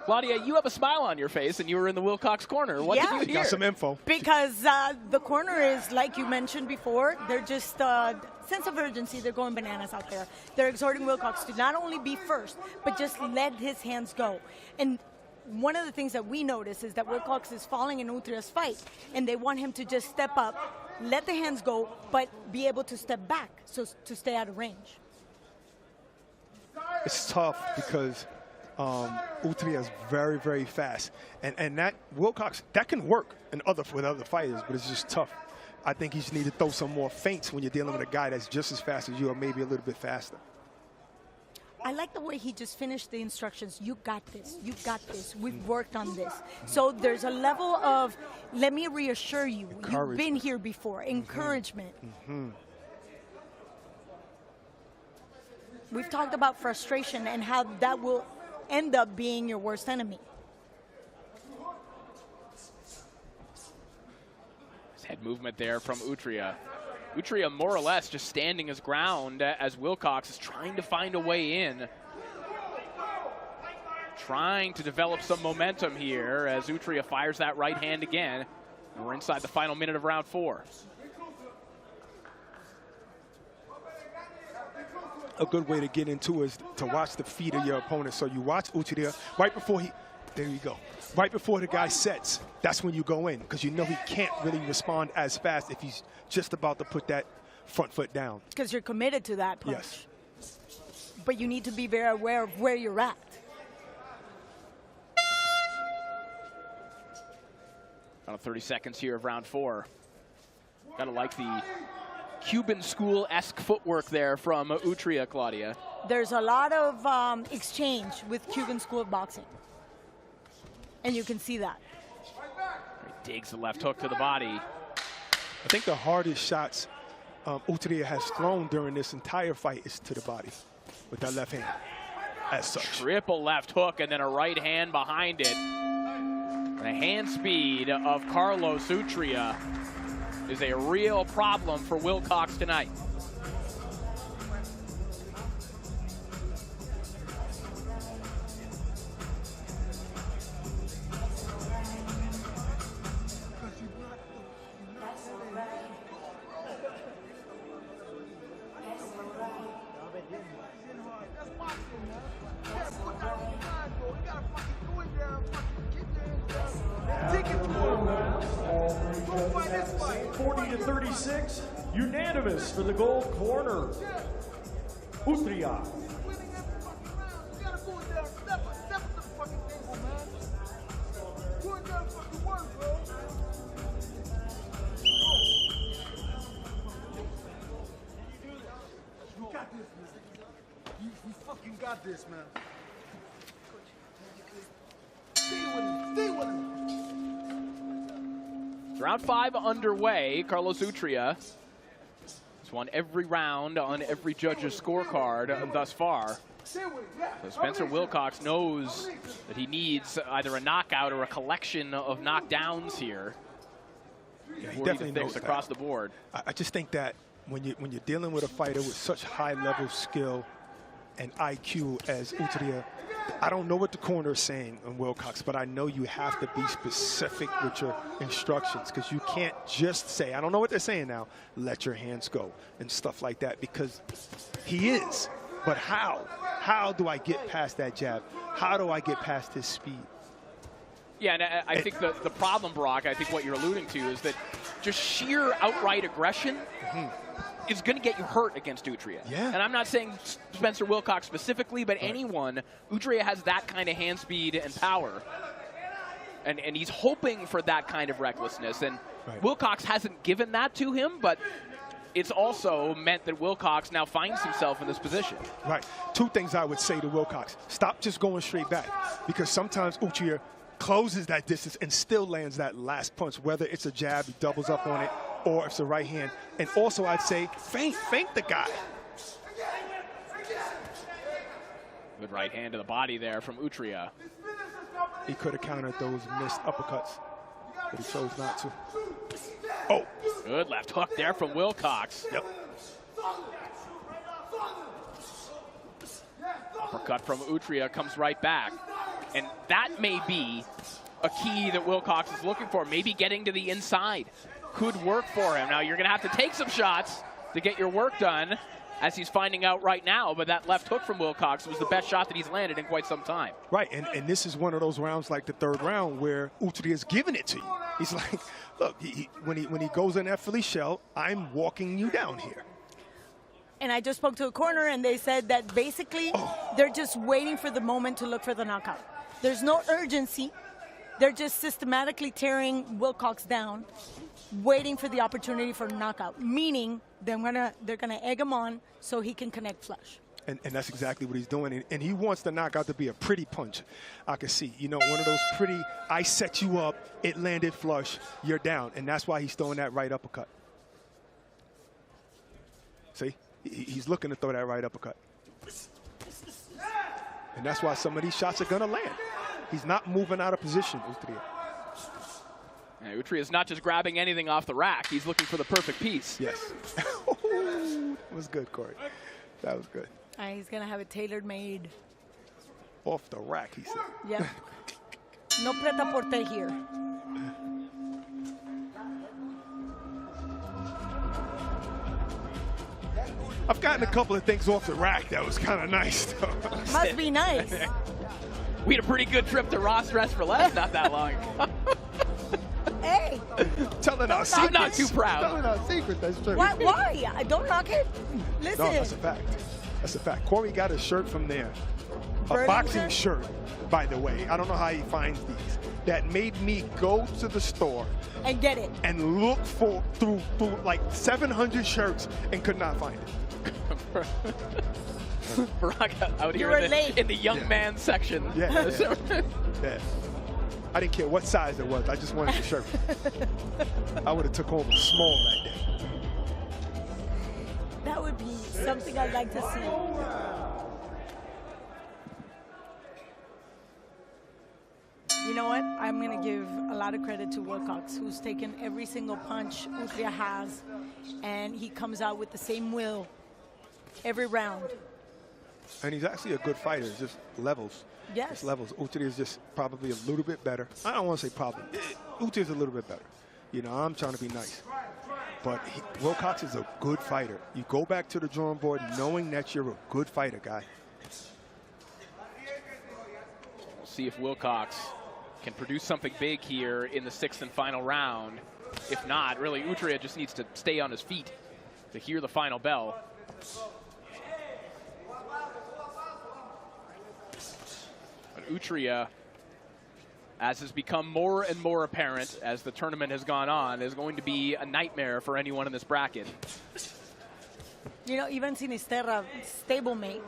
Claudia, you have a smile on your face, and you were in the Wilcox corner. What did you hear? Got some info. Because the corner is, like you mentioned before, they're just, sense of urgency, they're going bananas out there. They're exhorting Wilcox to not only be first, but just let his hands go. And one of the things that we notice is that Wilcox is falling in Utria's fight, and they want him to just step up, let the hands go, but be able to step back so to stay out of range. It's tough because Utria is very, very fast. And that Wilcox, that can work with other fighters, but it's just tough. I think you just need to throw some more feints when you're dealing with a guy that's just as fast as you or maybe a little bit faster. I like the way he just finished the instructions. You got this. You got this. We've worked on this. So there's a level of, let me reassure you, you've been here before. Encouragement. We've talked about frustration and how that will end up being your worst enemy. Head movement there from Utria. Utria more or less just standing his ground as Wilcox is trying to find a way in. Trying to develop some momentum here as Utria fires that right hand again. And we're inside the final minute of round 4. A good way to get into is to watch the feet of your opponent. So you watch Utria right before there you go. Right before the guy sets, that's when you go in because you know he can't really respond as fast if he's just about to put that front foot down. Because you're committed to that punch. Yes. But you need to be very aware of where you're at. About 30 seconds here of round 4. Gotta like the Cuban school-esque footwork there from Utria, Claudia. There's a lot of exchange with Cuban school of boxing. And you can see that. He digs the left hook to the body. I think the hardest shots Utria has thrown during this entire fight is to the body with that left hand. As such. Triple left hook and then a right hand behind it. And the hand speed of Carlos Utria is a real problem for Wilcox tonight. Unanimous for the gold corner. Utria. You got this, man. You fucking got this, man. Stay with him. Stay with him. Round 5 underway. Carlos Utria has won every round on every judge's scorecard thus far. So Spencer Wilcox knows that he needs either a knockout or a collection of knockdowns here. Yeah, he definitely knows across the board. I just think that when you're dealing with a fighter with such high-level skill and IQ as Utria, I don't know what the corner is saying on Wilcox, but I know you have to be specific with your instructions, because you can't just say, I don't know what they're saying now, let your hands go and stuff like that, because he is. But how? How do I get past that jab? How do I get past his speed? Yeah, and I think the problem, Brock, I think what you're alluding to is that just sheer outright aggression is going to get you hurt against Utria. Yeah. And I'm not saying Spencer Wilcox specifically, but anyone. Utria has that kind of hand speed and power. And he's hoping for that kind of recklessness. And Wilcox hasn't given that to him, but it's also meant that Wilcox now finds himself in this position. Right. Two things I would say to Wilcox. Stop just going straight back, because sometimes Utria closes that distance and still lands that last punch, whether it's a jab, he doubles up on it, or if it's a right hand. And also I'd say feint the guy. Good right hand to the body there from Utria. He could have countered those missed uppercuts, but he chose not to. Oh. Good left hook there from Wilcox. Yep. Uppercut from Utria comes right back. And that may be a key that Wilcox is looking for. Maybe getting to the inside could work for him. Now, you're going to have to take some shots to get your work done, as he's finding out right now. But that left hook from Wilcox was the best shot that he's landed in quite some time. Right, and this is one of those rounds like the third round where Utria is giving it to you. He's like, look, when he goes in that Philly shell, I'm walking you down here. And I just spoke to a corner, and they said that basically they're just waiting for the moment to look for the knockout. There's no urgency. They're just systematically tearing Wilcox down, waiting for the opportunity for a knockout, meaning they're gonna egg him on so he can connect flush. And that's exactly what he's doing. And he wants the knockout to be a pretty punch. I can see, you know, one of those pretty, I set you up, it landed flush, you're down. And that's why he's throwing that right uppercut. See, he's looking to throw that right uppercut. And that's why some of these shots are gonna land. He's not moving out of position, Utria. Yeah, Utria is not just grabbing anything off the rack. He's looking for the perfect piece. Yes. That was good, Corey. That was good. He's going to have it tailor-made. Off the rack, he said. Yep. No prêt-à-porter here. I've gotten a couple of things off the rack that was kind of nice, though. Must be nice. We had a pretty good trip to Ross Dress for Less not that long ago. Hey. Telling our secrets. I'm not too proud. Telling our secret, that's true. Why? I don't knock it. Listen. No, that's a fact. That's a fact. Corey got his shirt from there. a boxing shirt, by the way. I don't know how he finds these. That made me go to the store and get it and look through like 700 shirts and could not find it. Barack out here in the young man section. Yeah. Yeah. I didn't care what size it was. I just wanted the shirt. I would have took home a small that day. That would be something I'd like to see. You know what? I'm going to give a lot of credit to Wilcox, who's taken every single punch Utria has, and he comes out with the same will every round. And he's actually a good fighter. It's just levels. Yes. It's levels. Utria is just probably a little bit better. I don't want to say probably. Utria is a little bit better. You know, I'm trying to be nice. But Wilcox is a good fighter. You go back to the drawing board knowing that you're a good fighter, guy. We'll see if Wilcox can produce something big here in the 6th and final round. If not, really, Utria just needs to stay on his feet to hear the final bell. But Utria, as has become more and more apparent as the tournament has gone on, is going to be a nightmare for anyone in this bracket. You know, even Sinisterra, stablemate,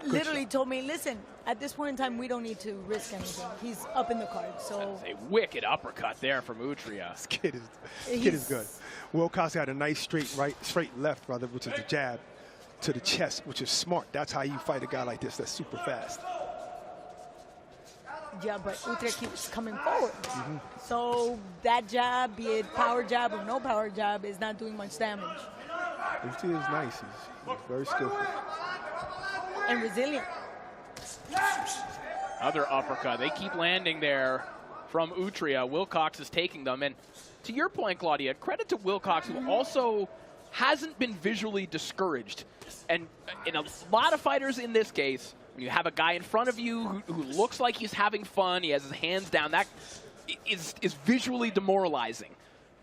literally told me, listen, at this point in time, we don't need to risk anything. He's up in the card, so. That's a wicked uppercut there from Utria. This kid is good. Wilcox got a nice straight left, rather, which is the jab to the chest, which is smart. That's how you fight a guy like this that's super fast. Yeah, but Utria keeps coming forward. So that jab, be it power jab or no power jab, is not doing much damage. Utria is nice. He's very skillful. And resilient. Other uppercut. They keep landing there from Utria. Wilcox is taking them. And to your point, Claudia, credit to Wilcox, who also hasn't been visually discouraged. And in a lot of fighters in this case, when you have a guy in front of you who looks like he's having fun, he has his hands down, that is visually demoralizing.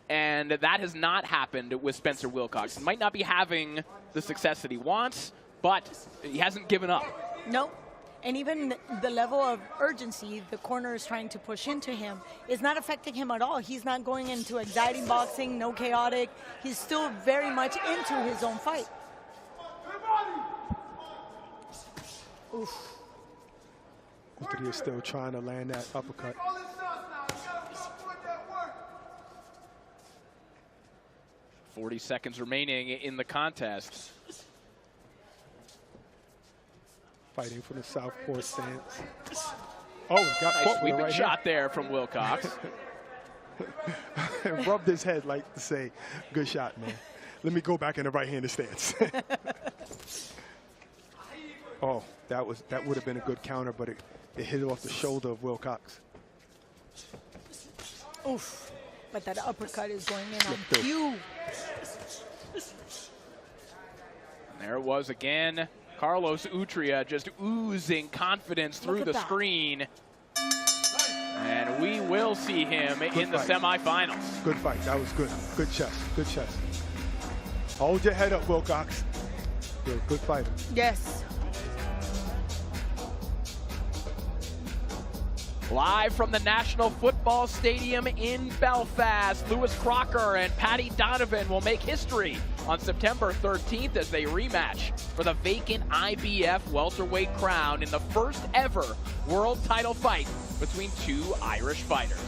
And that has not happened with Spencer Wilcox. He might not be having the success that he wants, but he hasn't given up. No. And even the level of urgency the corner is trying to push into him is not affecting him at all. He's not going into exciting boxing, no chaotic. He's still very much into his own fight. Oof. Utria is still trying to land that uppercut. .40 seconds remaining in the contest. Fighting from the southpaw stance. Oh, got nice caught sweeping right shot here. there from Wilcox. And rubbed his head like to say, good shot, man. Let me go back in the right-handed stance. Oh, that would have been a good counter, but it hit off the shoulder of Wilcox. Oof. But that uppercut is going in on cue. There it was again. Carlos Utria just oozing confidence through the screen. And we will see him in the semifinals. Good fight. That was good. Good chest. Good chest. Hold your head up, Wilcox. You're a good fighter. Yes. Live from the National Football Stadium in Belfast, Lewis Crocker and Paddy Donovan will make history on September 13th as they rematch for the vacant IBF welterweight crown in the first ever world title fight between two Irish fighters.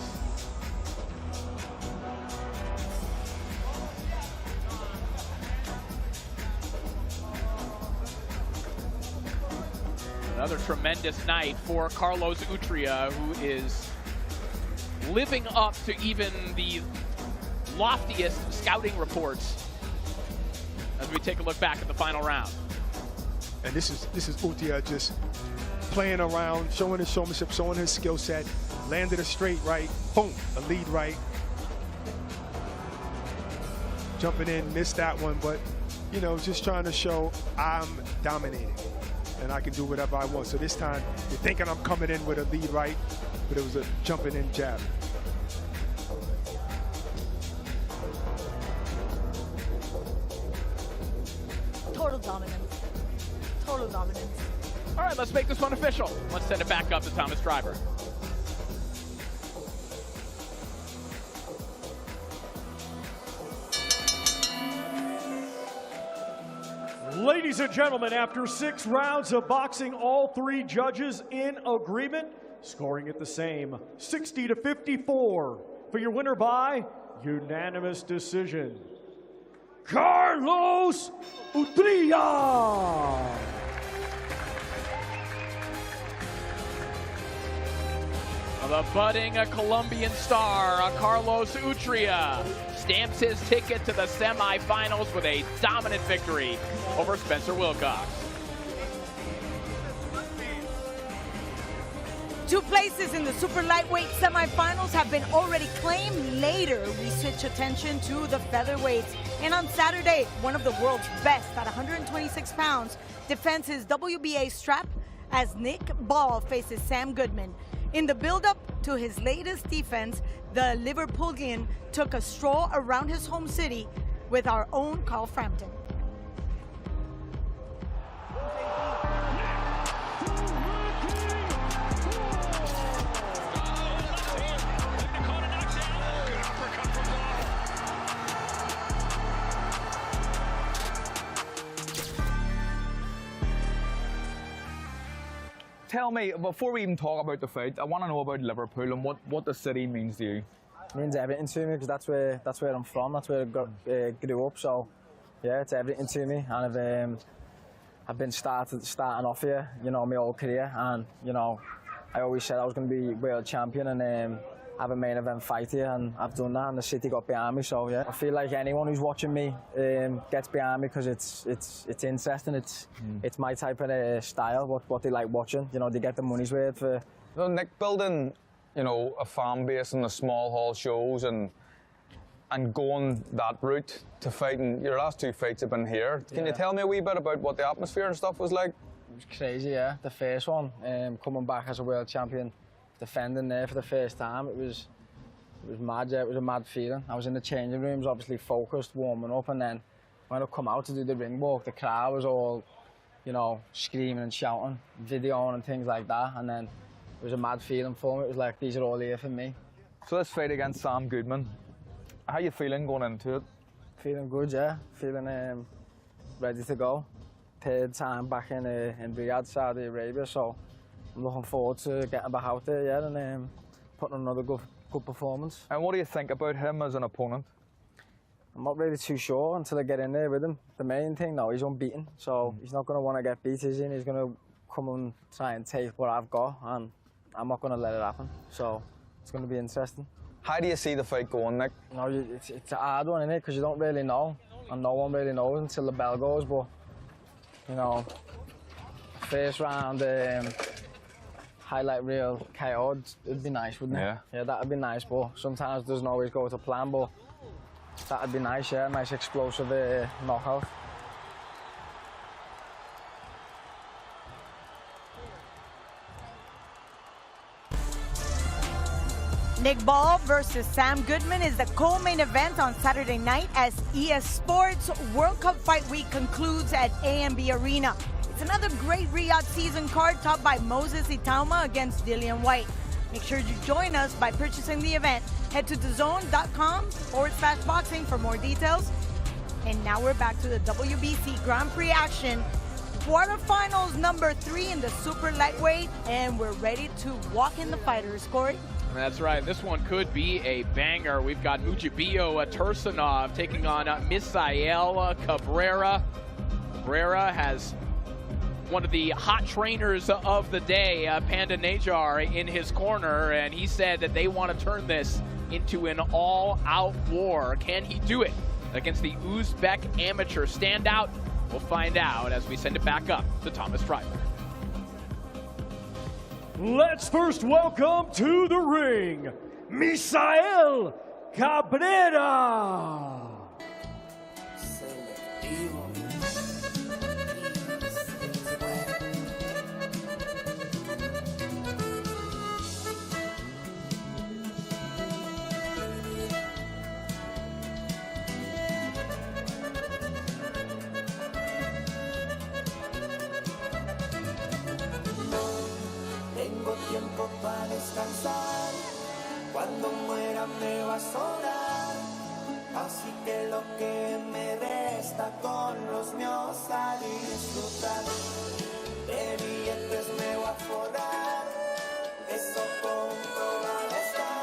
Another tremendous night for Carlos Utria, who is living up to even the loftiest scouting reports as we take a look back at the final round. And this is Utria just playing around, showing his showmanship, showing his skill set, landed a straight right, boom, a lead right. Jumping in, missed that one, but, you know, just trying to show I'm dominating. And I can do whatever I want. So this time, you're thinking I'm coming in with a lead right, but it was a jumping in jab. Total dominance. Total dominance. All right, let's make this one official. Let's send it back up to Thomas Driver. Ladies and gentlemen, after 6 rounds of boxing, all 3 judges in agreement, scoring it the same, 60-54, for your winner by unanimous decision, Carlos Utria. The budding Colombian star, Carlos Utria, stamps his ticket to the semifinals with a dominant victory over Spencer Wilcox. 2 places in the super lightweight semifinals have been already claimed. Later, we switch attention to the featherweights. And on Saturday, one of the world's best at 126 pounds defends his WBA strap as Nick Ball faces Sam Goodman. In the build-up to his latest defense, the Liverpoolian took a stroll around his home city with our own Carl Frampton. Tell me, before we even talk about the fight, I want to know about Liverpool and what the city means to you. It means everything to me because that's where I'm from. That's where I grew up. So yeah, it's everything to me. And I've been starting off here, you know, my whole career. And you know, I always said I was going to be world champion and have a main event fight here, and I've done that. And the city got behind me. So yeah, I feel like anyone who's watching me gets behind me because it's interesting. It's my type of style. What they like watching. You know, they get the money's worth for. Well, Nick, building, you know, a fan base in the small hall shows and going that route to fighting. Your last 2 fights have been here. Can you tell me a wee bit about what the atmosphere and stuff was like? It was crazy, yeah. The first one, coming back as a world champion, defending there for the first time, it was mad. Yeah, it was a mad feeling. I was in the changing rooms, obviously focused, warming up, and then when I come out to do the ring walk, the crowd was all, you know, screaming and shouting, videoing and things like that, and then it was a mad feeling for me. It was like, these are all here for me. So this fight against Sam Goodman, how are you feeling going into it? Feeling good, yeah. Feeling ready to go. 3rd time back in Riyadh, Saudi Arabia, so I'm looking forward to getting back out there, yeah, and putting another good performance. And what do you think about him as an opponent? I'm not really too sure until I get in there with him. The main thing, though, he's unbeaten, so he's not going to want to get beat, is he? He's going to come and try and take what I've got, and I'm not going to let it happen. So it's going to be interesting. How do you see the fight going, Nick? You know, it's a hard one, isn't it? Because you don't really know, and no one really knows until the bell goes. But you know, first round highlight reel KO, it'd be nice, wouldn't it? Yeah. Yeah, that'd be nice. But sometimes it doesn't always go to plan. But that'd be nice. Yeah, nice explosive knockout. Nick Ball versus Sam Goodman is the co-main event on Saturday night as ES Sports World Cup Fight Week concludes at AMB Arena. It's another great Riyadh season card topped by Moses Itauma against Dillian White. Make sure you join us by purchasing the event. Head to DAZN.com/boxing for more details. And now we're back to the WBC Grand Prix action. Quarterfinals number 3 in the super lightweight, and we're ready to walk in the fighters, Corey. That's right. This one could be a banger. We've got Mujibio Tursunov taking on Misael Cabrera. Cabrera has one of the hot trainers of the day, Panda Najar, in his corner, and he said that they want to turn this into an all-out war. Can he do it against the Uzbek amateur standout? We'll find out as we send it back up to Thomas Driver. Let's first welcome to the ring, Misael Cabrera. me va a sobrar. Así que lo que me resta con los míos a disfrutar. De billetes me voy a forrar. Eso comprobado está.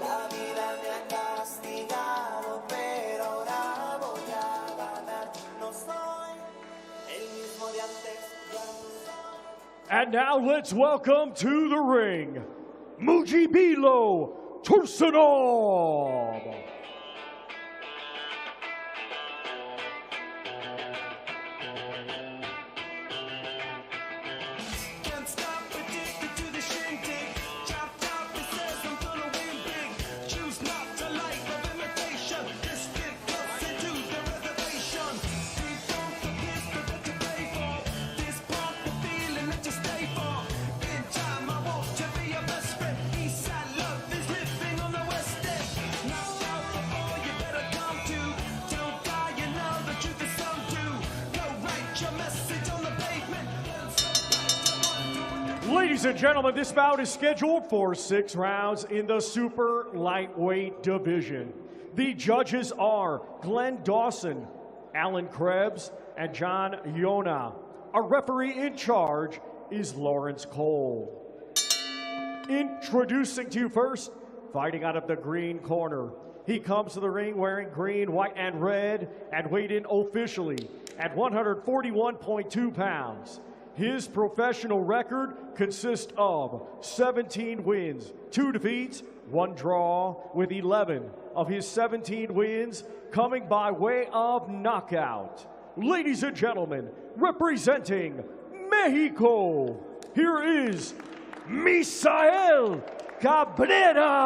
La vida me ha castigado, pero ahora voy a ganar. No soy el mismo de antes. And now let's welcome to the ring, Mujibilo Tursunov. Ladies and gentlemen, this bout is scheduled for 6 rounds in the super lightweight division. The judges are Glenn Dawson, Alan Krebs, and John Yona. Our referee in charge is Lawrence Cole. Introducing to you first, fighting out of the green corner. He comes to the ring wearing green, white, and red, and weighed in officially at 141.2 pounds. His professional record consists of 17 wins, 2 defeats, 1 draw, with 11 of his 17 wins coming by way of knockout. Ladies and gentlemen, representing Mexico, here is Misael Cabrera.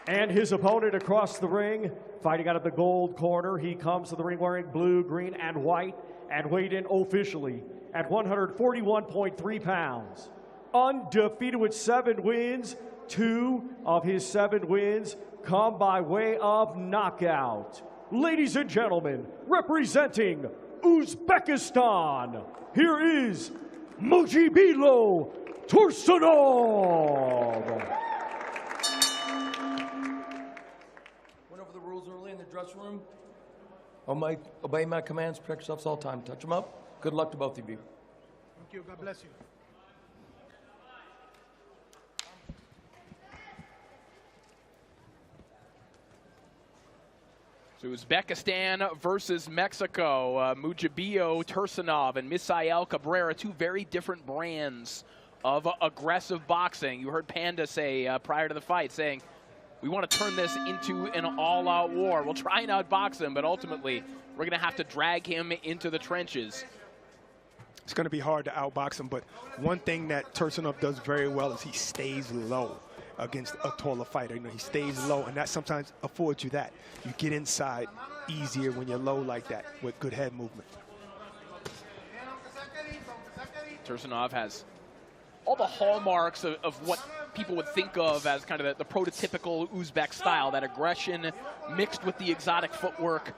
And his opponent across the ring, fighting out of the gold corner, he comes to the ring wearing blue, green, and white, and weighed in officially at 141.3 pounds. Undefeated with 7 wins, 2 of his 7 wins come by way of knockout. Ladies and gentlemen, representing Uzbekistan, here is Mujibilo Tursunov. Early in the dressing room. Obey my commands, protect yourselves all the time. Touch them up. Good luck to both of you. Thank you. God bless you. So Uzbekistan versus Mexico. Mujibilo Tursunov and Misael Cabrera, 2 very different brands of aggressive boxing. You heard Panda say prior to the fight, saying, we want to turn this into an all-out war. We'll try and outbox him, but ultimately, we're going to have to drag him into the trenches. It's going to be hard to outbox him, but one thing that Tursunov does very well is he stays low against a taller fighter. You know, he stays low, and that sometimes affords you that. You get inside easier when you're low like that with good head movement. Tursunov has all the hallmarks of what people would think of as kind of the prototypical Uzbek style, that aggression mixed with the exotic footwork.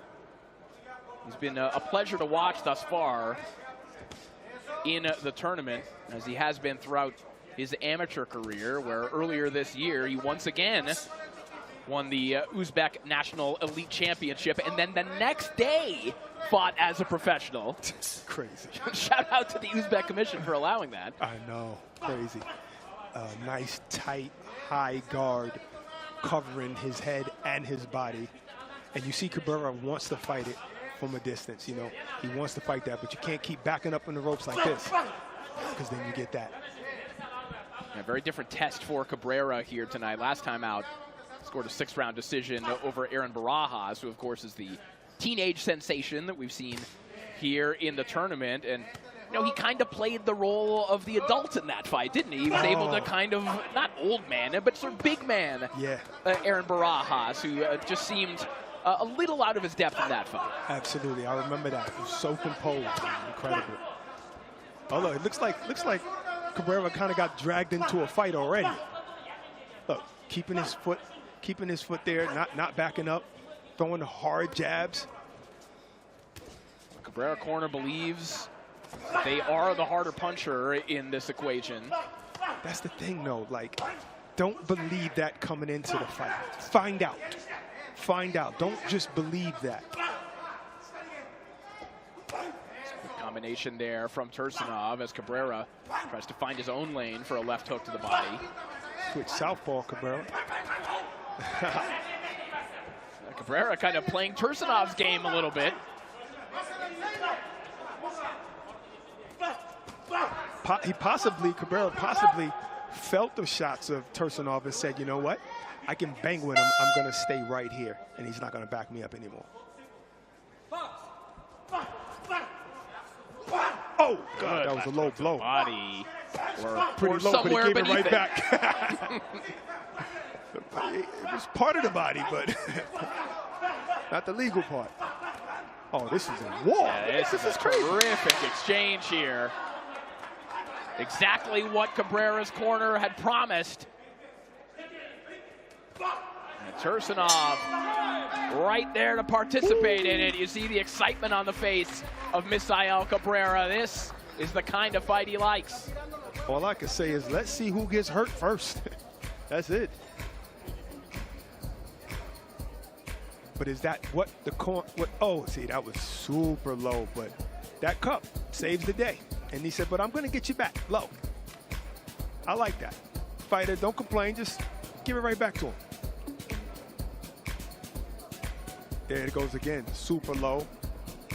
He's been a pleasure to watch thus far in the tournament, as he has been throughout his amateur career, where earlier this year he once again won the Uzbek National Elite Championship, and then the next day fought as a professional. Crazy. Shout out to the Uzbek Commission for allowing that. I know, crazy. Nice, tight, high guard covering his head and his body. And you see Cabrera wants to fight it from a distance, you know. He wants to fight that, but you can't keep backing up on the ropes like this, because then you get that. A very different test for Cabrera here tonight. Last time out, scored a 6-round decision over Aaron Barajas, who of course is the teenage sensation that we've seen here in the tournament. And you know, he kind of played the role of the adult in that fight, didn't he? He was able to kind of, not old man, but sort of big man, Aaron Barajas, who just seemed a little out of his depth in that fight. Absolutely, I remember that. He was so composed, incredible. Although it looks like Cabrera kind of got dragged into a fight already. Look, keeping his foot there, not backing up, throwing hard jabs. Cabrera corner believes they are the harder puncher in this equation. That's the thing, though. Like, don't believe that coming into the fight. Find out. Find out. Don't just believe that. Combination there from Tursunov as Cabrera tries to find his own lane for a left hook to the body. Switch southpaw, Cabrera. Cabrera kind of playing Tursunov's game a little bit. Cabrera possibly felt the shots of Tursunov and said, you know what? I can bang with him. I'm going to stay right here, and he's not going to back me up anymore. Oh, God, that was a low blow. Body. Pretty low, but he gave it right back. It was part of the body, but not the legal part. Oh, this is a war. Yeah, this is a terrific exchange here. Exactly what Cabrera's corner had promised. And Tursunov right there to participate in it. You see the excitement on the face of Misael Cabrera. This is the kind of fight he likes. All I can say is let's see who gets hurt first. That's it. But is that what the corner? Oh, see, that was super low, but that cup saves the day. And he said, but I'm going to get you back low. I like that. Fighter, don't complain. Just give it right back to him. There it goes again. Super low.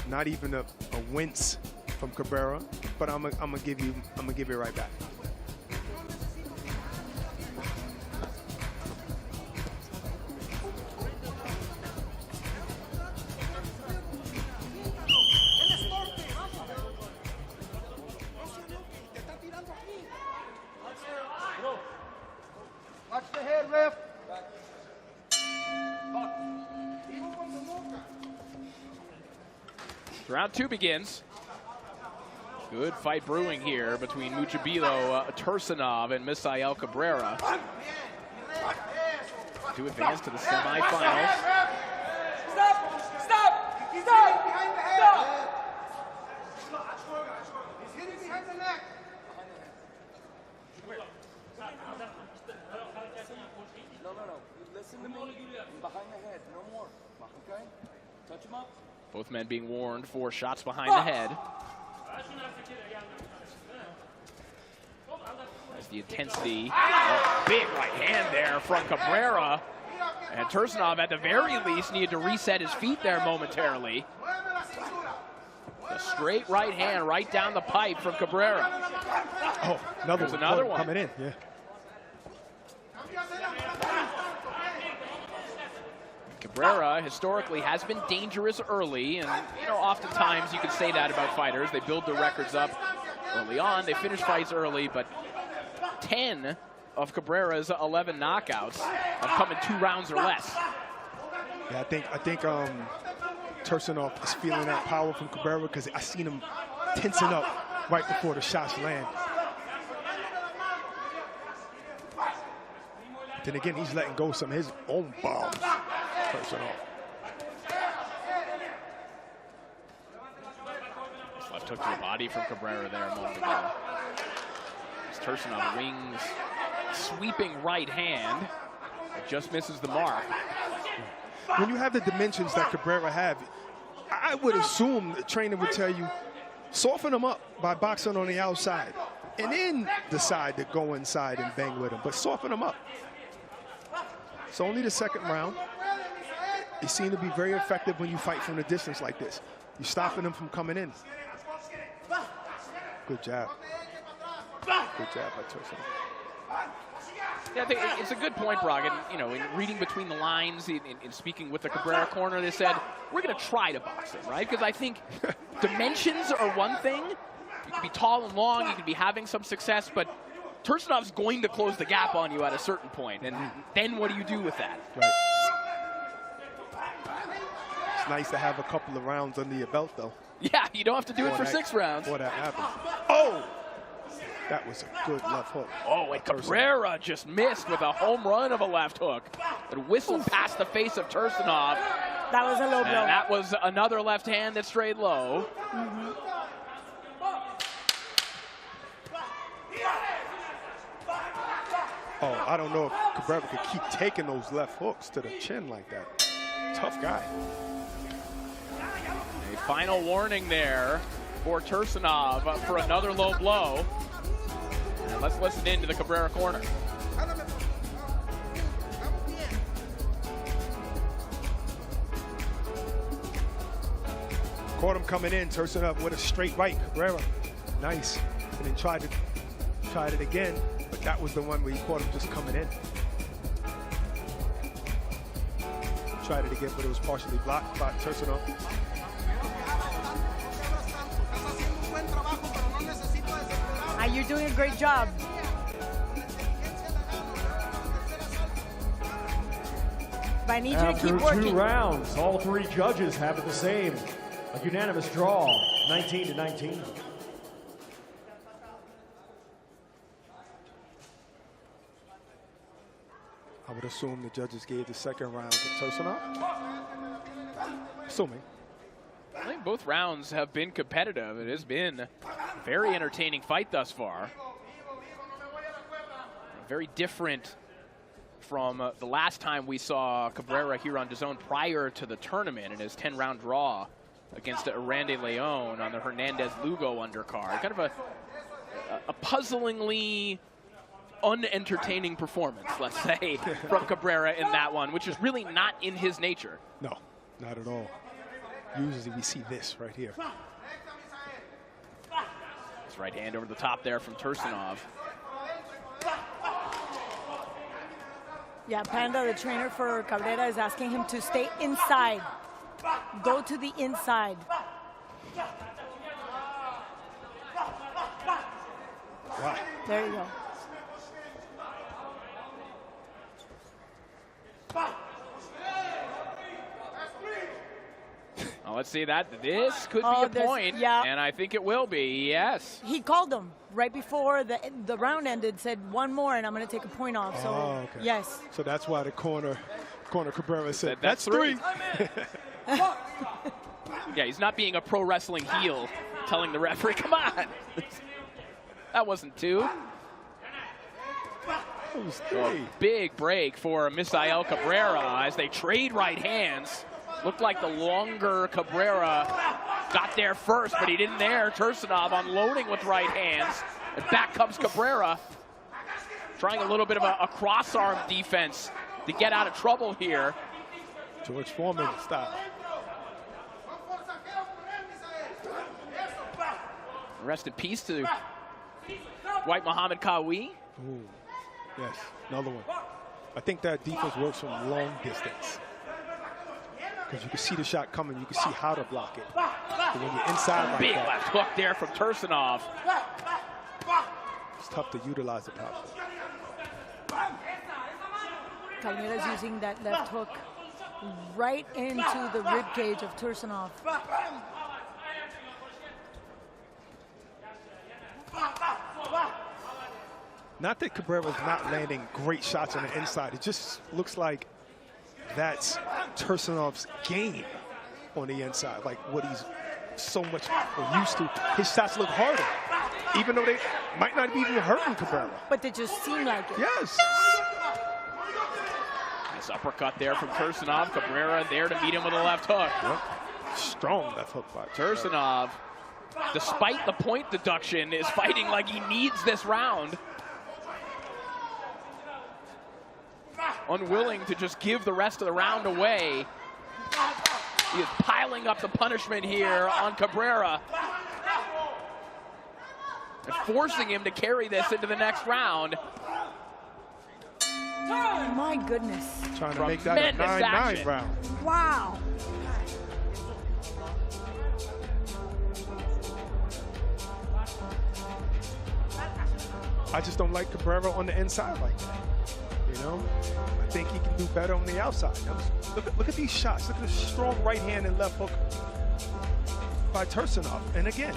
Not even a wince from Cabrera. But I'm gonna give it right back. Watch the head, ref. Round 2 begins. Good fight brewing here between Mujibilo Tursunov and Misael Cabrera. To advance to the semifinals. Stop! Stop! Stop! He's hitting behind the neck. No. Listen to me. Behind the head. No more. Okay? Touch him up. Both men being warned for shots behind the head. As the intensity, a big right hand there from Cabrera. And Tursunov, at the very least, needed to reset his feet there momentarily. A straight right hand right down the pipe from Cabrera. Oh, another one coming in. Yeah. Cabrera historically has been dangerous early, and oftentimes you can say that about fighters. They build their records up early on, they finish fights early, but 10 of Cabrera's 11 knockouts have come in 2 rounds or less. Yeah, I think Tursunov is feeling that power from Cabrera because I seen him tensing up right before the shots land. Then again, he's letting go some of his own bombs. Left hook to the body from Cabrera there a moment ago. As Tursunov wings, sweeping right hand. It just misses the mark. When you have the dimensions that Cabrera have, I would assume the trainer would tell you, soften him up by boxing on the outside, and then decide to go inside and bang with him, but soften him up. It's only the second round. They seem to be very effective when you fight from the distance like this. You're stopping them from coming in. Good jab. Good jab by Tursunov. Yeah, I think it's a good point, Brock. And, in reading between the lines, in speaking with the Cabrera corner, they said, we're going to try to box him, right? Because I think dimensions are one thing. You can be tall and long, you can be having some success, but Tursunov's going to close the gap on you at a certain point. And then what do you do with that? Right. It's nice to have a couple of rounds under your belt, though. Yeah, you don't have to do it for 6 rounds. Before that happens. Oh! That was a good left hook. Oh, and Cabrera just missed with a home run of a left hook. It whistled past the face of Tursunov. That was a low blow. And that was another left hand that strayed low. Oh, I don't know if Cabrera could keep taking those left hooks to the chin like that. Tough guy. A final warning there for Tursunov for another low blow. And let's listen in to the Cabrera corner. Caught him coming in, Tursunov with a straight right. Cabrera, nice. And then tried it again, but that was the one where he caught him just coming in. Tried it again, but it was partially blocked by Tursunov. You're doing a great job. But I need you to After keep working. 2 rounds, all 3 judges have it the same. A unanimous draw, 19-19. I would assume the judges gave the second round to Tursunov. Assuming. I think both rounds have been competitive. It has been a very entertaining fight thus far. Very different from the last time we saw Cabrera here on DAZN prior to the tournament in his 10-round draw against Arande Leon on the Hernandez-Lugo undercard. Kind of a puzzlingly unentertaining performance, let's say, from Cabrera in that one, which is really not in his nature. No, not at all. Usually we see this right here. His right hand over the top there from Tursunov. Yeah, Panda, the trainer for Cabrera, is asking him to stay inside. Go to the inside. Wow. There you go. Well, let's see that. This could be a point, and I think it will be, yes. He called him right before the round ended, said one more, and I'm going to take a point off. So, okay. yes. So that's why the corner Cabrera said, That's three. Yeah, he's not being a pro wrestling heel, telling the referee, come on. That wasn't 2. That was 3. A big break for Misael Cabrera as they trade right hands. Looked like the longer Cabrera got there first, but he didn't there. Tursunov unloading with right hands. And back comes Cabrera, trying a little bit of a cross-arm defense to get out of trouble here. George Foreman style. Rest in peace to White Muhammad Kawi. Ooh, yes, another one. I think that defense works from long distance. Because you can see the shot coming, you can see how to block it. But when you're inside like big that, left hook there from Tursunov. it's tough to utilize the power. Cabrera's using that left hook right into the rib cage of Tursunov. Not that Cabrera's not landing great shots on the inside. It just looks like that's Tursunov's game on the inside, like what he's so much used to. His shots look harder, even though they might not be even hurting Cabrera. But they just seem like it. Yes. Nice uppercut there from Tursunov. Cabrera there to meet him with a left hook. Yep. Strong left hook by Tursunov, despite the point deduction, is fighting like he needs this round. Unwilling to just give the rest of the round away. He is piling up the punishment here on Cabrera and forcing him to carry this into the next round. My goodness. Trying to make that a 9-9 round. Wow. I just don't like Cabrera on the inside like that. You know, I think he can do better on the outside. Look at these shots. Look at the strong right hand and left hook by Tursunov. And again,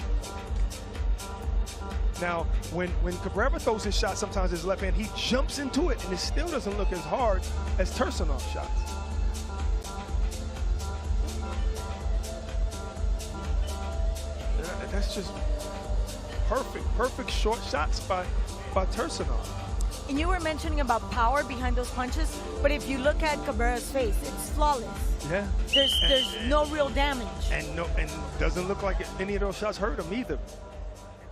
now when Cabrera throws his shot, sometimes his left hand, he jumps into it, and it still doesn't look as hard as Tursunov's shots. That's just perfect short shots by Tursunov. And you were mentioning about power behind those punches, but if you look at Cabrera's face, it's flawless. Yeah. There's no real damage. And doesn't look like any of those shots hurt him either.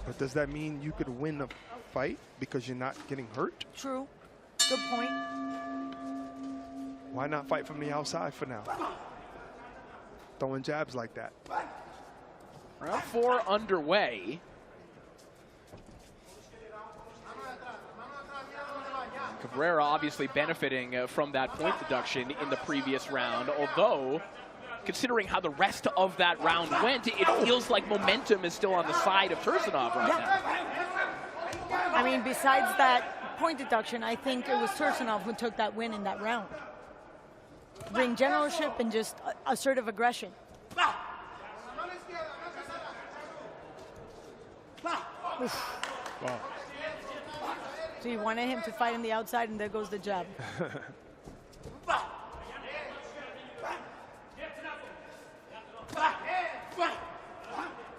But does that mean you could win the fight because you're not getting hurt? True. Good point. Why not fight from the outside for now? Throwing jabs like that. Round 4 underway. Cabrera obviously benefiting from that point deduction in the previous round, although considering how the rest of that round went, it feels like momentum is still on the side of Tursunov right now. I mean, besides that point deduction, I think it was Tursunov who took that win in that round. Ring generalship and just assertive aggression. Oof. Wow. So you wanted him to fight on the outside, and there goes the jab.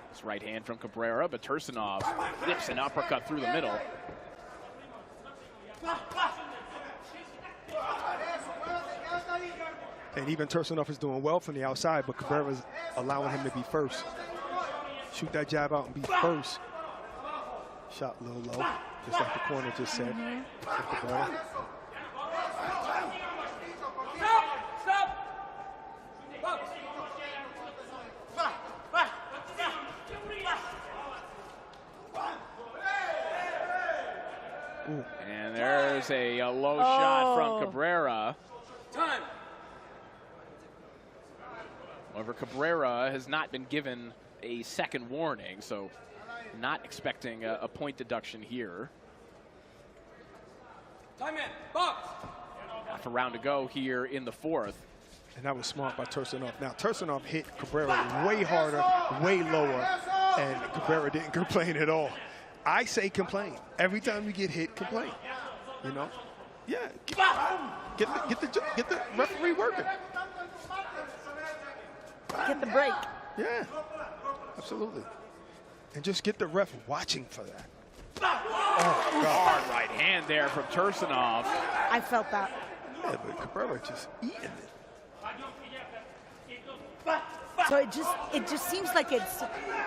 This right hand from Cabrera, but Tursunov flips an uppercut through the middle. And even Tursunov is doing well from the outside, but Cabrera's allowing him to be first. Shoot that jab out and be first. Shot a little low, just like the corner just said. Cabrera. Ooh. And there's a low shot from Cabrera. Time. However, Cabrera has not been given a second warning, so not expecting a point deduction here. Time in. Box. Half a round to go here in the 4th. And that was smart by Tursunov. Now, Tursunov hit Cabrera way harder, way lower, and Cabrera didn't complain at all. I say complain. Every time you get hit, complain. You know? Yeah. Get the referee working. Get the break. Yeah. Absolutely. And just get the ref watching for that. Oh, hard right hand there from Tursunov. I felt that. Yeah, but Cabrera just eating it. So it just seems like it's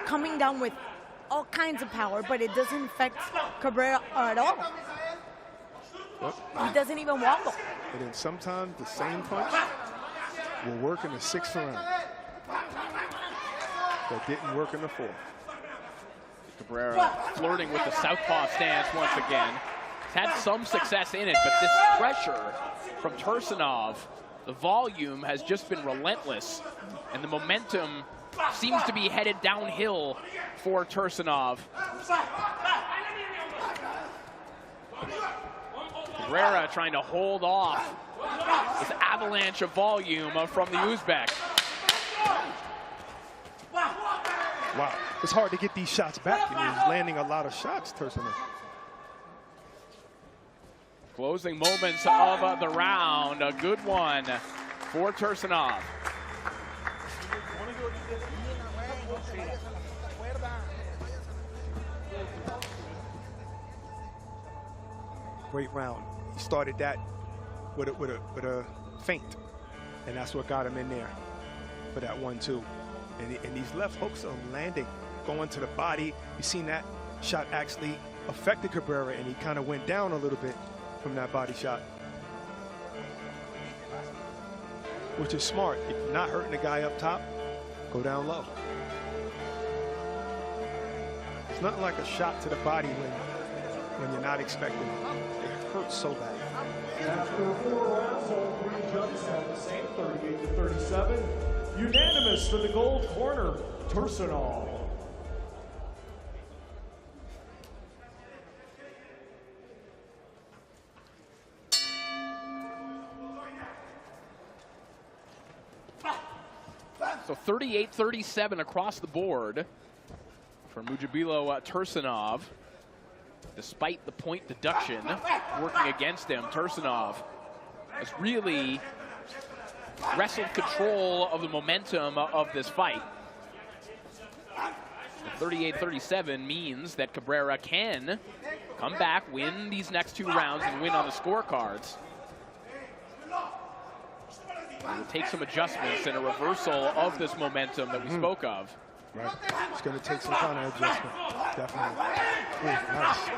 coming down with all kinds of power, but it doesn't affect Cabrera at all. He doesn't even wobble. And then sometimes the same punch will work in the 6th round. That didn't work in the 4th. Cabrera flirting with the southpaw stance once again. He's had some success in it, but this pressure from Tursunov, the volume has just been relentless, and the momentum seems to be headed downhill for Tursunov. Cabrera trying to hold off this avalanche of volume from the Uzbek. Wow, it's hard to get these shots back. He's landing a lot of shots, Tursunov. Closing moments of the round, a good one for Tursunov. Great round. He started that with a feint, and that's what got him in there for that 1-2. And these left hooks are landing, going to the body. You've seen that shot actually affected Cabrera, and he kind of went down a little bit from that body shot, which is smart. If you're not hurting the guy up top, go down low. It's nothing like a shot to the body when you're not expecting it. It hurts so bad. After 4 rounds, all 3 judges have the same, 38-37. Unanimous for the gold corner, Tursunov. So 38-37 across the board for Mujibilo Tursunov. Despite the point deduction working against him, Tursunov has really wrestled control of the momentum of this fight. 38-37 means that Cabrera can come back, win these next 2 rounds, and win on the scorecards. It will take some adjustments and a reversal of this momentum that we spoke of. Right. It's going to take some kind of adjustment. Definitely. Ooh, nice.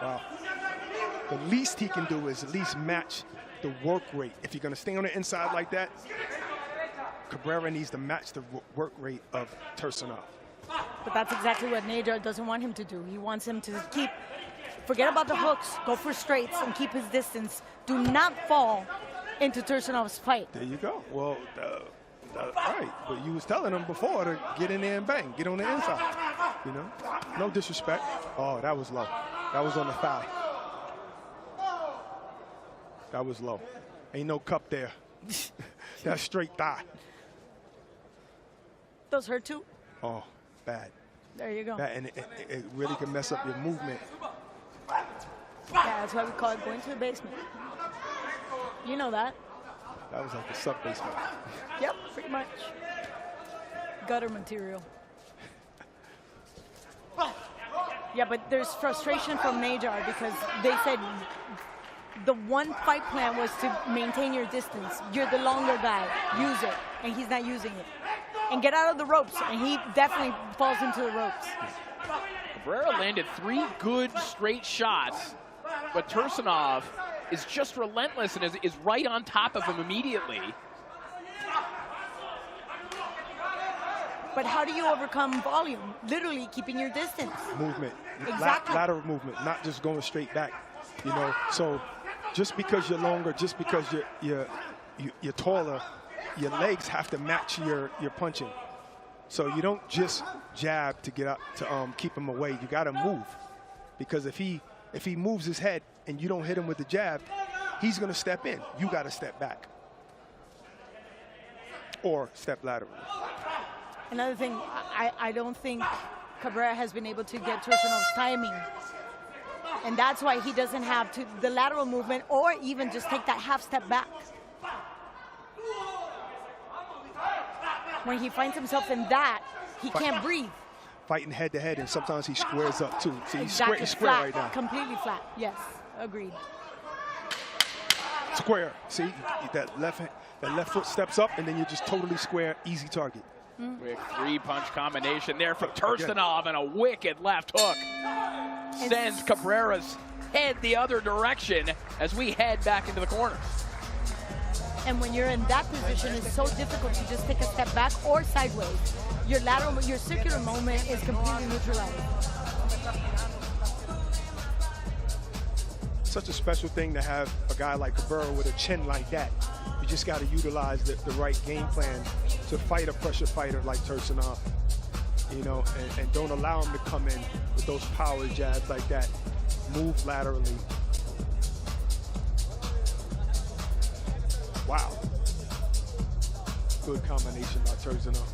Wow. The least he can do is at least match the work rate. If you're going to stay on the inside like that, Cabrera needs to match the work rate of Tursunov. But that's exactly what Najar doesn't want him to do. He wants him to forget about the hooks, go for straights, and keep his distance. Do not fall into Tursunov's fight. There you go. Well, all right, but you was telling him before to get in there and bang, get on the inside. You know, no disrespect. Oh, that was low. That was on the thigh. That was low. Ain't no cup there. That's straight thigh. Those hurt too? Oh, bad. There you go. Bad, and it really can mess up your movement. Yeah, that's why we call it going to the basement. You know that. That was like a sub-basement. Yep, pretty much. Gutter material. Yeah, but there's frustration from Najar because they said the one fight plan was to maintain your distance. You're the longer guy. Use it. And he's not using it. And get out of the ropes. And he definitely falls into the ropes. Cabrera landed 3 good straight shots, but Tursunov is just relentless and is right on top of him immediately. But how do you overcome volume? Literally keeping your distance. Movement. Exactly. Lateral movement, not just going straight back. You know, so just because you're longer, just because you're taller, your legs have to match your punching. So you don't just jab to get up to keep him away. You got to move, because if he moves his head and you don't hit him with the jab, he's going to step in. You got to step back or step laterally. Another thing, I don't think Cabrera has been able to get Tursunov's timing. And that's why he doesn't have the lateral movement or even just take that half step back. When he finds himself in that, he can't breathe. Fighting head to head, and sometimes he squares up too. See, he's Exactly. square Flat, right now. completely flat. Yes, agreed. Square. See, that left foot steps up, and then you're just totally square, easy target. Quick 3-punch combination there from Tursunov, and a wicked left hook sends Cabrera's head the other direction as we head back into the corner. And when you're in that position, it's so difficult to just take a step back or sideways. Your circular movement is completely neutralized. Such a special thing to have a guy like Cabrera with a chin like that. You just got to utilize the right game plan to fight a pressure fighter like Tursunov, you know, and don't allow him to come in with those power jabs like that. Move laterally. Wow. Good combination by Tursunov.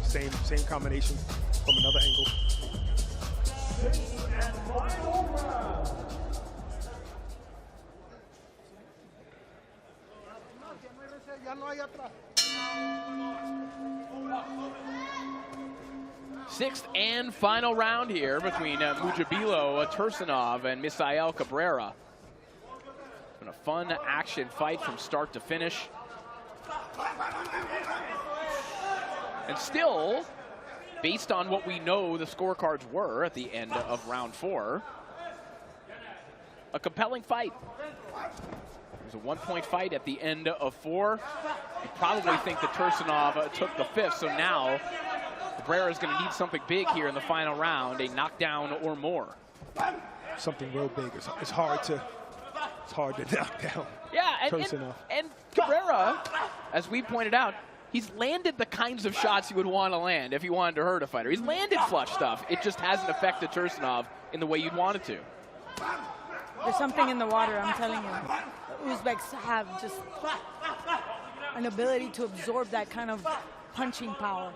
Same combination from another angle. Sixth and final round here between Mujabilo Tursunov and Misael Cabrera. It's been a fun action fight from start to finish. And still, based on what we know the scorecards were at the end of round 4, a compelling fight. It was a 1-point fight at the end of 4. You probably think that Tursunov took the 5th, so now Cabrera is going to need something big here in the final round, a knockdown or more. Something real big. It's hard to knock down. Yeah, Tursunov. and Cabrera, as we pointed out, he's landed the kinds of shots you would want to land if you wanted to hurt a fighter. He's landed flush stuff. It just hasn't affected Tursunov in the way you'd want it to. There's something in the water, I'm telling you. Uzbeks have just an ability to absorb that kind of punching power.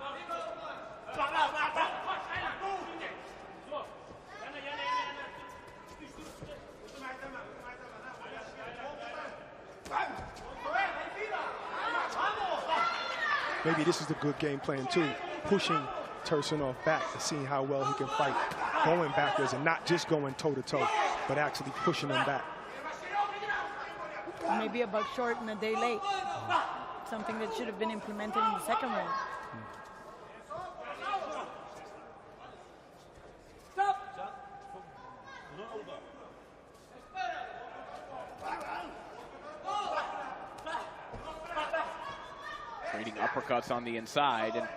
maybe this is a good game plan too, pushing Tursunov back and seeing how well he can fight, going backwards and not just going toe-to-toe, but actually pushing him back. Maybe a buck short and a day late. Something that should have been implemented in the second round. Trading uppercuts on the inside. And,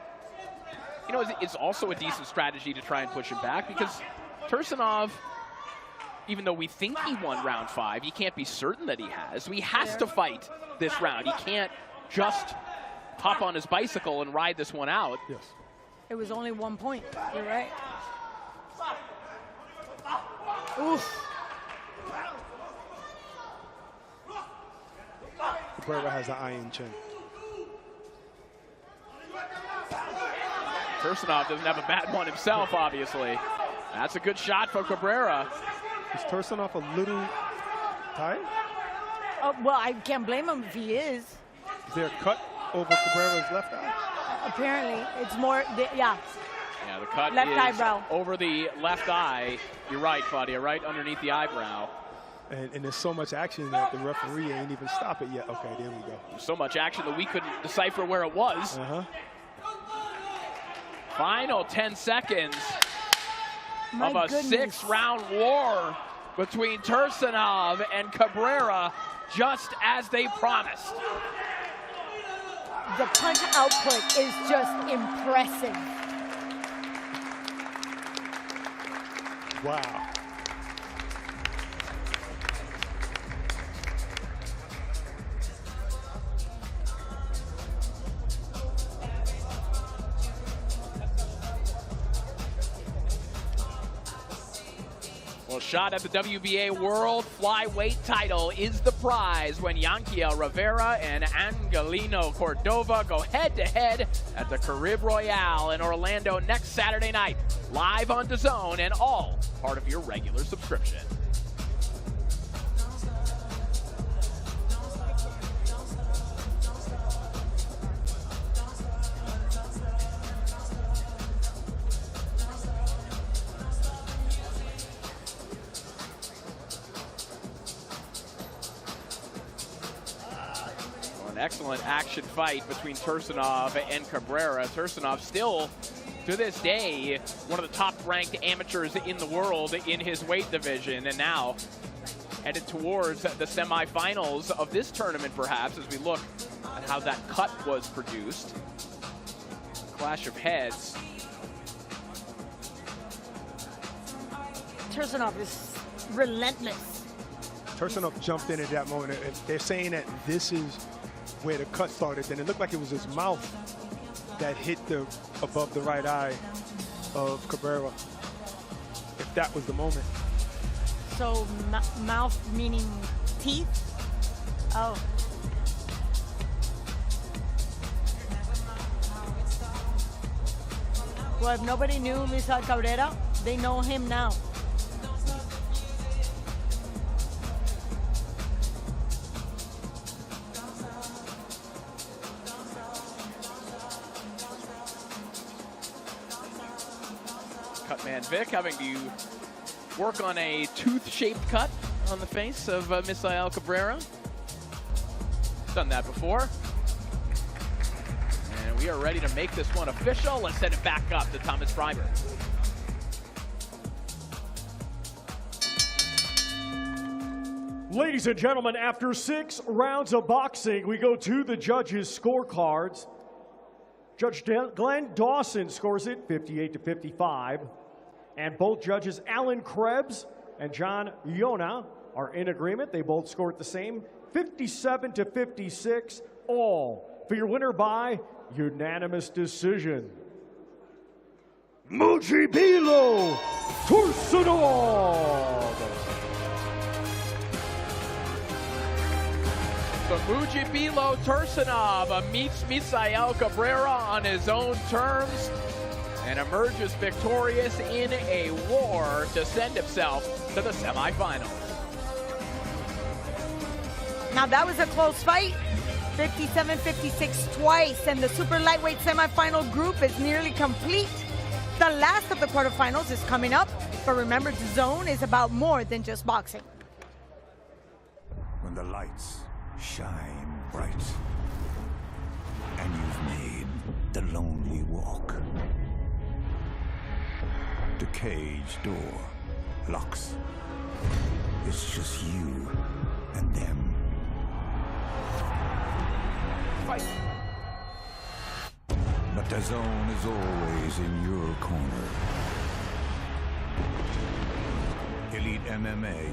you know, it's also a decent strategy to try and push him back because Tursunov, even though we think he won round 5, he can't be certain that he has. So he has to fight this round. He can't just hop on his bicycle and ride this one out. Yes. It was only 1 point. You're right. Oof. Cabrera has the iron chin. Tursunov doesn't have a bad one himself, obviously. That's a good shot for Cabrera. Is Tursunov a little tired? Well, I can't blame him if he is. Is there a cut over Cabrera's left eye? Apparently, it's more, yeah. Yeah, the cut left is eyebrow. Over the left eye. You're right, Claudia, right underneath the eyebrow. And there's so much action that the referee ain't even stop it yet. Okay, there we go. There's so much action that we couldn't decipher where it was. Final 10 seconds My of a goodness. 6-round war between Tursunov and Cabrera, just as they promised. The punch output is just impressive. Wow. Well, shot at the WBA World Flyweight title is the prize when Yanquiel Rivera and Angelino Cordova go head-to-head at the Carib Royale in Orlando next Saturday night, live on DAZN and all part of your regular subscription. Excellent action fight between Tursunov and Cabrera. Tursunov still, to this day, one of the top-ranked amateurs in the world in his weight division, and now headed towards the semifinals of this tournament, perhaps, as we look at how that cut was produced. Clash of heads. Tursunov is relentless. Tursunov jumped in at that moment. They're saying that this is where the cut started, and it looked like it was his mouth that hit the above the right eye of Cabrera, if that was the moment. So mouth meaning teeth? Oh. Well, if nobody knew Luis Cabrera, they know him now. Cutman Vic having to work on a tooth-shaped cut on the face of Misael Cabrera. Done that before. And we are ready to make this one official. Let's send it back up to Thomas Freiberg. Ladies and gentlemen, after 6 rounds of boxing, we go to the judges' scorecards. Judge Glenn Dawson scores it 58-55. And both judges, Alan Krebs and John Yona, are in agreement. They both scored the same, 57-56, all for your winner by unanimous decision. Mujibilo Tursunov. So Mujibilo Tursunov meets Misael Cabrera on his own terms and emerges victorious in a war to send himself to the semifinals. Now that was a close fight. 57-56 twice, and the super lightweight semifinal group is nearly complete. The last of the quarterfinals is coming up, but remember, DAZN is about more than just boxing. When the lights shine bright and you've made the lonely walk, the cage door locks. It's just you and them. Fight! But DAZN is always in your corner. Elite MMA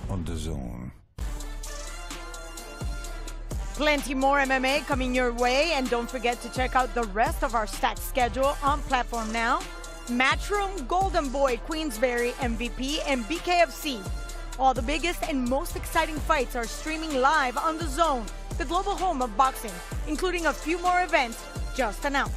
on DAZN. Plenty more MMA coming your way, and don't forget to check out the rest of our stacked schedule on Platform Now. Matchroom, Golden Boy, Queensberry, MVP, and BKFC. All the biggest and most exciting fights are streaming live on DAZN, the global home of boxing, including a few more events just announced.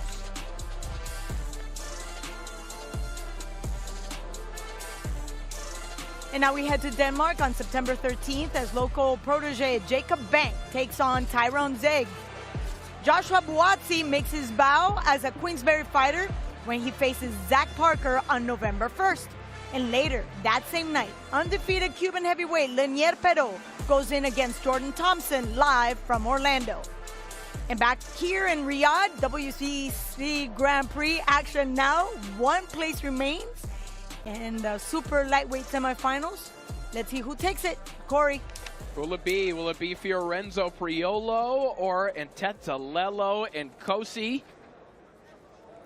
And now we head to Denmark on September 13th as local protege Jacob Bank takes on Tyrone Zeg. Joshua Buatsi makes his bow as a Queensberry fighter when he faces Zach Parker on November 1st. And later, that same night, undefeated Cuban heavyweight Lenier Perot goes in against Jordan Thompson live from Orlando. And back here in Riyadh, WBC Grand Prix action now. One place remains in the super lightweight semifinals. Let's see who takes it. Corey. Will it be Fiorenzo Priolo or Ntetelelo and Nkosi?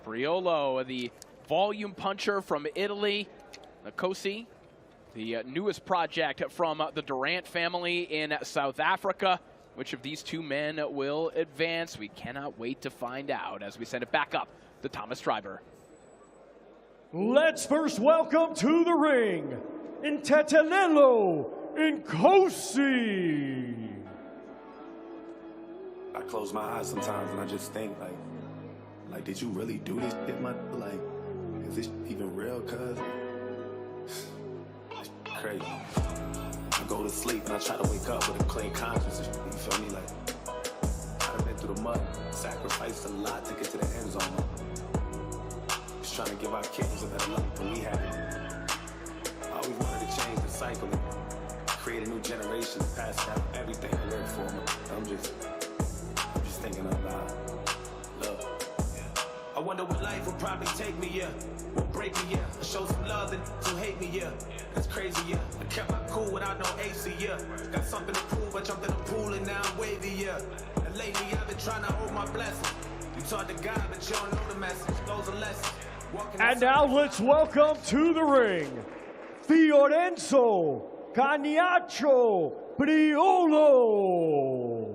Priolo, the volume puncher from Italy. Nkosi, the newest project from the Durant family in South Africa. Which of these two men will advance? We cannot wait to find out as we send it back up to Thomas Stryber. Let's first welcome to the ring, Ntetelelo Nkosi. I close my eyes sometimes and I just think like, did you really do this shit, man? Like, is this even real, cuz? It's crazy. I go to sleep and I try to wake up with a clean conscience. You feel me? Like, I've been through the mud, sacrificed a lot to get to the end zone. Just trying to give our kids a better life than we had it. I always wanted to change the cycle and create a new generation, pass down everything I learned for them. I'm just thinking out loud. Love. I wonder what life will probably take me, yeah. Will break me, yeah. I show some love and some hate me, yeah. That's crazy, yeah. I kept my cool without no AC, yeah. Got something to prove, I jumped in the pool and now I'm wavy, yeah. And lately I've been trying to hold my blessing. You taught the God, but you don't know the message. Those are lessons. And now let's welcome to the ring, Fiorenzo Caniacho Priolo.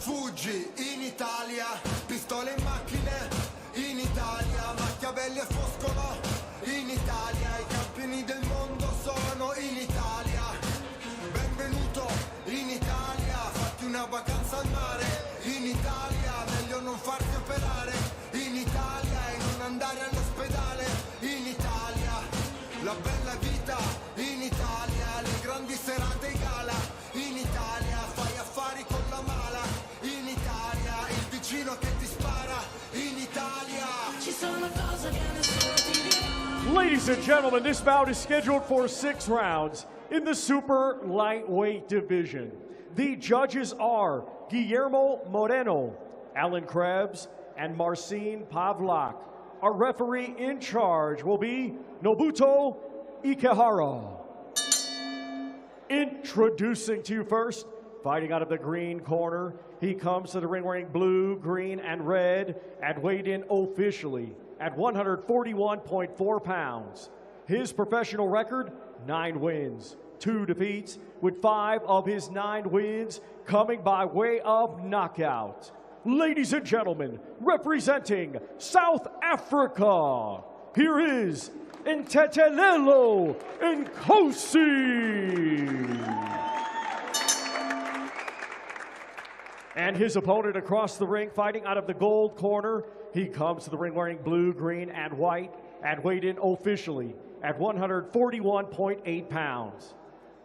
Fuggi in Italia, pistole in macchine in Italia, Machiavelli e Foscolo in Italia, i campioni del mondo sono in Italia. Benvenuto in Italia, fatti una vacanza al mare in Italia, meglio non farti operare in Italia e non andare all'ospedale in Italia. La bella vita in Italia, le grandi serate in gala in Italia, fai affari con la mala in Italia, il vicino che ti spara in Italia. Ci sono cose che nessuno ti dirà. Ladies and gentlemen, this bout is scheduled for 6 rounds in the super lightweight division. The judges are Guillermo Moreno, Alan Krebs, and Marcin Pavlak. Our referee in charge will be Nobuto Ikehara. Introducing to you first, fighting out of the green corner, he comes to the ring wearing blue, green, and red, and weighed in officially at 141.4 pounds. His professional record, 9 wins, 2 defeats, with 5 of his 9 wins coming by way of knockout. Ladies and gentlemen, representing South Africa, here is Ntetelelo Nkosi. And his opponent across the ring, fighting out of the gold corner. He comes to the ring wearing blue, green, and white, and weighed in officially at 141.8 pounds.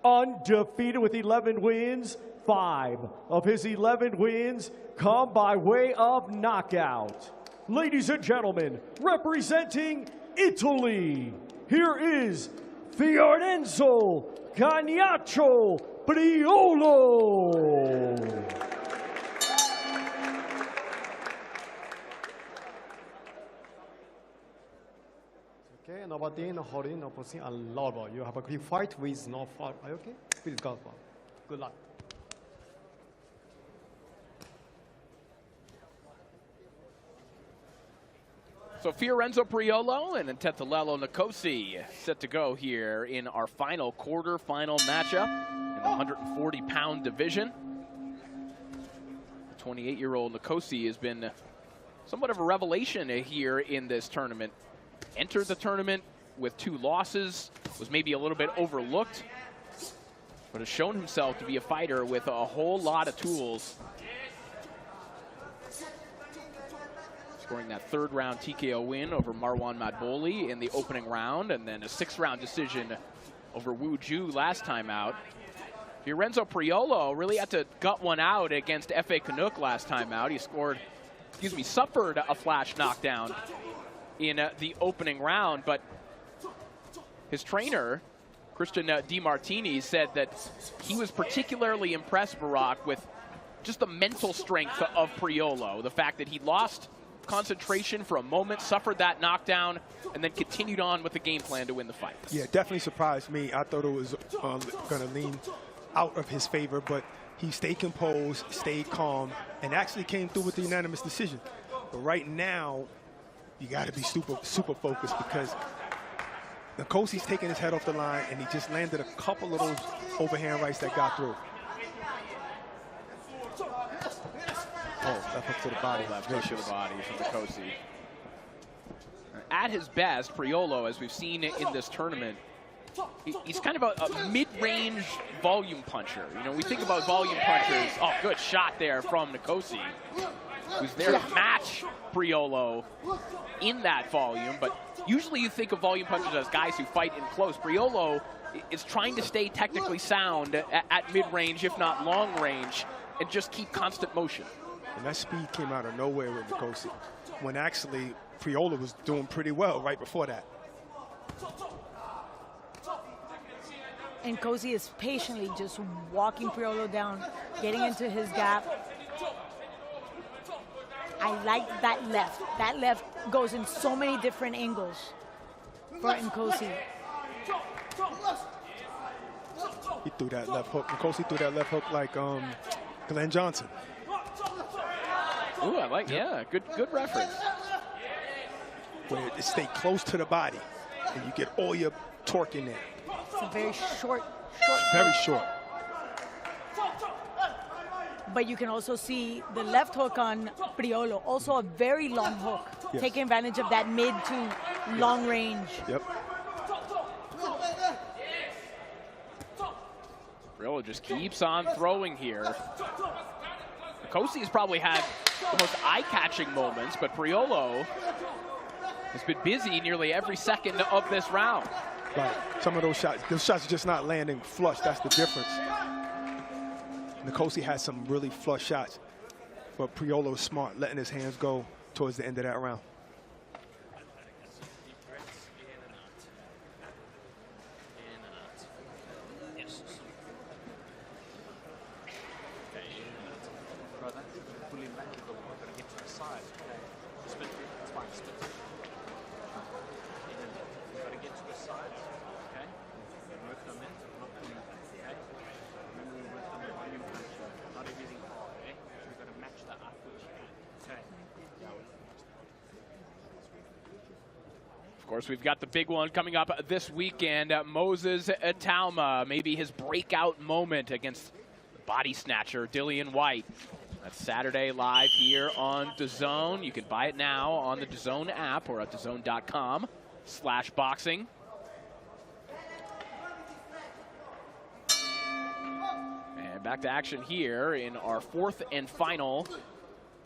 Undefeated with 11 wins, 5 of his 11 wins come by way of knockout. Ladies and gentlemen, representing Italy, here is Fiorenzo Caniaccio Priolo. Okay, number 10, holding opposing a lover. You have a quick fight with no fault. Are you okay? Please go for. Good luck. So Fiorenzo Priolo and Tetalelo Nkosi set to go here in our final quarter-final matchup in the 140-pound division. The 28-year-old Nkosi has been somewhat of a revelation here in this tournament. Entered the tournament with 2 losses, was maybe a little bit overlooked, but has shown himself to be a fighter with a whole lot of tools. Scoring that 3rd round TKO win over Marwan Madboli in the opening round, and then a 6th round decision over Wu Ju last time out. Fiorenzo Priolo really had to gut one out against F.A. Canuck last time out. He suffered a flash knockdown in the opening round, but his trainer, Christian Di Martini, said that he was particularly impressed, Barack, with just the mental strength of Priolo. The fact that he lost concentration for a moment, suffered that knockdown, and then continued on with the game plan to win the fight. Yeah, definitely surprised me. I thought it was going to lean out of his favor, but he stayed composed, stayed calm, and actually came through with the unanimous decision. But right now, you got to be super focused, because Nkosi's taking his head off the line, and he just landed a couple of those overhand rights that got through. Oh, left hook to the body. Left hook to the body from Nkosi. At his best, Priolo, as we've seen in this tournament, he's kind of a mid-range volume puncher. You know, we think about volume punchers. Oh, good shot there from Nkosi, who's there to match Priolo in that volume. But usually you think of volume punchers as guys who fight in close. Priolo is trying to stay technically sound at mid-range, if not long range, and just keep constant motion. And that speed came out of nowhere with Nkosi, when actually Priolo was doing pretty well right before that. And Nkosi is patiently just walking Priolo down, getting into his gap. I like that left. That left goes in so many different angles for Nkosi. He threw that left hook. Nkosi threw that left hook like Glenn Johnson. Ooh, I like, yeah, good reference. Where it stay close to the body, and you get all your torque in there. It's a very short. Very short. But you can also see the left hook on Priolo, also a very long hook, yes. Taking advantage of that mid to long range. Yep. Priolo just keeps on throwing here. Nkosi has probably had the most eye-catching moments, but Priolo has been busy nearly every second of this round. Right. Some of those shots are just not landing flush. That's the difference. Nkosi has some really flush shots, but Priolo is smart, letting his hands go towards the end of that round. Of course, we've got the big one coming up this weekend. Moses Itauma, maybe his breakout moment against the body snatcher Dillian Whyte. That's Saturday live here on DAZN. You can buy it now on the DAZN app or at DAZN.com/boxing. And back Back to action here in our fourth and final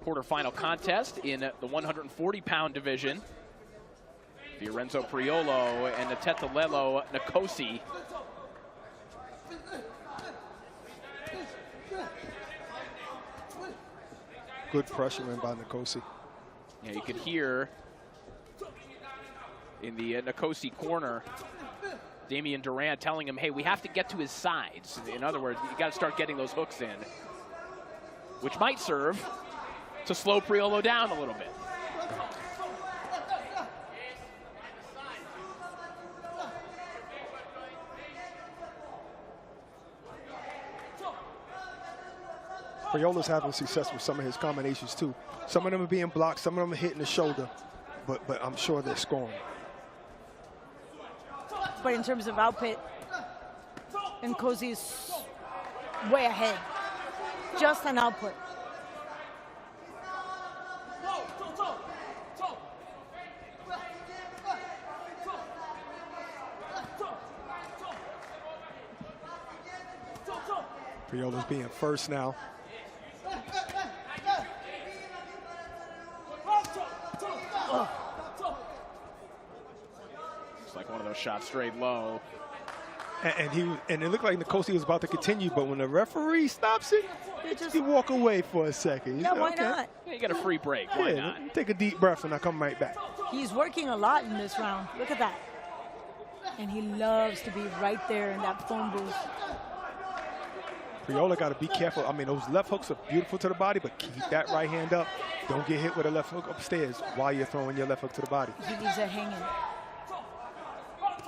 quarterfinal contest in the 140-pound division. Fiorenzo Priolo and Tetelelo Nkosi. Good pressuring by Nkosi. Yeah, you could hear in the Nkosi corner, Damian Durant telling him, hey, we have to get to his sides. In other words, you got to start getting those hooks in, which might serve to slow Priolo down a little bit. Priolo's having success with some of his combinations too. Some of them are being blocked, some of them are hitting the shoulder, but I'm sure they're scoring. But in terms of output, Nkosi's way ahead. Just an output. Priolo's being first now. It's like one of those shots straight low. And it looked like Nkosi was about to continue, but when the referee stops it, he walk away for a second. Yeah, why not? Yeah, you get a free break. Why not? Take a deep breath and I come right back. He's working a lot in this round. Look at that. And he loves to be right there in that phone booth. Priolo got to be careful. I mean, those left hooks are beautiful to the body, but keep that right hand up. Don't get hit with a left hook upstairs while you're throwing your left hook to the body. He leaves it hanging.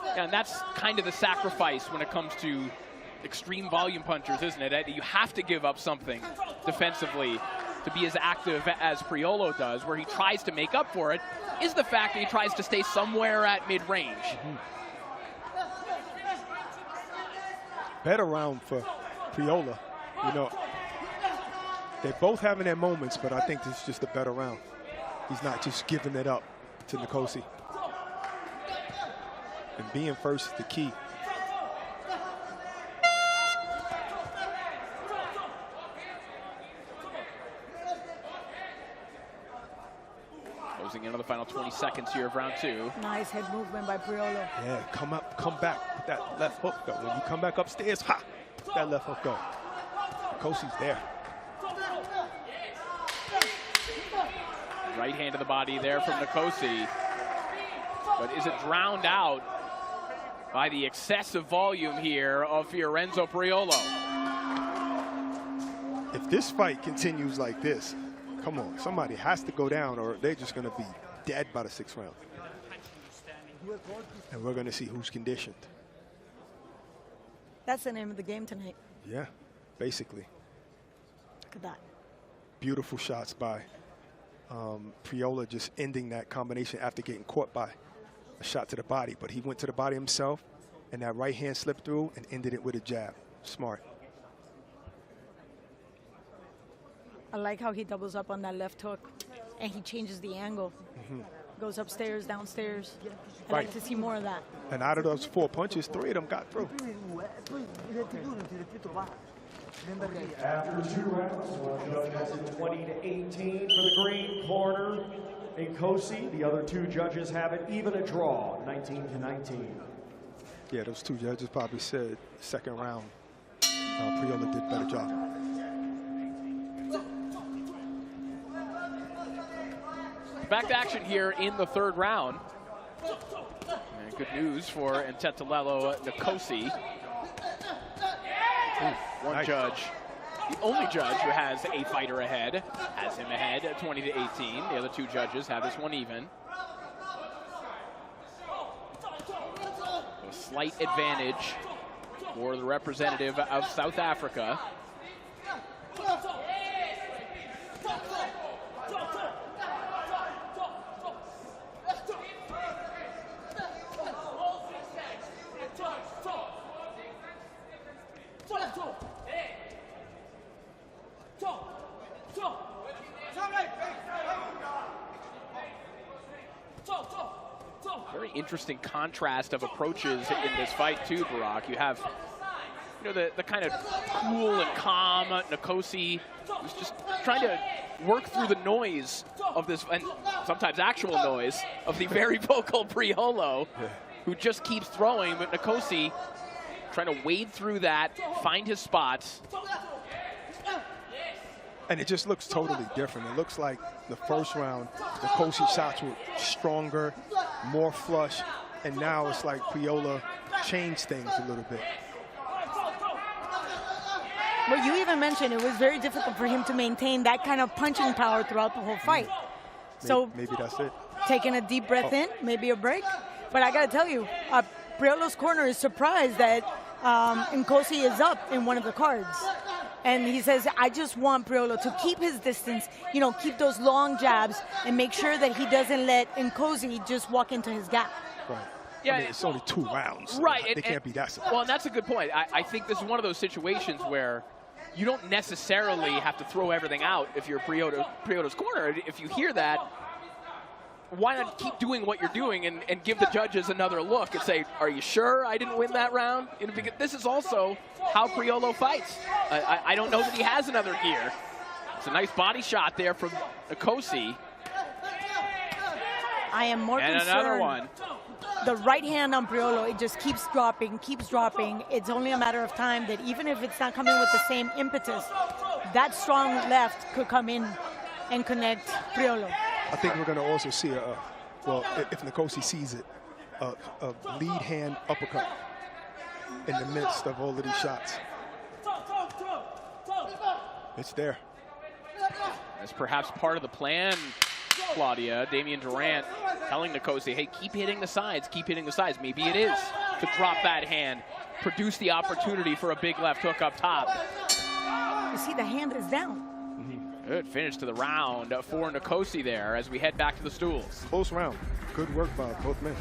Yeah, and that's kind of the sacrifice when it comes to extreme volume punchers, isn't it? You have to give up something defensively to be as active as Priolo does. Where he tries to make up for it is the fact that he tries to stay somewhere at mid-range. Better round for Priolo. You know, they're both having their moments, but I think this is just a better round. He's not just giving it up to Nkosi. And being first is the key. Closing into the final 20 seconds here of round two. Nice head movement by Priolo. Yeah, come up, come back with that left hook though. When you come back upstairs, ha! That left hook go. Nkosi's there. Right hand to the body there from Nkosi. But is it drowned out by the excessive volume here of Fiorenzo Priolo? If this fight continues like this, come on, somebody has to go down or they're just going to be dead by the 6th round. And we're going to see who's conditioned. That's the name of the game tonight. Yeah, basically. Look at that. Beautiful shots by Priolo, just ending that combination after getting caught by a shot to the body. But he went to the body himself, and that right hand slipped through and ended it with a jab. Smart. I like how he doubles up on that left hook, and he changes the angle. Goes upstairs, downstairs. I like to see more of that. And out of those 4 punches, 3 of them got through. After 2 rounds, one judge has it 20-18 for the green corner. Nkosi, the other 2 judges have it even a draw, 19-19. Yeah, those 2 judges probably said second round, Priolo did a better job. Back to action here in the 3rd round. And good news for Tetelelo Nkosi. One judge, the only judge who has a fighter ahead, has him ahead 20-18. The other 2 judges have this one even. A slight advantage for the representative of South Africa. Very interesting contrast of approaches in this fight too, Barack. You have you know, the kind of cool and calm Nkosi was just trying to work through the noise of this, and sometimes actual noise, of the very vocal Priolo, who just keeps throwing, but Nkosi trying to wade through that, find his spots. And it just looks totally different. It looks like the first round, the Nkosi shots were stronger, more flush, and now it's like Priolo changed things a little bit. Well, you even mentioned it was very difficult for him to maintain that kind of punching power throughout the whole fight. So maybe that's it. Taking a deep breath in, maybe a break. But I got to tell you, Priolo's corner is surprised that Nkosi is up in one of the cards. And he says, I just want Priolo to keep his distance, you know, keep those long jabs and make sure that he doesn't let Nkosi just walk into his gap. Right. Yeah, I mean, it's only 2 rounds. So right. They can't be that surprised. Well, and that's a good point. I think this is one of those situations where you don't necessarily have to throw everything out if you're Priolo's corner. If you hear that, why not keep doing what you're doing and give the judges another look and say, are you sure I didn't win that round? Because this is also how Priolo fights. I don't know that he has another gear. It's a nice body shot there from Nkosi. I am more concerned. And another one. The right hand on Priolo, it just keeps dropping, keeps dropping. It's only a matter of time that even if it's not coming with the same impetus, that strong left could come in and connect Priolo. I think we're going to also see well, if Nkosi sees it, a lead hand uppercut in the midst of all of these shots. It's there. That's perhaps part of the plan, Claudia. Damian Durant telling Nkosi, hey, keep hitting the sides, keep hitting the sides. Maybe it is to drop that hand, produce the opportunity for a big left hook up top. You see, the hand is down. Good finish to the round for Nkosi there as we head back to the stools. Close round. Good work by both men.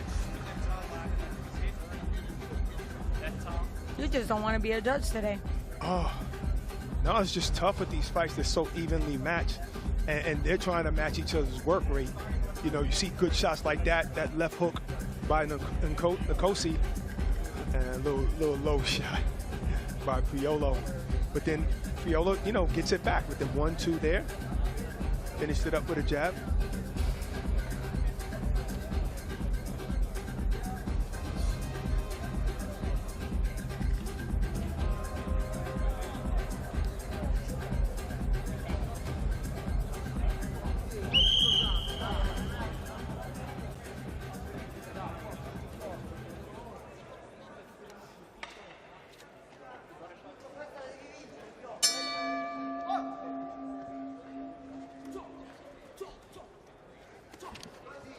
You just don't want to be a judge today. Oh, no, it's just tough with these fights. They're so evenly matched, and they're trying to match each other's work rate. You know, you see good shots like that left hook by Nkosi, and a little low shot by Priolo. But then Priolo, you know, gets it back with the 1-2 there. Finished it up with a jab.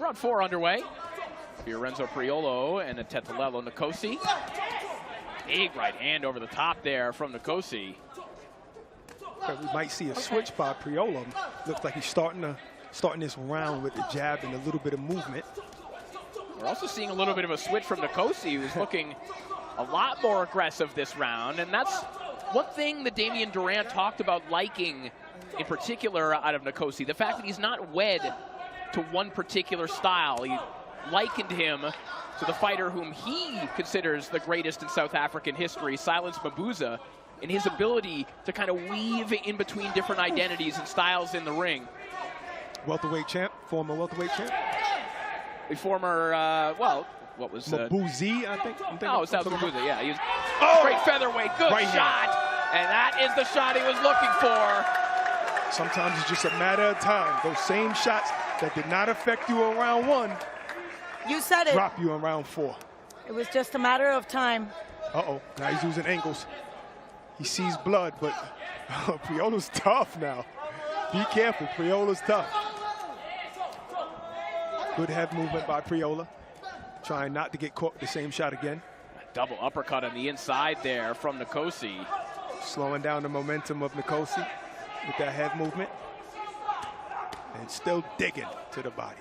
Round 4 underway. Fiorenzo Priolo and a Tetalelo Nkosi. Big right hand over the top there from Nkosi. We might see a switch by Priolo. Looks like he's starting this round with the jab and a little bit of movement. We're also seeing a little bit of a switch from Nkosi, who's looking a lot more aggressive this round. And that's one thing that Damian Durant talked about liking in particular out of Nkosi. The fact that he's not wed to one particular style. He likened him to the fighter whom he considers the greatest in South African history, Silence Mabuza, in his ability to kind of weave in between different identities and styles in the ring. Welterweight champ, former welterweight champ. The former, well, what was... Mabuzi, I think? Oh, South Mabuza, yeah. He was great featherweight, good right shot. And that is the shot he was looking for. Sometimes it's just a matter of time. Those same shots that did not affect you in round 1. You said it. Drop you in round 4. It was just a matter of time. Uh-oh, now he's using angles. He sees blood, but Priolo's tough now. Be careful, Priolo's tough. Good head movement by Priolo. Trying not to get caught with the same shot again. Double uppercut on the inside there from Nkosi. Slowing down the momentum of Nkosi with that head movement. And still digging to the body.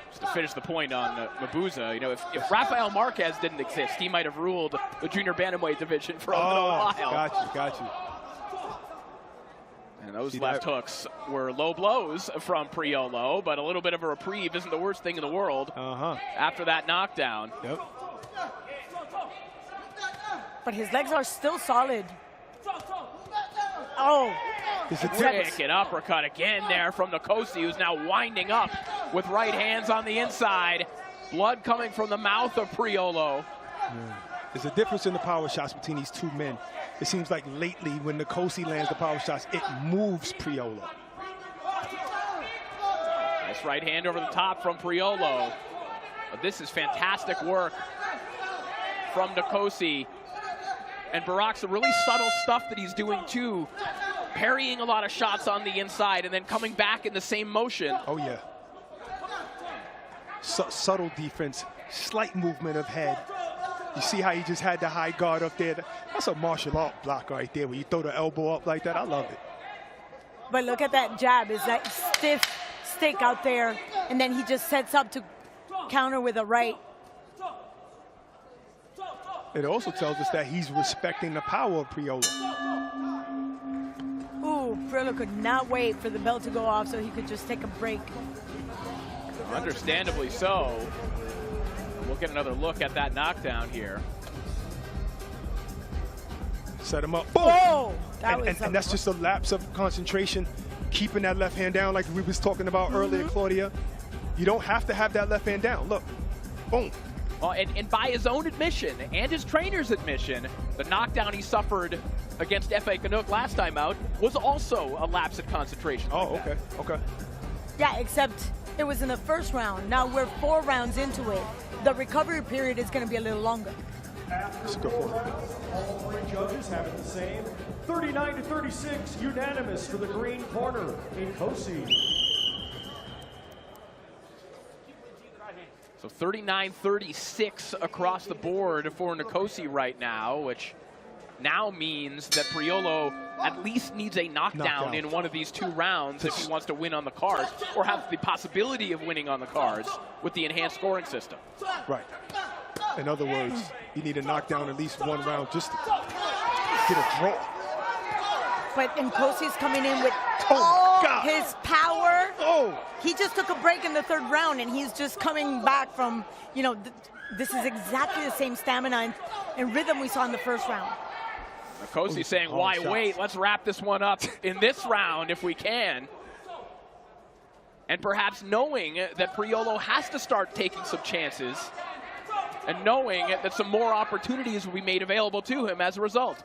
Just to finish the point on Mabuza, you know, if Rafael Marquez didn't exist, he might have ruled the junior bantamweight division for a little while. Got you. And those left hooks were low blows from Priolo, but a little bit of a reprieve isn't the worst thing in the world after that knockdown. Yep. But his legs are still solid. Oh. Wicked uppercut again there from Nkosi, who's now winding up with right hands on the inside. Blood coming from the mouth of Priolo. Yeah. There's a difference in the power shots between these two men. It seems like lately when Nkosi lands the power shots, it moves Priolo. Nice right hand over the top from Priolo. But this is fantastic work from Nkosi. And Barak's really subtle stuff that he's doing too. Parrying a lot of shots on the inside and then coming back in the same motion. Oh, yeah. Subtle defense, slight movement of head. You see how he just had the high guard up there? That's a martial art block right there, where you throw the elbow up like that. I love it. But look at that jab. It's that stiff stick out there, and then he just sets up to counter with a right. It also tells us that he's respecting the power of Priolo. Ooh, Priolo could not wait for the bell to go off so he could just take a break. Understandably so. We'll get another look at that knockdown here. Set him up. Boom! Oh, and that's just a lapse of concentration, keeping that left hand down like we was talking about earlier, Claudia. You don't have to have that left hand down. Look, boom. Well, and by his own admission and his trainer's admission, the knockdown he suffered against F.A. Canuck last time out was also a lapse in concentration. Oh, okay, okay. Yeah, except it was in the first round. Now we're 4 rounds into it. The recovery period is going to be a little longer. That's a good one. All 3 judges have it the same. 39-36, unanimous for the green corner, Nkosi. So 39-36 across the board for Nkosi right now, which now means that Priolo at least needs a knockdown in one of these 2 rounds if he wants to win on the cards, or have the possibility of winning on the cards with the enhanced scoring system. Right. In other words, you need to knock down at least 1 round just to get a draw. But Nkosi's coming in with all his power. Oh! He just took a break in the 3rd round, and he's just coming back from, you know, this is exactly the same stamina and rhythm we saw in the 1st round. Nkosi saying, why wait? Let's wrap this one up in this round if we can. And perhaps knowing that Priolo has to start taking some chances and knowing that some more opportunities will be made available to him as a result.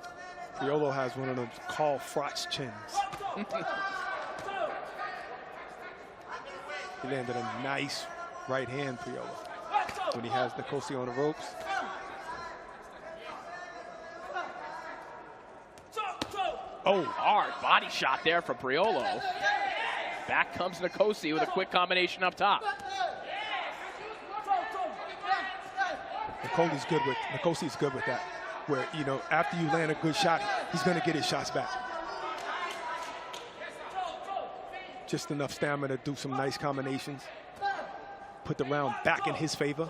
Priolo has one of those Carl Froch chins. He landed a nice right hand, Priolo, when he has Nkosi on the ropes. Oh, hard body shot there from Priolo. Back comes Nkosi with a quick combination up top. Nkosi is good with that. Where, you know, after you land a good shot, he's going to get his shots back. Just enough stamina to do some nice combinations. Put the round back in his favor.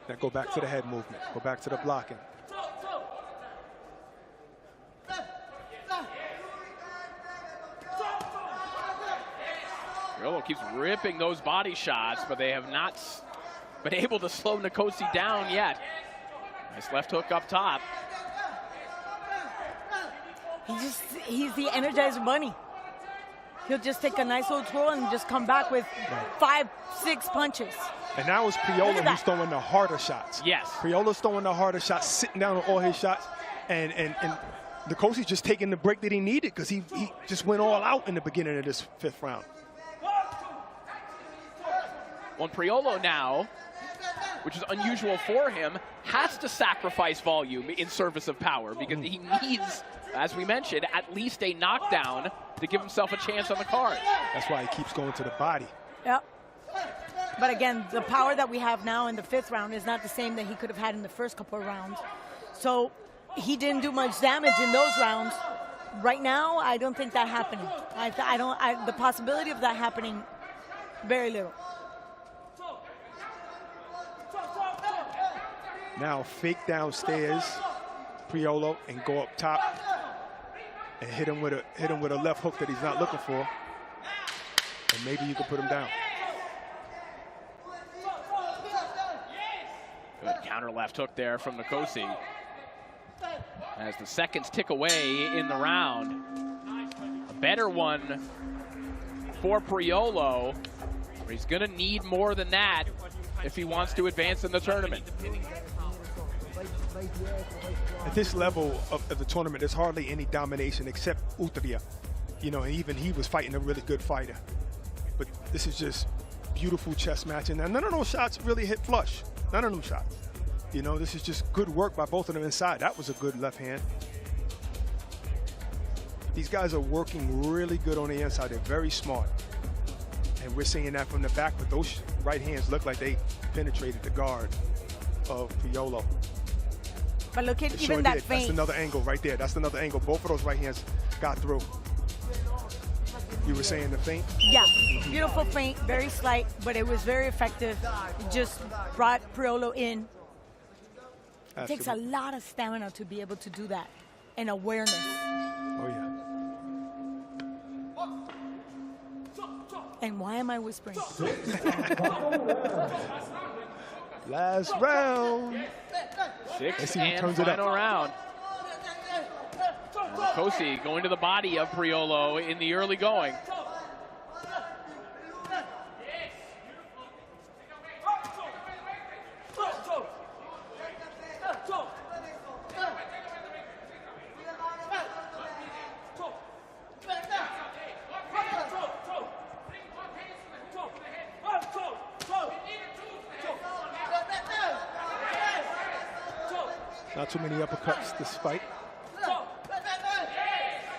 Then go back to the head movement. Go back to the blocking. Priolo keeps ripping those body shots, but they have not been able to slow Nkosi down yet. Nice left hook up top. He's the Energizer Bunny. He'll just take a nice little twirl and just come back with 5, 6 punches. And now it's Priolo who's throwing the harder shots. Yes. Priolo's throwing the harder shots, sitting down on all his shots. And Nkosi's just taking the break that he needed because he just went all out in the beginning of this 5th round. Well, Priolo now, which is unusual for him, has to sacrifice volume in service of power because he needs, as we mentioned, at least a knockdown to give himself a chance on the card. That's why he keeps going to the body. Yep. But again, the power that we have now in the 5th round is not the same that he could have had in the first couple of rounds. So he didn't do much damage in those rounds. Right now, I don't think that happening. The possibility of that happening, very little. Now fake downstairs, Priolo, and go up top and hit him with a left hook that he's not looking for, and maybe you can put him down. Good counter left hook there from Nkosi. as the seconds tick away in the round. A better one for Priolo. He's going to need more than that if he wants to advance in the tournament. At this level of the tournament, there's hardly any domination except Utria. You know, and even he was fighting a really good fighter. But this is just beautiful chess matching. And none of those shots really hit flush. None of them shots. You know, this is just good work by both of them inside. That was a good left hand. These guys are working really good on the inside. They're very smart. And we're seeing that from the back, but those right hands look like they penetrated the guard of Priolo. But look at It even sure that did. feint. That's another angle right there. That's another angle. Both of those right hands got through. You were saying the feint? Yeah, beautiful feint, very slight, but it was very effective. It just brought Priolo in. It takes a lot of stamina to be able to do that, and awareness. Oh, yeah. And why am I whispering? Last round. Sixth and final round. Kosi going to the body of Priolo in the early going. Not too many uppercuts this fight.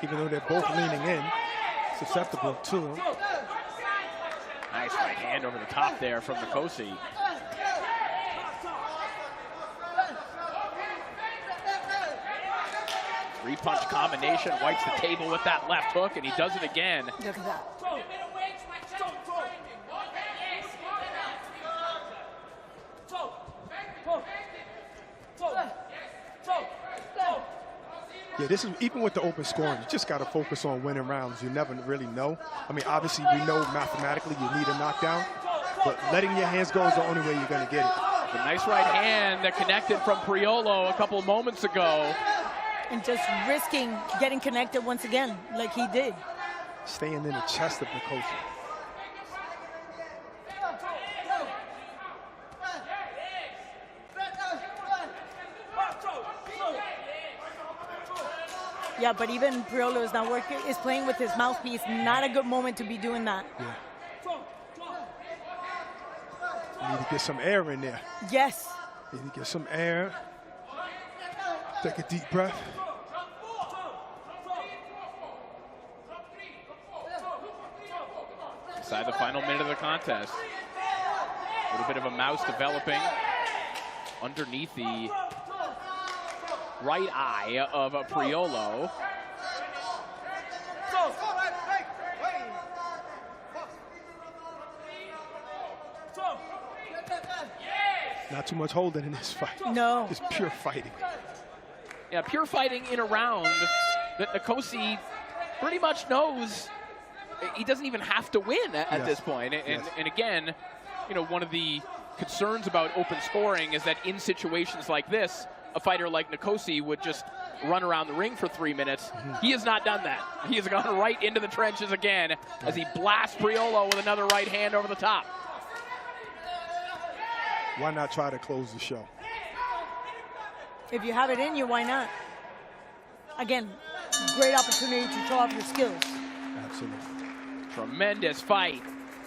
Even though they're both leaning in, susceptible to them. Nice right hand over the top there from Kosi. Three-punch combination, wipes the table with that left hook, and he does it again. Look at that. Yeah, this is even with the open scoring, you just got to focus on winning rounds. You never really know. I mean, obviously we know mathematically you need a knockdown, but letting your hands go is the only way you're going to get it. A nice right hand that connected from Priolo a couple moments ago. And just risking getting connected once again, like he did. Staying in the chest of Kosi. Yeah, but even Priolo is not working, is playing with his mouthpiece. Not a good moment to be doing that. Yeah. You need to get some air in there. Yes. You need to get some air. Take a deep breath. Inside the final minute of the contest. A little bit of a mouse developing underneath the right eye of Priolo. Not too much holding in this fight. No. It's pure fighting. Yeah, pure fighting in a round that Kosi pretty much knows he doesn't even have to win at this point. And again, you know, one of the concerns about open scoring is that in situations like this, a fighter like Kosi would just run around the ring for 3 minutes. He has not done that. He has gone right into the trenches again as he blasts Priolo with another right hand over the top. Why not try to close the show? If you have it in you, why not? Again, great opportunity to show off your skills. Absolutely. Tremendous fight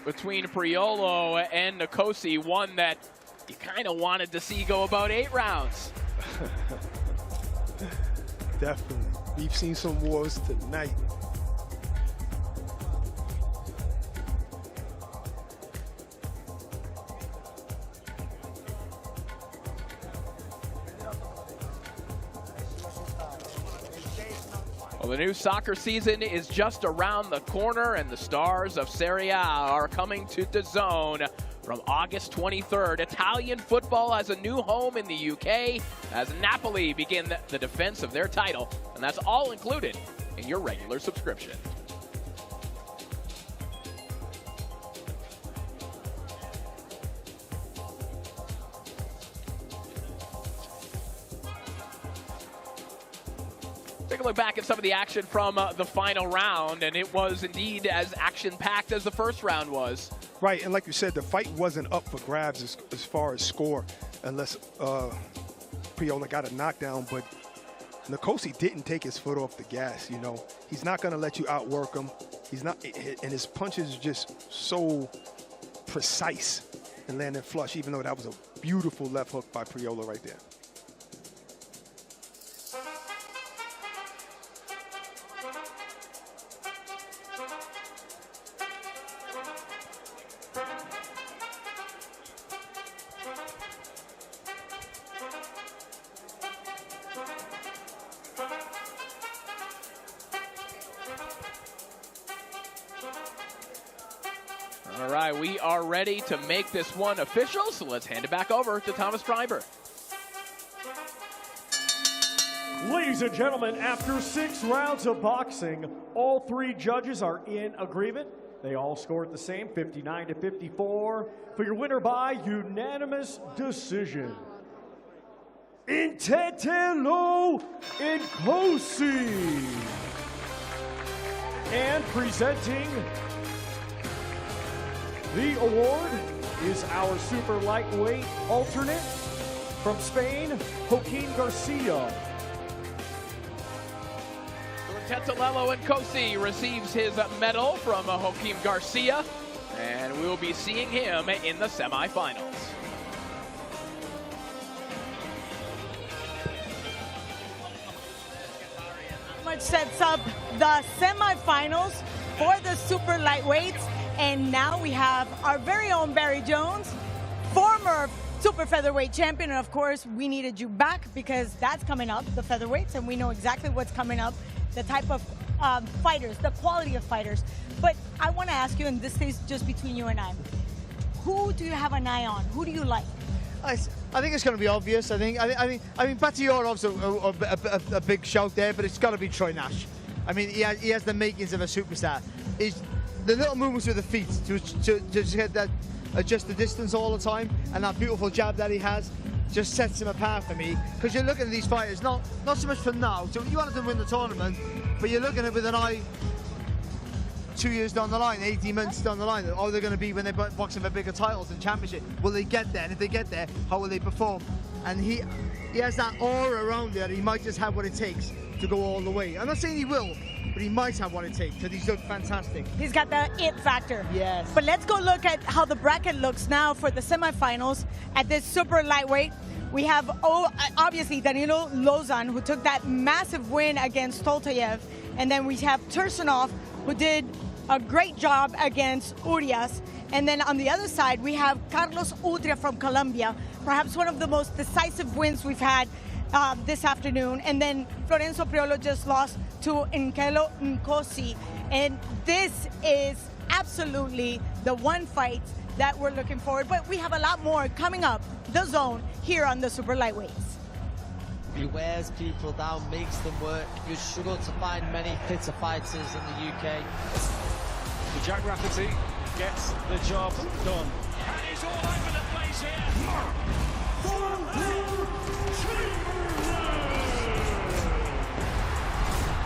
between Priolo and Kosi, one that you kind of wanted to see go about 8 rounds. Definitely. We've seen some wars tonight. Well, the new soccer season is just around the corner, and the stars of Serie A are coming to DAZN from August 23rd. Italian football has a new home in the UK as Napoli begin the defense of their title, and that's all included in your regular subscription. Take a look back at some of the action from the final round, and it was indeed as action-packed as the first round was. Right, and like you said, the fight wasn't up for grabs as far as score, unless Priola got a knockdown, but Nkosi didn't take his foot off the gas, you know. He's not going to let you outwork him. He's not, and his punches are just so precise and landing flush, even though that was a beautiful left hook by Priola right there. All right, we are ready to make this one official, so let's hand it back over to Thomas Freiber. Ladies and gentlemen, after 6 rounds of boxing, all 3 judges are in agreement. They all scored the same, 59-54, for your winner by unanimous decision. Ntetelo Nkosi. And presenting the award is our super lightweight alternate from Spain, Joaquin Garcia. Ntetelo Nkosi receives his medal from Joaquin Garcia, and we'll be seeing him in the semifinals. Much sets up the semifinals for the super lightweights. And now we have our very own Barry Jones, former super featherweight champion. And of course, we needed you back because that's coming up, the featherweights, and we know exactly what's coming up, the type of fighters, the quality of fighters. But I want to ask you, and this is just between you and I, who do you have an eye on? Who do you like? I think it's going to be obvious. I mean, Batiorov's a big shout there, but it's got to be Troy Nash. I mean, he has the makings of a superstar. The little movements with the feet to just get that, adjust the distance all the time, and that beautiful jab that he has just sets him apart for me. Because you're looking at these fighters, not so much for now. So you want them to win the tournament, but you're looking at it with an eye 2 years down the line, 18 months down the line. How they're going to be when they're boxing for bigger titles and championship. Will they get there? And if they get there, how will they perform? And he has that aura around there. He might just have what it takes to go all the way. I'm not saying he will, but he might have what it takes because he's looked fantastic. He's got the it factor. Yes. But let's go look at how the bracket looks now for the semifinals at this super lightweight. We have, obviously, Danilo Lozan, who took that massive win against Toltayev. And then we have Tursunov, who did a great job against Urias. And then on the other side, we have Carlos Udria from Colombia, perhaps one of the most decisive wins we've had this afternoon. And then Florenzo Priolo just lost to Ntetelo Nkosi. And this is absolutely the one fight that we're looking forward. But we have a lot more coming up, DAZN, here on the Super Lightweights. He wears people down, makes them work. You struggle to find many fitter fighters in the UK. Jack Rafferty gets the job done. And he's all over the place here.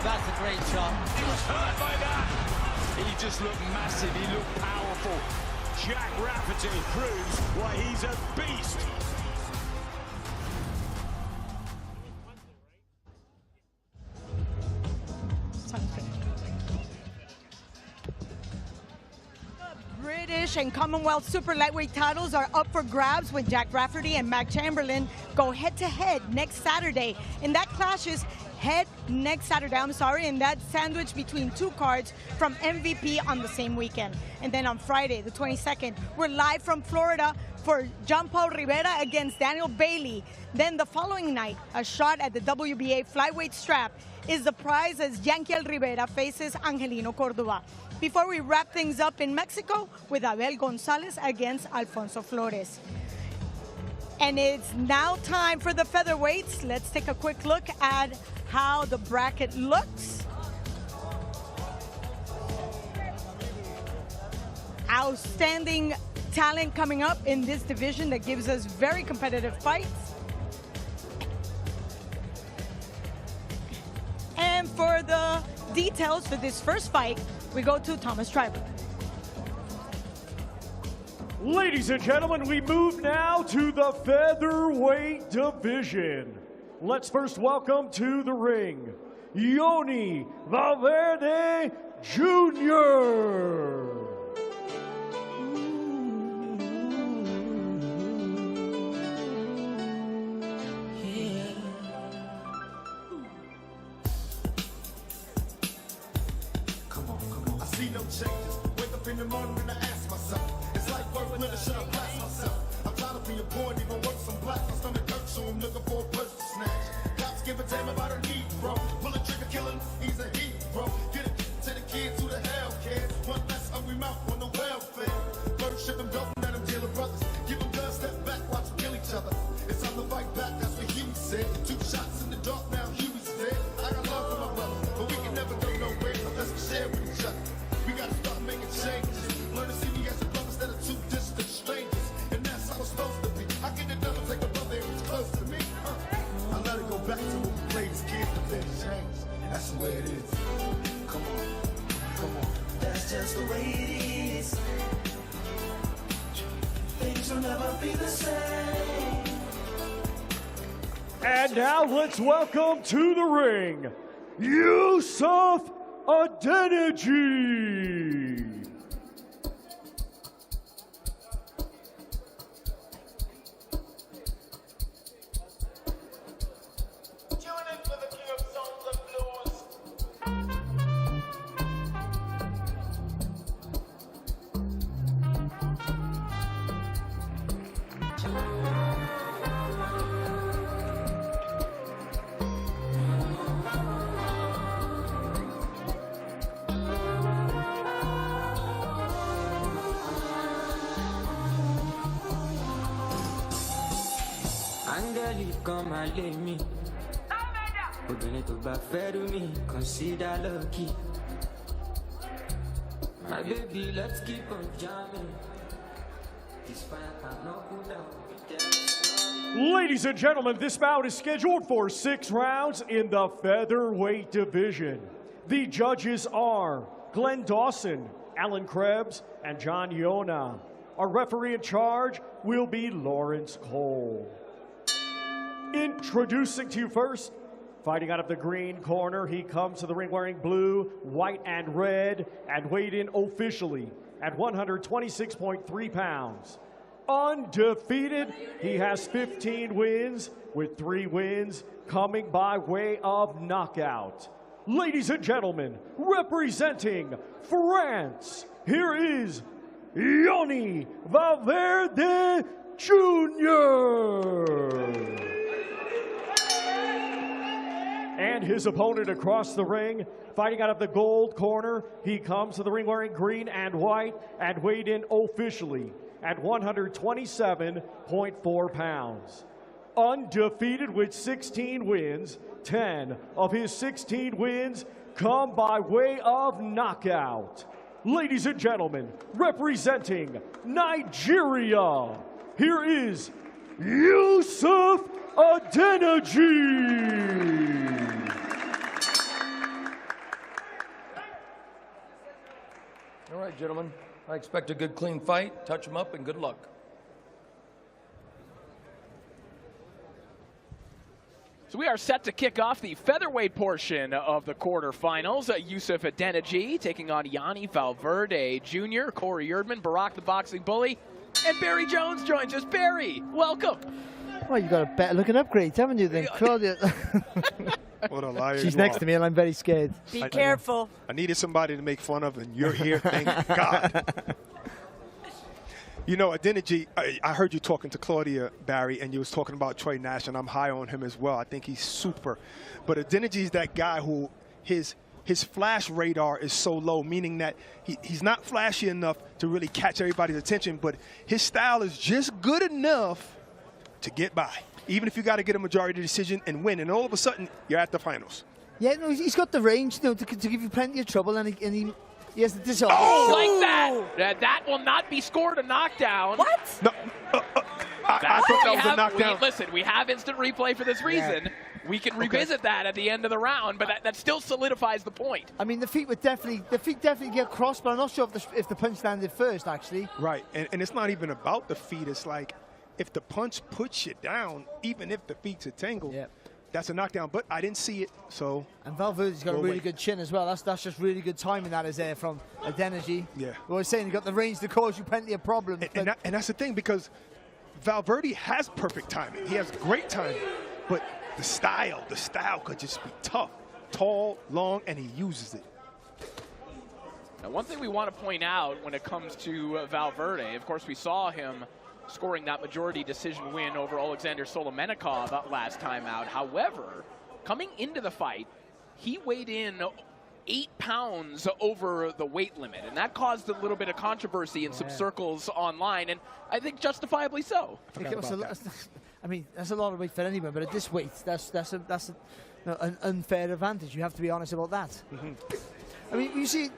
That's a great shot. He was hurt by that. He just looked massive, he looked powerful. Jack Rafferty proves why he's a beast. British and Commonwealth super lightweight titles are up for grabs when Jack Rafferty and Mac Chamberlain go head-to-head next Saturday. And that clash is next Saturday, and that sandwich between 2 cards from MVP on the same weekend. And then on Friday, the 22nd, we're live from Florida for John Paul Rivera against Daniel Bailey. Then the following night, a shot at the WBA flyweight strap is the prize as Yanquiel Rivera faces Angelino Cordova. Before we wrap things up in Mexico with Abel Gonzalez against Alfonso Flores. And it's now time for the featherweights. Let's take a quick look at how the bracket looks. Outstanding talent coming up in this division that gives us very competitive fights. And for the details for this first fight, we go to Thomas Triber. Ladies and gentlemen, we move now to the featherweight division. Let's first welcome to the ring, Yoni Valverde Jr. I see no changes. Wake up in the morning and I ask myself, it's like work when I should I blast myself? I'm trying to be a point, even worse, I'm black. My stomach hurts, so I'm looking for a purse to snatch. Cops give a damn about a need, bro. Pull a trigger, kill him, he's a heat, bro. Get it to the kids who the hell cares. One less hungry mouth on the welfare. First ship them, don't let them deal with brothers. Give them guns, step back, watch them kill each other. It's time to fight back, that's what Huey said. 2 shots in the dark, now Huey's dead. I got love for my brother, but we can never go nowhere unless we share with each other. We gotta start making changes. Learn to see me as a brother instead of 2 distant strangers. And that's how it's supposed to be. I get the devil, take a brother if it's close to me. I let it go back to when we played as kids, but then changed. That's the way it is. Come on, come on. That's just the way it is. Things will never be the same. And now let's welcome to the ring, Yusuf Adeniji. Angeli, come and lay me. Obìnrin tó bá fẹ́ rú mi, consider lucky. My baby, let's keep on jamming. This fire cannot cool down. Ladies and gentlemen, this bout is scheduled for 6 rounds in the featherweight division. The judges are Glenn Dawson, Alan Krebs, and John Yona. Our referee in charge will be Lawrence Cole. Introducing to you first, fighting out of the green corner, he comes to the ring wearing blue, white, and red, and weighed in officially at 126.3 pounds. Undefeated, he has 15 wins, with 3 wins coming by way of knockout. Ladies and gentlemen, representing France, here is Yoni Valverde Jr. And his opponent across the ring, fighting out of the gold corner, he comes to the ring wearing green and white and weighed in officially at 127.4 pounds. Undefeated with 16 wins, 10 of his 16 wins come by way of knockout. Ladies and gentlemen, representing Nigeria, here is Yusuf Adeniji. All right, gentlemen. I expect a good, clean fight. Touch them up, and good luck. So we are set to kick off the featherweight portion of the quarterfinals. Yusuf Adeniji taking on Yanni Valverde Jr., Corey Erdman, Barack the Boxing Bully, and Barry Jones joins us. Barry, welcome. Well, you've got a better looking upgrade, haven't you, than Claudia? What a liar. She's next to me and I'm very scared. Be careful. I needed somebody to make fun of, and you're here, thank God. You know, Adeniji, I heard you talking to Claudia, Barry, and you was talking about Troy Nash, and I'm high on him as well. I think he's super. But Adeniji is that guy who his flash radar is so low, meaning that he's not flashy enough to really catch everybody's attention, but his style is just good enough to get by, even if you got to get a majority decision and win, and all of a sudden you're at the finals. Yeah, no, he's got the range, you know, to give you plenty of trouble, and he has the disarm. Oh, like that! That will not be scored a knockdown. What? No, I thought that was a knockdown. Listen, we have instant replay for this reason. We can revisit that at the end of the round, but that still solidifies the point. I mean, the feet definitely get crossed, but I'm not sure if the punch landed first, actually. Right, and it's not even about the feet. It's like if the punch puts you down, even if the feet are tangled, that's a knockdown. But I didn't see it, so. And Valverde's got a really good chin as well. That's just really good timing that is there from Adeniji. Yeah. We were saying he got the range to cause you plenty of problems. And that's the thing, because Valverde has perfect timing. He has great timing, but the style could just be tough, tall, long, and he uses it. Now, one thing we want to point out when it comes to Valverde, of course, we saw him scoring that majority decision win over Alexander Solomenikov last time out. However, coming into the fight, he weighed in 8 pounds over the weight limit, and that caused a little bit of controversy in some circles online, and I think justifiably so. I mean, that's a lot of weight for anyone, but at this weight, that's an unfair advantage. You have to be honest about that. I mean, you see,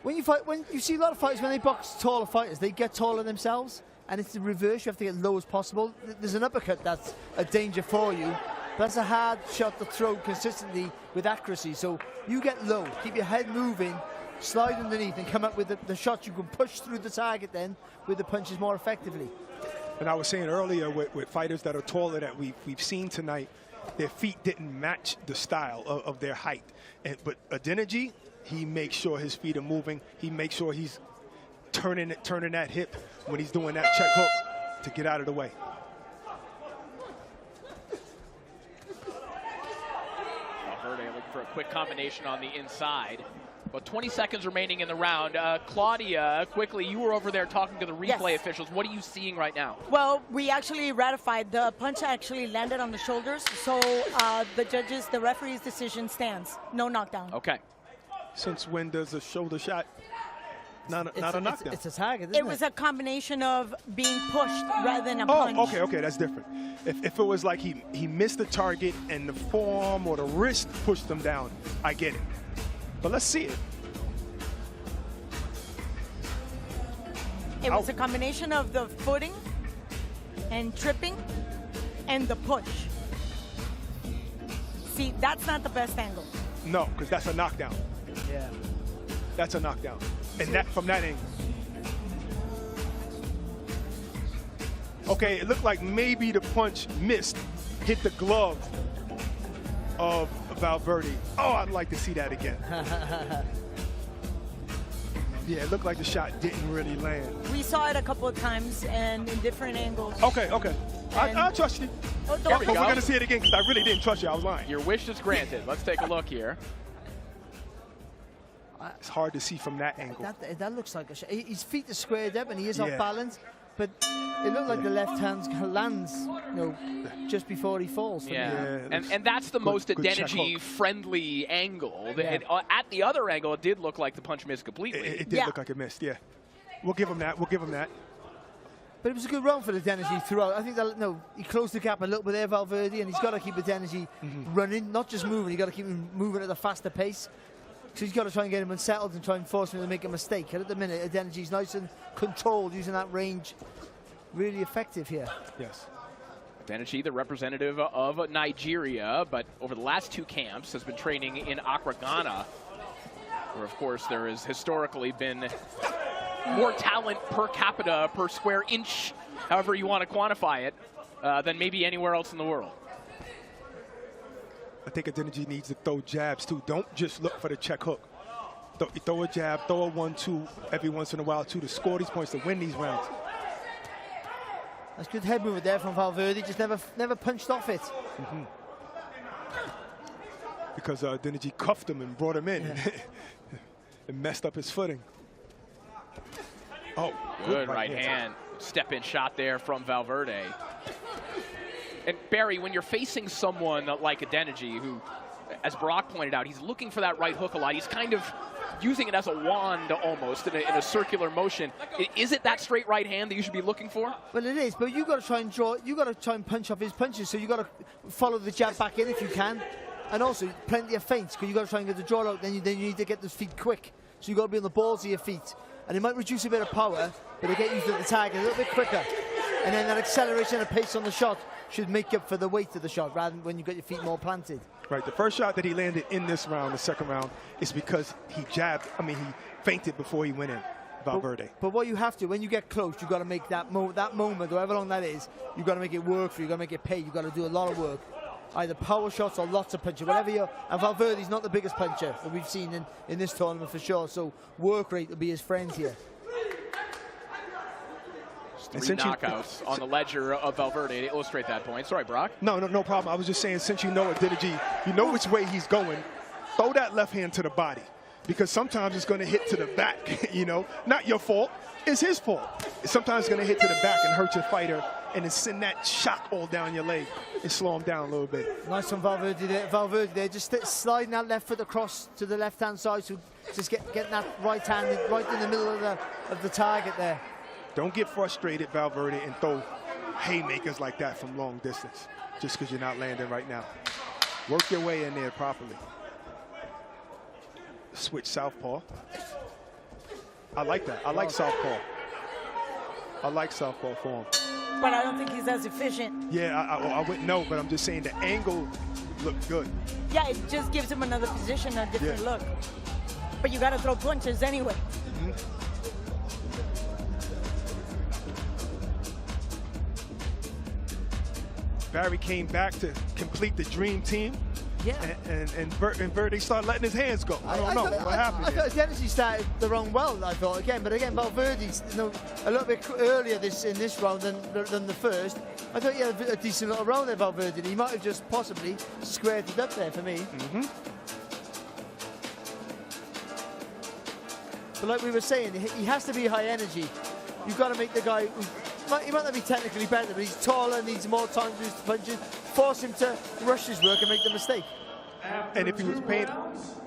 when you see a lot of fighters, when they box taller fighters, they get taller themselves, and it's the reverse. You have to get low as possible. There's an uppercut that's a danger for you. That's a hard shot to throw consistently with accuracy. So you get low, keep your head moving, slide underneath, and come up with the shot you can push through the target then with the punches more effectively. And I was saying earlier with fighters that are taller that we've seen tonight, their feet didn't match the style of their height. But Adeniji, he makes sure his feet are moving. He makes sure he's turning that hip when he's doing that check hook to get out of the way. Valverde looking for a quick combination on the inside. About 20 seconds remaining in the round. Claudia, quickly, you were over there talking to the replay officials. What are you seeing right now? Well, we actually ratified. The punch actually landed on the shoulders, so the referee's decision stands. No knockdown. Okay. Since when does a shoulder shot not a knockdown? It's a target, isn't it? It was a combination of being pushed rather than a punch. Oh, okay, that's different. If it was like he missed the target and the forearm or the wrist pushed him down, I get it. But let's see it. It was a combination of the footing and tripping and the push. See, that's not the best angle. No, because that's a knockdown. Yeah. That's a knockdown. And that from that angle. Okay, it looked like maybe the punch missed, hit the glove of Valverde. Oh, I'd like to see that again. Yeah, it looked like the shot didn't really land. We saw it a couple of times and in different angles. Okay. I trust you. Oh, We're going to see it again because I really didn't trust you. I was lying. Your wish is granted. Let's take a look here. It's hard to see from that angle. That looks like a shot. His feet are squared up and he is off balance, but it looked like the left hand lands, just before he falls. And that's the most Adeniji-friendly angle. At the other angle, it did look like the punch missed completely. It did look like it missed, yeah. We'll give him that. But it was a good round for Adeniji throughout. I think that he closed the gap a little bit there, Valverde, and he's got to keep Adeniji running, not just moving. He's got to keep him moving at a faster pace. So he's got to try and get him unsettled and try and force him to make a mistake. And at the minute, Adeniji's nice and controlled, using that range. Really effective here. Yes. Adeniji, the representative of Nigeria, but over the last 2 camps has been training in Accra, Ghana, where, of course, there has historically been more talent per capita, per square inch, however you want to quantify it, than maybe anywhere else in the world. I think Adeniji needs to throw jabs, too. Don't just look for the check hook. Throw a jab, throw a 1-2 every once in a while, too, to score these points, to win these rounds. That's good head movement there from Valverde. Just never punched off it. Because Adeniji cuffed him and brought him in and messed up his footing. Oh, good right hand. Step-in shot there from Valverde. And Barry, when you're facing someone like Adeniji, who, as Brock pointed out, he's looking for that right hook a lot. He's kind of using it as a wand almost in a circular motion. Is it that straight right hand that you should be looking for? Well, it is, but you got to try and draw. You got to try and punch off his punches. So you got to follow the jab back in if you can, and also plenty of feints because you got to try and get the draw out. Then you need to get those feet quick. So you got to be on the balls of your feet, and it might reduce a bit of power, but they get you to the target a little bit quicker. And then that acceleration and pace on the shot should make up for the weight of the shot, rather than when you got your feet more planted. Right, the first shot that he landed in this round, the second round, is because he jabbed, he feinted before he went in, Valverde. But what you have to, when you get close, you got to make that moment, however long that is, you got to make it work for you, you got to make it pay, you got to do a lot of work. Either power shots or lots of punches, whatever you're, and Valverde's not the biggest puncher that we've seen in this tournament for sure, so work rate will be his friend here. Three knockouts on the ledger of Valverde to illustrate that point. Sorry, Brock. No problem. I was just saying, since you know Adeniji, you know which way he's going, throw that left hand to the body. Because sometimes it's going to hit to the back, Not your fault. It's his fault. Sometimes it's going to hit to the back and hurt your fighter and then send that shock all down your leg and slow him down a little bit. Nice from Valverde there. Valverde there, just sliding that left foot across to the left-hand side, so just getting that right hand right in the middle of the target there. Don't get frustrated, Valverde, and throw haymakers like that from long distance just because you're not landing right now. Work your way in there properly. Switch southpaw. I like that. I like southpaw. I like southpaw form. But I don't think he's as efficient. Yeah, I wouldn't know, but I'm just saying the angle looked good. Yeah, it just gives him another position, a different look. But you got to throw punches anyway. Barry came back to complete the dream team. Yeah. And Verde started letting his hands go. I don't know what happened. I thought the energy started the wrong well, I thought, again. But again, Valverde's a little bit earlier in this round than the first. I thought he had a decent little round there, Valverde. He might have just possibly squared it up there for me. But like we were saying, he has to be high energy. You've got to make the guy... He might not be technically better, but he's taller, needs more time to do his punches. Force him to rush his work and make the mistake. And if he was paying,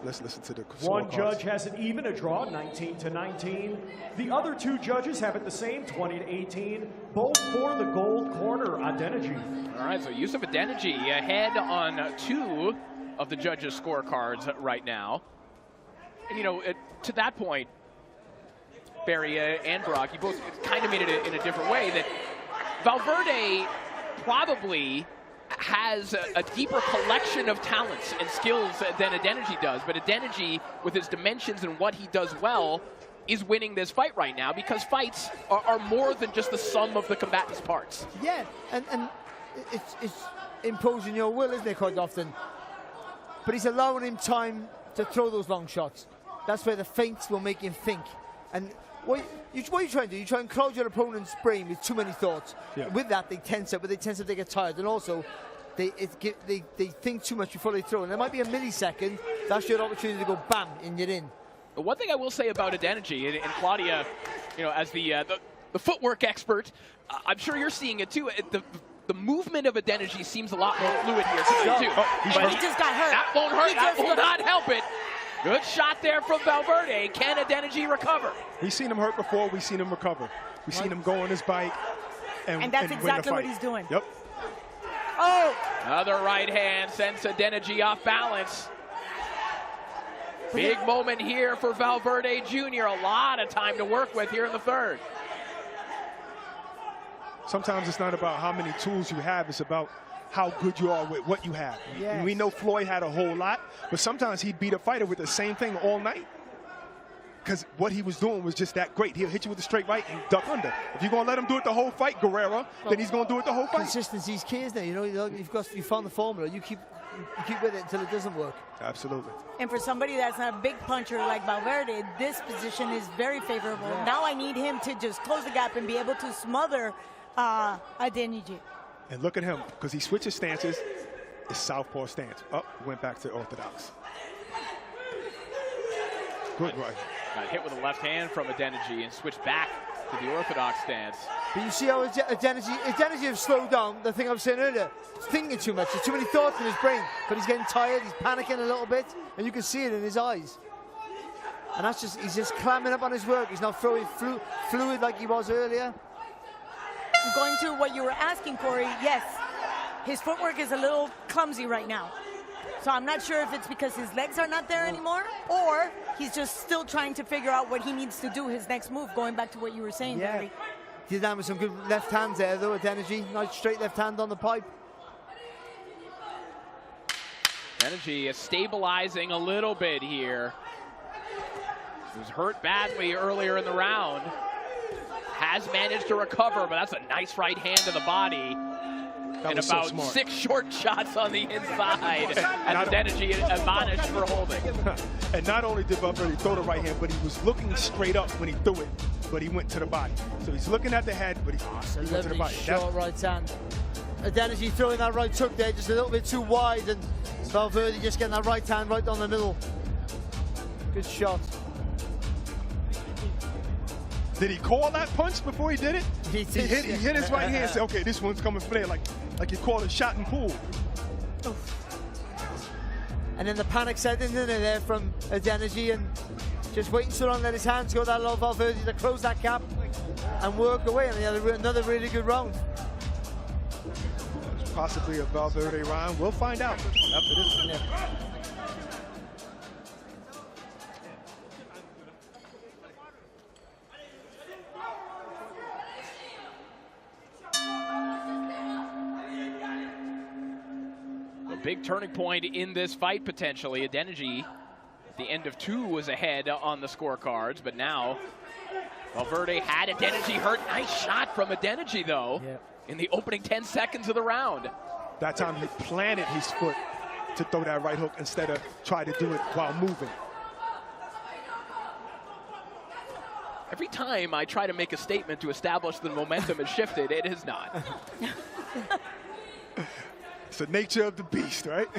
let's listen to the One judge has it even, a draw, 19-19. The other two judges have it the same, 20-18. Both for the gold corner, Adeniji. All right, so Yusuf Adeniji ahead on two of the judges' scorecards right now. And to that point, Barry and Brock, you both kind of made it in a different way, that Valverde probably has a deeper collection of talents and skills than Adeniji does, but Adeniji, with his dimensions and what he does well, is winning this fight right now, because fights are more than just the sum of the combatants' parts. Yeah, and it's imposing your will, isn't it, quite often? But he's allowing him time to throw those long shots. That's where the feints will make him think. And what you try to do, you try and cloud your opponent's brain with too many thoughts. Yeah. With that, they tense up, but they get tired. And also, they think too much before they throw. And there might be a millisecond, that's your opportunity to go bam, and you're in. But one thing I will say about Adeniji, and Claudia, as the footwork expert, I'm sure you're seeing it too. The movement of Adeniji seems a lot more fluid here too. But he just got hurt. That won't hurt. That will not help it. Good shot there from Valverde. Can Adeniji recover? We've seen him hurt before. We've seen him recover. We've seen him go on his bike and that's exactly what he's doing. Yep. Oh! Another right hand sends Adeniji off balance. Big moment here for Valverde Jr. A lot of time to work with here in the third. Sometimes it's not about how many tools you have. It's about how good you are with what you have. Yes. And we know Floyd had a whole lot, but sometimes he'd beat a fighter with the same thing all night, because what he was doing was just that great. He'll hit you with a straight right and duck under. If you're going to let him do it the whole fight, Guerrero, then he's going to do it the whole fight. Consistency is key, isn't it? You found the formula. You keep with it until it doesn't work. Absolutely. And for somebody that's not a big puncher like Valverde, this position is very favorable. Yeah. Now I need him to just close the gap and be able to smother Adeniji. And look at him, because he switches stances. It's southpaw stance. Went back to orthodox. Good right. Got hit with a left hand from Adeniji and switched back to the orthodox stance. But you see how Adeniji has slowed down. The thing I was saying earlier, he's thinking too much. There's too many thoughts in his brain. But he's getting tired. He's panicking a little bit, and you can see it in his eyes. And he's just clamming up on his work. He's not throwing fluid like he was earlier. Going to what you were asking, Corey, yes, his footwork is a little clumsy right now. So I'm not sure if it's because his legs are not there anymore, or he's just still trying to figure out what he needs to do, his next move, going back to what you were saying, Barry. Did that with some good left hands there, though, Adeniji. Nice straight left hand on the pipe. Adeniji is stabilizing a little bit here. He was hurt badly earlier in the round. Has managed to recover, but that's a nice right hand to the body. And about so 6 short shots on the inside. And Adeniji admonished for holding. And not only did Valverde throw the right hand, but he was looking straight up when he threw it, but he went to the body. So he's looking at the head, but he went to the body. Short right hand. Adeniji throwing that right hook there just a little bit too wide, and Valverde just getting that right hand right down the middle. Good shot. Did he call that punch before he did it? He did. He hit his right hand and said, okay, this one's coming from there, like you called a shot and pool. And then the panic set in there from Adeniji, and just waiting so long, let his hands go that low, Valverde to close that gap and work away. And he had another really good round. Possibly a Valverde round. We'll find out after this. Yeah. Big turning point in this fight, potentially. Adeniji, at the end of 2, was ahead on the scorecards, but now Valverde had Adeniji hurt. Nice shot from Adeniji, though, in the opening 10 seconds of the round. That time he planted his foot to throw that right hook instead of try to do it while moving. Every time I try to make a statement to establish the momentum has shifted, it has not. It's the nature of the beast, right?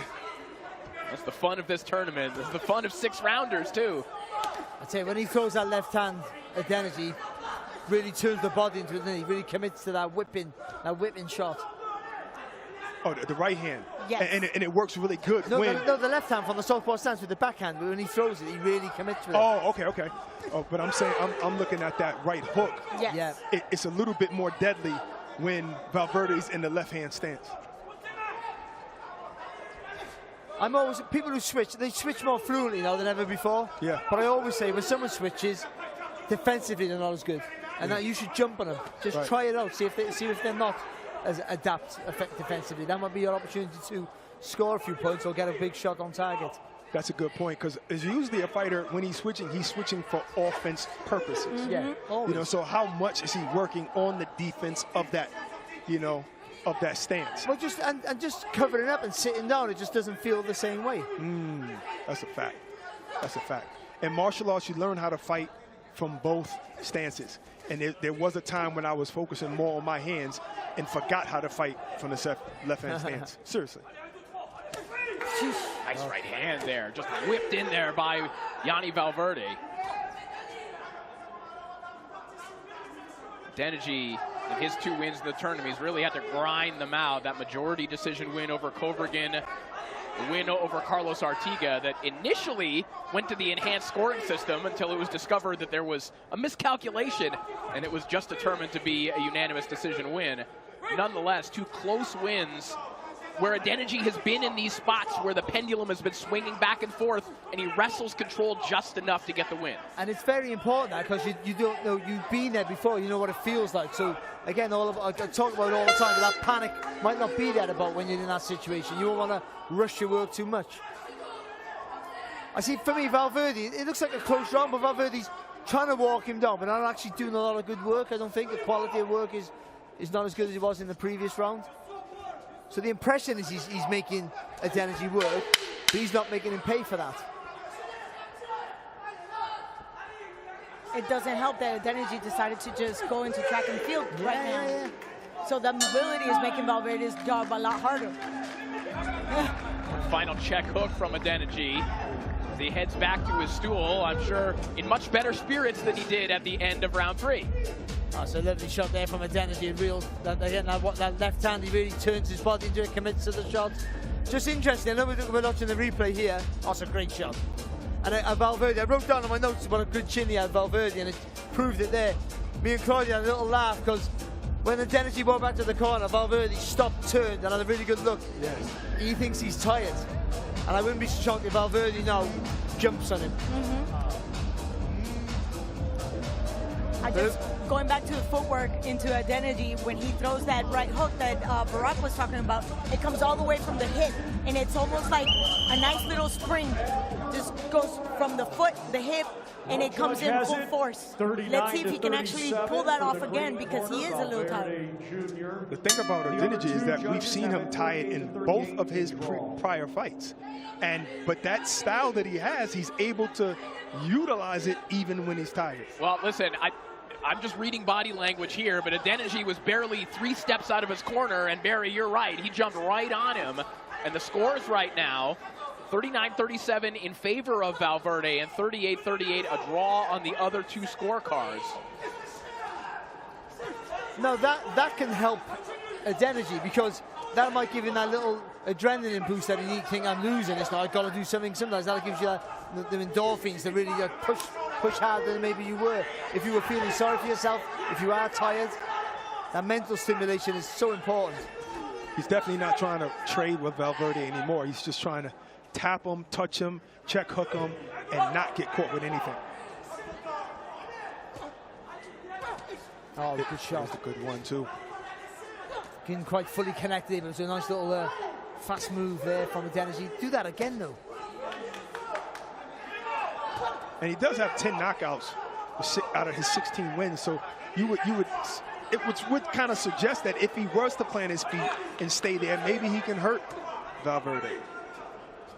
That's the fun of this tournament. It's the fun of 6-rounders, too. I tell you, when he throws that left hand, Adeniji really turns the body into it, and he really commits to that whipping shot. Oh, the right hand. Yes. And it works really good. No, the left hand from the southpaw stance with the backhand, but when he throws it, he really commits with it. Oh, okay. Oh, but I'm saying, I'm looking at that right hook. Yes. Yeah. It's a little bit more deadly when Valverde's in the left hand stance. I'm always, people who switch, they switch more fluently now than ever before. Yeah. But I always say, when someone switches, defensively they're not as good. And that you should jump on them. Just try it out, see if they're not as adept defensively. That might be your opportunity to score a few points or get a big shot on target. That's a good point, because it's usually a fighter, when he's switching for offense purposes. Yeah, always. You know, so how much is he working on the defense of that, of that stance? Well, just covering up and sitting down, it just doesn't feel the same way. That's a fact. That's a fact. In martial arts, you learn how to fight from both stances. And there was a time when I was focusing more on my hands and forgot how to fight from the left-hand stance. Seriously. Nice right hand there. Just whipped in there by Yanni Valverde. Adeniji, in his 2 wins in the tournament, he's really had to grind them out. That majority decision win over Kovragan, the win over Carlos Artiga that initially went to the enhanced scoring system until it was discovered that there was a miscalculation and it was just determined to be a unanimous decision win. Nonetheless, 2 close wins where Adeniji has been in these spots where the pendulum has been swinging back and forth, and he wrestles control just enough to get the win. And it's very important because you don't know, you've been there before, you know what it feels like. So again, I talk about it all the time, but that panic might not be there about when you're in that situation. You don't want to rush your work too much. I see, for me, Valverde, it looks like a close round, but Valverde's trying to walk him down, but not actually doing a lot of good work. I don't think the quality of work is not as good as it was in the previous round. So the impression is he's making Adeniji work, but he's not making him pay for that. It doesn't help that Adeniji decided to just go into track and field right now. So the mobility is making Valverde's job a lot harder. Final check hook from Adeniji. As he heads back to his stool, I'm sure in much better spirits than he did at the end of round 3. That's a lovely shot there from Adeniji. That left hand, he really turns his body into it, commits to the shot. Just interesting, I know we're watching the replay here. That's a great shot. And Valverde, I wrote down on my notes what a good chin he had, Valverde, and it proved it there. Me and Claudia had a little laugh because when Adeniji walked back to the corner, Valverde stopped, turned, and had a really good look. Yes. He thinks he's tired. And I wouldn't be shocked if Valverde now jumps on him. I Going back to the footwork into Identity, when he throws that right hook that Barack was talking about, it comes all the way from the hip, and it's almost like a nice little spring. Just goes from the foot, the hip, and it comes in full force. Let's see if he can actually pull that off again, because he is a little tired. The thing about Identity is that we've seen him tired in both of his prior fights. But that style that he has, he's able to utilize it even when he's tired. Well, listen, I'm just reading body language here, but Identity was barely 3 steps out of his corner, and Barry, you're right, he jumped right on him. And the scores right now, 39-37 in favor of Valverde and 38-38 a draw on the other 2 scorecards. No, that can help Identity, because that might give him that little adrenaline boost that he needs. Think I'm losing this now, I've got to do something. Sometimes that gives you the endorphins to really push harder than maybe you were. If you were feeling sorry for yourself, if you are tired, that mental stimulation is so important. He's definitely not trying to trade with Valverde anymore. He's just trying to tap him, touch him, check hook him, and not get caught with anything. Oh, good shot. That's a good one, too. Getting quite fully connected, but it was a nice little fast move there from Identity. Do that again, though. And he does have 10 knockouts out of his 16 wins, so it would kind of suggest that if he was to plant his feet and stay there, maybe he can hurt Valverde.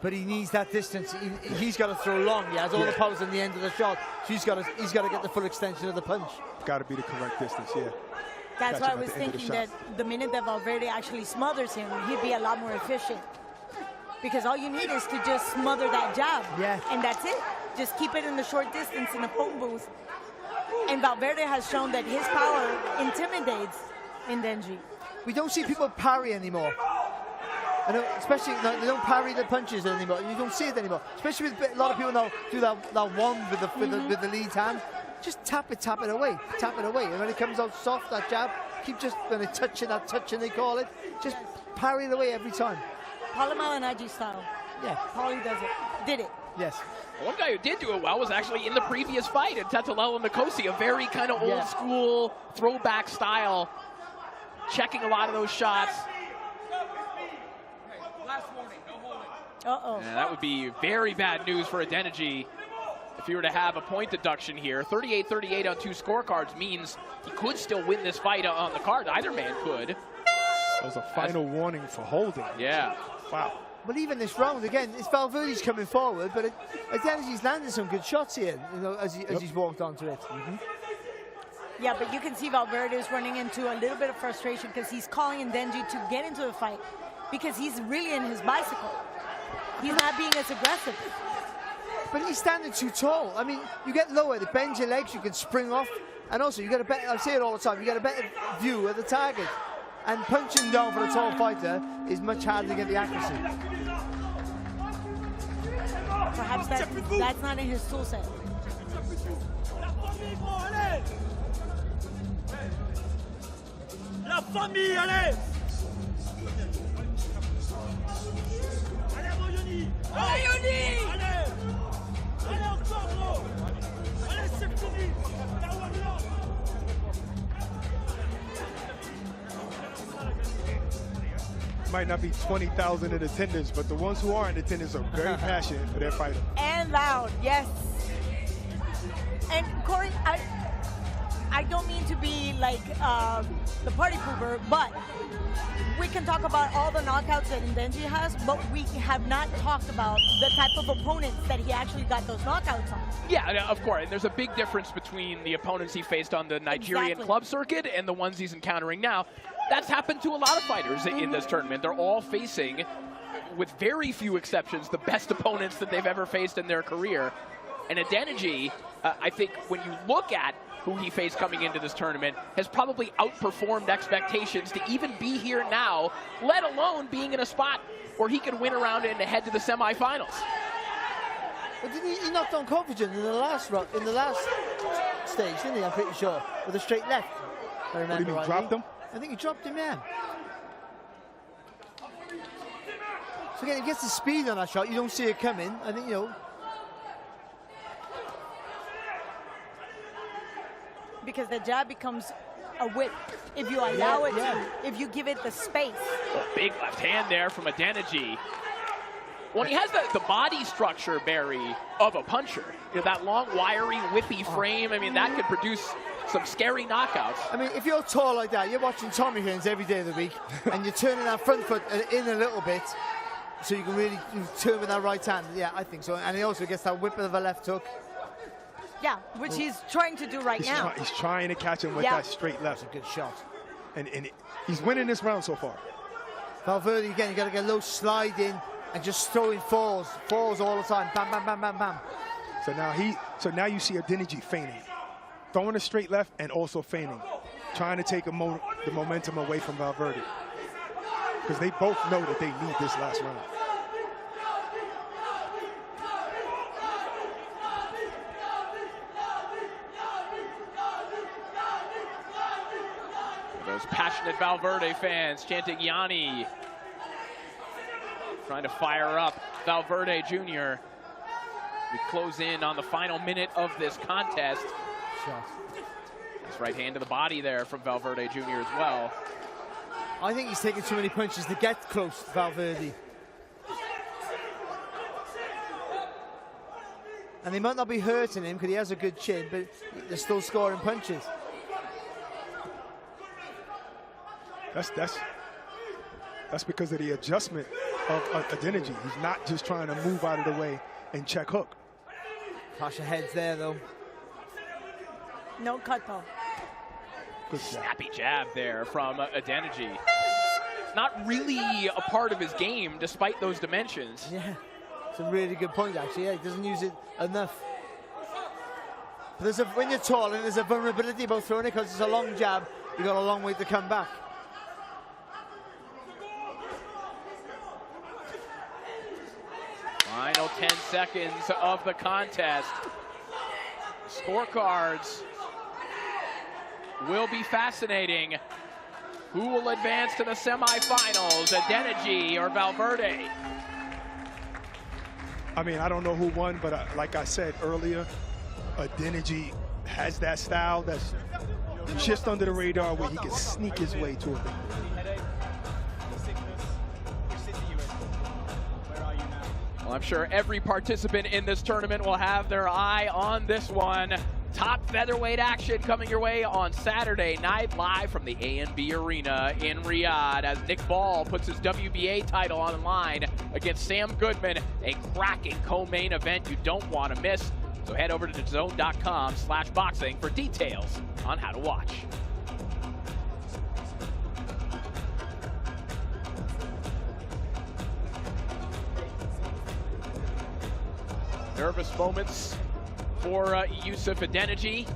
But he needs that distance. He's got to throw long. He has all the powers in the end of the shot. So he's got to get the full extension of the punch. Got to be the correct distance, yeah. That's why I was thinking that the minute that Valverde actually smothers him, he'd be a lot more efficient. Because all you need is to just smother that jab. Yeah. And that's it. Just keep it in the short distance in the phone booth. And Valverde has shown that his power intimidates Denji. We don't see people parry anymore. I know, especially they don't parry the punches anymore. You don't see it anymore. Especially with a lot of people now do that wand with the lead hand. Just tap it away, And when it comes out soft, that jab, keep just when it touching they call it. Just parry it away every time. Paulo Malignaggi style. Yeah. Paulie did it. Yes. One guy who did do it well was actually in the previous fight in Tetalelo Nikosi, a very kind of old school throwback style, checking a lot of those shots. Uh-oh. And that would be very bad news for Identity if he were to have a point deduction here. 38-38 on 2 scorecards means he could still win this fight on the card. Either man could. That was a final warning for holding. Yeah. Wow. But even this round, again, it's Valverde's coming forward, but Identity's landed some good shots here, as he's walked onto it. Yeah, but you can see Valverde is running into a little bit of frustration because he's calling Denji to get into the fight because he's really in his bicycle. He's not being as aggressive. But he's standing too tall. I mean, you get lower, to bend your legs, you can spring off, and also you get a better, I say it all the time, you get a better view of the target. And punching down for a tall fighter is much harder to get the accuracy. Perhaps that's not in his tool set. La famille, allez! Allez, mon Yoni! Allez, Yoni! Allez! Allez, encore, gros! Allez, c'est fini! Might not be 20,000 in attendance, but the ones who are in attendance are very passionate for their fighter. And loud, yes. And Corey, I don't mean to be like the party pooper, but we can talk about all the knockouts that Denji has, but we have not talked about the type of opponents that he actually got those knockouts on. Yeah, of course. And there's a big difference between the opponents he faced on the Nigerian club circuit and the ones he's encountering now. That's happened to a lot of fighters in this tournament. They're all facing, with very few exceptions, the best opponents that they've ever faced in their career. And Adeniji, I think when you look at who he faced coming into this tournament, has probably outperformed expectations to even be here now, let alone being in a spot where he can win around and head to the semifinals. But didn't he knocked on Confident in the last stage, didn't he? I'm pretty sure, with a straight left. If I remember rightly. Dropped him? I think he dropped him, yeah. So again, he gets the speed on that shot. You don't see it coming. I think, you know. because the jab becomes a whip if you allow it to, if you give it the space. Oh, big left hand there from Adeniji. Well, he has the body structure, Barry, of a puncher. You know, that long, wiry, whippy frame. I mean, that could produce some scary knockouts. I mean, if you're tall like that, you're watching Tommy Hearns every day of the week, and you're turning that front foot in a little bit, so you can really turn with that right hand. Yeah, I think so. And he also gets that whip of a left hook. Yeah, which he's trying to do right now. He's trying to catch him with that straight left. That's a good shot. And he's winning this round so far. Valverde, again, you got to get a low slide in and just throwing falls all the time. Bam, bam, bam, bam, bam. So now you see Adeniji feigning. Throwing a straight left and also feigning. Trying to take the momentum away from Valverde. Because they both know that they need this last round. Those passionate Valverde fans chanting Yanni. Trying to fire up Valverde Jr. We close in on the final minute of this contest. Nice right hand to the body there from Valverde Jr. as well. I think he's taking too many punches to get close to Valverde. And they might not be hurting him because he has a good chin, but they're still scoring punches. That's because of the adjustment of Adeniji. He's not just trying to move out of the way and check hook. Clash of heads there, though. No cut, though. Good snappy jab there from Adeniji. Not really a part of his game, despite those dimensions. Yeah, it's a really good point, actually. Yeah, he doesn't use it enough. But when you're tall, and there's a vulnerability about throwing it, because it's a long jab, you've got a long way to come back. Final 10 seconds of the contest. Scorecards will be fascinating. Who will advance to the semifinals, Adeniji or Valverde? I mean, I don't know who won, but like I said earlier, Adeniji has that style that's just under the radar where he can sneak his way to a victory. Well, I'm sure every participant in this tournament will have their eye on this one. Top featherweight action coming your way on Saturday night, live from the A&B Arena in Riyadh, as Nick Ball puts his WBA title on the line against Sam Goodman. A cracking co-main event you don't want to miss. So head over to DAZN.com/boxing for details on how to watch. Nervous moments for Yusuf Adeniji.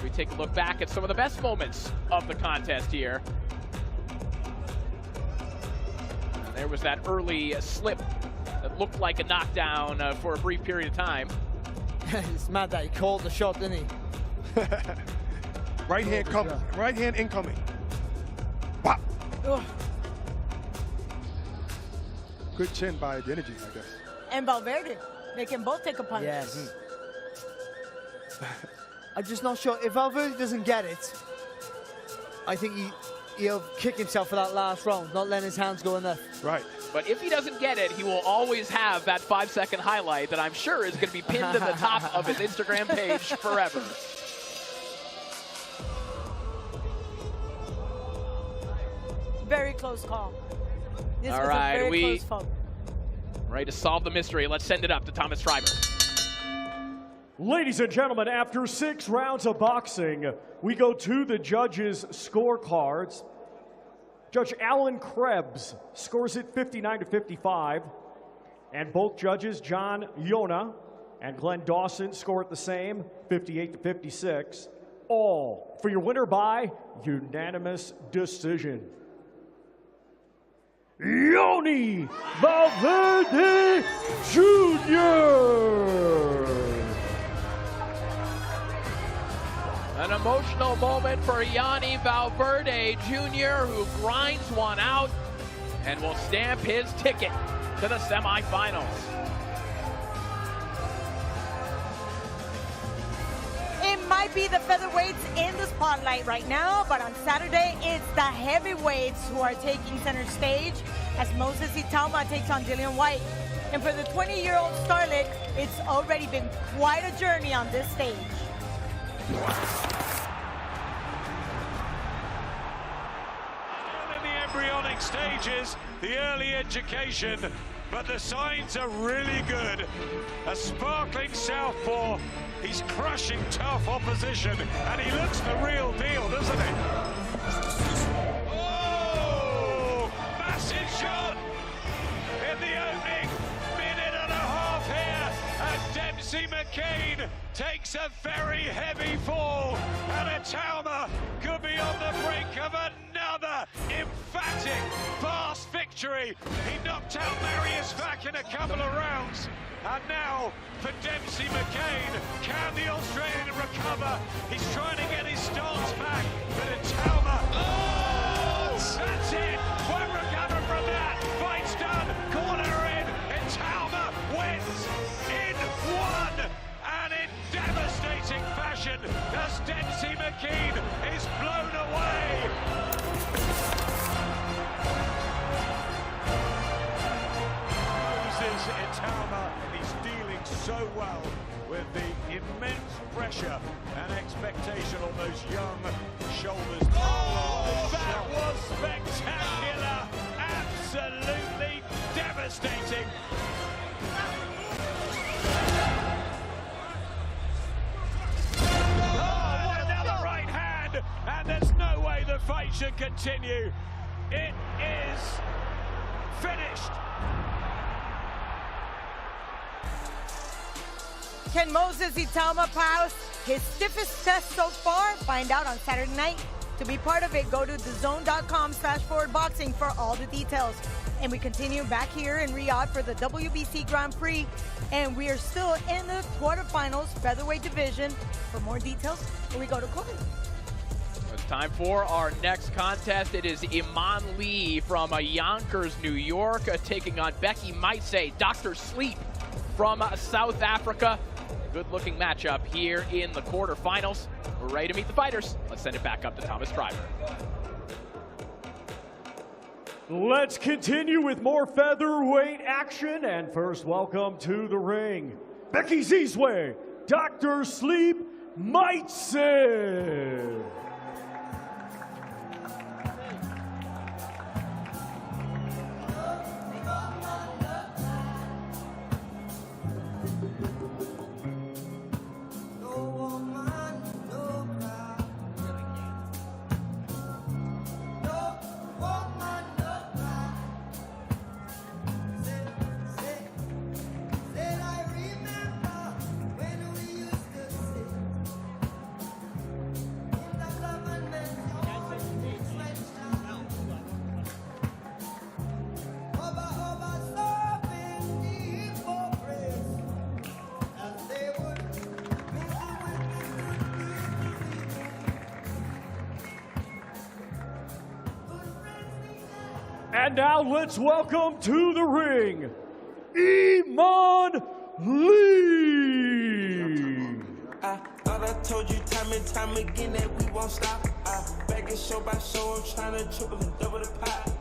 We take a look back at some of the best moments of the contest here. There was that early slip that looked like a knockdown for a brief period of time. It's mad that he called the shot, didn't he? Right hand coming. Right hand incoming. Wow. Ugh. Good chin by Adeniji, I guess. And Valverde. They can both take a punch. Yes. I'm just not sure. If Valverde doesn't get it, I think he'll kick himself for that last round, not letting his hands go enough. Right. But if he doesn't get it, he will always have that 5-second highlight that I'm sure is going to be pinned to the top of his Instagram page forever. Very close call. This All was right, a very close call. Ready to solve the mystery. Let's send it up to Thomas Schreiber. Ladies and gentlemen, after 6 rounds of boxing, we go to the judges' scorecards. Judge Alan Krebs scores it 59-55, and both judges, John Yona and Glenn Dawson, score it the same, 58-56. All for your winner by unanimous decision. Yoni Valverde Jr. An emotional moment for Yanni Valverde Jr., who grinds one out and will stamp his ticket to the semifinals. might be the featherweights in the spotlight right now, but on Saturday, it's the heavyweights who are taking center stage as Moses Itauma takes on Dillian White. And for the 20-year-old starlet, it's already been quite a journey on this stage. Still in the embryonic stages, the early education, but the signs are really good. A sparkling southpaw. He's crushing tough opposition, and he looks the real deal, doesn't he? Oh! Massive shot in the opening minute and a half here, and Dempsey McCain takes a very heavy fall, and Itauma could be on the brink of another emphatic, fast victory. He knocked out Marius Vac in a couple of rounds. And now for Dempsey McCain, can the Australian recover? He's trying to get his stance back, but Itauma, oh, that's it. Won't recover from that. Fight's done. Corner in. Itauma wins in one, and in devastating fashion as Dempsey McCain is blown away. Itauma, and he's dealing so well with the immense pressure and expectation on those young shoulders. Oh, that was spectacular! Absolutely devastating! Oh, another right hand! And there's no way the fight should continue. It is finished. Can Moses Itauma pass his stiffest test so far? Find out on Saturday night. To be part of it, go to DAZN.com/forwardboxing for all the details. And we continue back here in Riyadh for the WBC Grand Prix. And we are still in the quarterfinals, featherweight division. For more details, we go to Kobe. It's time for our next contest. It is Iman Lee from Yonkers, New York, taking on Becky Maise, Dr. Sleep from South Africa. Good-looking matchup here in the quarterfinals. We're ready to meet the fighters. Let's send it back up to Thomas Driver. Let's continue with more featherweight action. And first, welcome to the ring, Becky Zizwe, Dr. Sleep Maise. And now let's welcome to the ring, Iman Lee. I thought I told you time and time again that we won't stop. Back and show by show, I'm trying to triple and double the pot.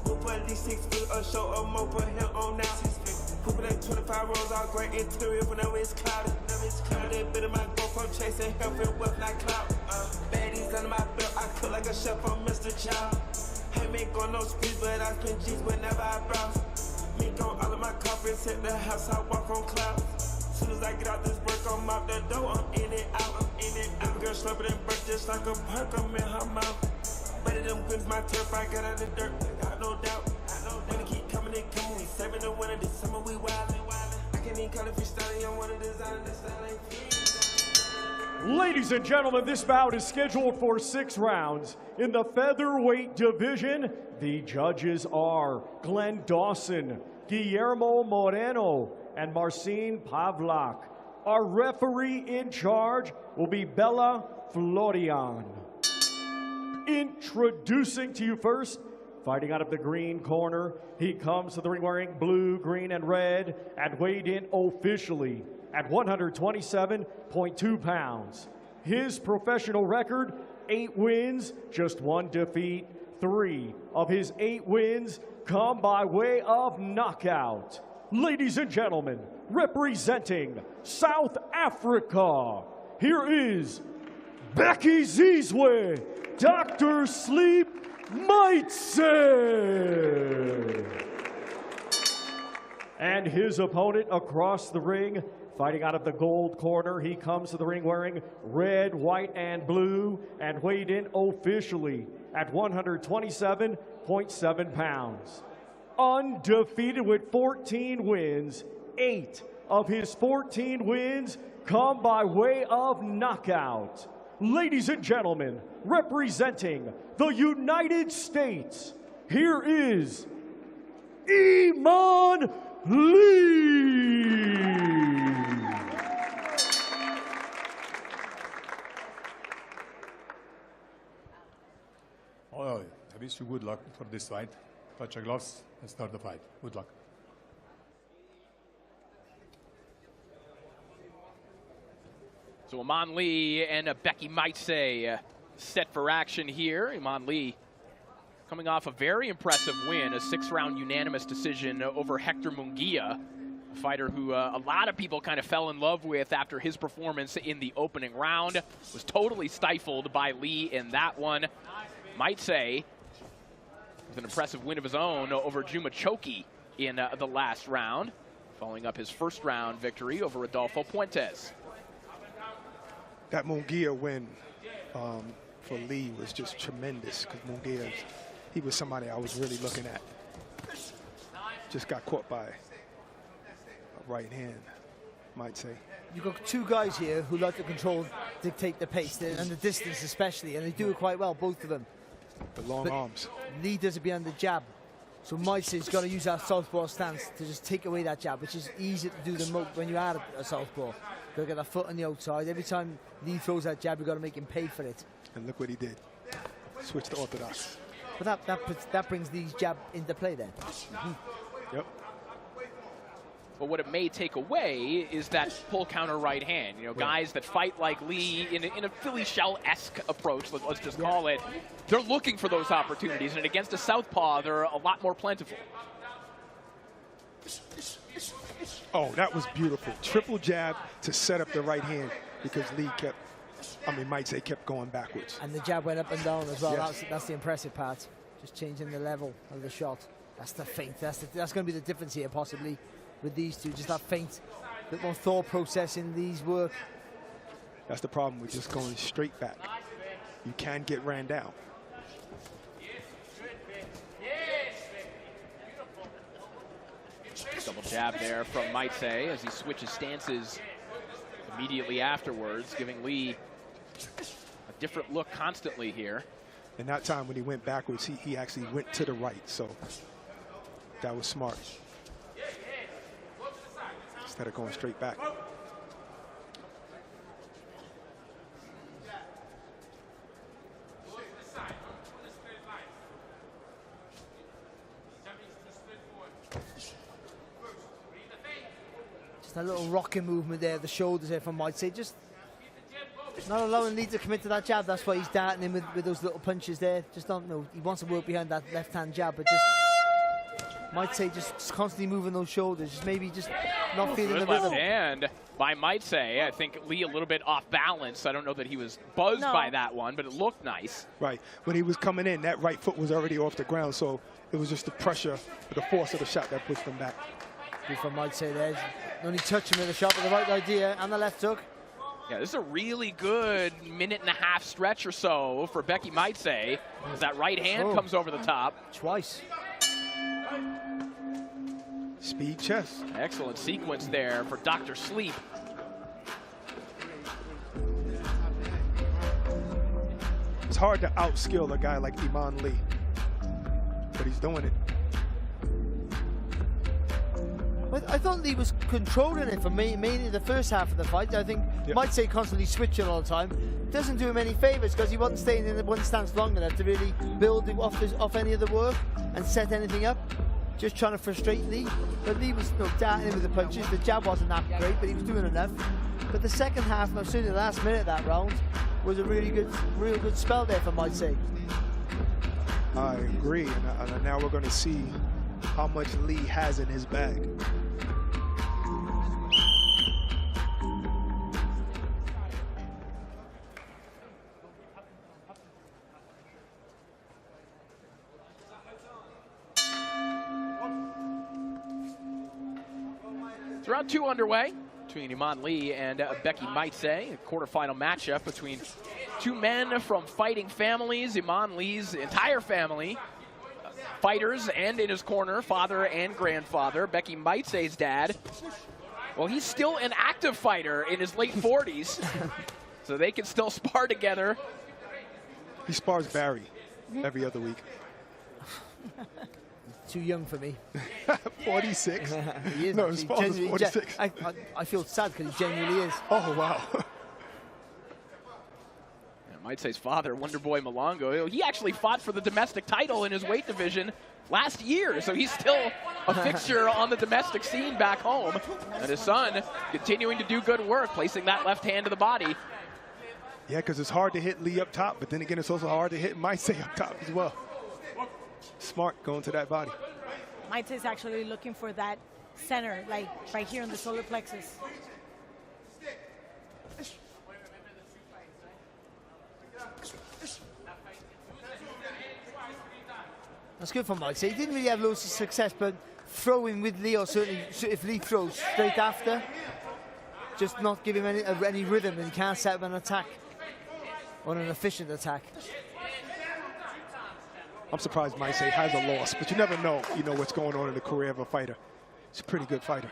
Move at least 6 foot or show or more per him on now. Pooping at 25 rows, all great interior whenever it's cloudy. They bit in my GoPro chasing health and wealth, not clout. Baddies under my belt, I cook like a chef on Mr. Child. Ain't make on no speed, but I spend G's whenever I browse. Mink on all of my carpets, hit the house, I walk on clouds. Soon as I get out this work, I'm out the door, I'm in and out, I'm in and out. Girl slurping and burnt just like a perk, I'm in her mouth. Better them wins my turf, I got out the dirt, I got no doubt. Wanna keep coming and coming, we saving the winter, this summer we wildin'. I can't even call it freestyling, I wanna design this style ain't free. Ladies and gentlemen, this bout is scheduled for 6 rounds. In the featherweight division, the judges are Glenn Dawson, Guillermo Moreno, and Marcin Pavlak. Our referee in charge will be Bella Florian. Introducing to you first, fighting out of the green corner, he comes to the ring wearing blue, green, and red, and weighed in officially at 127.2 pounds. His professional record, 8 wins, just 1 defeat. 3 of his 8 wins come by way of knockout. Ladies and gentlemen, representing South Africa, here is Becky Zizwe, Dr. Sleep Maitse. And his opponent across the ring, fighting out of the gold corner, he comes to the ring wearing red, white, and blue, and weighed in officially at 127.7 pounds. Undefeated with 14 wins, 8 of his 14 wins come by way of knockout. Ladies and gentlemen, representing the United States, here is Iman Lee. Oh, I wish you good luck for this fight. Touch your gloves and start the fight. Good luck. So Iman Lee and Becky Maitse set for action here. Iman Lee coming off a very impressive win, a 6-round unanimous decision over Hector Munguia, a fighter who a lot of people kind of fell in love with after his performance in the opening round. Was totally stifled by Lee in that one. Maitse with an impressive win of his own over Juma Choki in the last round, following up his first round victory over Rodolfo Puentes. That Munguia win for Lee was just tremendous, because Munguia, he was somebody I was really looking at. Just got caught by a right hand, might say. You've got 2 guys here who like to control, dictate the pace, and the distance especially, and they do it quite well, both of them. The long arms. Lee does it behind the jab. So Maitse's got to use that southpaw stance to just take away that jab, which is easier to do than when you are a southpaw. Got to get a foot on the outside. Every time Lee throws that jab, you've got to make him pay for it. And look what he did. Switched to orthodox. But that brings Lee's jab into play then. Yep. But what it may take away is that pull counter right hand. You know, guys that fight like Lee in a Philly shell-esque approach, let's just call it, they're looking for those opportunities, and against a southpaw, they're a lot more plentiful. Oh, that was beautiful. Triple jab to set up the right hand, because Lee Maitse kept going backwards. And the jab went up and down as well. Yes. That's the impressive part. Just changing the level of the shot. That's the feint. That's going to be the difference here, possibly, with these two. Just that feint, a bit more thought process in these work. That's the problem with just going straight back. You can get ran down. Double jab there from Maitse as he switches stances immediately afterwards, giving Lee a different look constantly here. And that time when he went backwards, he actually went to the right, so that was smart. Instead of going straight back. Just a little rocking movement there, the shoulders there from Maitse. Just not allowing Lee to commit to that jab. That's why he's darting him with those little punches there. Just don't know. He wants to work behind that left-hand jab, but just Maitse just constantly moving those shoulders. Just maybe just not feeling the rhythm. Left hand by Maitse. I think Lee a little bit off balance. I don't know that he was buzzed by that one, but it looked nice. Right. When he was coming in, that right foot was already off the ground, so it was just the pressure, the force of the shot that pushed him back. Good from Maitse there. Only touch him in the shot with the right idea and the left hook. Yeah, this is a really good minute-and-a-half stretch or so for Becky Maitse as that right hand comes over the top. Twice. Speed chest. Excellent sequence there for Dr. Sleep. It's hard to outskill a guy like Iman Lee, but he's doing it. I thought Lee was controlling it for mainly the first half of the fight. I think Maitse constantly switching all the time. Doesn't do him any favours because he wasn't staying in the one stance long enough to really build off any of the work and set anything up. Just trying to frustrate Lee. But Lee was darting him with the punches. The jab wasn't that great, but he was doing enough. But the second half, certainly the last minute of that round, was a real good spell there, if I might say. I agree, and now we're going to see how much Lee has in his bag. It's round 2 underway between Iman Lee and Becky Maitse, a quarterfinal matchup between two men from fighting families. Iman Lee's entire family, fighters, and in his corner, father and grandfather. Becky Maitse's dad, well, he's still an active fighter in his late 40s, so they can still spar together. He spars Barry every other week. Too young for me. 46? He is. No, his father is 46. I feel sad because he genuinely is. Oh, wow. Maitse's father, Wonderboy Malongo, he actually fought for the domestic title in his weight division last year, so he's still a fixture on the domestic scene back home. And his son continuing to do good work, placing that left hand to the body. Yeah, because it's hard to hit Lee up top, but then again, it's also hard to hit Maitse up top as well. Smart going to that body. Maitse is actually looking for that center, like right here in the solar plexus. That's good for Maitse. He didn't really have loads of success, but throwing with Lee, or certainly if Lee throws straight after, just not give him any rhythm, and he can't set up an attack or an efficient attack. I'm surprised Maitse has a loss, but you never know, what's going on in the career of a fighter. He's a pretty good fighter.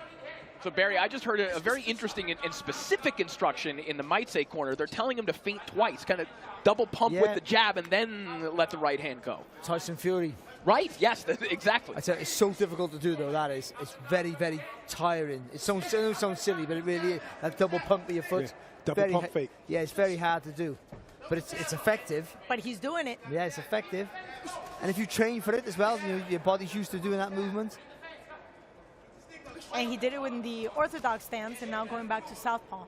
So, Barry, I just heard a very interesting and specific instruction in the Maitse corner. They're telling him to feint twice, kind of double pump with the jab and then let the right hand go. Tyson Fury. Right, yes, exactly. It's so difficult to do, though, that is. It's very, very tiring. It sounds silly, but it really is. That double pump with your foot. Yeah, double pump fake. Yeah, it's very hard to do. But it's effective. But he's doing it. Yeah, it's effective. And if you train for it as well, your body's used to doing that movement. And he did it in the orthodox stance and now going back to southpaw.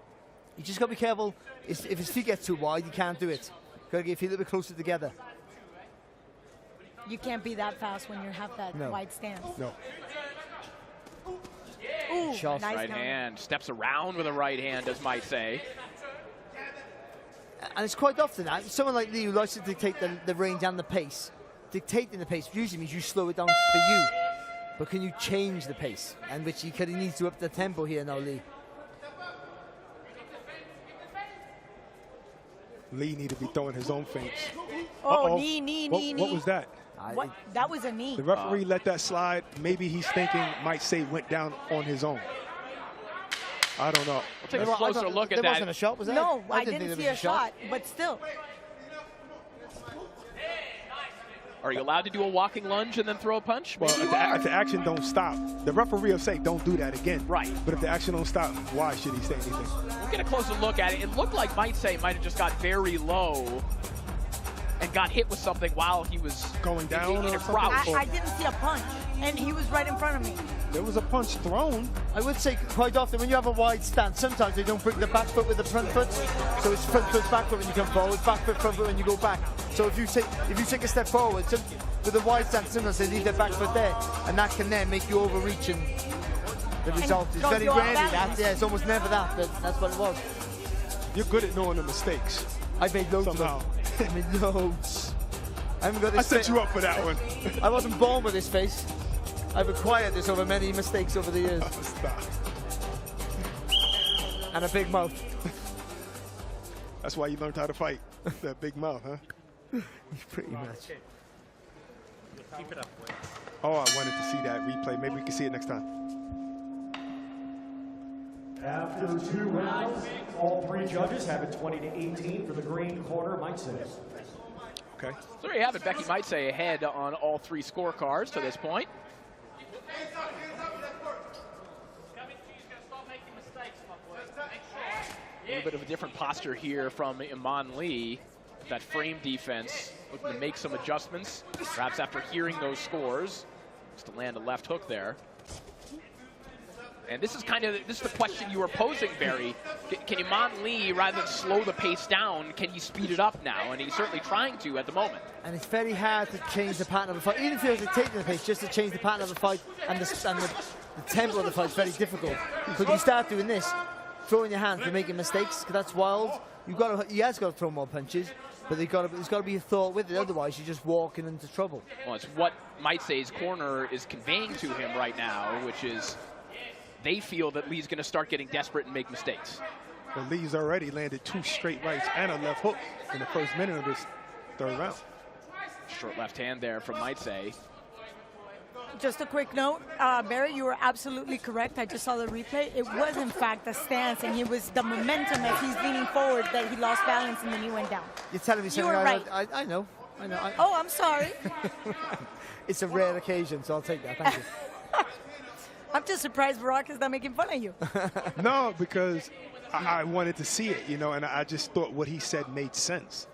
You just got to be careful. If his feet get too wide, you can't do it. Got to get your feet a little bit closer together. You can't be that fast when you have that wide stance. No. Ooh, Shot. nice Right hand, steps around with a right hand, as might say. And it's quite often that someone like Lee who likes to dictate the range and the pace. Dictating the pace usually means you slow it down for you. But can you change the pace? And which he needs to up the tempo here now, Lee. Lee need to be throwing his own feints. Oh, knee. What was that? What? That was a knee. The referee let that slide. Maybe he's thinking Maitse went down on his own. I don't know. We'll take a closer look at that. There wasn't a shot, was there? No, I didn't see a shot, but still. Are you allowed to do a walking lunge and then throw a punch? Well, if the action don't stop, the referee will say, don't do that again. Right. But if the action don't stop, why should he say anything? We'll get a closer look at it. It looked like Maitse might have just got very low and got hit with something while he was going down in a or crouch. I didn't see a punch, and he was right in front of me. There was a punch thrown. I would say quite often when you have a wide stance, sometimes they don't bring the back foot with the front foot. So it's front foot, back foot when you come forward, back foot, front foot when you go back. So if you take a step forward, with a wide stance, sometimes they leave their back foot there, and that can then make you overreach, and the result is very rarely that. Yeah, it's almost never that, but that's what it was. You're good at knowing the mistakes. I've made loads somehow. of them. I made loads. I haven't got this. I set you up for that one. I wasn't born with this face. I've acquired this over many mistakes over the years. Oh, stop. And a big mouth. That's why you learned how to fight. That big mouth, huh? Pretty much. Keep it up. Oh, I wanted to see that replay. Maybe we can see it next time. After 2 rounds, all 3 judges have it 20-18 for the green corner, Maitse. Okay. So there you have it. Becky Maitse ahead on all 3 scorecards to this point. A little bit of a different posture here from Iman Lee. That frame defense, looking to make some adjustments, perhaps after hearing those scores, just to land a left hook there. And this is the question you were posing, Barry. Can Iman Lee, rather than slow the pace down, can you speed it up now? And he's certainly trying to at the moment. And it's very hard to change the pattern of the fight. Even if you're taking the pace, just to change the pattern of the fight and the tempo of the fight is very difficult. Because you start doing this, throwing your hands, you're making mistakes, because that's wild. He has got to throw more punches, but there's got to be a thought with it. Otherwise, you're just walking into trouble. Well, it's what Maitse's corner is conveying to him right now, which is they feel that Lee's going to start getting desperate and make mistakes. Well, Lee's already landed 2 straight rights and a left hook in the first minute of this third round. Short left hand there from Maitse. Just a quick note, Barry, you were absolutely correct. I just saw the replay. It was, in fact, the stance, and it was the momentum as he's leaning forward that he lost balance and then he went down. You're telling me something you were right. I know. Oh, I'm sorry. It's a rare occasion, so I'll take that. Thank you. I'm just surprised Barack is not making fun of you. No, because I wanted to see it, you know, and I just thought what he said made sense.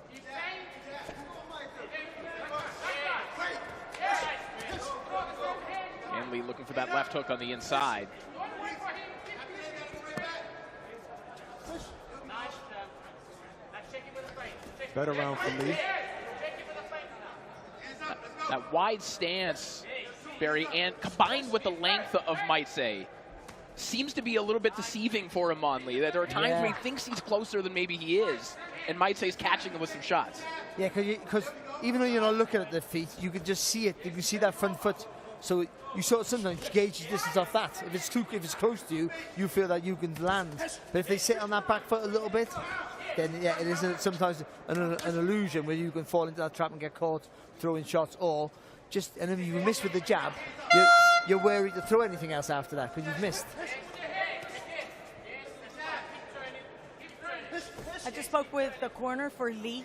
And Lee looking for that left hook on the inside. Better round for Lee. That wide stance, Barry, and combined with the length of Maitse, seems to be a little bit deceiving for Iman Lee. There are times where he thinks he's closer than maybe he is, and Maitse's catching him with some shots. Yeah, because even though you're not looking at the feet, you can just see it. You can see that front foot. So you sort of sometimes gauge your distance off that. If it's close to you, you feel that you can land. But if they sit on that back foot a little bit, then yeah, it is sometimes an illusion where you can fall into that trap and get caught throwing shots, or just, and if you miss with the jab, you're wary to throw anything else after that because you've missed. I just spoke with the corner for Lee,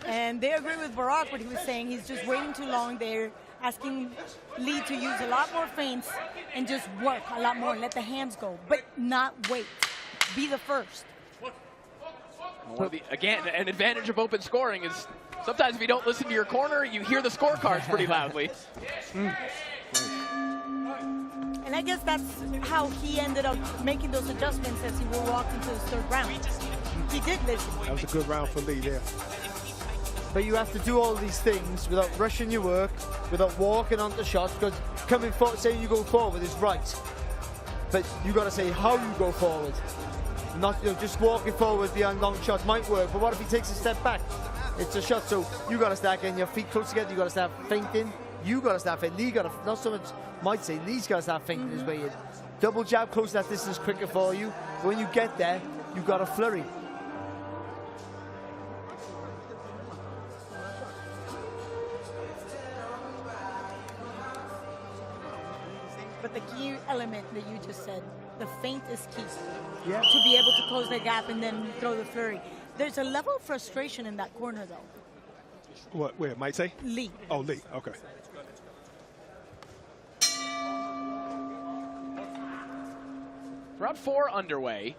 and they agree with Barack what he was saying. He's just waiting too long there, asking Lee to use a lot more feints and just work a lot more, let the hands go, but not wait. Be the first. Again, an advantage of open scoring is sometimes if you don't listen to your corner, you hear the scorecards pretty loudly. And I guess that's how he ended up making those adjustments as he walked into the third round. He did listen. That was a good round for Lee there. But you have to do all these things without rushing your work, without walking onto shots, because coming forward, saying you go forward is right. But you got to say how you go forward. Not just walking forward behind long shots might work, but what if he takes a step back? It's a shot, so you got to start getting your feet close together. You got to start feinting. You got to start feinting. Lee got to, not so much might say, Lee's got to start feinting his way in. Double jab, close that distance quicker for you. But when you get there, you got to flurry. But the key element that you just said, the feint is key. Yeah. To be able to close the gap and then throw the flurry. There's a level of frustration in that corner, though. What, where, might say? Lee. Oh, Lee, okay. Round 4 underway.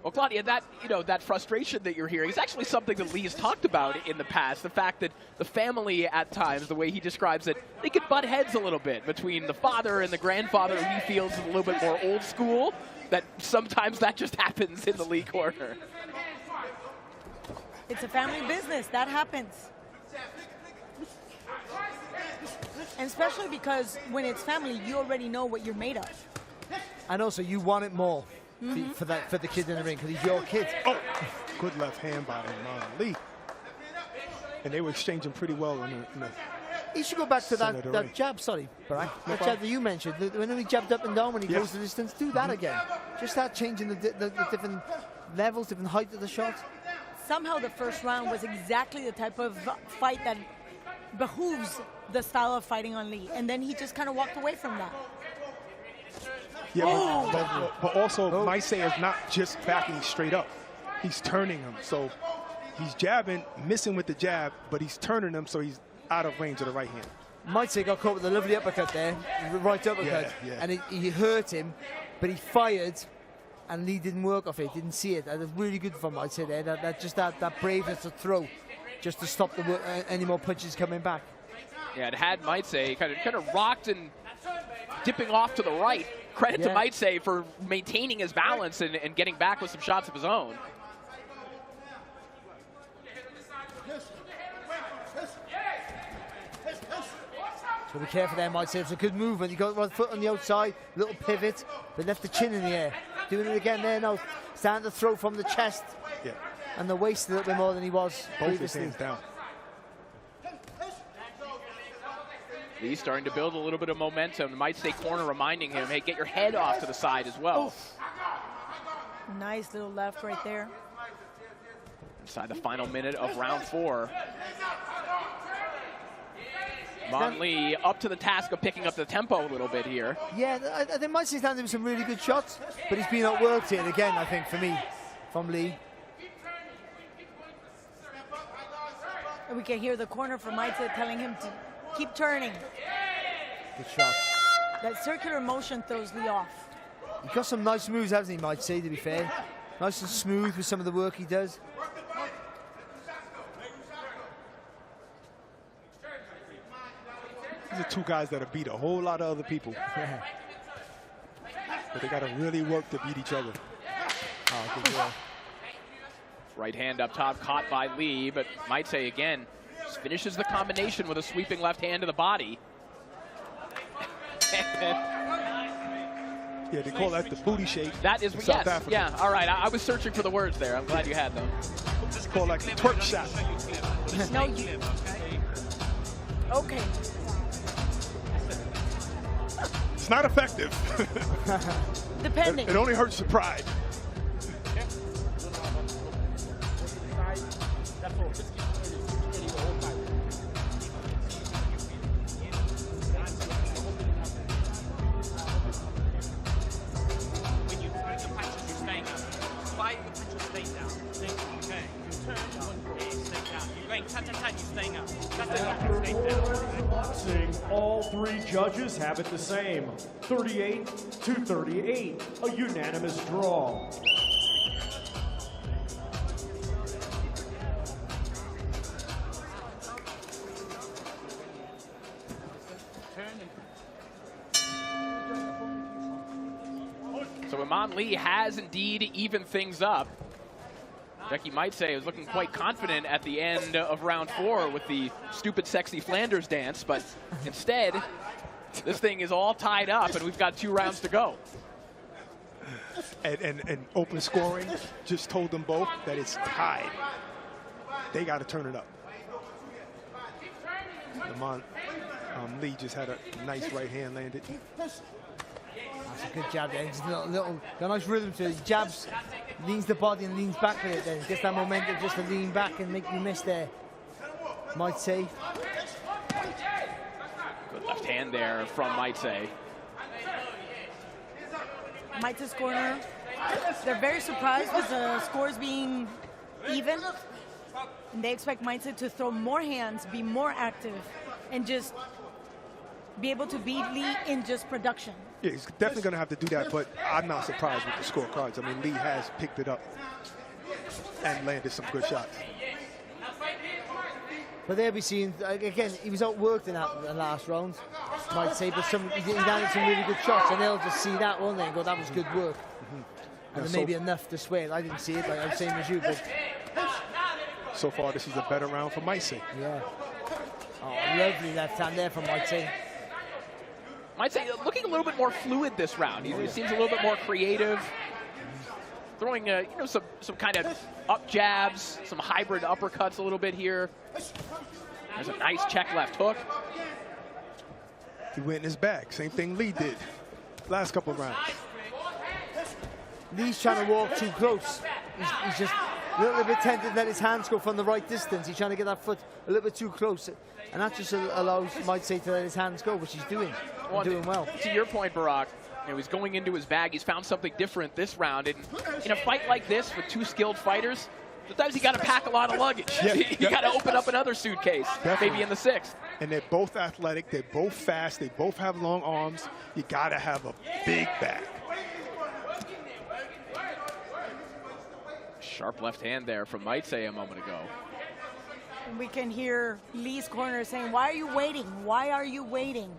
Well, Claudia, that frustration that you're hearing is actually something that Lee has talked about in the past. The fact that the family, at times, the way he describes it, they could butt heads a little bit between the father and the grandfather, who he feels is a little bit more old school. That sometimes that just happens in the Lee corner. It's a family business. That happens. And especially because when it's family, you already know what you're made of. And also, you want it more for the kid in the ring, because he's your kid. Oh, good left hand by Lee. And they were exchanging pretty well in the He should go back to that jab, sorry, Barack. That jab that you mentioned. When he jabbed up and down when he goes the distance, do that again. Just start changing the different levels, different height of the shot. Somehow the first round was exactly the type of fight that behooves the style of fighting on Lee. And then he just kind of walked away from that. Yeah, but also, Maitse is not just backing straight up. He's turning him. So he's jabbing, missing with the jab, but he's turning him so he's out of range of the right hand. Maitse got caught with a lovely uppercut there, right uppercut, and he hurt him, but he fired, and Lee didn't work off it, didn't see it. That was really good for Maitse there, that braveness to throw, just to stop any more punches coming back. Yeah, it had Maitse kind of rocked and dipping off to the right credit to Maitse for maintaining his balance and getting back with some shots of his own. So be careful there, Maitse. It's a good move when you got one foot on the outside, little pivot, but left the chin in the air. Doing it again there now. Starting to throw from the chest and the waist a little bit more than he was previously. Both his hands down. He's starting to build a little bit of momentum. Might say corner reminding him, hey, get your head off to the side as well. Oof. Nice little left right there. Inside the final minute of round 4. Mon Lee up to the task of picking up the tempo a little bit here. Yeah, I think Maitse's landed some really good shots, but he's been outworked here again, I think, for me, from Lee. And we can hear the corner from Maitse telling him to keep turning. Good shot. That circular motion throws Lee off. He's got some nice moves, hasn't he, Maitse, to be fair. Nice and smooth with some of the work he does. These are two guys that have beat a whole lot of other people. But they got to really work to beat each other. Oh, good job. Right hand up top, caught by Lee, but might say again, just finishes the combination with a sweeping left hand to the body. Yeah, they call that the booty shake. That is, yes, yeah, all right. I was searching for the words there. I'm glad you had them. It's called like the twerk shot. No, you. Okay. It's not effective. Depending. It only hurts your pride. All 3 judges have it the same. 38-38, a unanimous draw. So Iman Lee has indeed evened things up. Becky might say was looking quite confident at the end of round 4 with the stupid, sexy Flanders dance, but instead, this thing is all tied up, and we've got 2 rounds to go. And open scoring just told them both that it's tied. They got to turn it up. Lee just had a nice right hand landed. That's a good jab there. Just got a nice rhythm to it. He jabs, leans the body and leans back with it then. Gets that momentum just to lean back and make you miss there. Might say. Good left hand there from Might say. Maitse's corner, they're very surprised with the scores being even. And they expect Maitse to throw more hands, be more active, and just be able to beat Lee in just production. Yeah, he's definitely going to have to do that, but I'm not surprised with the scorecards. I mean, Lee has picked it up and landed some good shots. But there we see, again, he was outworked in that last round, might say, but he landed some really good shots, and they'll just see that, won't they, and go, that was good work. And then maybe enough to swear. I didn't see it, like I'm same as you, but... So far, this is a better round for Maitse. Yeah. Oh, lovely left hand there from Maitse. Might say looking a little bit more fluid this round. He seems a little bit more creative, throwing some kind of up jabs, some hybrid uppercuts a little bit here. There's a nice check left hook. He went in his bag. Same thing Lee did last couple of rounds. Lee's trying to walk too close. He's just a little bit tempted to let his hands go from the right distance. He's trying to get that foot a little bit too close. And that just allows, might say, to let his hands go, which he's doing. Doing well. To your point, Barack, he's going into his bag. He's found something different this round. And in a fight like this with 2 skilled fighters, sometimes you got to pack a lot of luggage. Yeah, you got to open up another suitcase, maybe in the 6th. And they're both athletic. They're both fast. They both have long arms. You got to have a big bag. Sharp left hand there from Might say a moment ago. We can hear Lee's corner saying, why are you waiting? Why are you waiting?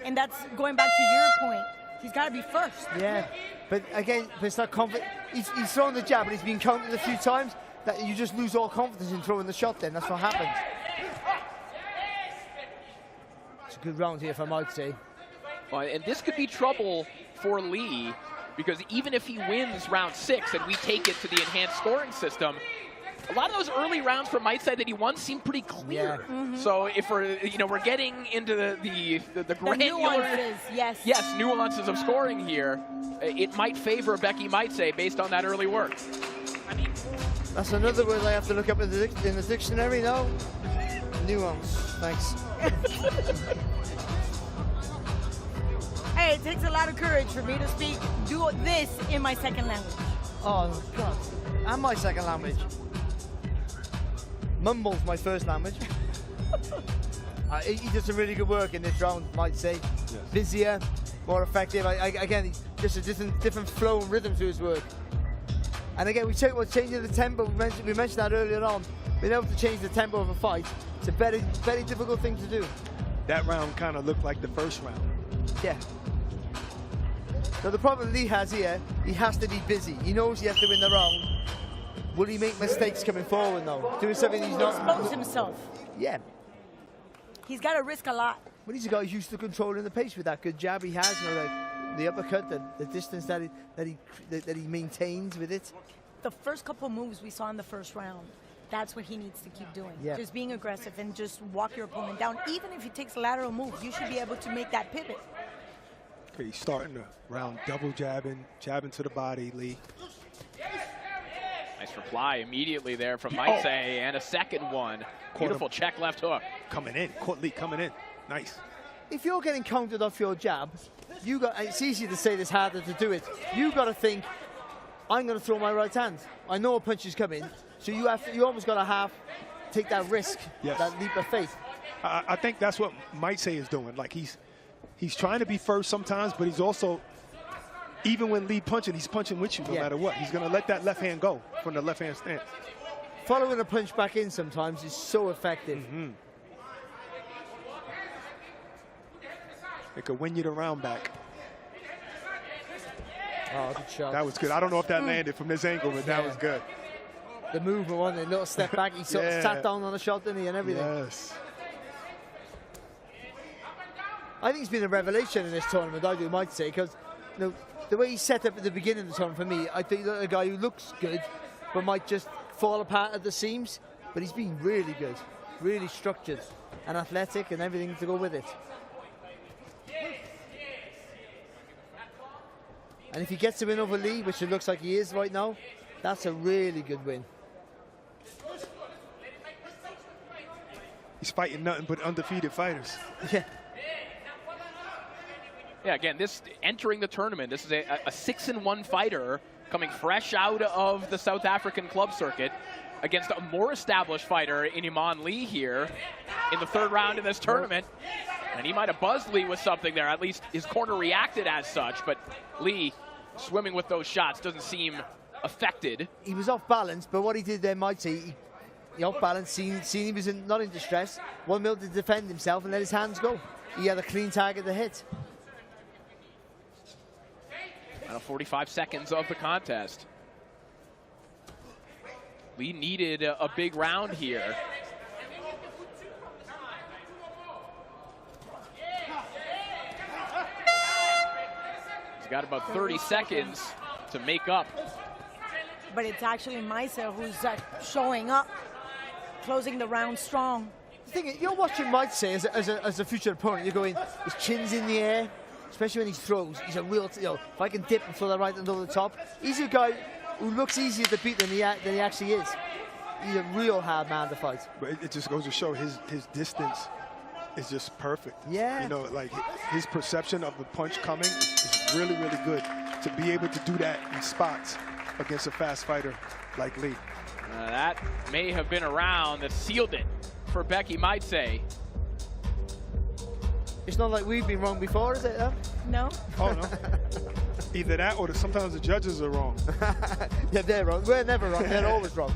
And that's going back to your point. He's got to be first. Yeah, but again, it's not confident. He's thrown the jab, but he's been countered a few times. That you just lose all confidence in throwing the shot. Then that's what happens. It's a good round here, if I might say. Well, and this could be trouble for Lee, because even if he wins round 6 and we take it to the enhanced scoring system, a lot of those early rounds from Might say that he won seem pretty clear. Yeah. So if we're getting into the granular nuances, yes. Yes, nuances of scoring here, it might favor Becky Might say based on that early work. That's another word I have to look up in the dictionary now. Nuance. Thanks. Hey, it takes a lot of courage for me to do this in my second language. Oh, God. And my second language. Mumble's my first language. He does some really good work in this round, might say. Yes. Busier, more effective. Again, just a different flow and rhythm to his work. And again, we talk about changing the tempo. We mentioned that earlier on. Being able to change the tempo of a fight, it's a very, very difficult thing to do. That round kind of looked like the first round. Yeah. Now the problem Lee has here, he has to be busy. He knows he has to win the round. Will he make mistakes coming forward though? Doing something he's not... Expose himself. Yeah. He's got to risk a lot. But he's a guy who's used to controlling the pace with that good jab he has, like the uppercut, the distance that he maintains with it. The first couple moves we saw in the first round, that's what he needs to keep doing. Yeah. Just being aggressive and just walk your opponent down. Even if he takes a lateral move, you should be able to make that pivot. Okay, he's starting the round double jabbing to the body, Lee. Nice reply immediately there from Might say, and a second one. Beautiful check left hook. Coming in, caught Lee coming in. Nice. If you're getting countered off your jab, it's easy to say this, harder to do it. You got to think, I'm going to throw my right hand. I know a punch is coming, so you almost got to take that risk, that leap of faith. I think that's what Might say is doing. Like he's trying to be first sometimes, but he's also, even when Lee punching, he's punching with you no matter what. He's going to let that left hand go from the left hand stance. Following a punch back in sometimes is so effective. Mm-hmm. It could win you the round back. Oh, good shot. That was good. I don't know if that landed from this angle, but that was good. The movement, one, a little step back. He sort of sat down on the shot, didn't he, and everything. Yes. I think it's been a revelation in this tournament, I might say, because the way he set up at the beginning of the tournament, for me, I think a guy who looks good, but might just fall apart at the seams. But he's been really good, really structured and athletic and everything to go with it. And if he gets to win over Lee, which it looks like he is right now, that's a really good win. He's fighting nothing but undefeated fighters. Yeah. Yeah, again, this entering the tournament, this is a 6-1 fighter coming fresh out of the South African club circuit against a more established fighter in Iman Lee here in the third round of this tournament. And he might have buzzed Lee with something there. At least his corner reacted as such, but Lee swimming with those shots doesn't seem affected. He was off balance, but what he did there, might say, he off balance, seen he was not in distress, 1 minute to defend himself and let his hands go. He had a clean target to hit. Final 45 seconds of the contest. Lee needed a big round here. He's got about 30 seconds to make up. But it's actually Maisa who's showing up, closing the round strong. The thing is, you're watching Might say as a future opponent, you're going, his chin's in the air, especially when he throws. He's a real, if I can dip and throw that right hand over the top. He's a guy who looks easier to beat than he actually is. He's a real hard man to fight. But it just goes to show his distance is just perfect. Yeah. Like his perception of the punch coming is really, really good. To be able to do that in spots against a fast fighter like Lee. That may have been a round that sealed it for Becky Might say. It's not like we've been wrong before, is it, though? No. Oh, no. Either that or sometimes the judges are wrong. Yeah, they're wrong. We're never wrong. They're always wrong.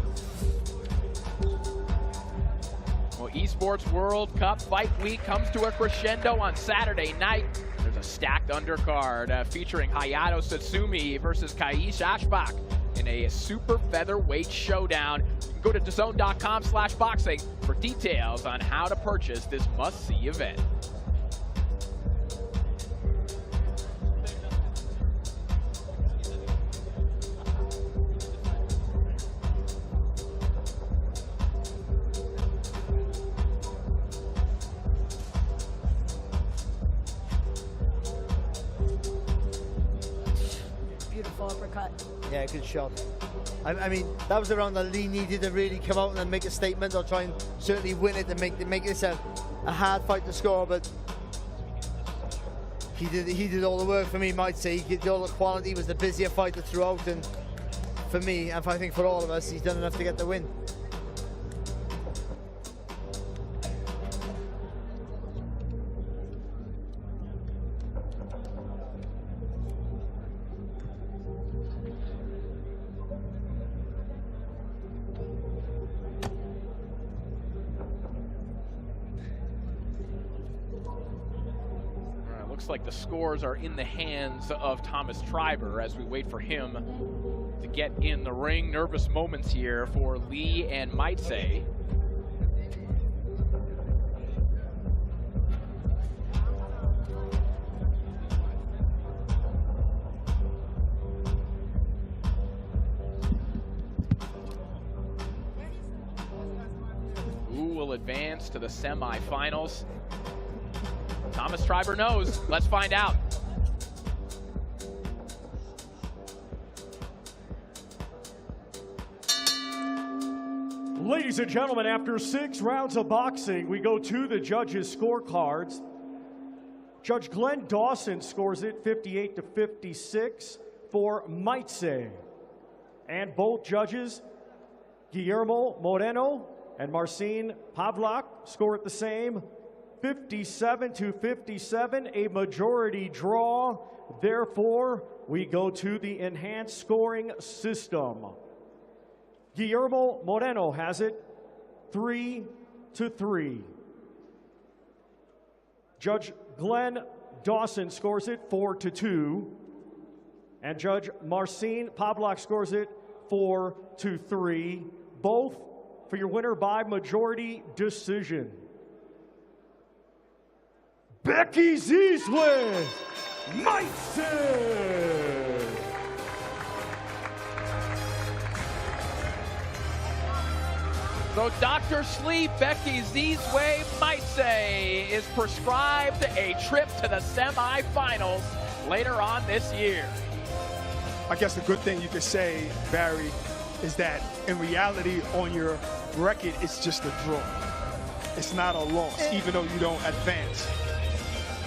Well, Esports World Cup Fight Week comes to a crescendo on Saturday night. There's a stacked undercard featuring Hayato Satsumi versus Kaiish Ashbak in a super featherweight showdown. You can go to DAZN.com/boxing for details on how to purchase this must-see event. Beautiful uppercut. Yeah, good shot. I mean, that was the round that Lee needed to really come out and then make a statement, or try and certainly win it and make this a hard fight to score. But he did all the work for me, might say. He did all the quality. He was the busier fighter throughout, and for me, and I think for all of us, he's done enough to get the win. Looks like the scores are in the hands of Thomas Triber as we wait for him to get in the ring. Nervous moments here for Lee and Maitse. Who will advance to the semifinals? Thomas Triber knows. Let's find out. Ladies and gentlemen, after 6 rounds of boxing, we go to the judges' scorecards. Judge Glenn Dawson scores it 58-56 for Maitse. And both judges, Guillermo Moreno and Marcin Pavlak, score it the same, 57-57, a majority draw. Therefore, we go to the enhanced scoring system. Guillermo Moreno has it 3-3. Judge Glenn Dawson scores it 4-2. And Judge Marcin Pavlak scores it 4-3. Both for your winner by majority decision. Becky Zizwe, Maitse. So Dr. Sleep, Becky Zizwe Maitse is prescribed a trip to the semifinals later on this year. I guess the good thing you could say, Barry, is that in reality on your record, it's just a draw. It's not a loss, even though you don't advance.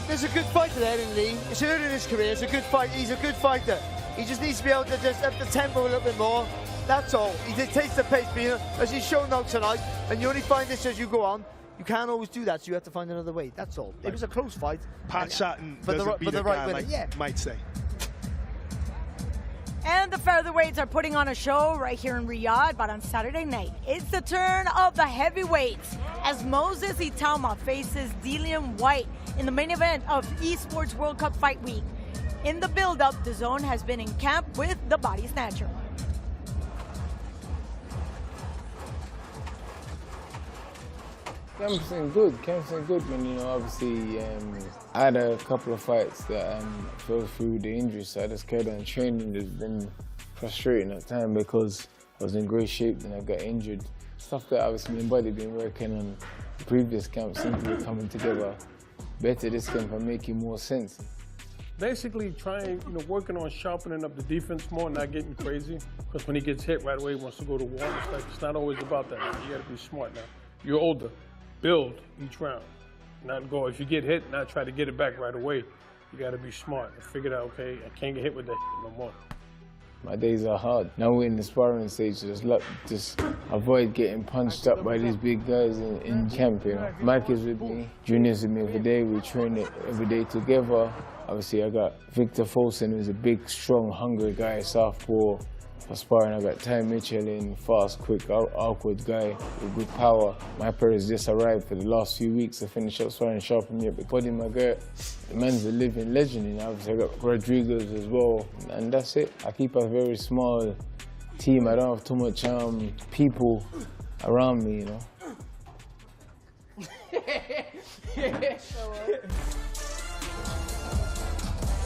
There's a good fighter there in Lee. It's early in his career. It's a good fight. He's a good fighter. He just needs to be able to just up the tempo a little bit more. That's all. He dictates the pace, but, you know, as he's shown now tonight, and you only find this as you go on. You can't always do that, so you have to find another way. That's all. It was a close fight. Pot shot and doesn't beat a guy like Maitse. And the featherweights are putting on a show right here in Riyadh, but on Saturday night, it's the turn of the heavyweights as Moses Itauma faces Dillian Whyte in the main event of Esports World Cup Fight Week. In the build-up, DAZN has been in camp with the Body Snatcher. Camp's been good, man. You know, obviously, I had a couple of fights that fell through the injury, so I just carried on training. It's been frustrating at times because I was in great shape, then I got injured. Stuff that obviously my body been working on the previous camp seems to be coming together better this camp and making more sense. Basically trying, working on sharpening up the defense more, not getting crazy. Because when he gets hit right away, he wants to go to war. It's not always about that. You got to be smart now. You're older. Build each round. Not go, if you get hit, not try to get it back right away. You got to be smart and figure out, okay, I can't get hit with that no more. My days are hard. Now we're in the sparring stage, so just avoid getting punched up by these big guys in camp, Mike is with me, Junior's with me every day. We train it every day together. Obviously, I got Victor Folsen, who's a big, strong, hungry guy, southpaw. for sparring. I got Ty Mitchell in, fast, quick, awkward guy with good power. My pair's just arrived for the last few weeks to finish up sparring sharpen me up. But Cody McGirt, the man's a living legend, you know. Obviously I got Rodriguez as well, and that's it. I keep a very small team. I don't have too much people around me, you know.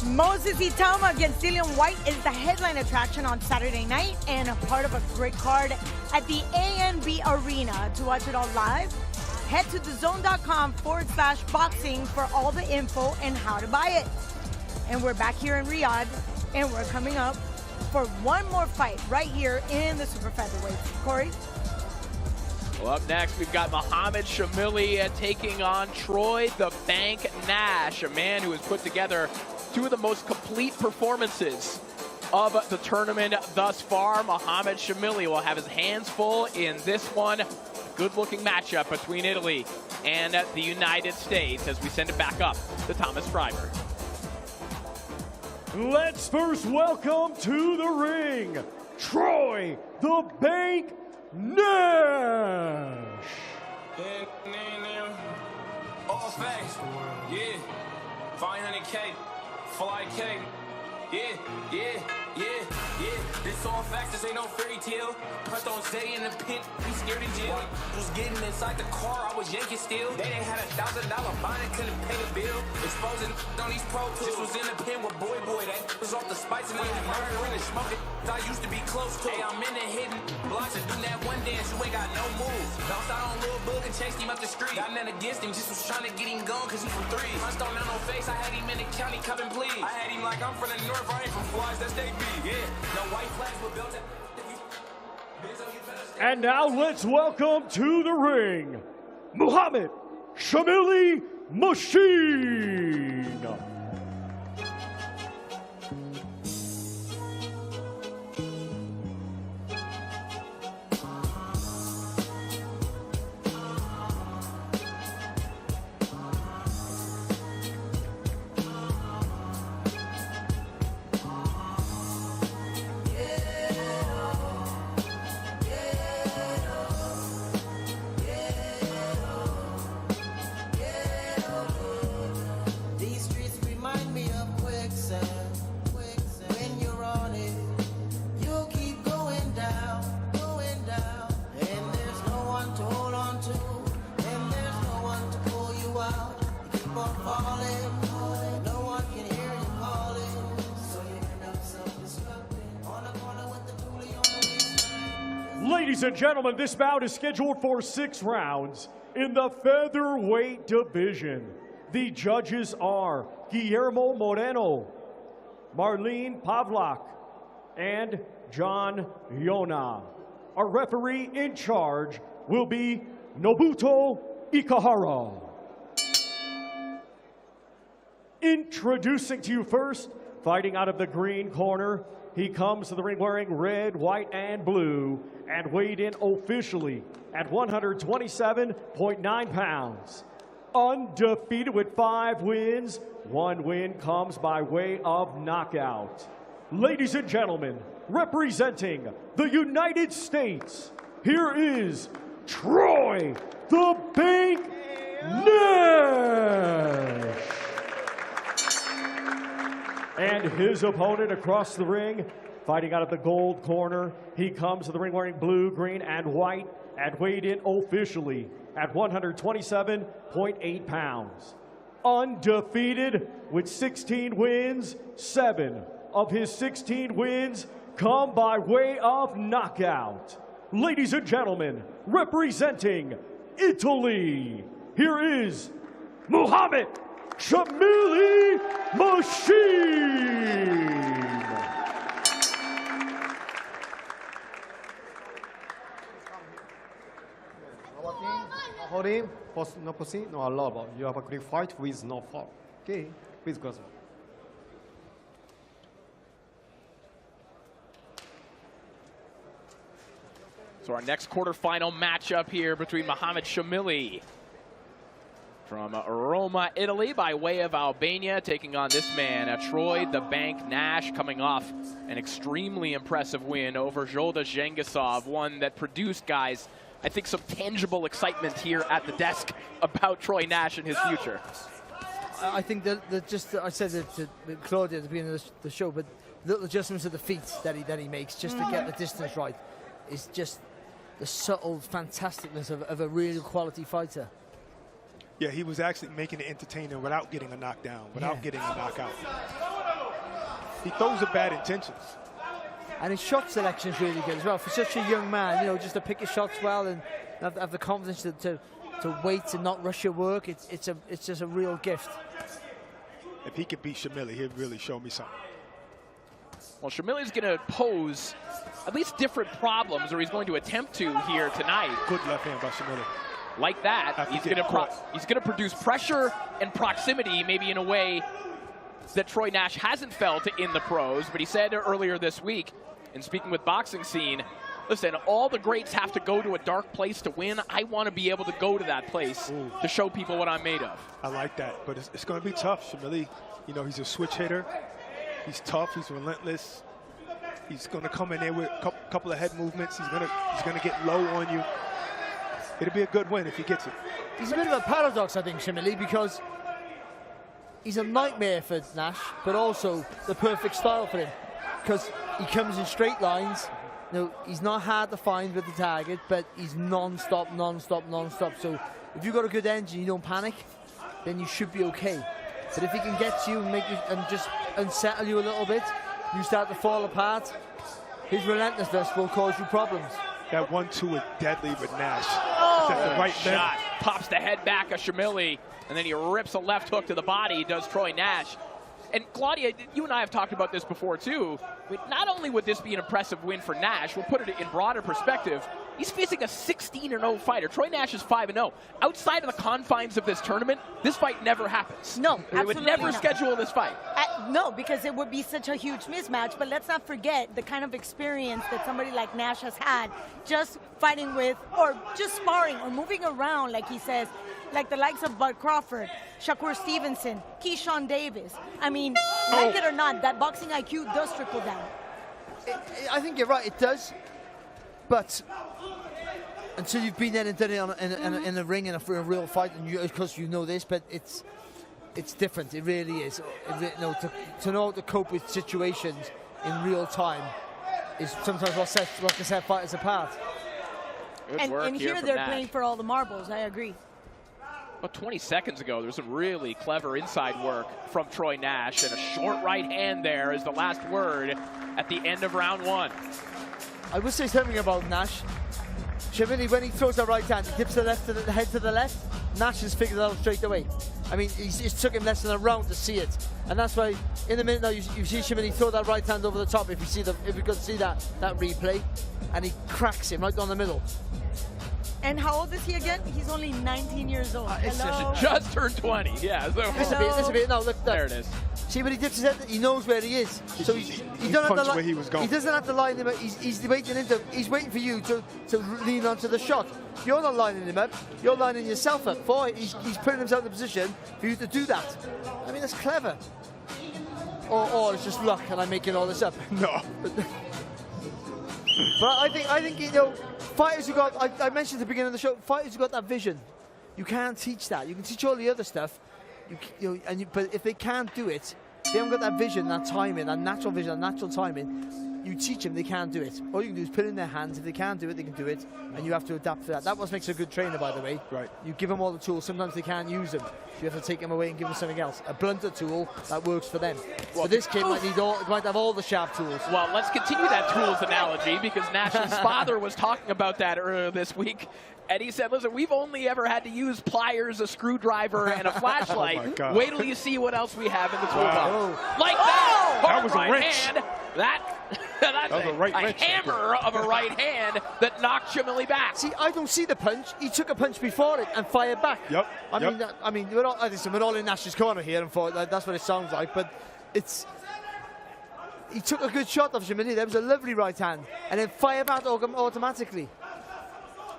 Moses Itauma against Dillian White is the headline attraction on Saturday night and a part of a great card at the ANB Arena. To watch it all live, head to DAZN.com/boxing for all the info and how to buy it. And we're back here in Riyadh, and we're coming up for one more fight right here in the super featherweight. Corey? Well, up next, we've got Muhammad Shamili taking on Troy the Bank Nash, a man who has put together two of the most complete performances of the tournament thus far. Muhammad Shamili will have his hands full in this one. Good-looking matchup between Italy and the United States as we send it back up to Thomas Freiberg. Let's first welcome to the ring, Troy the Bank Nash. All facts, yeah. 500K, fly K, yeah. This all facts, this ain't no fairy tale. Pressed on Zay in the pit, we scared of jail. Was getting inside the car, I was yanking still. They ain't had $1,000 bond and couldn't pay the bill. Exposing on these pro tools. Was in the pen with boy, that was off the spice and they had murder in the smoke. I used to be close to. Hey, I'm in the hidden blocks and do that one dance, you ain't got no moves. Bounced out on Lil Boog and chased him up the street. Got nothing against him, just was trying to get him gone cause he from three. Punched on no face, I had him in the county cupping please. I had him like I'm from the north, I ain't from Flies, that's they be. Yeah, no white flags were built at. And now let's welcome to the ring, Muhammad Shamili Machine. Ladies and gentlemen, this bout is scheduled for 6 rounds in the featherweight division. The judges are Guillermo Moreno, Marlene Pavlak, and John Yona. Our referee in charge will be Nobuto Ikahara. Introducing to you first, fighting out of the green corner, he comes to the ring wearing red, white, and blue, and weighed in officially at 127.9 pounds. Undefeated with 5 wins. 1 win comes by way of knockout. Ladies and gentlemen, representing the United States, here is Troy the Bank Nash. And his opponent across the ring, fighting out of the gold corner, he comes to the ring wearing blue, green, and white, and weighed in officially at 127.8 pounds. Undefeated with 16 wins, 7 of his 16 wins come by way of knockout. Ladies and gentlemen, representing Italy, here is Muhammad Shamili Machine. Hold him, no pussy, no allowable. You have a quick fight with no fall. Okay, please go. So our next quarterfinal matchup here between Muhammad Shamili from Roma, Italy, by way of Albania, taking on this man, Troy the Bank Nash, coming off an extremely impressive win over Zolda Zhengisov, one that produced, guys, I think some tangible excitement here at the desk about Troy Nash and his future. I think that just, I said it to Claudia at the beginning of the show, but little adjustments of the feet that he makes just to get the distance right is just the subtle fantasticness of a real quality fighter. Yeah, he was actually making it entertaining without getting a knockdown, without getting a knockout. He throws with bad intentions. And his shot selection is really good as well. For such a young man, you know, just to pick his shots well and have the confidence to wait and not rush your work, it's just a real gift. If he could beat Shamili, he'd really show me something. Well, Shamili's going to pose at least different problems, or he's going to attempt to here tonight. Good left hand by Shamili. Like that, he's going to produce pressure and proximity, maybe in a way that Troy Nash hasn't felt in the pros. But he said earlier this week, in speaking with Boxing Scene, listen, all the greats have to go to a dark place to win. I want to be able to go to that place to show people what I'm made of. I like that, but it's going to be tough. Shamili, you know, he's a switch hitter. He's tough. He's relentless. He's going to come in there with a couple of head movements. He's going to get low on you. It'll be a good win if he gets it. He's a bit of a paradox, I think, Shamili, because he's a nightmare for Nash, but also the perfect style for him, because he comes in straight lines. You know, he's not hard to find with the target, but he's non-stop, non-stop, non-stop. So if you've got a good engine, you don't panic, then you should be okay. But if he can get you and make you and just unsettle you a little bit, you start to fall apart. His relentlessness will cause you problems. That 1-2 is deadly with Nash. Oh, the right shot. Pops the head back of Shamili, and then he rips a left hook to the body, does Troy Nash. And Claudia, you and I have talked about this before too. I mean, not only would this be an impressive win for Nash, we'll put it in broader perspective, he's facing a 16-0 fighter. Troy Nash is 5-0. Outside of the confines of this tournament, this fight never happens. No, we would never not. schedule this fight. No, because it would be such a huge mismatch. But let's not forget the kind of experience that somebody like Nash has had just fighting with, or just sparring, or moving around, like he says, like the likes of Bud Crawford, Shakur Stevenson, Keyshawn Davis. I mean, like it or not, that boxing IQ does trickle down. I think you're right, it does. But until you've been there and done it in a ring in a real fight, and of course you know this, but it's different. It really is. To know how to cope with situations in real time is sometimes what can set fighters apart. And here they're playing for all the marbles. I agree. About 20 seconds ago, there was some really clever inside work from Troy Nash, and a short right hand there is the last word at the end of round one. I will say something about Nash. Shamili, when he throws the right hand, he tips the head to the left. Nash has figured it out straight away. I mean, it took him less than a round to see it, and that's why in a minute now you see Shamili throw that right hand over the top. If you could see that replay, and he cracks him right down the middle. And how old is he again? He's only 19 years old. Just turned 20. Yeah. So This a bit. No, look. There it is. See, when he dips his head, he knows where he is. So he doesn't have to where he was going. He doesn't have to line him up. He's waiting for you to lean onto the shot. You're not lining him up. You're lining yourself up. He's putting himself in a position for you to do that. I mean, that's clever. Or it's just luck, and I'm making all this up. No. But I think you know, fighters who got, I mentioned at the beginning of the show, fighters who got that vision, you can't teach that. You can teach all the other stuff, but if they can't do it, they haven't got that vision, that timing, that natural vision, that natural timing. You teach them, they can't do it. All you can do is put it in their hands. If they can't do it, they can do it, and you have to adapt to that. That's what makes a good trainer, by the way. Right. You give them all the tools. Sometimes they can't use them. You have to take them away and give them something else. A blunter tool that works for them. Well, so this kid might have all the sharp tools. Well, let's continue that tools analogy, because Nash's father was talking about that earlier this week. And he said, listen, we've only ever had to use pliers, a screwdriver, and a flashlight. Oh my God. Wait till you see what else we have in the toolbox. Wow. Like that. That was a right wrench. hand. That's was a right wrench. hammer of a right hand that knocked Shamili back. See, I don't see the punch. He took a punch before it and fired back. Yep. I mean, we're all in Nash's corner here, and that's what it sounds like. But he took a good shot of Shamili. There was a lovely right hand, and then fired back automatically.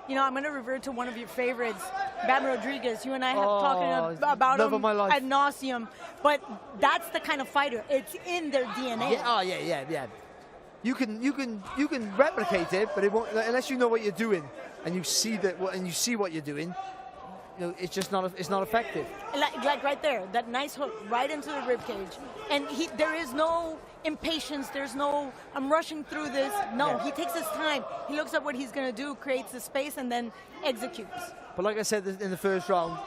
You know, I'm going to revert to one of your favorites, Bam Rodriguez. You and I have talking about love him of my life. ad nauseum. But that's the kind of fighter. It's in their DNA. Yeah, oh, yeah. You can replicate it, but it won't unless you know what you're doing and you see what you're doing. You know, it's just not effective. Like right there, that nice hook right into the rib cage, and there is no impatience. There's no I'm rushing through this. No, Yeah. he takes his time. He looks at what he's going to do, creates the space, and then executes. But like I said in the first round,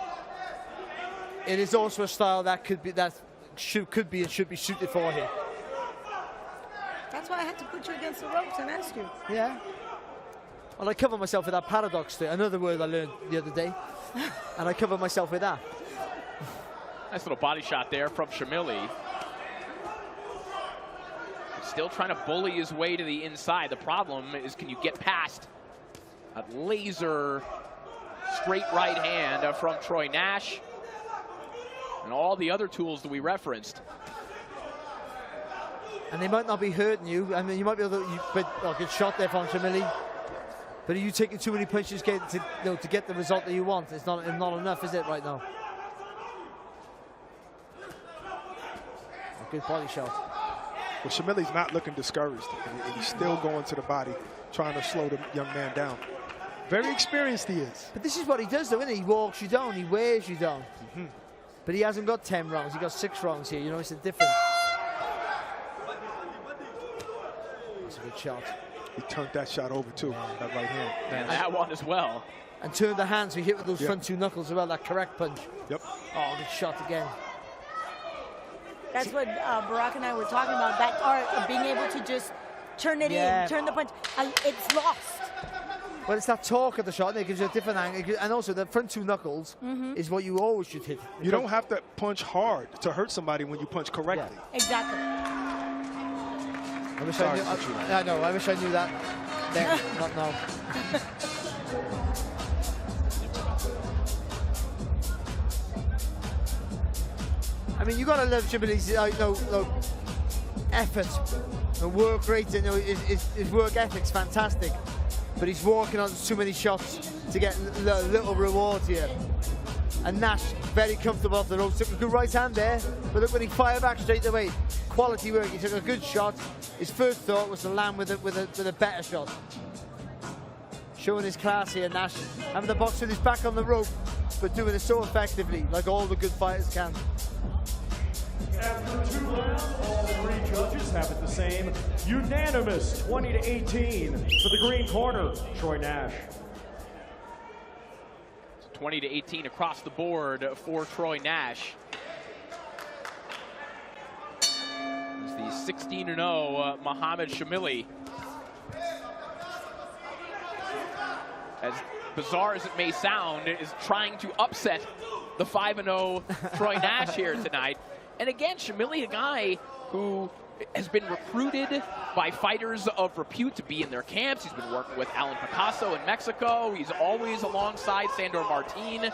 it is also a style that could be and should be suited for him. That's why I had to put you against the ropes and ask you. Yeah. Well, I cover myself with that paradox thing, another word I learned the other day, and I cover myself with that. Nice little body shot there from Shamili. Still trying to bully his way to the inside. The problem is, can you get past a laser straight right hand from Troy Nash and all the other tools that we referenced. And they might not be hurting you. I mean, you might be able to, but good shot there from Shamili. But are you taking too many punches to get the result that you want? It's not enough, is it, right now? A good body shot. Well, Shamili's not looking discouraged, and he's still going to the body, trying to slow the young man down. Very experienced he is. But this is what he does, though, isn't he? He walks you down, he wears you down. But he hasn't got 10 rounds, he got 6 rounds here. You know, it's a difference. That's a good shot. He turned that shot over, too, that right hand. And that one as well. And turned the hands, so he hit with those front 2 knuckles as well, that correct punch. Yep. Oh, good shot again. That's what Barack and I were talking about, that art of being able to just turn it in, turn the punch. It's lost. Well, it's that torque of the shot, and it gives you a different angle. And also, the front 2 knuckles is what you always should hit. You don't have to punch hard to hurt somebody when you punch correctly. Exactly. I wish I knew. I know. I wish I knew that. Then, not now. I mean, you gotta love Shamili's effort, the work rate. You know, his work ethic's fantastic, but he's walking on too many shots to get little reward here. And Nash very comfortable off the ropes. Took a good right hand there, but look when he fired back straight away. Quality work. He took a good shot. His first thought was to land with a better shot. Showing his class here, Nash. Having the box with his back on the rope, but doing it so effectively, like all the good fighters can. After 2 rounds, all 3 judges have it the same. Unanimous, 20-18 for the green corner, Troy Nash. 20-18 across the board for Troy Nash. It's the 16-0 Muhammad Shamili. As bizarre as it may sound, is trying to upset the 5-0 Troy Nash here tonight. And again, Shamili, a guy who has been recruited by fighters of repute to be in their camps. He's been working with Alan Picasso in Mexico. He's always alongside Sandor Martin.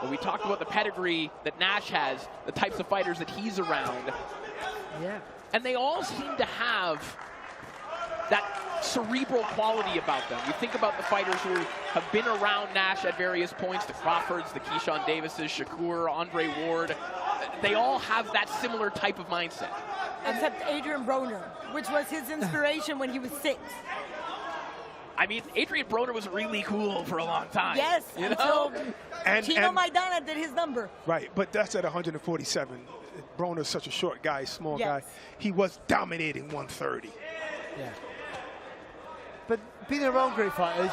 But we talked about the pedigree that Nash has, the types of fighters that he's around. Yeah. And they all seem to have that cerebral quality about them. You think about the fighters who have been around Nash at various points, the Crawfords, the Keyshawn Davises, Shakur, Andre Ward. They all have that similar type of mindset. Except Adrian Broner, which was his inspiration when he was 6. I mean, Adrian Broner was really cool for a long time. Yes, you know? Chino Maidana did his number. Right, but that's at 147. Broner's such a short guy, small guy. He was dominating 130. Yeah. But being around great fighters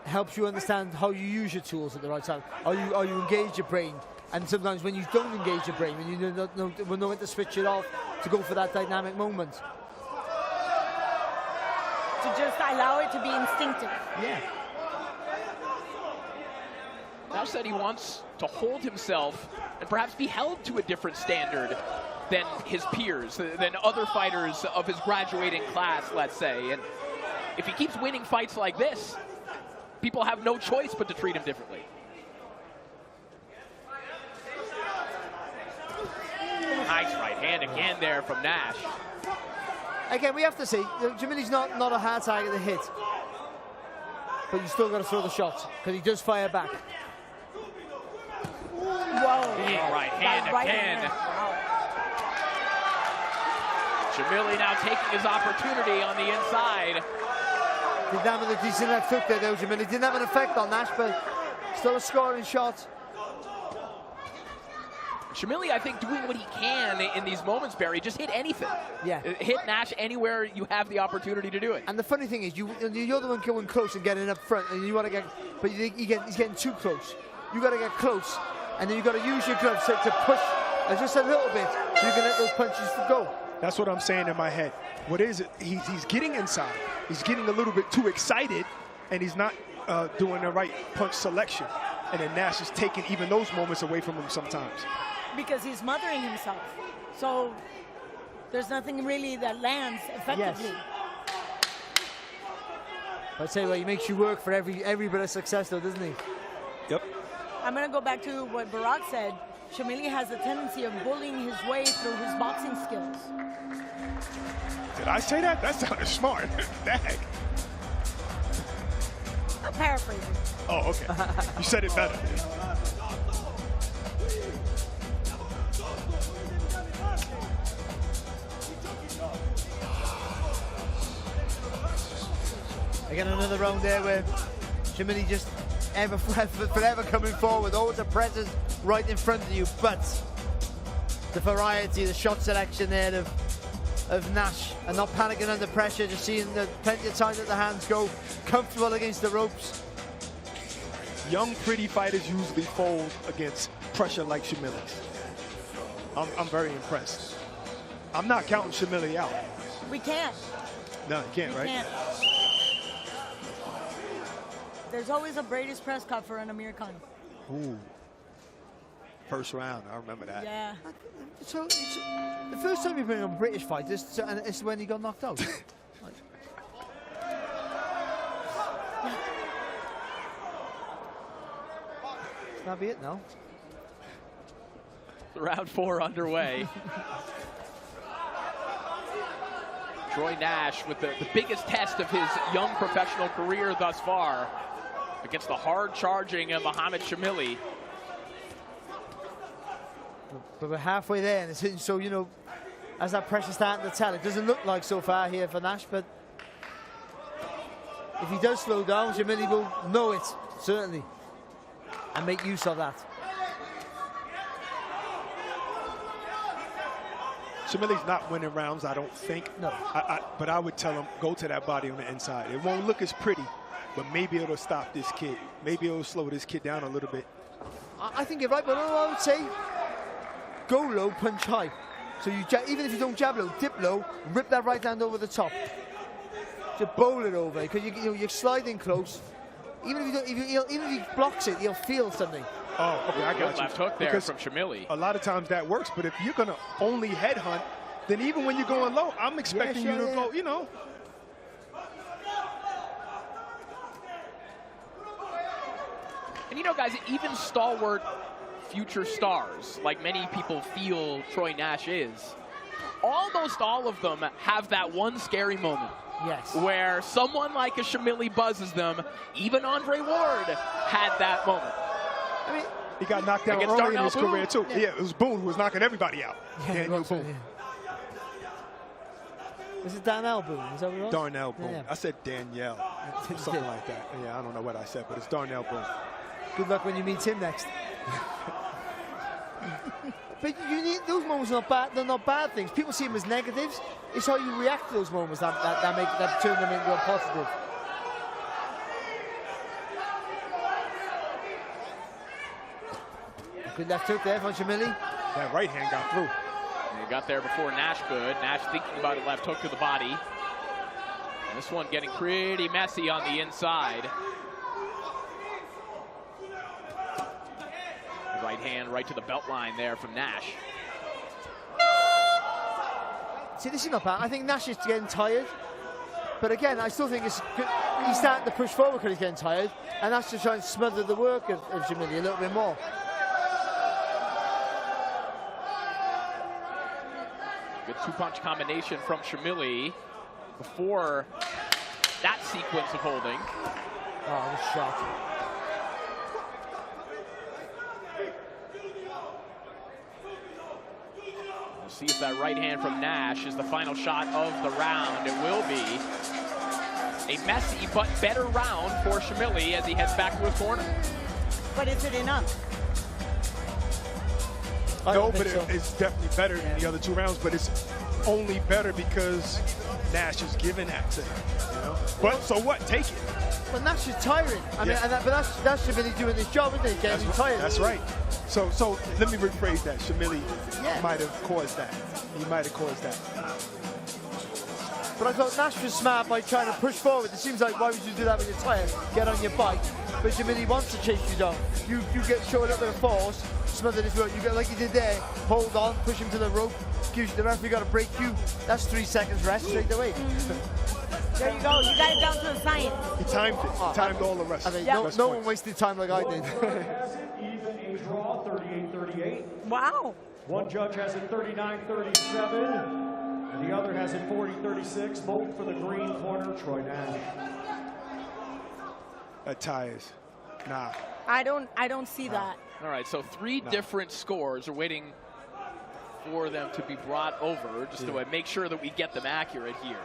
helps you understand how you use your tools at the right time. How you engage your brain. And sometimes when you don't engage your brain, when you don't know when to switch it off to go for that dynamic moment. To just allow it to be instinctive. Yeah. Nash said he wants to hold himself and perhaps be held to a different standard than his peers, than other fighters of his graduating class, let's say. And if he keeps winning fights like this, people have no choice but to treat him differently. Nice right hand again there from Nash. Again, we have to say, Shamili's not a hard target to hit. but you still got to throw the shots because he does fire back. Whoa. Big right hand again. Shamili now taking his opportunity on the inside. Didn't have a decent left hook there though, Shamili. Didn't have an effect on Nash, but still a scoring shot. Shamili, I think, doing what he can in these moments, Barry. Just hit anything. Yeah. Hit Nash anywhere you have the opportunity to do it. And the funny thing is, you're the one going close and getting up front, and you want to get, but he's getting too close. You got to get close, and then you got to use your gloves to push just a little bit, so you can let those punches go. That's what I'm saying in my head. What is it? He's getting inside. He's getting a little bit too excited, and he's not doing the right punch selection. And then Nash is taking even those moments away from him sometimes. Because he's mothering himself. So there's nothing really that lands effectively. Yes. I'll tell you what, he makes you work for every bit of success though, doesn't he? Yep. I'm going to go back to what Barack said. Shamili has a tendency of bullying his way through his boxing skills. Did I say that? That sounded smart. Dang. I'm paraphrasing. Oh, okay. You said it better. Again, another round there where Shamili just forever coming forward. Always the presence right in front of you, but the variety, the shot selection there of Nash, and not panicking under pressure, just seeing plenty of time that the hands go, comfortable against the ropes. Young, pretty fighters usually fold against pressure like Shamili's. I'm very impressed. I'm not counting Shamili out. We can't. No, you can't, right? Can't. There's always a Brady's press cut for an Amir Khan. Ooh. First round, I remember that. Yeah. So the first time you bring a British fight, it's when he got knocked out. That'll be it now. Round 4 underway. Troy Nash with the biggest test of his young professional career thus far against the hard-charging Muhammad Shamili. But we're halfway there, and it's, so, you know, as that pressure starting to tell, it doesn't look like so far here for Nash, but if he does slow down, Shamili will know it, certainly, and make use of that. Shamili's not winning rounds, I don't think. No. But I would tell him, go to that body on the inside. It won't look as pretty, but maybe it'll stop this kid. Maybe it'll slow this kid down a little bit. I think you're right, but I would say go low, punch high. So you even if you don't jab low, dip low, rip that right hand over the top. Just bowl it over, because you're sliding close. Even if he blocks it, he'll feel something. Oh, okay, I got you. Left hook there from Shamili. A lot of times that works, but if you're going to only headhunt, then even when you're going low, I'm expecting you to go, you know. And you know, guys, even stalwart future stars, like many people feel Troy Nash is, all of them have that one scary moment. Yes. Where someone like a Shamili buzzes them. Even Andre Ward had that moment. I mean, he got knocked down early in his career, too. Yeah, it was Boone who was knocking everybody out. Daniel Boone. Was it Darnell Boone? Is that what it was? Darnell Boone. Yeah. I said Danielle. Something like that. Yeah, I don't know what I said, but it's Darnell Boone. Good luck when you meet him next. But you need those moments. Are not bad. They're not bad things. People see them as negatives. It's how you react to those moments that turn them into a positive. Good left hook there from Shamili. That right hand got through. He got there before Nash could. Nash thinking about a left hook to the body. And this one getting pretty messy on the inside. The right hand right to the belt line there from Nash. See, this is not bad. I think Nash is getting tired. But again, I still think it's good. He's starting to push forward because he's getting tired. And that's to try and smother the work of Shamili a little bit more. Good two-punch combination from Shamili before that sequence of holding. Oh, the shot. We'll see if that right hand from Nash is the final shot of the round. It will be a messy but better round for Shamili as he heads back to his corner. But is it enough? No, but it's definitely better than the other 2 rounds, but it's only better because Nash is giving that to him, you know? But so what? Take it. But Nash is tiring. I mean, but that's Shamili doing his job, isn't it? Getting tired. That's right. So let me rephrase that. Shamili might have caused that. He might have caused that. But I thought Nash was smart by trying to push forward. It seems like, why would you do that when you're tired? Get on your bike. But Shamili wants to chase you down. You show a little bit of force, smother this rope. You get like you did there. Hold on, push him to the rope. The referee got to break you. That's 3 seconds rest straight away. There you go. You got it down to a science. He timed it. He timed all the rest. I mean, no one wasted time like I did. Even a draw, 38-38. Wow. One judge has it 39-37, and the other has it 40-36. Both for the green corner, Troy Nash. That ties. Nah. I don't see that. All right, so 3 different scores are waiting for them to be brought over just to make sure that we get them accurate here.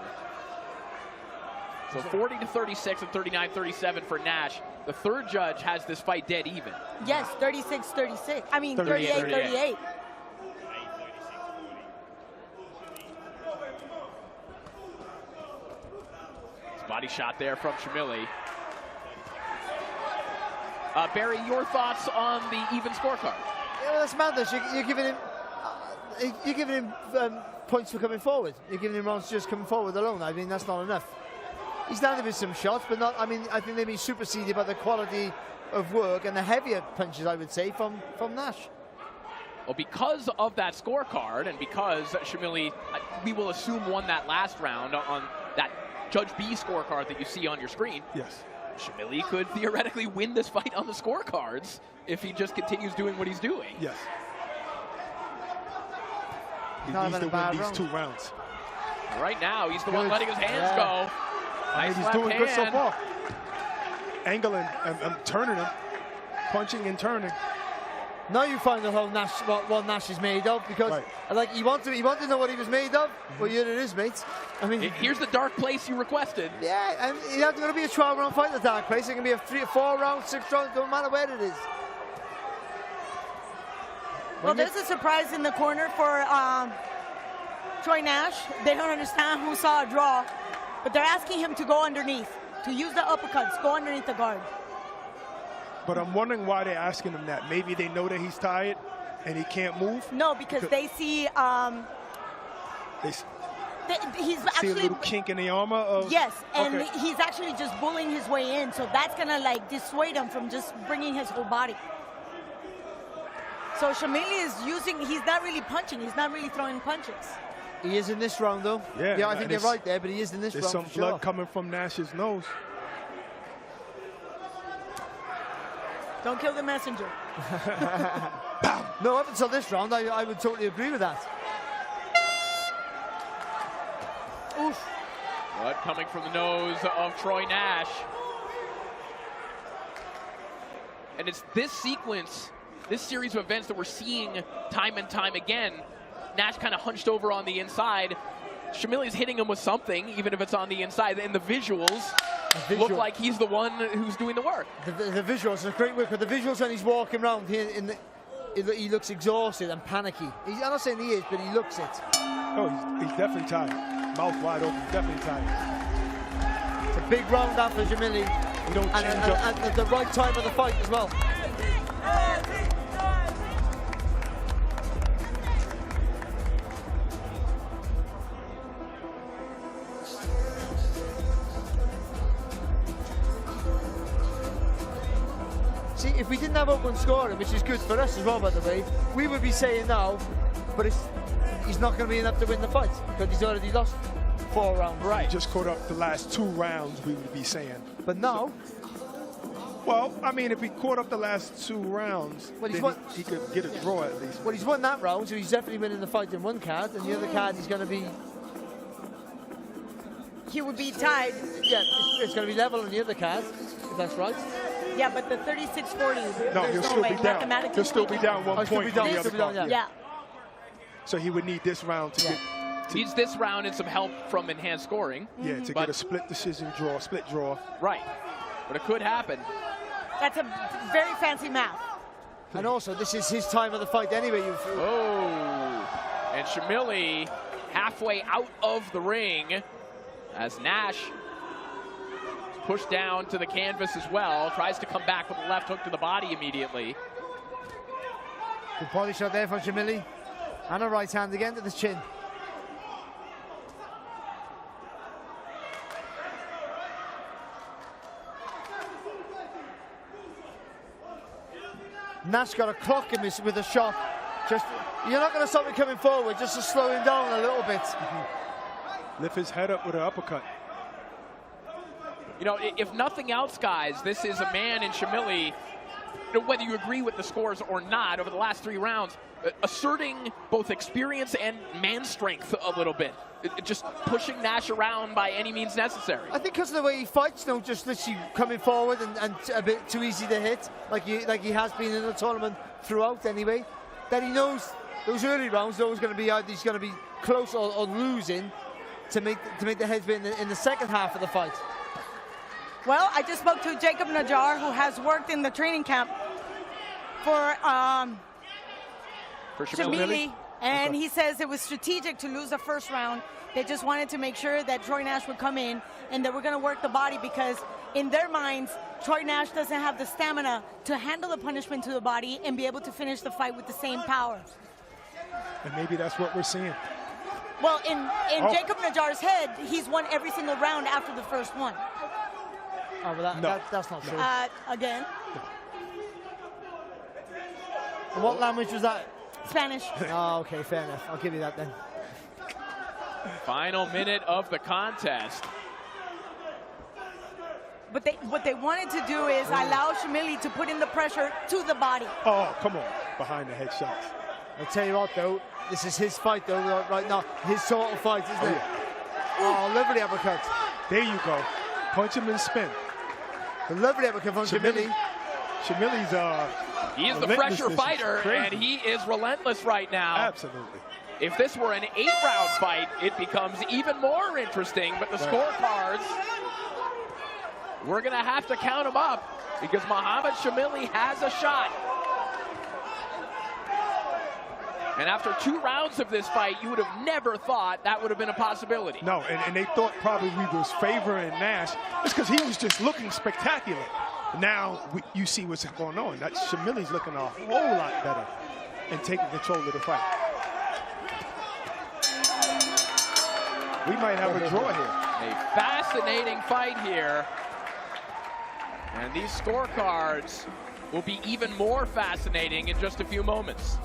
So 40-36 and 39-37 for Nash. The third judge has this fight dead even. Yes, 36-36. I mean, 38-38. Body shot there from Shamili. Barry, your thoughts on the even scorecard? Yeah, well, that's madness. You're giving him points for coming forward. You're giving him rounds just coming forward alone. I mean, that's not enough. He's landed with some shots, but not. I mean, I think they've been superseded by the quality of work and the heavier punches, I would say, from Nash. Well, because of that scorecard and because Shamili, we will assume, won that last round on that Judge B scorecard that you see on your screen. Yes. Shamili could theoretically win this fight on the scorecards if he just continues doing what he's doing. Yes. He needs to win these 2 rounds. Right now, he's the one letting his hands go. Nice he's left doing good so hand. far. Angling and turning him, punching and turning. Now you find out how Nash, what Nash is made of, because like you want to know what he was made of. Well, here it is, mate. I mean, here's the dark place you requested. Yeah, and it's not going to be a 12-round fight. The dark place. It can be a 3 or 4 round, 6 rounds. Don't matter where it is. Well, there's a surprise in the corner for Troy Nash. They don't understand who saw a draw, but they're asking him to go underneath, to use the uppercuts, go underneath the guard. But I'm wondering why they're asking him that. Maybe they know that he's tired and he can't move? No, because they see he's see actually a little kink in the armor of yes, and he's actually just bullying his way in, so that's gonna like dissuade him from just bringing his whole body. So Shamili is he's not really punching, he's not really throwing punches. He is in this round, though. Yeah, I think you're right there, but he is in this round. There's some blood coming from Nash's nose. Don't kill the messenger. No, up until this round, I would totally agree with that. Oof. Blood coming from the nose of Troy Nash. And it's this sequence, this series of events that we're seeing time and time again. Nash kind of hunched over on the inside. Shamili's hitting him with something, even if it's on the inside. And the visuals look like he's the one who's doing the work. The visuals are great work, but the visuals when he's walking around here, he looks exhausted and panicky. I'm not saying he is, but he looks it. Oh, he's definitely tired. Mouth wide open, definitely tired. It's a big round out for Shamili. And at the right time of the fight as well. See, if we didn't have open scoring, which is good for us as well, by the way, we would be saying now, but he's not going to be enough to win the fight because he's already lost 4 rounds. Right. He just caught up the last 2 rounds, we would be saying. But now? Well, I mean, if he caught up the last 2 rounds, then he could get a draw at least. Well, he's won that round, so he's definitely winning the fight in one card, and the other card he's going to be... He would be tied. Yeah, it's going to be level on the other card. If that's right. Yeah, but the 36-40. No, he'll still be down. He'll still be down 1 point. Still be down, Yeah. So he would need this round to get. Needs this round and some help from enhanced scoring. Yeah, to get a split decision draw, split draw. Right. But it could happen. That's a very fancy math. And also, this is his time of the fight anyway. Oh, and Shamili halfway out of the ring as Nash is pushed down to the canvas as well. Tries to come back with a left hook to the body immediately. Good body shot there from Shamili. And a right hand again to the chin. Nash got a clock him with a shot. Just, you're not going to stop him coming forward, just to slow him down a little bit. Lift his head up with an uppercut. You know, if nothing else, guys, this is a man in Shamili, you know, whether you agree with the scores or not, over the last 3 rounds, asserting both experience and man strength a little bit. Just pushing Nash around by any means necessary. I think because of the way he fights, no, just literally coming forward and a bit too easy to hit, like he has been in the tournament throughout anyway, that he knows those early rounds, he's going to be close or losing to make the heads win in the second half of the fight. Well, I just spoke to Jacob Najjar, who has worked in the training camp for Shamili, and he says it was strategic to lose the first round. They just wanted to make sure that Troy Nash would come in and that we're going to work the body, because in their minds, Troy Nash doesn't have the stamina to handle the punishment to the body and be able to finish the fight with the same power. And maybe that's what we're seeing. Well, in Jacob Najjar's head, he's won every single round after the first one. Oh, well, that's not true. Again. And what language was that? Spanish. Oh, okay, fair enough. I'll give you that then. Final minute of the contest. But what they wanted to do is allow Shamili to put in the pressure to the body. Oh, come on. Behind the head shots. I'll tell you what, though. This is his fight, though, right now. His sort of fight, isn't it? Oh, lovely uppercut. There you go. Punch him and spin. A lovely uppercut from Shamili. Shamili's he is the fresher fighter, and he is relentless right now. Absolutely. If this were an 8-round fight, it becomes even more interesting, but the scorecards, we're going to have to count them up because Muhammad Shamili has a shot. And after 2 rounds of this fight, you would have never thought that would have been a possibility. No, and they thought probably we was favoring Nash. It's because he was just looking spectacular. Now you see what's going on. That Shamili's looking a whole lot better and taking control of the fight. We might have a draw here. A fascinating fight here. And these scorecards will be even more fascinating in just a few moments.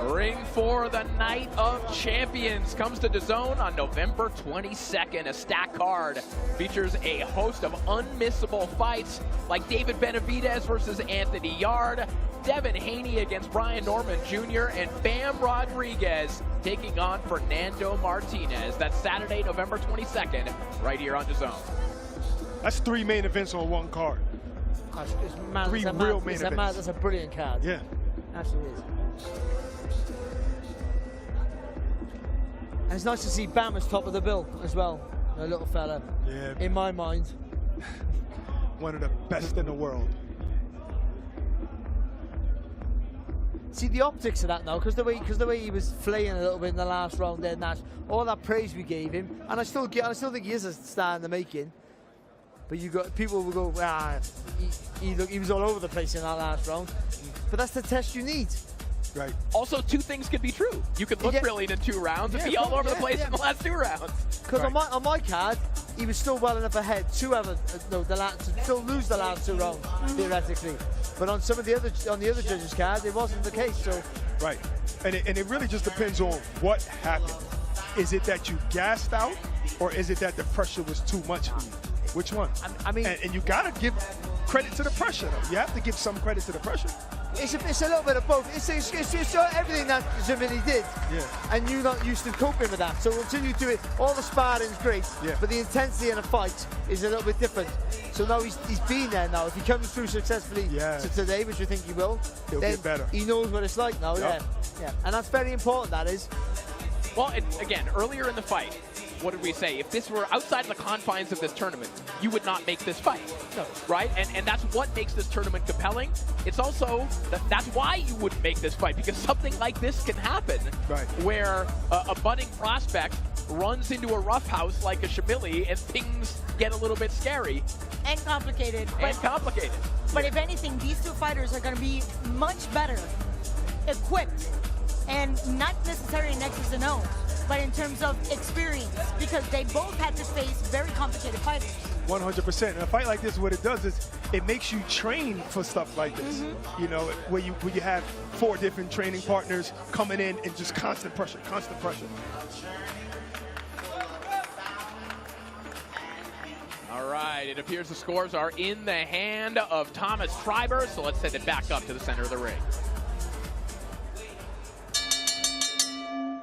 Ring for the Night of Champions comes to DAZN on November 22nd. A stacked card features a host of unmissable fights like David Benavidez versus Anthony Yard, Devin Haney against Brian Norman Jr., and Bam Rodriguez taking on Fernando Martinez. That's Saturday, November 22nd, right here on DAZN. That's 3 main events on 1 card. It's mad. 3 real main events. That's a brilliant card. Yeah. Absolutely is. And it's nice to see Bam as top of the bill as well, a little fella. Yeah. In my mind. One of the best in the world. See the optics of that now, because the way he was flaying a little bit in the last round there, Nash. All that praise we gave him, and I still think he is a star in the making. But people will go, he was all over the place in that last round. But that's the test you need. Right. Also, 2 things could be true. You could look brilliant in 2 rounds and be all over the place in the last 2 rounds. Because on my card, he was still well enough ahead to still lose the last 2 rounds theoretically. But on the other judges' cards, it wasn't the case. So right, and it really just depends on what happened. Is it that you gassed out, or is it that the pressure was too much for you? Which one? I mean, and you gotta give credit to the pressure, though. You have to give some credit to the pressure. It's a little bit of both. It's everything that Zemini did, and you're not used to coping with that. So until you do it, all the sparring's great, but the intensity in a fight is a little bit different. So now he's been there now. If he comes through successfully to today, which I think he will, he'll then get better. He knows what it's like now. Yeah, and that's very important. That is. Well, and again, earlier in the fight, what did we say? If this were outside the confines of this tournament, you would not make this fight, right? And that's what makes this tournament compelling. It's also, that's why you wouldn't make this fight, because something like this can happen, where a budding prospect runs into a roughhouse like a Shamili and things get a little bit scary. And complicated. But if anything, these two fighters are going to be much better equipped, and not necessarily in X's and O's, but in terms of experience, because they both had to face very complicated fighters. 100%. And a fight like this, what it does is it makes you train for stuff like this. You know, where you have 4 different training partners coming in and just constant pressure. All right, it appears the scores are in the hand of Thomas Treiber, so let's send it back up to the center of the ring.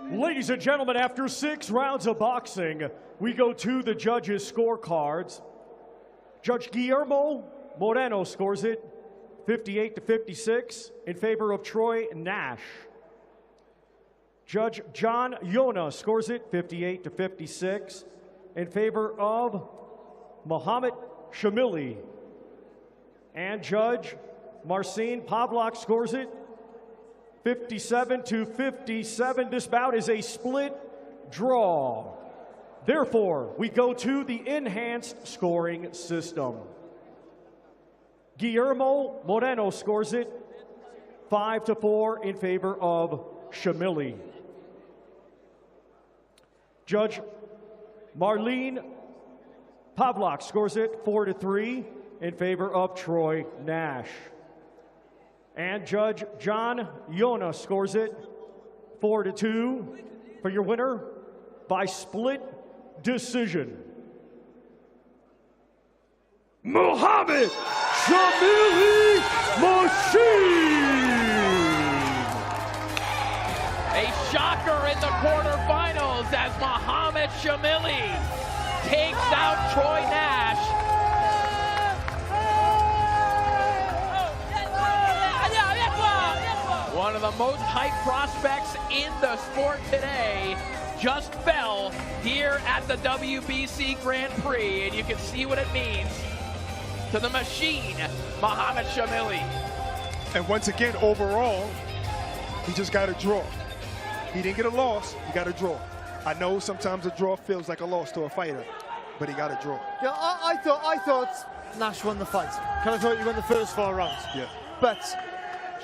Ladies and gentlemen, after 6 rounds of boxing, we go to the judges' scorecards. Judge Guillermo Moreno scores it 58-56 in favor of Troy Nash. Judge John Yona scores it 58-56 in favor of Mohamed Shamili. And Judge Marcin Pavlak scores it 57-57. This bout is a split draw. Therefore, we go to the enhanced scoring system. Guillermo Moreno scores it 5-4 in favor of Shamili. Judge Marlene Pavlak scores it 4-3 in favor of Troy Nash. And Judge John Yona scores it 4-2 for your winner by split decision. Mohamed Shamili Machine! A shocker in the quarterfinals as Mohamed Shamili takes out Troy Nash. One of the most hyped prospects in the sport today just fell here at the WBC Grand Prix, and you can see what it means to the machine, Mohamed Shamili. And once again, overall, he just got a draw. He didn't get a loss, he got a draw. I know sometimes a draw feels like a loss to a fighter, but he got a draw. Yeah, I thought Nash won the fight. I thought he won the first 4 rounds. Yeah. But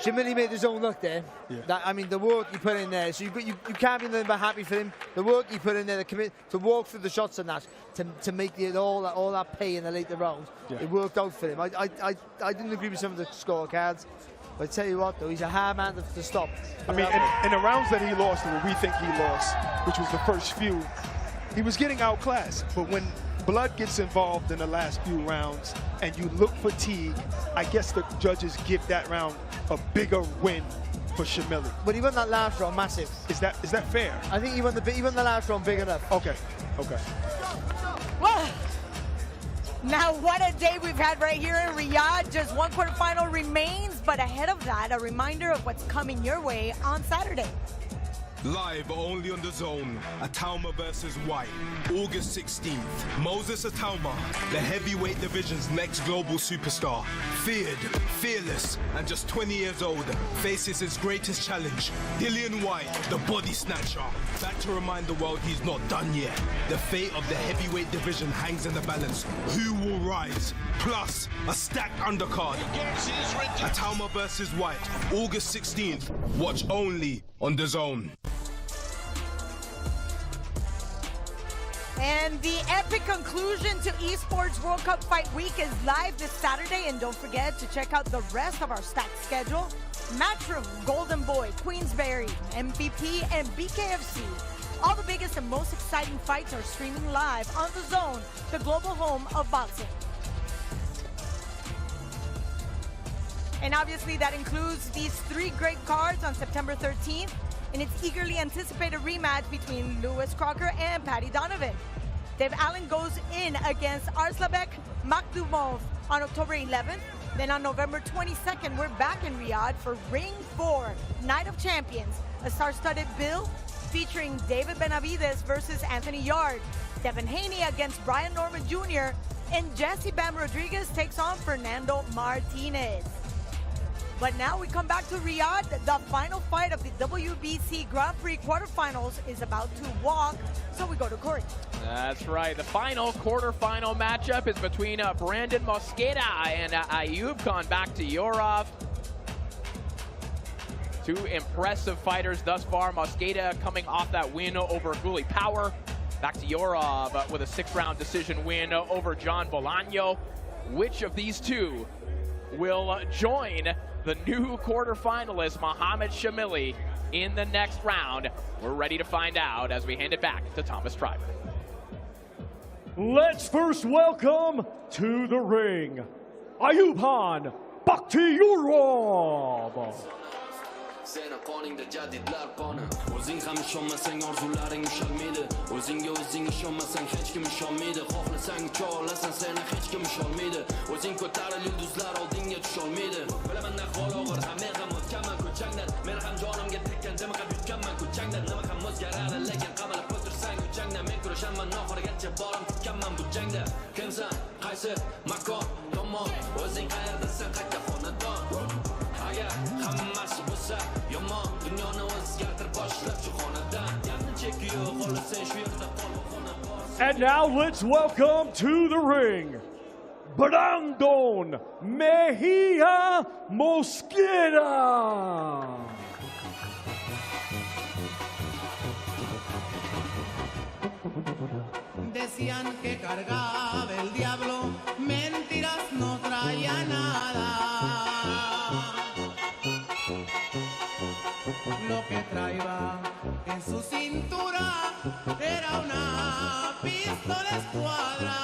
Shamili made his own look there. Yeah. I mean, the work he put in there. So you can't be nothing but happy for him. The work he put in there, the commit to walk through the shots of Nash, to make it all that pay in the later rounds. Yeah. It worked out for him. I didn't agree with some of the scorecards. But I tell you what, though, he's a hard man to stop. I mean, in the rounds that he lost, or we think he lost, which was the first few, he was getting outclassed. But when blood gets involved in the last few rounds and you look fatigue, I guess the judges give that round a bigger win for Shamili. But he won that last round massive. Is that fair? I think he won the last round big enough. Okay. Well, now what a day we've had right here in Riyadh. Just 1 quarterfinal remains, but ahead of that, a reminder of what's coming your way on Saturday. Live only on DAZN, Atauma versus White, August 16th. Moses Atauma, the heavyweight division's next global superstar. Feared, fearless, and just 20 years old, faces his greatest challenge, Dillian White, the body snatcher. Back to remind the world he's not done yet. The fate of the heavyweight division hangs in the balance. Who will rise? Plus, a stacked undercard. Atauma versus White, August 16th. Watch only on DAZN. And the epic conclusion to Esports World Cup Fight Week is live this Saturday. And don't forget to check out the rest of our stacked schedule. Matchroom, Golden Boy, Queensberry, MVP, and BKFC. All the biggest and most exciting fights are streaming live on DAZN, the global home of boxing. And obviously that includes these 3 great cards on September 13th, and its eagerly anticipated rematch between Lewis Crocker and Paddy Donovan. Dave Allen goes in against Arslanbek Makhdoumov on October 11th. Then on November 22nd, we're back in Riyadh for Ring 4, Night of Champions, a star-studded bill featuring David Benavidez versus Anthony Yarde, Devin Haney against Brian Norman Jr., and Jesse Bam Rodriguez takes on Fernando Martinez. But now we come back to Riyadh. The final fight of the WBC Grand Prix quarterfinals is about to walk, so we go to court. That's right. The final quarterfinal matchup is between Brandon Mosqueda and Ayub Khan Bakhtiyorov. 2 impressive fighters thus far. Mosqueda coming off that win over Guli Power. Bakhtiyorov with a 6th-round decision win over John Bolaño. Which of these 2 will join the new quarterfinalist, Mohamed Shamili, in the next round? We're ready to find out as we hand it back to Thomas Treiber. Let's first welcome to the ring, Ayub Khan Bakhtiyorov. Seni qoningda jadidlar qoni. O'zing ham ishonmasang orzularing ushalmaydi. O'zingga o'zing ishonmasang hech kim ishonmaydi. Xohlasang ucha olasan, seni hech kim ishonmaydi. O'zing ko'taril yulduzlar oldingga tusholmaydi. Bilaman ahvol og'ir, hamma ham o'tganman ko'changdan. Men ham jonimga tekkan dimiqab yutganman ko'changdan. Nima ham o'zgaradi, lekin qamalib o'tirsang ko'changdan. Men kurashaman oxirigacha borim tikkanman bu jangda. Kimsan, qaysi makon, tomon, o'zing qayerdasan, qayta xonadon. Agar hammasi bo'lsa yomon, dunyoni o'zgartirib boshlab shu xonadan. Yaqin cheki yo'q, xohlasang shu yerda qol, xona bor. And now let's welcome to the ring, Brandon Mejia Mosqueda. Decían que cargaba el diablo, mentiras no traía nada. Lo que traía en su cintura era una pistola escuadra.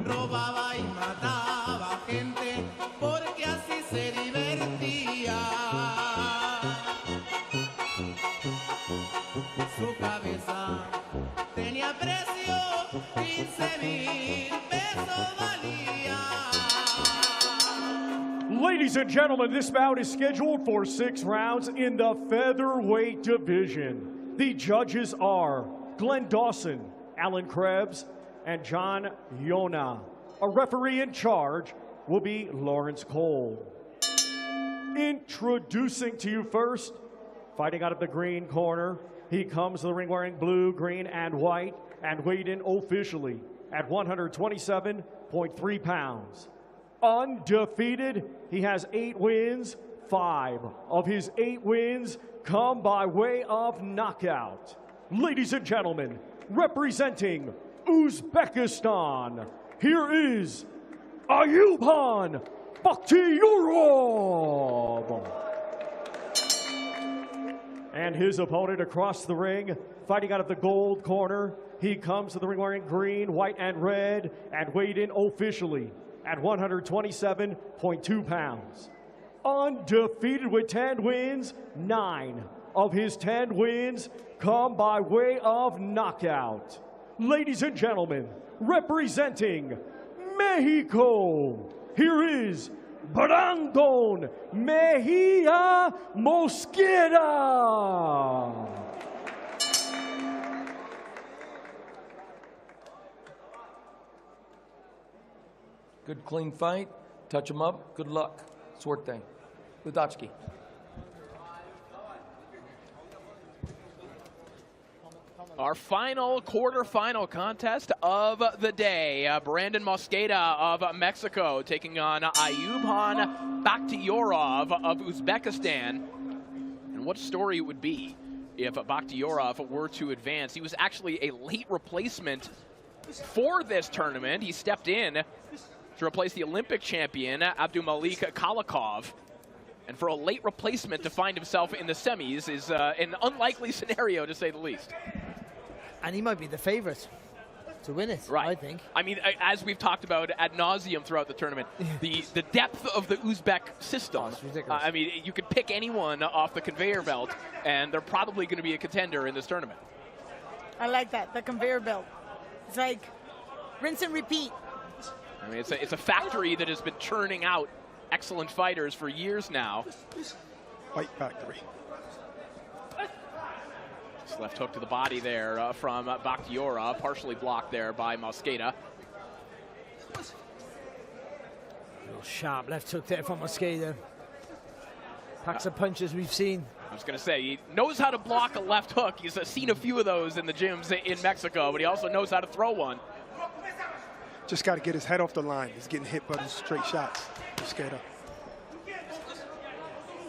Robaba y mataba gente porque así se divertía. Su cabeza tenía precio, 15,000 pesos valía. Ladies and gentlemen, this bout is scheduled for 6 rounds in the featherweight division. The judges are Glenn Dawson, Alan Krebs, and John Yona. A referee in charge will be Lawrence Cole. Introducing to you first, fighting out of the green corner, he comes to the ring wearing blue, green, and white, and weighed in officially at 127.3 pounds. Undefeated, he has 8 wins. 5 of his 8 wins come by way of knockout. Ladies and gentlemen, representing Uzbekistan, here is Ayub Khan Bakhtiyorov. And his opponent across the ring, fighting out of the gold corner, he comes to the ring wearing green, white, and red, and weighed in officially at 127.2 pounds. Undefeated with 10 wins, 9 of his 10 wins come by way of knockout. Ladies and gentlemen, representing Mexico, here is Brandon Mejia Mosqueda. Good, clean fight. Touch him up. Good luck. Suerte. Ludatsky. Our final quarterfinal contest of the day. Brandon Mosqueda of Mexico taking on Ayub Khan Bakhtiyorov of Uzbekistan. And what story it would be if Bakhtiyorov were to advance. He was actually a late replacement for this tournament. He stepped in to replace the Olympic champion, Abdulmalik Kalikov. And for a late replacement to find himself in the semis is an unlikely scenario, to say the least. And he might be the favorite. to win it, right. I think. I mean, as we've talked about ad nauseum throughout the tournament, the depth of the Uzbek system. It's ridiculous. I mean, you could pick anyone off the conveyor belt, and they're probably going to be a contender in this tournament. I like that, the conveyor belt. It's like rinse and repeat. I mean, it's a factory that has been churning out excellent fighters for years now. Fight factory. Just left hook to the body there from Bakhtiorov, partially blocked there by Mosqueda. Real sharp left hook there from Mosqueda. Packs of punches we've seen. I was going to say, he knows how to block a left hook. He's seen a few of those in the gyms in Mexico, but he also knows how to throw one. Just got to get his head off the line. He's getting hit by those straight shots. Mosqueda.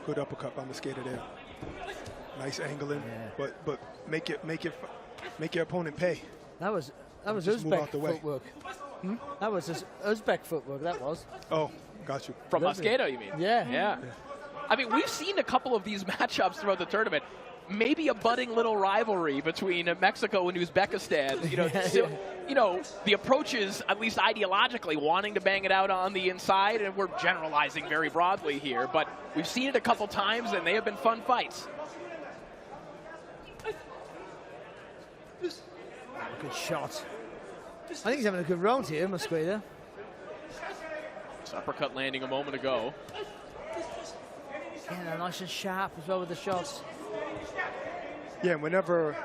Good uppercut by Mosqueda there. Nice angling, but make your opponent pay. That was Just move Uzbek out the way. footwork. That was just Uzbek footwork. That was. Oh, got you. From Mosqueda, you mean? Yeah. I mean, we've seen a couple of these matchups throughout the tournament. Maybe a budding little rivalry between Mexico and Uzbekistan. You know, still, you know, the approaches, at least ideologically, wanting to bang it out on the inside, and we're generalizing very broadly here, but we've seen it a couple times, and they have been fun fights. Good shot. I think he's having a good round here, Mosqueda. Uppercut landing a moment ago. Yeah, nice and sharp as well with the shots. Yeah, whenever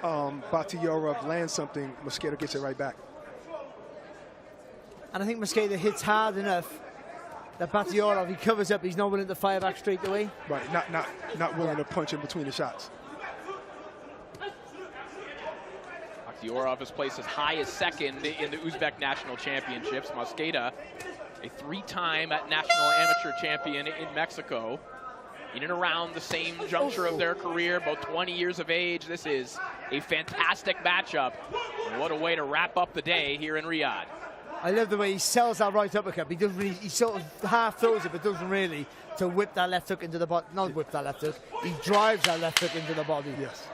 Bakhtiorov lands something, Mosqueda gets it right back. And I think Mosqueda hits hard enough that Bakhtiorov, he covers up, he's not willing to fire back straight away. Right, not willing to punch in between the shots. Bakhtiorov is placed as high as second in the Uzbek National Championships. Mosqueda, a three-time national amateur champion in Mexico. In and around the same juncture of their career, about 20 years of age. This is a fantastic matchup. And what a way to wrap up the day here in Riyadh. I love the way he sells that right uppercut. He doesn't really, he sort of half throws it, but doesn't really, to whip that left hook into the body. Not whip that left hook. He drives that left hook into the body. Yes.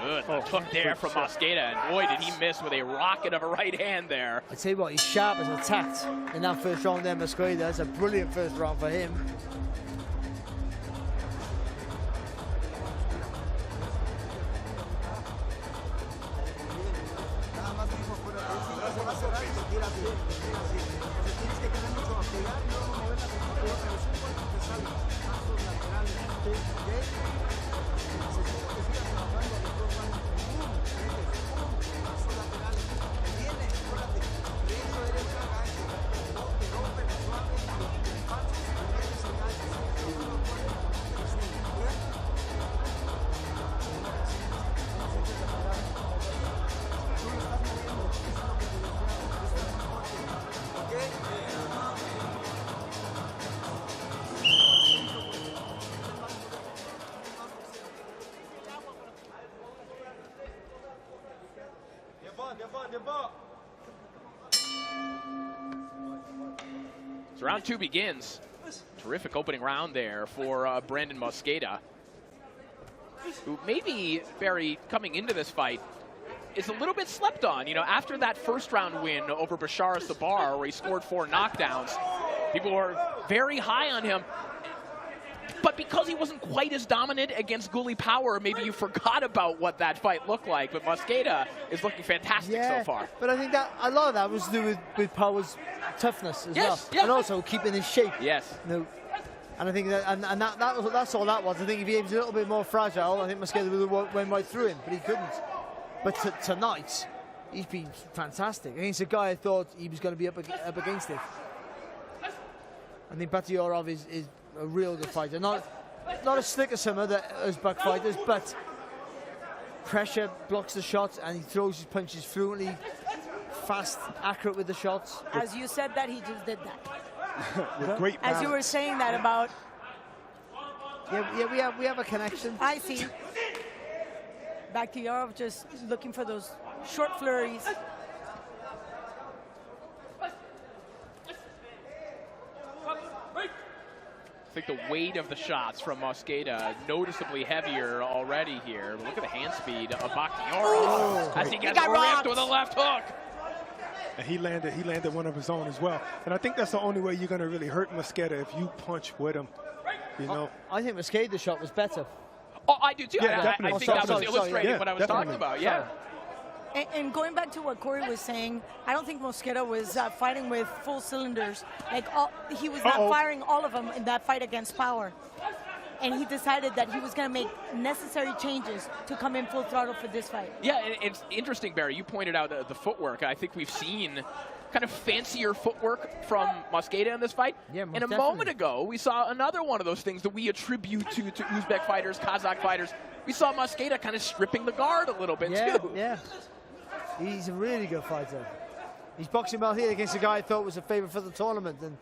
Good hook there from Mosqueda, and boy, did he miss with a rocket of a right hand there. I tell you what, he's sharp as attacked in that first round there, Mosqueda. That's a brilliant first round for him. So round two begins. Terrific opening round there for Brandon Mosqueda, who maybe, Barry, coming into this fight, is a little bit slept on. You know, after that first round win over Bashar Sabar, where he scored 4 knockdowns, people were very high on him. But because he wasn't quite as dominant against Guli Power, maybe you forgot about what that fight looked like. But Mosqueda is looking fantastic so far. But I think that a lot of that was to do with Power's toughness as well. Yeah. And also keeping his shape. Yes. You know, and I think that, that's all that was. I think if he was a little bit more fragile, I think Mosqueda would have went right through him, but he couldn't. But tonight, he's been fantastic. Against a guy I thought he was going to be up against it. I think Bakhtiorov is a real good fighter. Not as slick as some other Uzbek fighters, but pressure blocks the shots and he throws his punches fluently, fast, accurate with the shots. As you said that, he just did that. With great balance. As you were saying that about... Yeah, we have a connection. I see. Bakhtiorov just looking for those short flurries. think the weight of the shots from Mosqueda noticeably heavier already here. But look at the hand speed of Bakhtiarov as he gets ripped with a left hook. And he landed one of his own as well. And I think that's the only way you're going to really hurt Mosqueda, if you punch with him. You know. I think Mosqueda's shot was better. Oh, I do too. Yeah, I think that was illustrating what I was talking about. Yeah. And going back to what Corey was saying, I don't think Mosqueda was fighting with full cylinders. Like he was not firing all of them in that fight against Power. And he decided that he was going to make necessary changes to come in full throttle for this fight. Yeah, and it's interesting, Barry. You pointed out the footwork. I think we've seen kind of fancier footwork from Mosqueda in this fight. Yeah, and a moment ago, we saw another one of those things that we attribute to Uzbek fighters, Kazakh fighters. We saw Mosqueda kind of stripping the guard a little bit, too. Yeah. He's a really good fighter. He's boxing well here against a guy I thought was a favourite for the tournament, and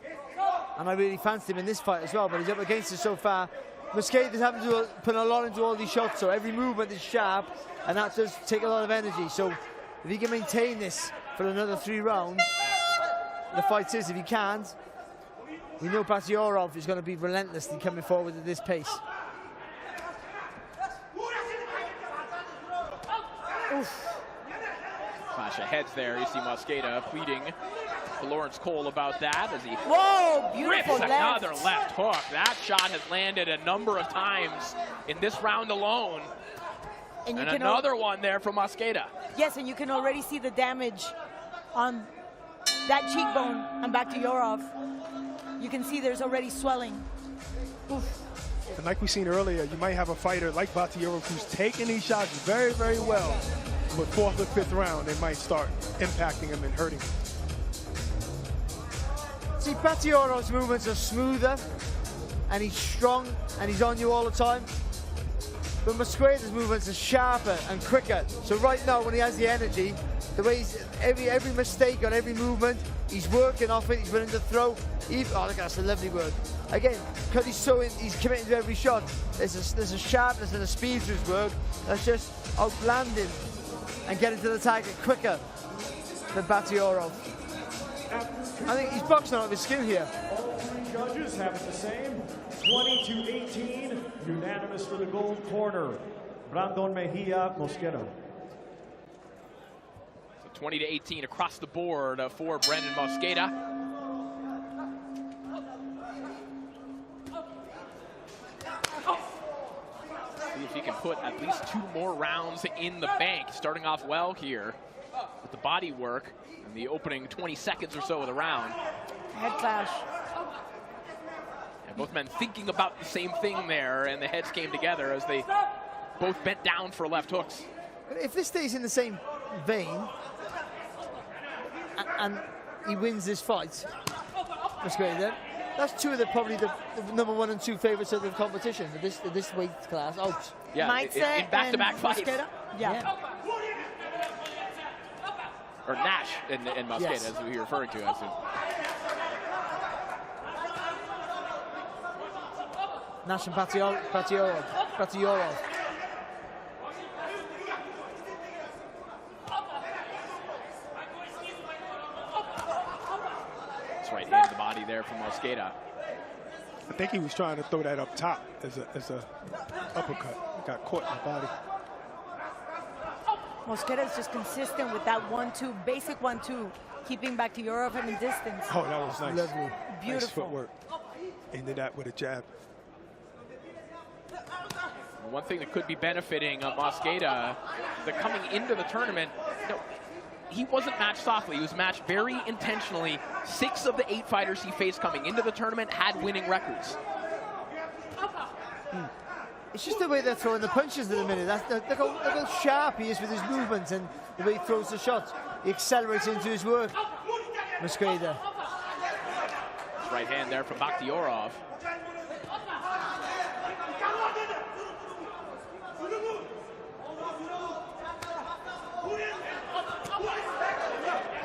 I really fancied him in this fight as well, but he's up against it so far. Mosqueda's having to put a lot into all these shots, so every movement is sharp, and that does take a lot of energy. So if he can maintain this for another 3 rounds, the fight is, if he can't, we know Bakhtiarov is going to be relentlessly coming forward at this pace. Oof. Clash of heads there. You see Mosqueda pleading to Lawrence Cole about that as he beautiful rips another left hook. That shot has landed a number of times in this round alone. And another one there from Mosqueda. Yes, and you can already see the damage on that cheekbone on Bakhtiarov. You can see there's already swelling. Oof. And like we seen earlier, you might have a fighter like Bakhtiarov who's taking these shots very, very well. But 4th or 5th round, they might start impacting him and hurting him. See, Bakhtiarov's movements are smoother, and he's strong, and he's on you all the time. But Mosqueda's movements are sharper and quicker. So right now, when he has the energy, the way he's every mistake on every movement, he's working off it. He's willing to throw. Oh, look, that's a lovely word. Again, because he's committing to every shot. There's a sharpness and a speed to his work that's just outlanding and getting to the target quicker than Bakhtiarov. I think he's boxing out of his skin here. All 3 judges have it the same. 20-18, unanimous for the gold corner. Brandon Mejia, Mosqueda. 20-18 across the board for Brendan Mosqueda. See if he can put at least 2 more rounds in the bank. Starting off well here with the body work in the opening 20 seconds or so of the round. Head clash. And both men thinking about the same thing there, and the heads came together as they both bent down for left hooks. If this stays in the same vein, and he wins this fight, Mosqueda, that's 2 of probably the number 1 and 2 favorites of the competition, this weight class out. Yeah, in back-to-back fights. Yeah. Or Nash and Mosqueda, yes, as we were referring to, I assume. Nash and Bakhtiarov. That's right hand in the body there from Mosqueda. I think he was trying to throw that up top as a uppercut. He got caught in the body. Mosqueda is just consistent with that 1-2, basic 1-2, keeping Bakhtiarov at a distance. Oh, that was nice. Lovely. Beautiful. Nice footwork. Ended that with a jab. One thing that could be benefiting Mosqueda, that coming into the tournament, he wasn't matched softly. He was matched very intentionally. 6 of the 8 fighters he faced coming into the tournament had winning records. It's just the way they're throwing the punches at the minute. Look how sharp he is with his movements and the way he throws the shots. He accelerates into his work. Mosqueda. Right hand there from Bakhtiarov.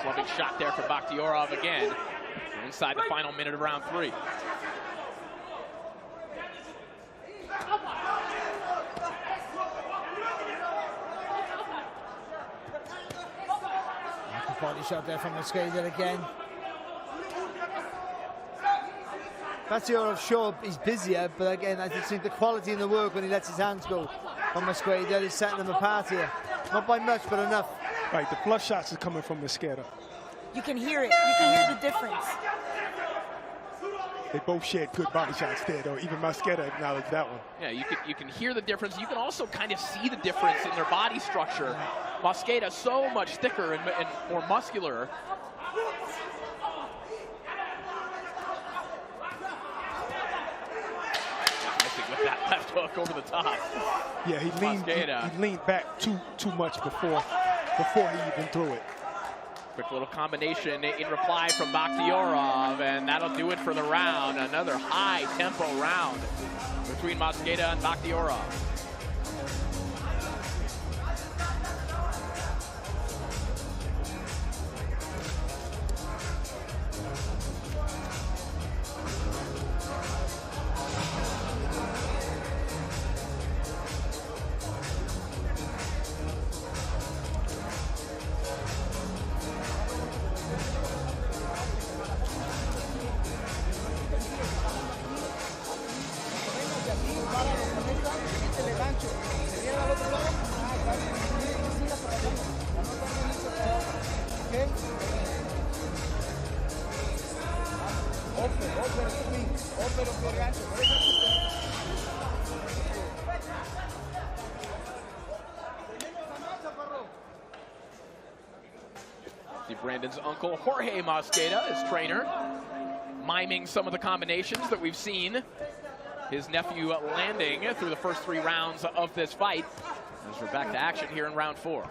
Clubbing shot there for Bakhtiarov again. We're inside the final minute of round 3. Body shot there from Mosqueda again. Batiorov, sure, he's busier, but again, I just think the quality in the work when he lets his hands go on Mosqueda is setting them apart here. Not by much, but enough. Right, the flush shots are coming from Mosqueda. You can hear it. You can hear the difference. They both shared good body shots there, though. Even Mosqueda acknowledged that one. Yeah, you can hear the difference. You can also kind of see the difference in their body structure. Mosqueda so much thicker and more muscular. With that left hook over the top. Yeah, he leaned back too much before he even threw it. Quick little combination in reply from Bakhtiorov, and that'll do it for the round. Another high-tempo round between Mosqueda and Bakhtiorov. See Brandon's uncle, Jorge Mosqueda, his trainer, miming some of the combinations that we've seen his nephew landing through the first 3 rounds of this fight. As we're back to action here in round 4.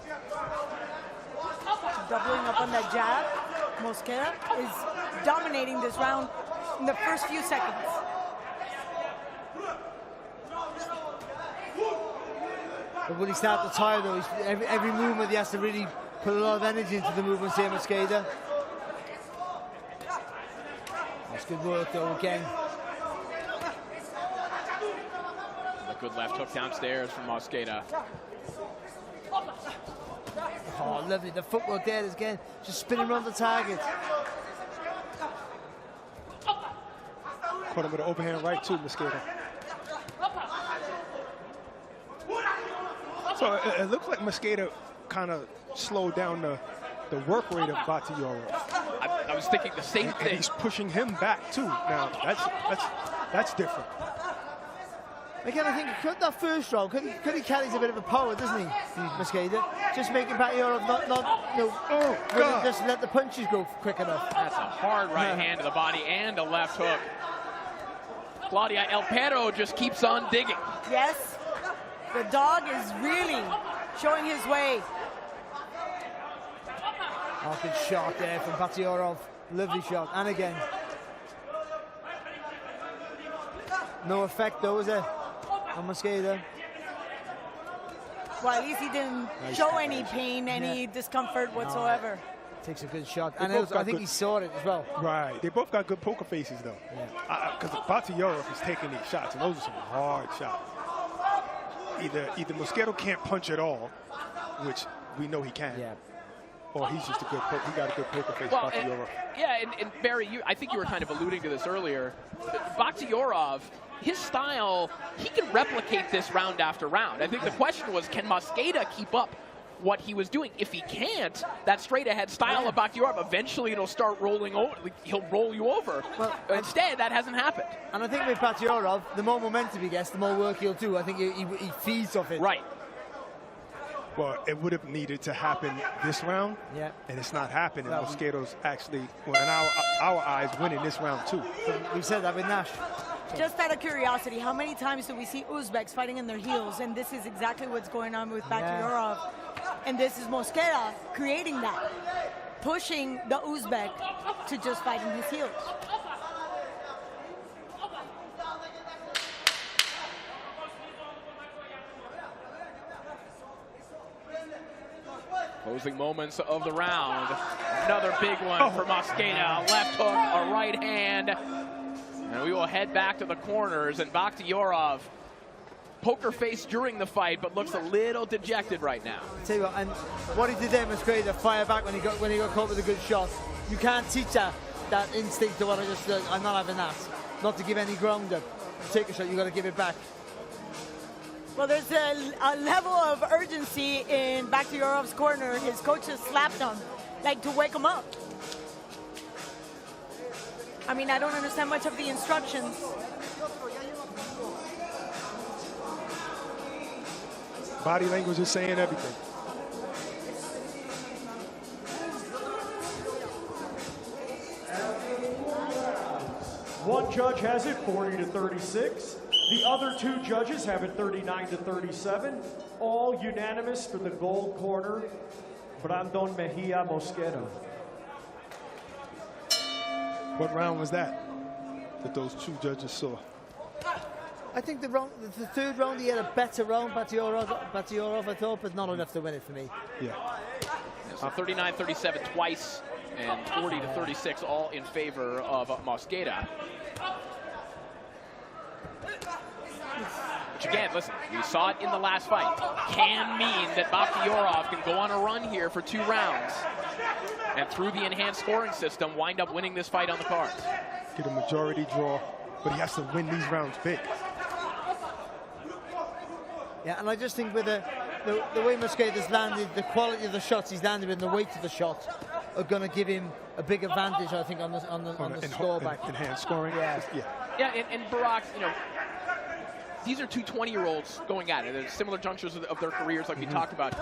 Doubling up on that jab. Mosqueda is dominating this round in the first few seconds. But when he starts to tire, though, every movement he has to really put a lot of energy into the movements here, Mosqueda. That's good work, though, again. A good left hook downstairs from Mosqueda. Oh, lovely. The footwork there is, again, just spinning around the target. Caught him with an overhand right, too, Mosqueda. So it looks like Mosqueda kind of slowed down the work rate of Bakhtiorov. I was thinking the same thing. And he's pushing him back, too. Now, that's different. Again, I think could that first round, could he carries a bit of a power, doesn't he, Mosqueda? Just making Bakhtiorov not just let the punches go quick enough. That's a hard right hand to the body and a left hook. Claudia, El Perro just keeps on digging. Yes, the dog is really showing his way. Oh, good shot there from Bakhtiorov. Lovely shot, and again. No effect though, is it? On Mosqueda. Well, at least he didn't show any pain, any discomfort whatsoever. Takes a good shot. And I think he saw it as well. Right. They both got good poker faces, though. Because Bakhtiorov is taking these shots, and those are some hard shots. Either Mosqueda can't punch at all, which we know he can. Yeah. Or he's just a good poker. He got a good poker face, Bakhtiorov. And Barry, I think you were kind of alluding to this earlier. Bakhtiorov, his style, he can replicate this round after round. I think the question was, can Mosqueda keep up what he was doing? If he can't, that straight ahead style of Bakhtiorov, eventually it'll start rolling over. He'll roll you over. Well, instead, that hasn't happened. And I think with Bakhtiorov, the more momentum he gets, the more work he'll do. I think he feeds off it. Right. Well, it would have needed to happen this round, and it's not happening. Well, Mosqueda's actually, well, in our eyes, winning this round too. We said that with Nash. Just out of curiosity, how many times do we see Uzbeks fighting in their heels? And this is exactly what's going on with Bakhtiorov. And this is Mosqueda creating that, pushing the Uzbek to just fight in his heels. Closing moments of the round. Another big one for Mosqueda. Left hook, a right hand. And we will head back to the corners. And Bakhtiorov, poker face during the fight, but looks a little dejected right now. Tell you what, and what he did there was great. To fire back when he got caught with a good shot. You can't teach that instinct to what I just. I'm not having that. not to give any ground up. Take a shot, you got to give it back. Well, there's a level of urgency in Bakhtiarov's corner. His coach has slapped him, like to wake him up. I mean, I don't understand much of the instructions. Body language is saying everything. One judge has it 40-36. The other two judges have it 39-37. All unanimous for the gold corner, Brandon Mejia Mosquera. What round was that those two judges saw? I think the third round he had a better round, Bakhtiarov, I thought, but not enough to win it for me. Yeah. So 39-37 twice and 40-36 all in favor of Mosquera. Which again, listen, we saw it in the last fight. Can mean that Bakhtiarov can go on a run here for 2 rounds and through the enhanced scoring system wind up winning this fight on the cards. Get a majority draw, but he has to win these rounds big. Yeah, and I just think with the way Mosquera's landed, the quality of the shots he's landed with, and the weight of the shots are going to give him a big advantage, I think, on the score back. Enhanced scoring. Yeah. Yeah, and Barack, you know, these are two 20-year-olds going at it. They're similar junctures of their careers, like we talked about.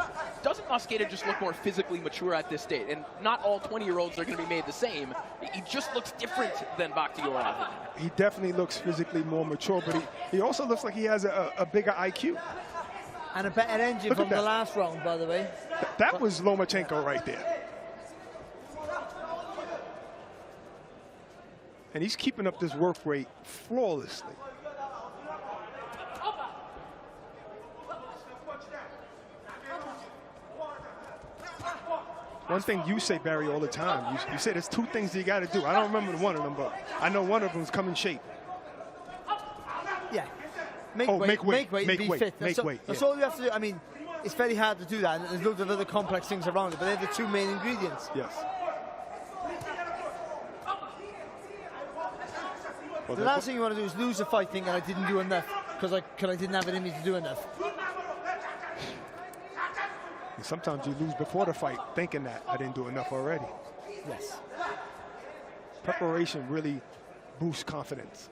Doesn't Mosquera just look more physically mature at this stage? And not all 20-year-olds are going to be made the same. He just looks different than Bakhtiarov. He definitely looks physically more mature, but he also looks like he has a bigger IQ. And a better engine from the last round, by the way. That was Lomachenko right there. And he's keeping up this work rate flawlessly. One thing you say, Barry, all the time, you say there's 2 things you got to do. I don't remember one of them, but I know one of them is come in shape. Yeah. Make weight, be fit. That's all you have to do. I mean, it's very hard to do that, and there's loads of other complex things around it, but they're the 2 main ingredients. Yes. Well, the last thing you want to do is lose a fight thinking I didn't do enough because I didn't have it in me to do enough. And sometimes you lose before the fight thinking that I didn't do enough already. Yes. Preparation really boosts confidence.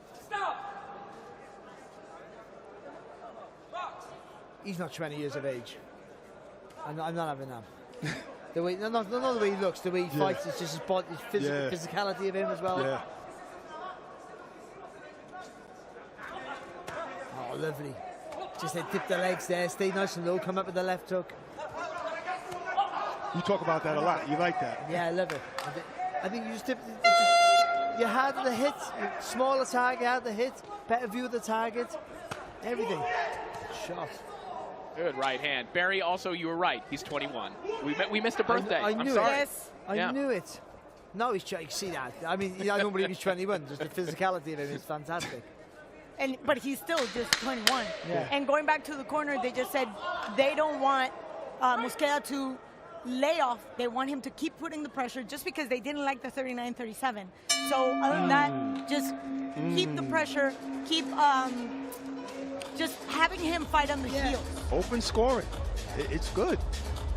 He's not 20 years of age. I'm not having that. The way, not the way he looks, the way he fights, it's just his body, his physicality of him as well. Yeah. Oh, lovely. Just they dip the legs there, stay nice and low, come up with the left hook. You talk about that a lot. You like that. Yeah, I love it. I think you just dip. You're harder to hit, smaller target, harder to hit, better view of the target, everything. Shot. Good right hand. Barry, also, you were right. He's 21. We missed a birthday. I knew I'm sorry. it. I knew it. No, he's trying to see that. I mean, I don't believe he's 21. Just the physicality of him is fantastic. But he's still just 21. Yeah. And going back to the corner, they just said they don't want Mosquera to lay off. They want him to keep putting the pressure just because they didn't like the 39-37. So other than that, just keep the pressure, keep just having him fight on the heels. Open scoring. It's good.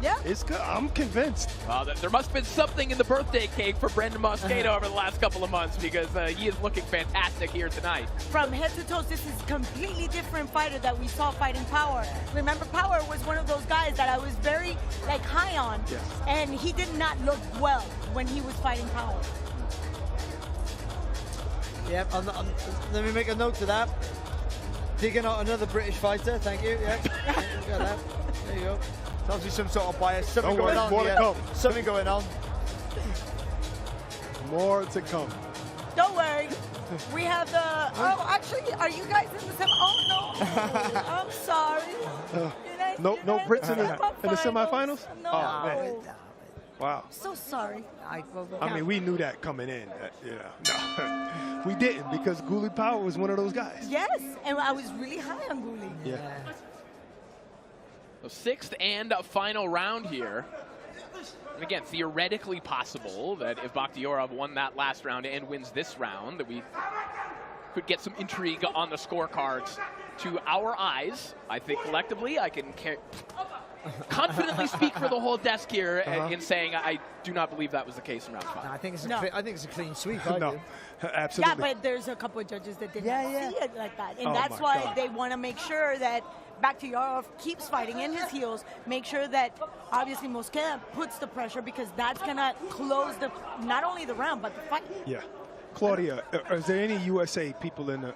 Yeah. It's good. I'm convinced. Well, there must have been something in the birthday cake for Brendan Mosquera over the last couple of months because he is looking fantastic here tonight. From head to toe, this is a completely different fighter that we saw fighting Power. Remember, Power was one of those guys that I was very high on, and he did not look well when he was fighting Power. Yep, let me make a note to that. Digging out another British fighter, thank you. Yeah, got that. There you go. It's obviously some sort of bias. Something going on here. Something going on. More to come. Don't worry. We have the. Oh, actually, are you guys in the semi? Oh no, I'm sorry. No Brits in the semifinals. No. Oh man. Wow. So sorry. I mean, we knew that coming in. No, we didn't because Guli Power was one of those guys. Yes, and I was really high on Guli. Yeah. So 6th and final round here. And again, theoretically possible that if Bakhtiarov won that last round and wins this round, that we could get some intrigue on the scorecards. To our eyes, I think collectively, I can confidently speak for the whole desk here in saying I do not believe that was the case in round 5. I think it's No. I think it's a clean sweep. No, absolutely. Yeah, but there's a couple of judges that did not see it like that. And Oh that's my why God. they want to make sure that Bakhtiarov keeps fighting in his heels, make sure that obviously Mosqueda puts the pressure, because that's going to close not only the round, but the fight. Yeah. Claudia, is there any USA people in the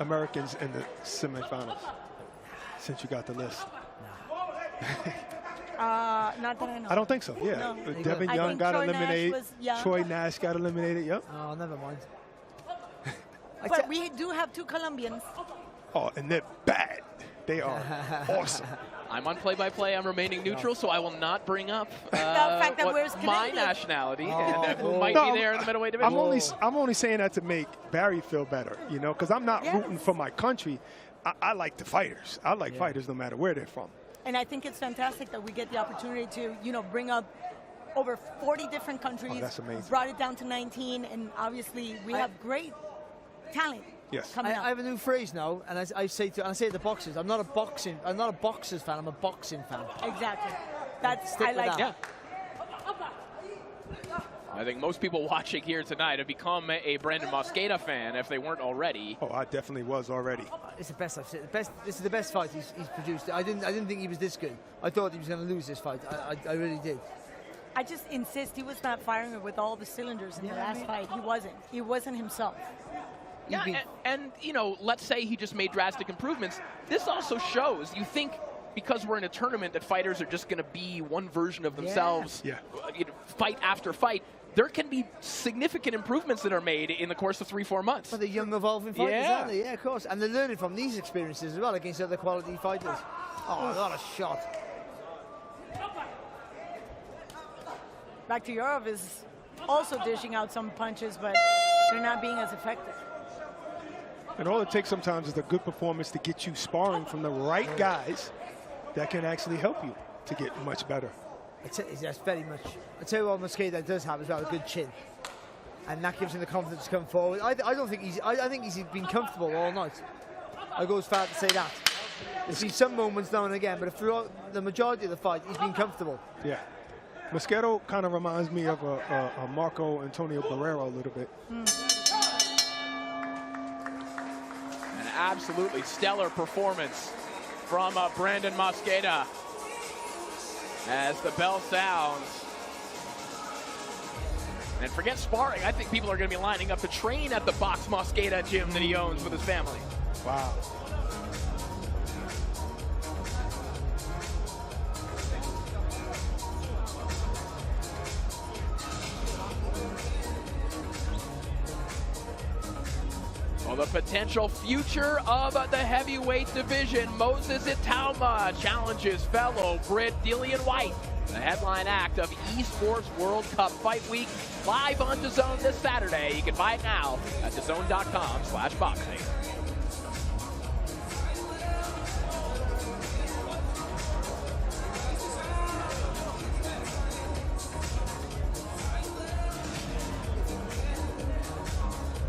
Americans in the semifinals? Since you got the list. Not that I know. I don't think so. Yeah. No. Devin I Young think got Troy Nash eliminated. was young. Troy Nash got eliminated. Yep. Oh, never mind. But we do have 2 Colombians. Oh, and they're bad. They are awesome. I'm on play-by-play. I'm remaining neutral, so I will not bring up fact that what we're my Canadian. nationality and who might No, be there in the middleweight division. I'm only saying that to make Barry feel better, you know, because I'm not rooting for my country. I like the fighters. I like fighters no matter where they're from. And I think it's fantastic that we get the opportunity to, bring up over 40 different countries. Oh, that's amazing. Brought it down to 19, and obviously we have great talent. Yes. Coming up. I have a new phrase now, and I say to the boxers, I'm not a boxers fan. I'm a boxing fan. Exactly. That's Stick I with like that. I think most people watching here tonight have become a Brandon Mosqueda fan if they weren't already. Oh, I definitely was already. It's the best I've seen. This is the best fight he's produced. I didn't think he was this good. I thought he was going to lose this fight. I really did. I just insist he was not firing with all the cylinders in the last fight. He wasn't. He wasn't himself. Yeah, and let's say he just made drastic improvements. This also shows, you think, because we're in a tournament, that fighters are just going to be one version of themselves, fight after fight. There can be significant improvements that are made in the course of 3-4 months. For the young, evolving fighters, aren't they? Yeah, of course. And they're learning from these experiences as well against other quality fighters. Oh, what a shot. Bakhtiarov is also dishing out some punches, but they're not being as effective. And all it takes sometimes is a good performance to get you sparring from the right guys that can actually help you to get much better. That's very much. I tell you what, Mosqueda does have as well, a good chin, and that gives him the confidence to come forward. I don't think he's. I think he's been comfortable all night. I go as far to say that. There's been some moments now and again, but throughout the majority of the fight, he's been comfortable. Yeah. Mosqueda kind of reminds me of a Marco Antonio Barrera a little bit. An absolutely stellar performance from Brandon Mosqueda as the bell sounds. And forget sparring, I think people are going to be lining up to train at the Box Mosqueda gym that he owns with his family. Wow. Well, the potential future of the heavyweight division, Moses Itauma challenges fellow Brit Dillian Whyte. The headline act of Esports World Cup Fight Week, live on DAZN this Saturday. You can buy it now at DAZN.com/boxing.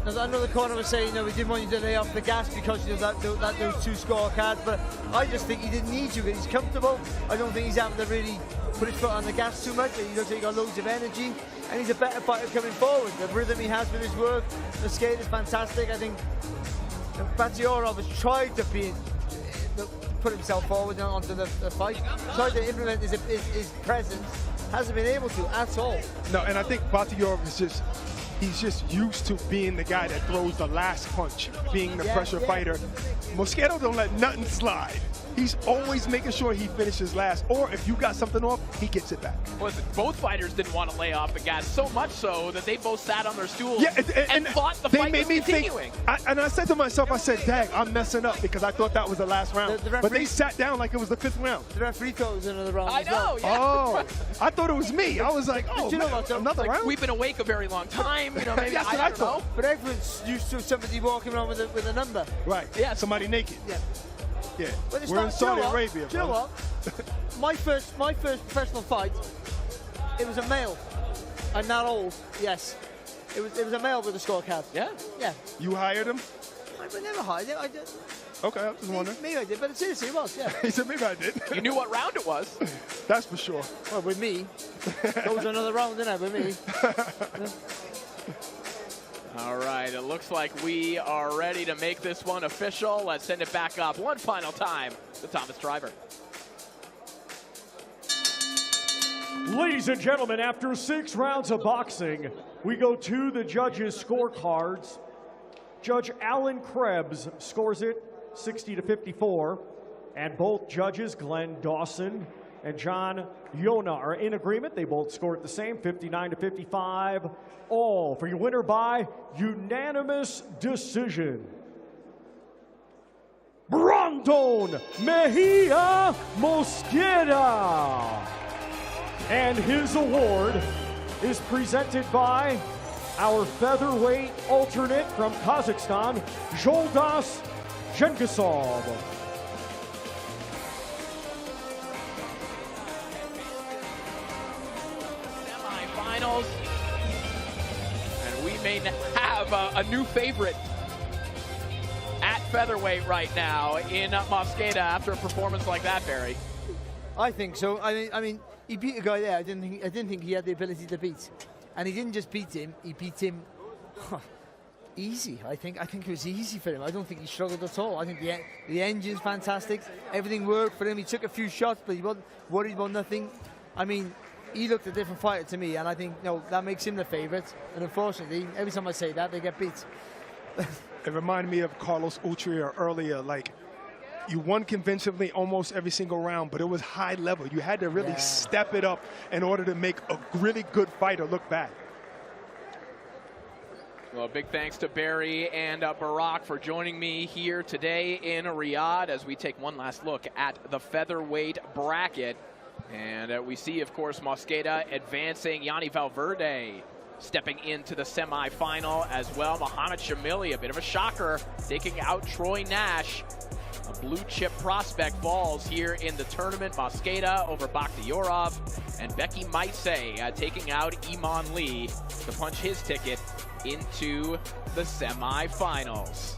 I know the corner was saying, we didn't want you to lay off the gas because those 2 scorecards, but I just think he didn't need to because he's comfortable. I don't think he's having to really put his foot on the gas too much. He looks like he's got loads of energy, and he's a better fighter coming forward. The rhythm he has with his work, the skate is fantastic. I think Bakhtiarov has tried to put himself forward onto the fight, tried to implement his presence, hasn't been able to at all. No, and I think Bakhtiarov is he's just used to being the guy that throws the last punch, being the pressure fighter. Mosqueda don't let nothing slide. He's always making sure he finishes last, or if you got something off, he gets it back. Listen, both fighters didn't want to lay off the gas, so much so that they both sat on their stools and thought the fight was continuing. And I said to myself, I said, dang, I'm messing up because I thought that was the last round. But they sat down like it was the 5th round. The referee thought it was another round I as well. know, yeah. Oh, I thought it was me. I was like, oh, you know what, another round? We've been awake a very long time. Maybe That's what I don't know. But everyone's used to somebody walking around with a number. Right. Yeah. Somebody naked. Yeah. Yeah. Well, We're in Saudi Arabia, Do you know what? my first professional fight, it was a male. I'm not old, yes. It was a male with a scorecard. Yeah. Yeah. You hired him? I would never hired him. I did. Okay, I was just wondering. Maybe I did, but seriously, it was, yeah. He said maybe I did. You knew what round it was. That's for sure. Well, with me. Goes another round, didn't it, with me? All right, it looks like we are ready to make this one official. Let's send it back up one final time to Thomas Driver. Ladies and gentlemen, after 6 rounds of boxing, we go to the judges' scorecards. Judge Alan Krebs scores it 60-54, and both judges, Glenn Dawson and John Yona, are in agreement. They both scored the same, 59-55, all for your winner by unanimous decision. Brandon Mejia Mosqueda. And his award is presented by our featherweight alternate from Kazakhstan, Zholdas Zhengisov. Semifinals, and we may have a new favorite at featherweight right now in Mosqueda after a performance like that, Barry. I think so. I mean, he beat a guy there. I didn't think he had the ability to beat, and he didn't just beat him. He beat him easy. I think it was easy for him. I don't think he struggled at all. I think the engine's fantastic. Everything worked for him. He took a few shots, but he wasn't worried about nothing. I mean, he looked a different fighter to me, and I think that makes him the favourite. And unfortunately, every time I say that, they get beat. It reminded me of Carlos Ultria earlier. Like, you won convincingly almost every single round, but it was high level. You had to really step it up in order to make a really good fighter look bad. Well, big thanks to Barry and Barack for joining me here today in Riyadh as we take one last look at the featherweight bracket. And we see, of course, Mosqueda advancing. Yanni Valverde stepping into the semifinal as well. Muhammad Shamili, a bit of a shocker, taking out Troy Nash. A blue chip prospect falls here in the tournament. Mosqueda over Bakhtiyorov, and Becky Maise taking out Iman Lee to punch his ticket into the semifinals.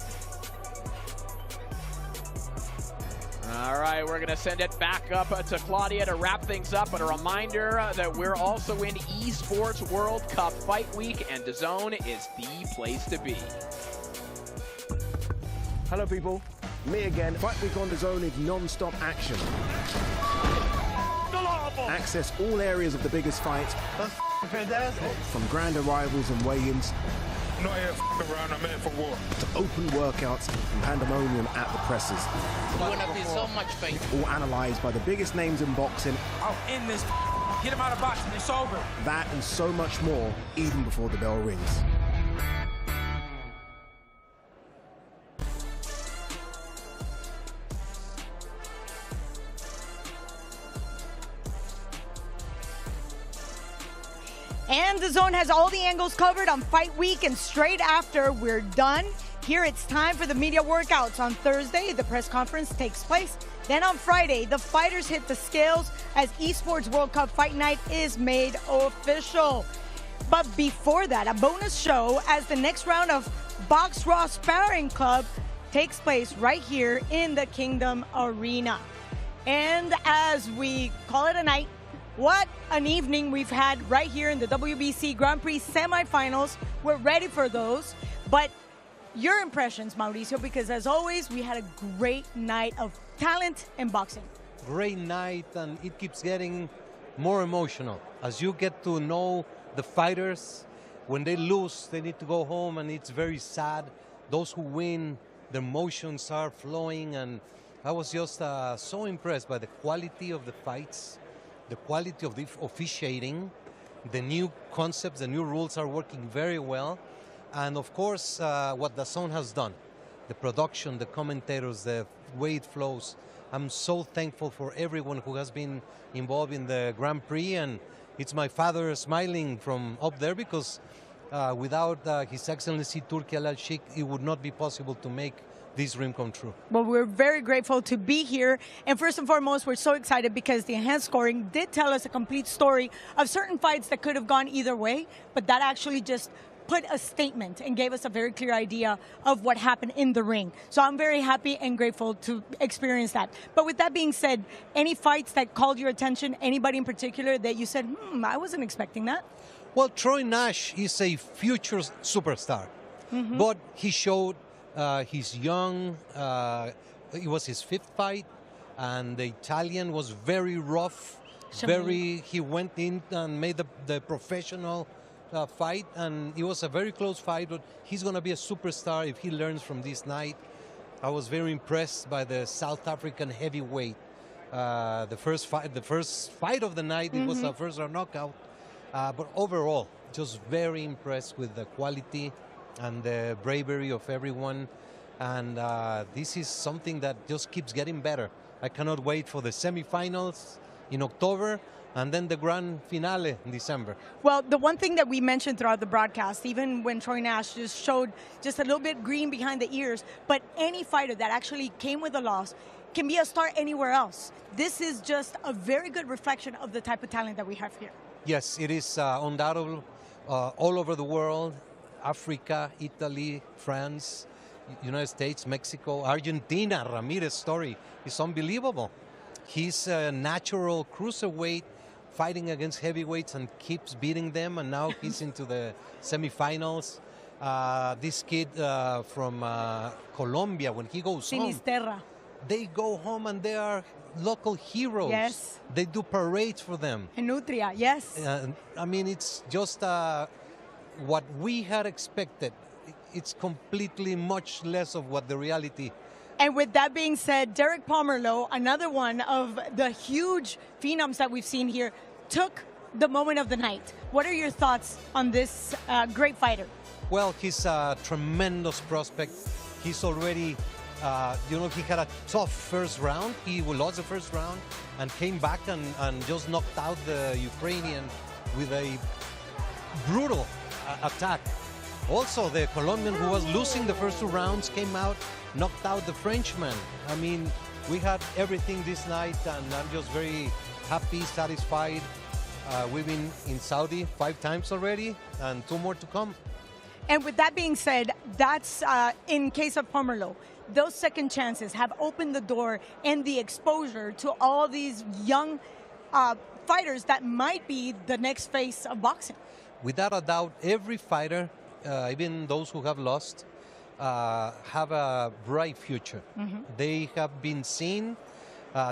All right, we're gonna send it back up to Claudia to wrap things up, but a reminder that we're also in Esports World Cup Fight Week, and DAZN is the place to be. Hello people, me again. Fight Week on DAZN is non-stop action. Access all areas of the biggest fights. That's fantastic. From grand arrivals and weigh-ins. I'm not here around, I'm here for war. To open workouts and pandemonium at the presses. It's going to be so much fun. All analysed by the biggest names in boxing. I'll end this. Get him out of boxing, it's over. That and so much more, even before the bell rings. And DAZN has all the angles covered on Fight Week, and straight after we're done, here it's time for the media workouts. On Thursday, the press conference takes place. Then on Friday, the fighters hit the scales as Esports World Cup Fight Night is made official. But before that, a bonus show as the next round of Box Raw Sparring Club takes place right here in the Kingdom Arena. And as we call it a night, what an evening we've had right here in the WBC Grand Prix semifinals. We're ready for those. But your impressions, Mauricio, because as always, we had a great night of talent and boxing. Great night, and it keeps getting more emotional. As you get to know the fighters, when they lose, they need to go home, and it's very sad. Those who win, the emotions are flowing, and I was just so impressed by the quality of the fights, the quality of the officiating, the new concepts, the new rules are working very well. And of course, what DAZN has done, the production, the commentators, the way it flows. I'm so thankful for everyone who has been involved in the Grand Prix, and it's my father smiling from up there because without His Excellency Turki Al-Sheikh, it would not be possible to make this dream come true. Well, we're very grateful to be here. And first and foremost, we're so excited because the enhanced scoring did tell us a complete story of certain fights that could have gone either way, but that actually just put a statement and gave us a very clear idea of what happened in the ring. So I'm very happy and grateful to experience that. But with that being said, any fights that called your attention, anybody in particular that you said, I wasn't expecting that? Well, Troy Nash is a future superstar, but he showed he's young. It was his 5th fight, and the Italian was very rough. He went in and made the professional fight, and it was a very close fight, but he's going to be a superstar if he learns from this night. I was very impressed by the South African heavyweight. The first fight of the night, it was a first round knockout. But overall, just very impressed with the quality and the bravery of everyone. And this is something that just keeps getting better. I cannot wait for the semifinals in October, and then the grand finale in December. Well, the one thing that we mentioned throughout the broadcast, even when Troy Nash just showed just a little bit green behind the ears, but any fighter that actually came with a loss can be a star anywhere else. This is just a very good reflection of the type of talent that we have here. Yes, it is undoubtedly all over the world, Africa, Italy, France, United States, Mexico, Argentina. Ramirez's story is unbelievable. He's a natural cruiserweight fighting against heavyweights and keeps beating them, and now he's into the semifinals. This kid from Colombia, when he goes home, they go home and they are local heroes. Yes. They do parades for them. En Nutria, yes. I mean, it's just what we had expected. It's completely much less of what the reality. And with that being said, Derek Pomerleau, another one of the huge phenoms that we've seen here, took the moment of the night. What are your thoughts on this great fighter? Well, he's a tremendous prospect. He's already, he had a tough first round. He lost the first round and came back and just knocked out the Ukrainian with a brutal attack. Also, the Colombian, who was losing the first 2 rounds, came out, knocked out the Frenchman. I mean, we had everything this night, and I'm just very happy, satisfied. We've been in Saudi 5 times already, and 2 more to come. And with that being said, that's in case of Pomerleau. Those second chances have opened the door and the exposure to all these young fighters that might be the next face of boxing. Without a doubt, every fighter, even those who have lost, have a bright future. They have been seen.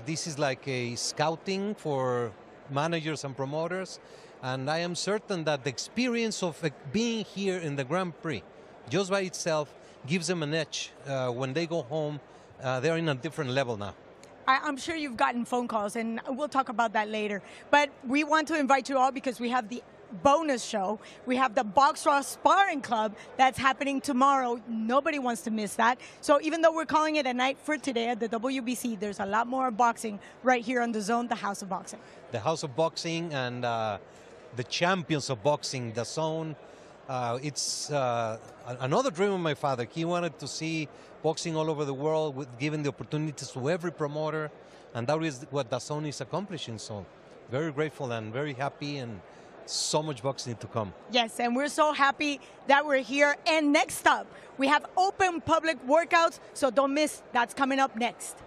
This is like a scouting for managers and promoters. And I am certain that the experience of being here in the Grand Prix, just by itself, gives them an edge. When they go home, they're in a different level now. I'm sure you've gotten phone calls, and we'll talk about that later. But we want to invite you all because we have the bonus show. We have the Box Raw Sparring Club that's happening tomorrow. Nobody wants to miss that. So even though we're calling it a night for today at the WBC, there's a lot more boxing right here on DAZN, the House of Boxing. The House of Boxing and the champions of boxing, DAZN. It's another dream of my father. He wanted to see boxing all over the world, with giving the opportunities to every promoter, and that is what DAZN is accomplishing. So very grateful and very happy, and so much boxing to come. Yes, and we're so happy that we're here. And next up, we have open public workouts, so don't miss. That's coming up next.